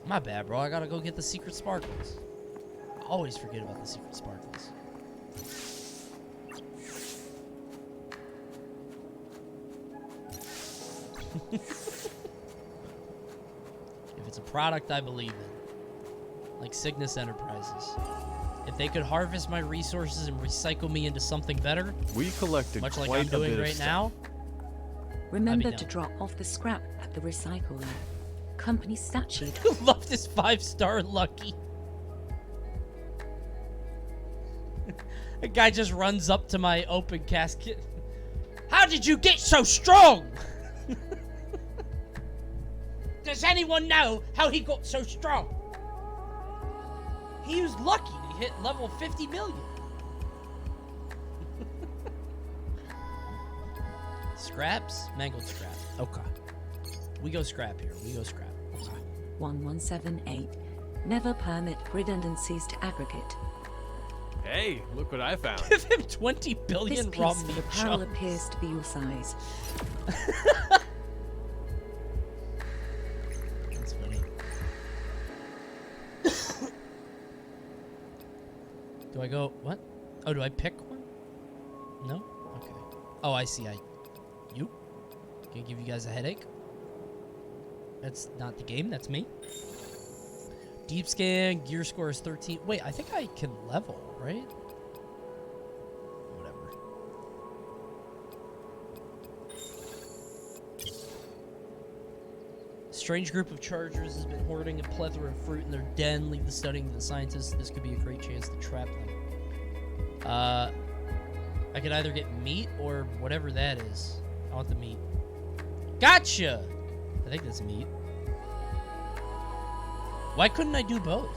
My bad, bro. I gotta go get the secret sparkles. I always forget about the secret sparkles. If it's a product I believe in, like Cygnus Enterprises, if they could harvest my resources and recycle me into something better, we collected much like quite I'm doing a bit right of now. Remember to drop off the scrap at the recycler. Company statue. Love this 5-star Lucky. A guy just runs up to my open casket. How did you get so strong? Does anyone know how he got so strong? He was lucky to hit level 50 million. Scraps? Mangled scrap. Okay. We go scrap here. We go scrap. Okay. 1178. Never permit redundancies to aggregate. Hey, look what I found. Give him 20 billion This raw piece meat of apparel chunks. appears to be your size. That's funny. Do I go... What? Oh, do I pick one? No? Okay. Oh, I see. You? Can I give you guys a headache? That's not the game. That's me. Deep scan. Gear score is 13. Wait, I think I can level, right? Whatever. Strange group of chargers has been hoarding a plethora of fruit in their den. Leave the studying to the scientists. This could be a great chance to trap them. I could either get meat or whatever that is. I want the meat. Gotcha! I think that's meat. Why couldn't I do both?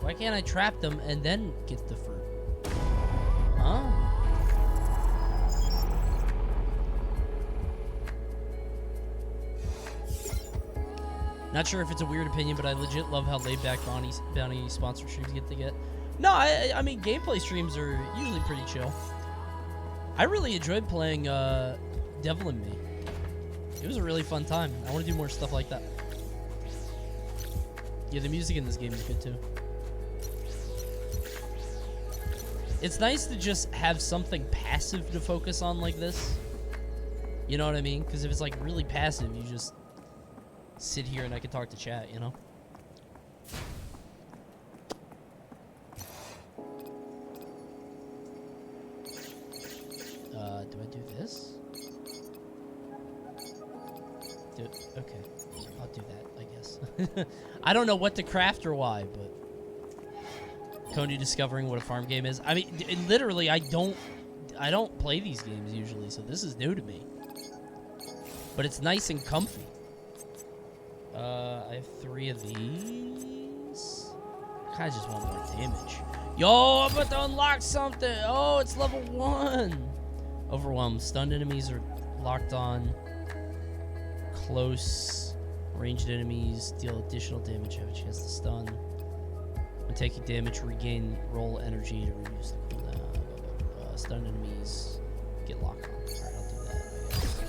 Why can't I trap them and then get the fruit? Huh? Not sure if it's a weird opinion, but I legit love how laid back bounty sponsor streams get to get. No, I mean, gameplay streams are usually pretty chill. I really enjoyed playing Devil in Me. It was a really fun time. I want to do more stuff like that. Yeah, the music in this game is good too. It's nice to just have something passive to focus on like this. You know what I mean? Because if it's like really passive, you just sit here and I can talk to chat, you know? Do I do this? Okay. I'll do that, I guess. I don't know what to craft or why, but Coney discovering what a farm game is. I mean, literally, I don't play these games usually, so this is new to me. But it's nice and comfy. I have 3 of these. I kind of just want more damage. Yo, I'm about to unlock something. Oh, it's level 1. Overwhelmed. Stunned enemies are locked on. Close ranged enemies deal additional damage. Have a chance to stun. When taking damage, regain roll energy to reduce the cooldown. Stunned enemies get locked on. Alright, I'll do that, I guess.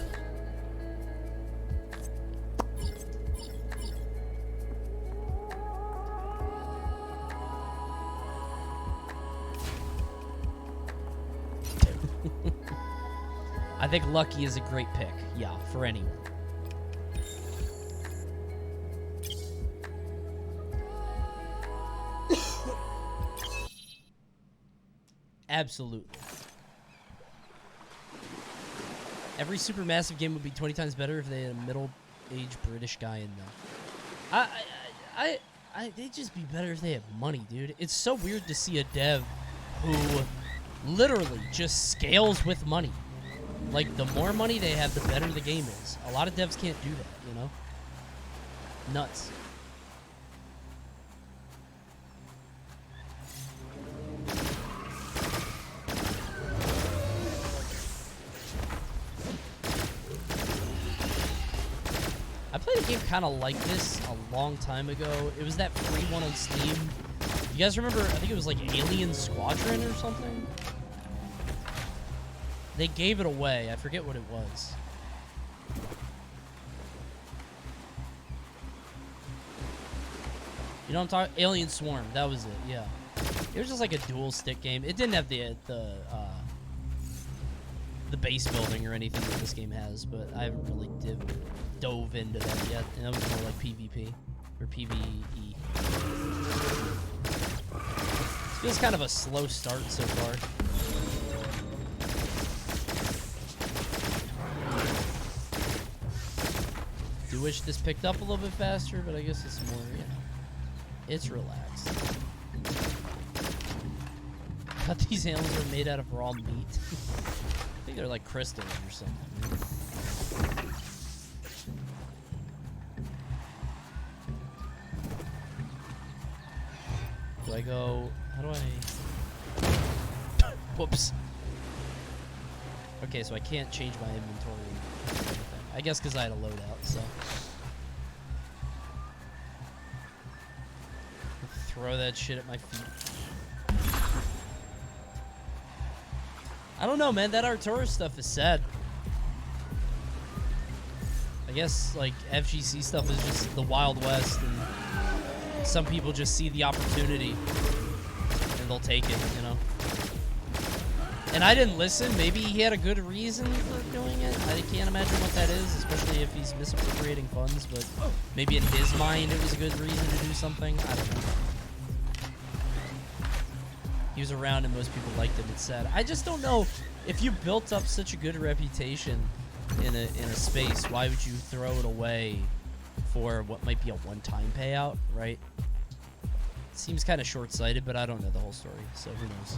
I think Lucky is a great pick. Yeah, for anyone. Absolutely. Every supermassive game would be 20 times better if they had a middle-aged British guy in them. They'd just be better if they have money, dude. It's so weird to see a dev who literally just scales with money. Like, the more money they have, the better the game is. A lot of devs can't do that, you know? Nuts. played a game kind of like this a long time ago. It was that free one on Steam. You guys remember? I think it was like Alien Squadron or something. They gave it away. I forget what it was. You know what I'm talking? Alien Swarm. That was it. Yeah. It was just like a dual stick game. It didn't have the base building or anything that this game has, but I haven't really dove into that yet. And that was more like PvP or PvE. It feels kind of a slow start so far. Do wish this picked up a little bit faster, but I guess it's more, you know, it's relaxed. But these animals are made out of raw meat. I think they're like crystals or something. Do I go? How do I? Whoops. Okay, so I can't change my inventory. I guess because I had a loadout, so. Throw that shit at my feet. I don't know, man. That Arcturus stuff is sad. I guess, like, FGC stuff is just the Wild West, and some people just see the opportunity, and they'll take it, you know? And I didn't listen. Maybe he had a good reason for doing it. I can't imagine what that is, especially if he's misappropriating funds, but maybe in his mind it was a good reason to do something. I don't know. He was around and most people liked him, it's sad. I just don't know, if you built up such a good reputation in a space, why would you throw it away for what might be a one-time payout, right? It seems kind of short-sighted, but I don't know the whole story, so who knows.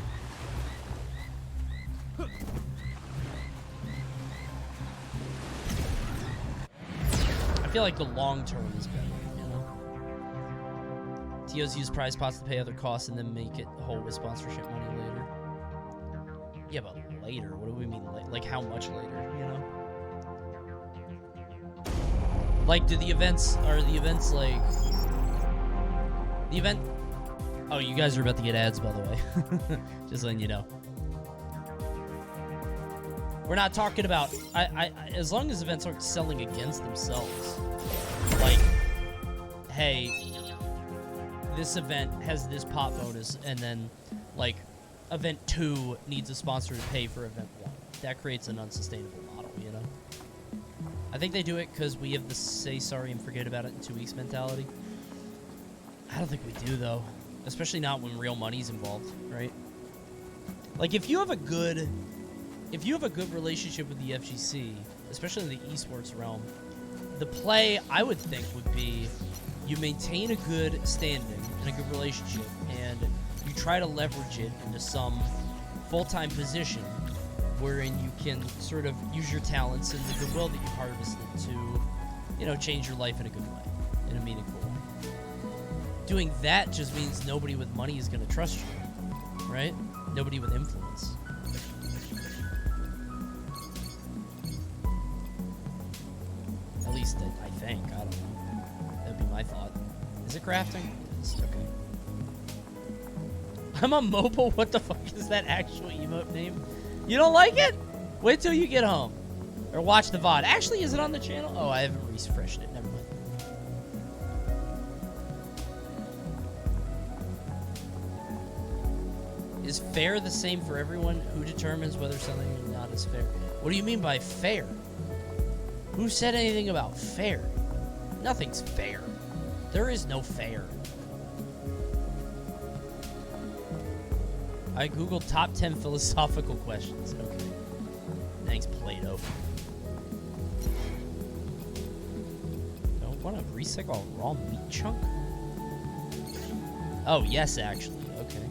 I feel like the long term is better, you know? TOs use prize pots to pay other costs and then make it whole with sponsorship money later. Yeah, but later? What do we mean? Like how much later, you know? Like, are the events like... The event... Oh, you guys are about to get ads, by the way. Just letting you know. We're not talking about... as long as events aren't selling against themselves. Like, hey, this event has this pot bonus, and then, like, event 2 needs a sponsor to pay for event 1. That creates an unsustainable model, you know? I think they do it because we have the say sorry and forget about it in 2 weeks mentality. I don't think we do, though. Especially not when real money's involved, right? Like, if you have a good relationship with the FGC, especially in the esports realm, the play, I would think, would be you maintain a good standing and a good relationship, and you try to leverage it into some full-time position wherein you can sort of use your talents and the goodwill that you've harvested to, you know, change your life in a good way, in a meaningful way. Doing that just means nobody with money is going to trust you, right? Nobody with influence. At least I think. I don't know. That'd be my thought. Is it crafting? It's okay. I'm on mobile. What the fuck is that actual emote name? You don't like it? Wait till you get home. Or watch the VOD. Actually, is it on the channel? Oh, I haven't refreshed it. Never mind. Is fair the same for everyone? Who determines whether something is not as fair? What do you mean by fair? Who said anything about fair? Nothing's fair. There is no fair. I googled top 10 philosophical questions. Okay. Thanks, Plato. Don't want to recycle a raw meat chunk? Oh, yes, actually. Okay.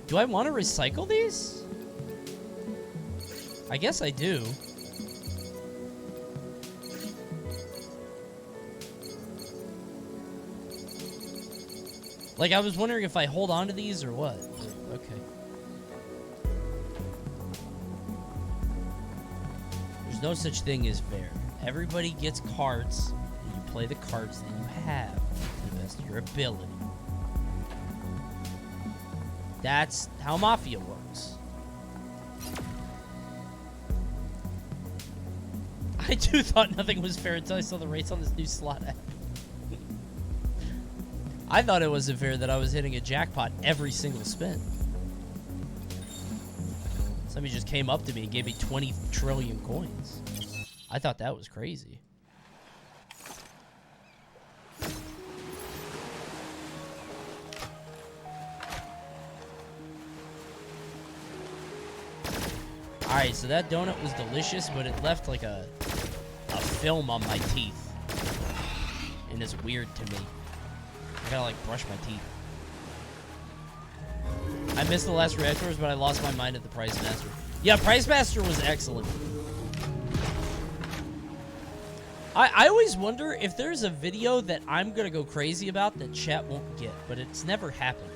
Do I want to recycle these? I guess I do. Like, I was wondering if I hold on to these or what. Okay. There's no such thing as fair. Everybody gets cards, and you play the cards that you have to the best of your ability. That's how Mafia works. I too thought nothing was fair until I saw the rates on this new slot app. I thought it wasn't fair that I was hitting a jackpot every single spin. Somebody just came up to me and gave me 20 trillion coins. I thought that was crazy. Alright, so that donut was delicious, but it left like a film on my teeth. And it's weird to me. I gotta like brush my teeth. I missed the last reactors, but I lost my mind at the Price Master. Yeah, Price Master was excellent. I always wonder if there's a video that I'm gonna go crazy about that chat won't get, but it's never happened.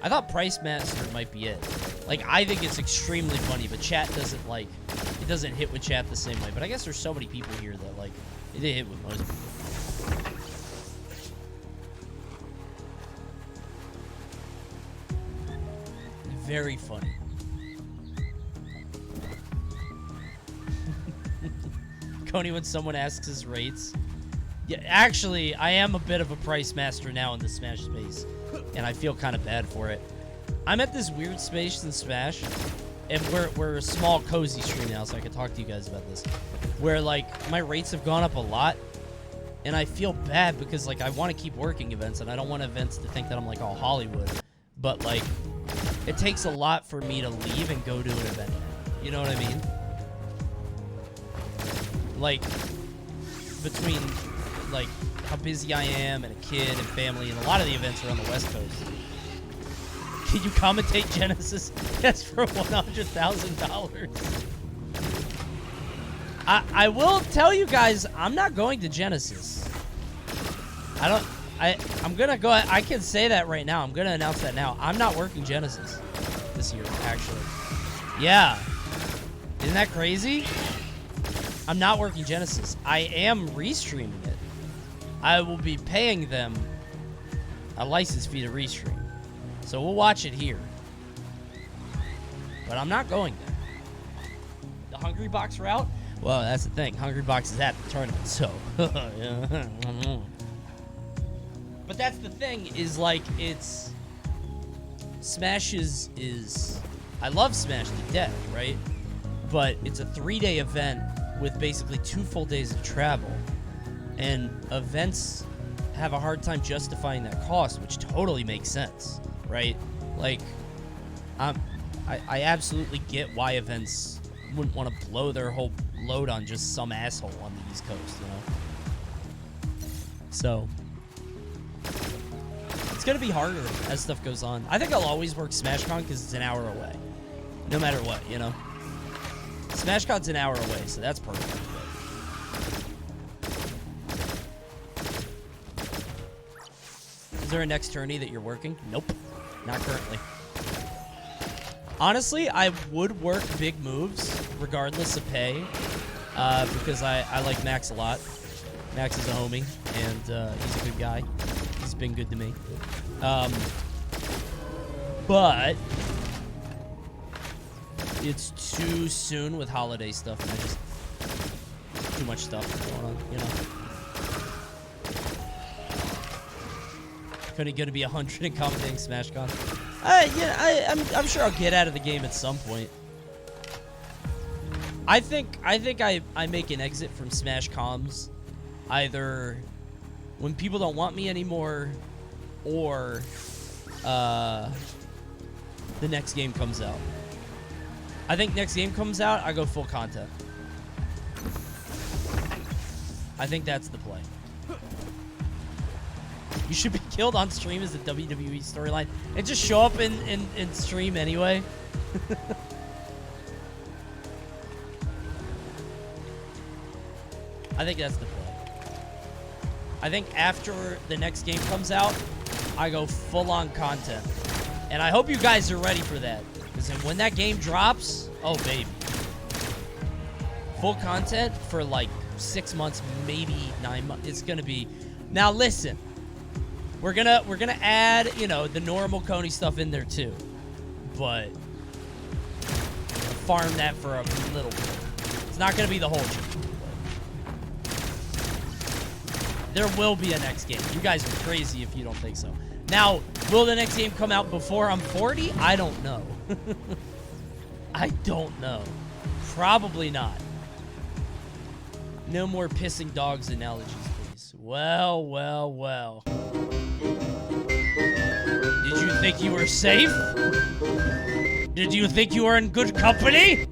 I thought Price Master might be it. Like, I think it's extremely funny, but chat doesn't like, it doesn't hit with chat the same way. But I guess there's so many people here that like, it hit with most people. Very funny. Coney, when someone asks his rates. Yeah, actually, I am a bit of a Price Master now in the Smash space. And I feel kind of bad for it. I'm at this weird space in Smash. And we're a small, cozy stream now, so I can talk to you guys about this. Where, like, my rates have gone up a lot. And I feel bad because, like, I want to keep working events. And I don't want events to think that I'm, like, all Hollywood. But, like, it takes a lot for me to leave and go to an event. You know what I mean? Like, between, like, how busy I am and a kid and family, and a lot of the events are on the West Coast. Can you commentate Genesis? Yes, for $100,000. I will tell you guys, I'm not going to Genesis. I'm gonna go. I can say that right now. I'm gonna announce that now. I'm not working Genesis this year, actually. Yeah. Isn't that crazy? I'm not working Genesis. I am restreaming it. I will be paying them a license fee to restream. So we'll watch it here. But I'm not going there. The Hungry Box route? Well, that's the thing. Hungry Box is at the tournament, so. But that's the thing, is like, it's... Smash is... I love Smash to death, right? But it's a 3-day event with basically 2 full days of travel. And events have a hard time justifying that cost, which totally makes sense, right? Like, I absolutely get why events wouldn't want to blow their whole load on just some asshole on the East Coast, you know? So, it's going to be harder as stuff goes on. I think I'll always work SmashCon because it's an hour away. No matter what, you know? SmashCon's an hour away, so that's perfect. Is there a next tourney that you're working? Nope. Not currently. Honestly, I would work big moves, regardless of pay, because I like Max a lot. Max is a homie, and he's a good guy. He's been good to me. But it's too soon with holiday stuff, and I just too much stuff going on, you know. Couldn't get to be 100 in commentating SmashCon. Yeah, I'm sure I'll get out of the game at some point. I think I make an exit from Smash comms either when people don't want me anymore, or the next game comes out. I think next game comes out, I go full content. I think that's the play. You should be killed on stream as the WWE storyline and just show up in stream anyway. I think that's the play. I think after the next game comes out, I go full-on content. And I hope you guys are ready for that. Because when that game drops, oh baby. full content for like 6 months, maybe 9 months. It's gonna be. Now listen, we're gonna add, you know, the normal Coney stuff in there too, but farm that for a little bit. It's not gonna be the whole show. There will be a next game. You guys are crazy if you don't think so. Now, will the next game come out before I'm 40? I don't know. I don't know. Probably not. No more pissing dogs analogies, please. Well, well, well. Did you think you were safe? Did you think you were in good company?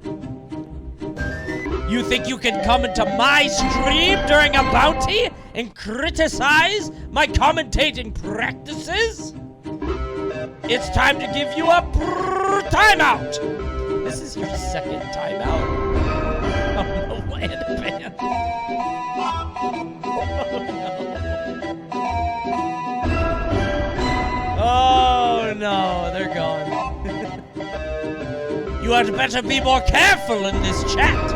You think you can come into my stream during a bounty and criticize my commentating practices? It's time to give you a timeout. This is your second timeout. Oh no, land ban. Oh no, they're gone. You had better be more careful in this chat.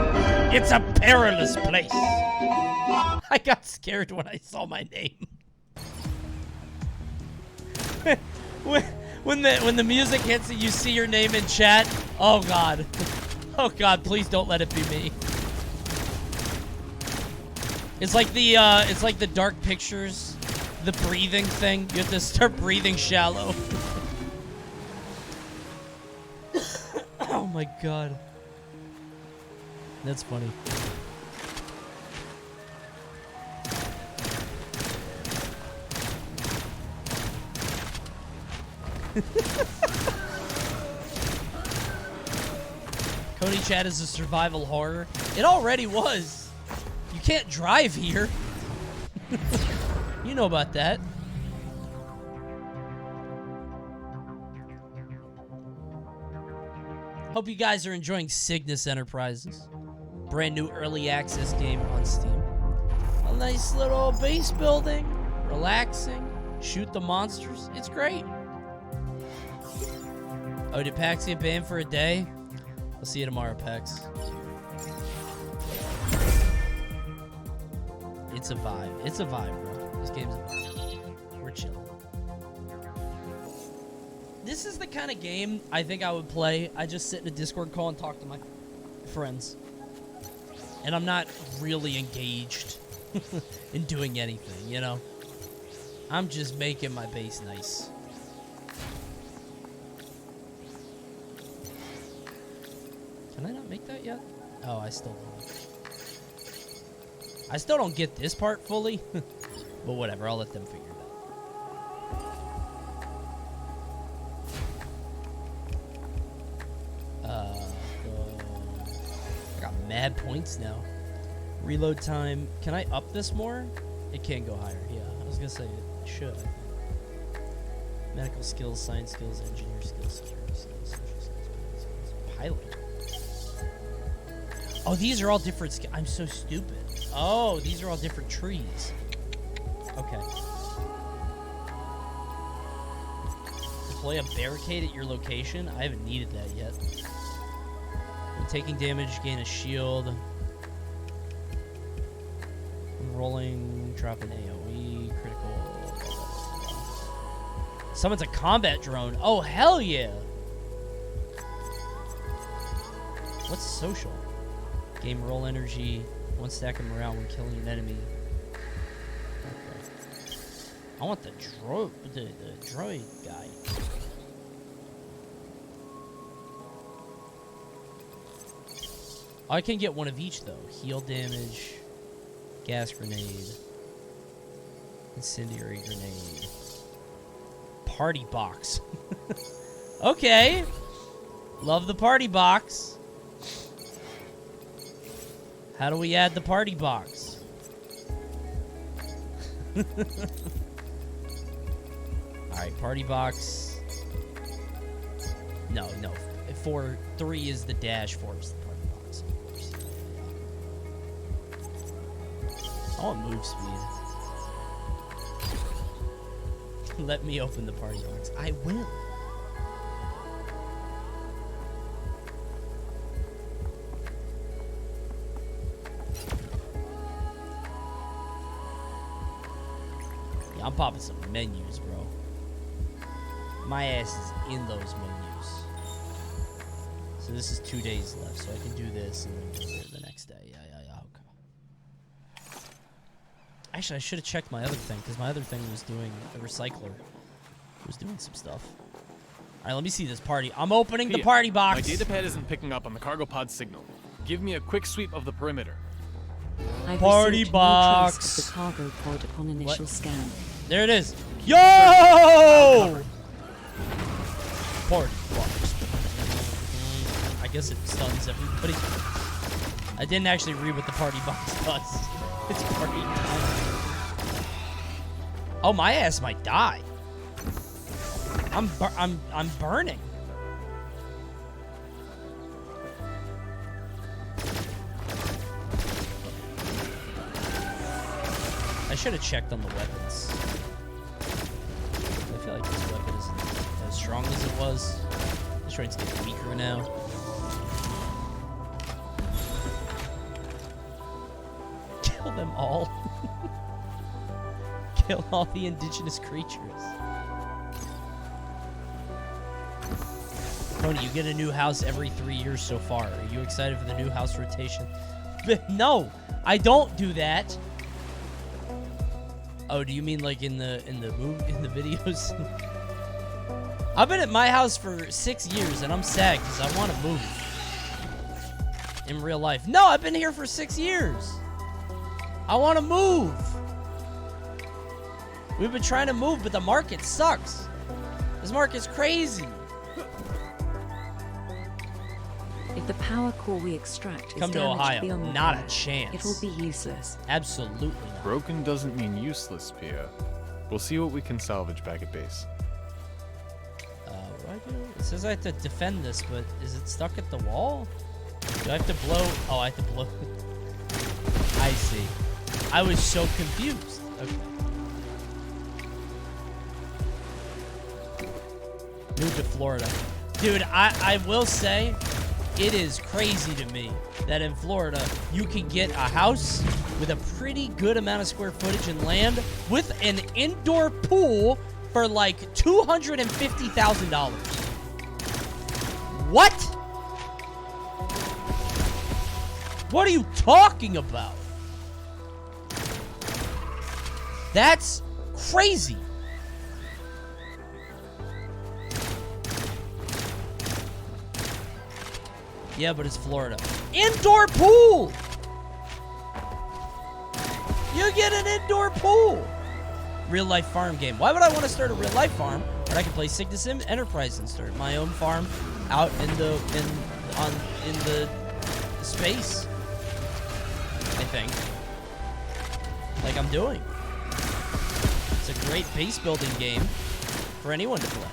It's a perilous place. I got scared when I saw my name. when the music hits and you see your name in chat, oh god. Oh god, please don't let it be me. It's like the dark pictures, the breathing thing. You have to start breathing shallow. Oh my god. That's funny. Coney chat is a survival horror. It already was. You can't drive here. You know about that. Hope you guys are enjoying Cygnus Enterprises. Brand new early access game on Steam. A nice little base building, relaxing, shoot the monsters. It's great. Oh, did PAX get banned for a day? I'll see you tomorrow, PAX. It's a vibe. It's a vibe, bro. This game's a vibe. We're chilling. This is the kind of game I think I would play. I just sit in a Discord call and talk to my friends. And I'm not really engaged in doing anything, you know? I'm just making my base nice. Can I not make that yet? Oh, I still don't. I still don't get this part fully. But whatever, I'll let them figure it out. I got mad points now. Reload time. Can I up this more? It can go higher. Yeah, I was gonna say it should. Medical skills, science skills, engineer skills, security skills, social skills, pilot. Oh, these are all different skills. I'm so stupid. Oh, these are all different trees. Okay. Deploy a barricade at your location. I haven't needed that yet. When taking damage, gain a shield. When rolling, drop an AoE, critical. Summons a combat drone. Oh, hell yeah. What's social? Game roll energy. 1 stack of morale when killing an enemy. Okay. I want the droid guy. I can get one of each though. Heal damage, gas grenade, incendiary grenade, party box. Okay. Love the party box. How do we add the party box? Alright, party box. No. 3 is the dash, 4 is the party box. I want move speed. Let me open the party box. I will. I'm popping some menus, bro. My ass is in those menus. So this is 2 days left, so I can do this and then go there the next day. Yeah, okay. Actually, I should have checked my other thing, because my other thing was doing a recycler. Was doing some stuff. All right, let me see this party. I'm opening the party box. My datapad isn't picking up on the cargo pod signal. Give me a quick sweep of the perimeter. I've Party received box. No trace of the cargo pod upon initial scan. There it is. Yo! Party box. I guess it stuns everybody. I didn't actually read what the party box does. It's party. Oh, my ass might die. I'm burning. I should have checked on the weapons. I feel like this weapon isn't as strong as it was. This train's getting weaker now. Kill them all. Kill all the indigenous creatures. Coney, you get a new house every 3 years so far. Are you excited for the new house rotation? No, I don't do that. Oh, do you mean like in the videos? I've been at my house for 6 years and I'm sad because I want to move. In real life. No, I've been here for 6 years. I want to move. We've been trying to move, but the market sucks. This market's crazy. If the power core we extract is Come to damaged Ohio. beyond Not a repair, chance. it will be useless. Absolutely not. Broken doesn't mean useless, Pia. We'll see what we can salvage back at base. What do I do? It says I have to defend this, but is it stuck at the wall? Do I have to blow? Oh, I have to blow. I see. I was so confused. Okay. Moved to Florida. Dude, I will say, it is crazy to me that in Florida, you can get a house with a pretty good amount of square footage and land with an indoor pool for like $250,000. What? What are you talking about? That's crazy. Yeah, but it's Florida. Indoor pool! You get an indoor pool! Real life farm game. Why would I want to start a real life farm when I can play Cygnus Enterprise and start my own farm out in the space? I think. Like I'm doing. It's a great base building game for anyone to play.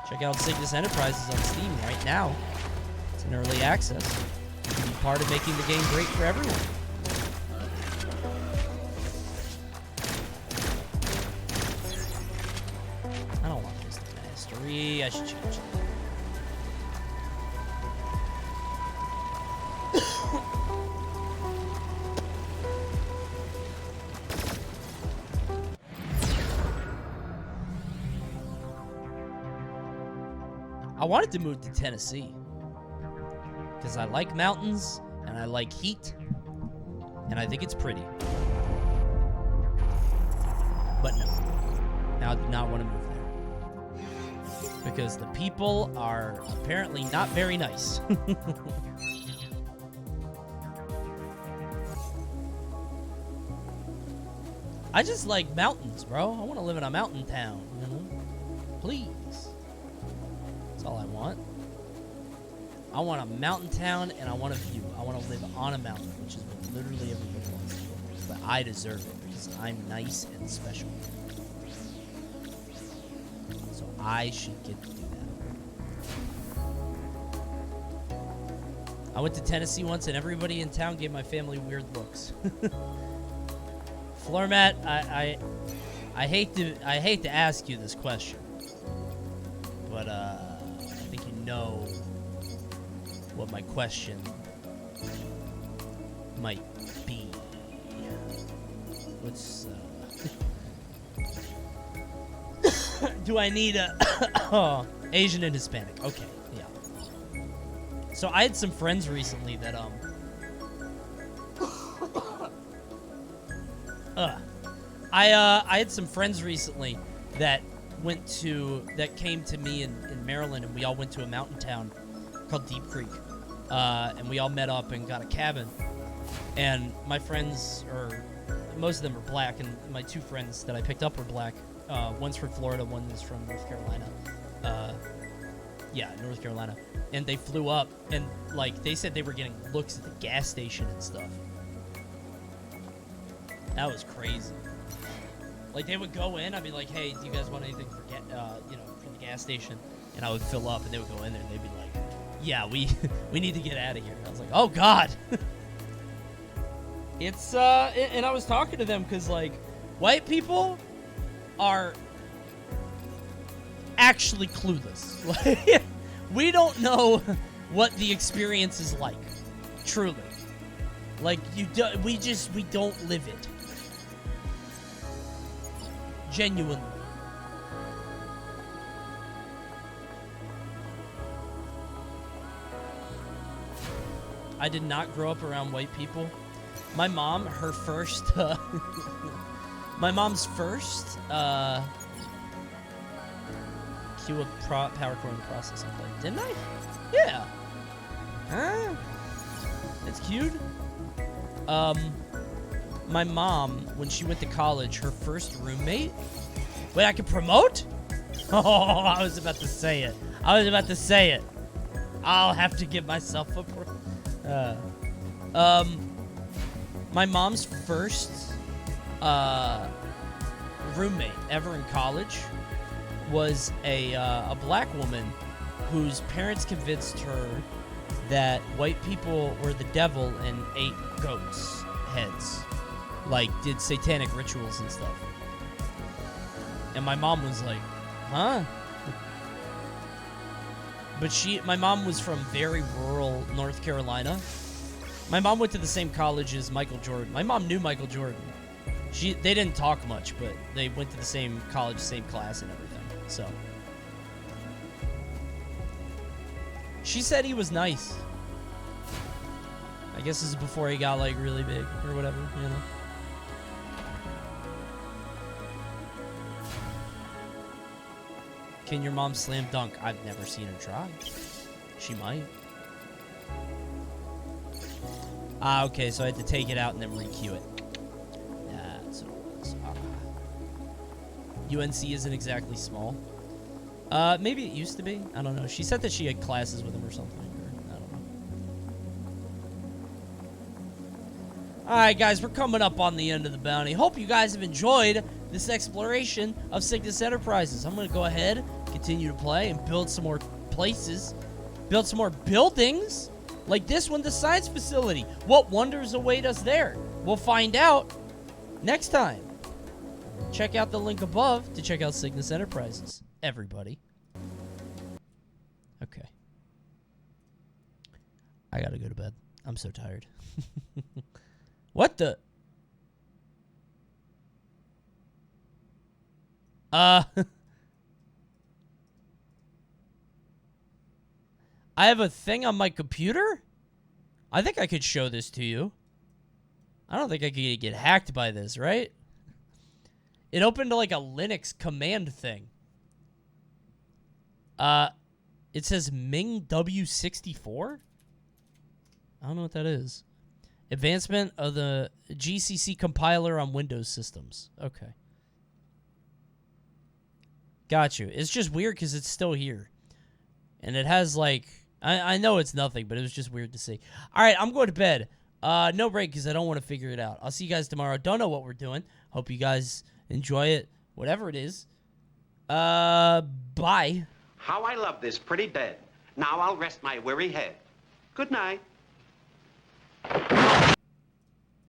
Check out Cygnus Enterprises on Steam right now. It's in early access. You can be part of making the game great for everyone. I don't want this to mastery. I should change it. I wanted to move to Tennessee because I like mountains and I like heat and I think it's pretty. But no, now I do not want to move there because the people are apparently not very nice. I just like mountains, bro. I want to live in a mountain town, you know? Please. That's all I want. I want a mountain town and I want a view. I want to live on a mountain, which is what literally everybody wants to do. But I deserve it because I'm nice and special. So I should get to do that. I went to Tennessee once and everybody in town gave my family weird looks. Floormat, I hate to ask you this question, but I think you know what my question might be. What's Do I need a Asian and Hispanic? Okay, yeah. So I had some friends recently that I had some friends recently that came to me in Maryland, and we all went to a mountain town called Deep Creek, and we all met up and got a cabin. And my friends, or most of them are black, and my two friends that I picked up were black. One's from Florida, one is from North Carolina. Yeah, North Carolina. And they flew up, and like they said they were getting looks at the gas station and stuff. That was crazy. Like they would go in, I'd be like, "Hey, do you guys want anything for from the gas station?" And I would fill up, and they would go in there, and they'd be like, "Yeah, we need to get out of here." And I was like, "Oh God." It's and I was talking to them because like white people are actually clueless. Like, we don't know what the experience is like, truly. Like we don't live it. Genuinely. I did not grow up around white people. My mom, her first, my mom's first, Q of power core and processing plate. Didn't I? Yeah. Huh? It's cute. My mom, when she went to college, her first roommate. Wait, I can promote? Oh, I was about to say it. I'll have to give myself a my mom's first roommate ever in college was a black woman whose parents convinced her that white people were the devil and ate goats' heads, like did satanic rituals and stuff. And my mom was like, huh? But my mom was from very rural North Carolina. My mom went to the same college as Michael Jordan. My mom knew Michael Jordan. They didn't talk much, but they went to the same college, same class and everything. So she said he was nice. I guess this is before he got like really big or whatever, you know. Can your mom slam dunk? I've never seen her try. She might. Ah, okay, so I had to take it out and then re-queue it. That's what it was. UNC isn't exactly small. Maybe it used to be. I don't know. She said that she had classes with him or something. Or, I don't know. Alright, guys, we're coming up on the end of the bounty. Hope you guys have enjoyed this exploration of Cygnus Enterprises. I'm going to go ahead, continue to play, and build some more places. Build some more buildings. Like this one, the science facility. What wonders await us there? We'll find out next time. Check out the link above to check out Cygnus Enterprises. Everybody. Okay. I gotta go to bed. I'm so tired. What the? I have a thing on my computer? I think I could show this to you. I don't think I could get hacked by this, right? It opened like a Linux command thing. It says Ming W64? I don't know what that is. Advancement of the GCC compiler on Windows systems. Okay. Got you. It's just weird because it's still here. And it has like... I know it's nothing, but it was just weird to see. All right, I'm going to bed. No break because I don't want to figure it out. I'll see you guys tomorrow. Don't know what we're doing. Hope you guys enjoy it. Whatever it is. Bye. How I love this pretty bed. Now I'll rest my weary head. Good night.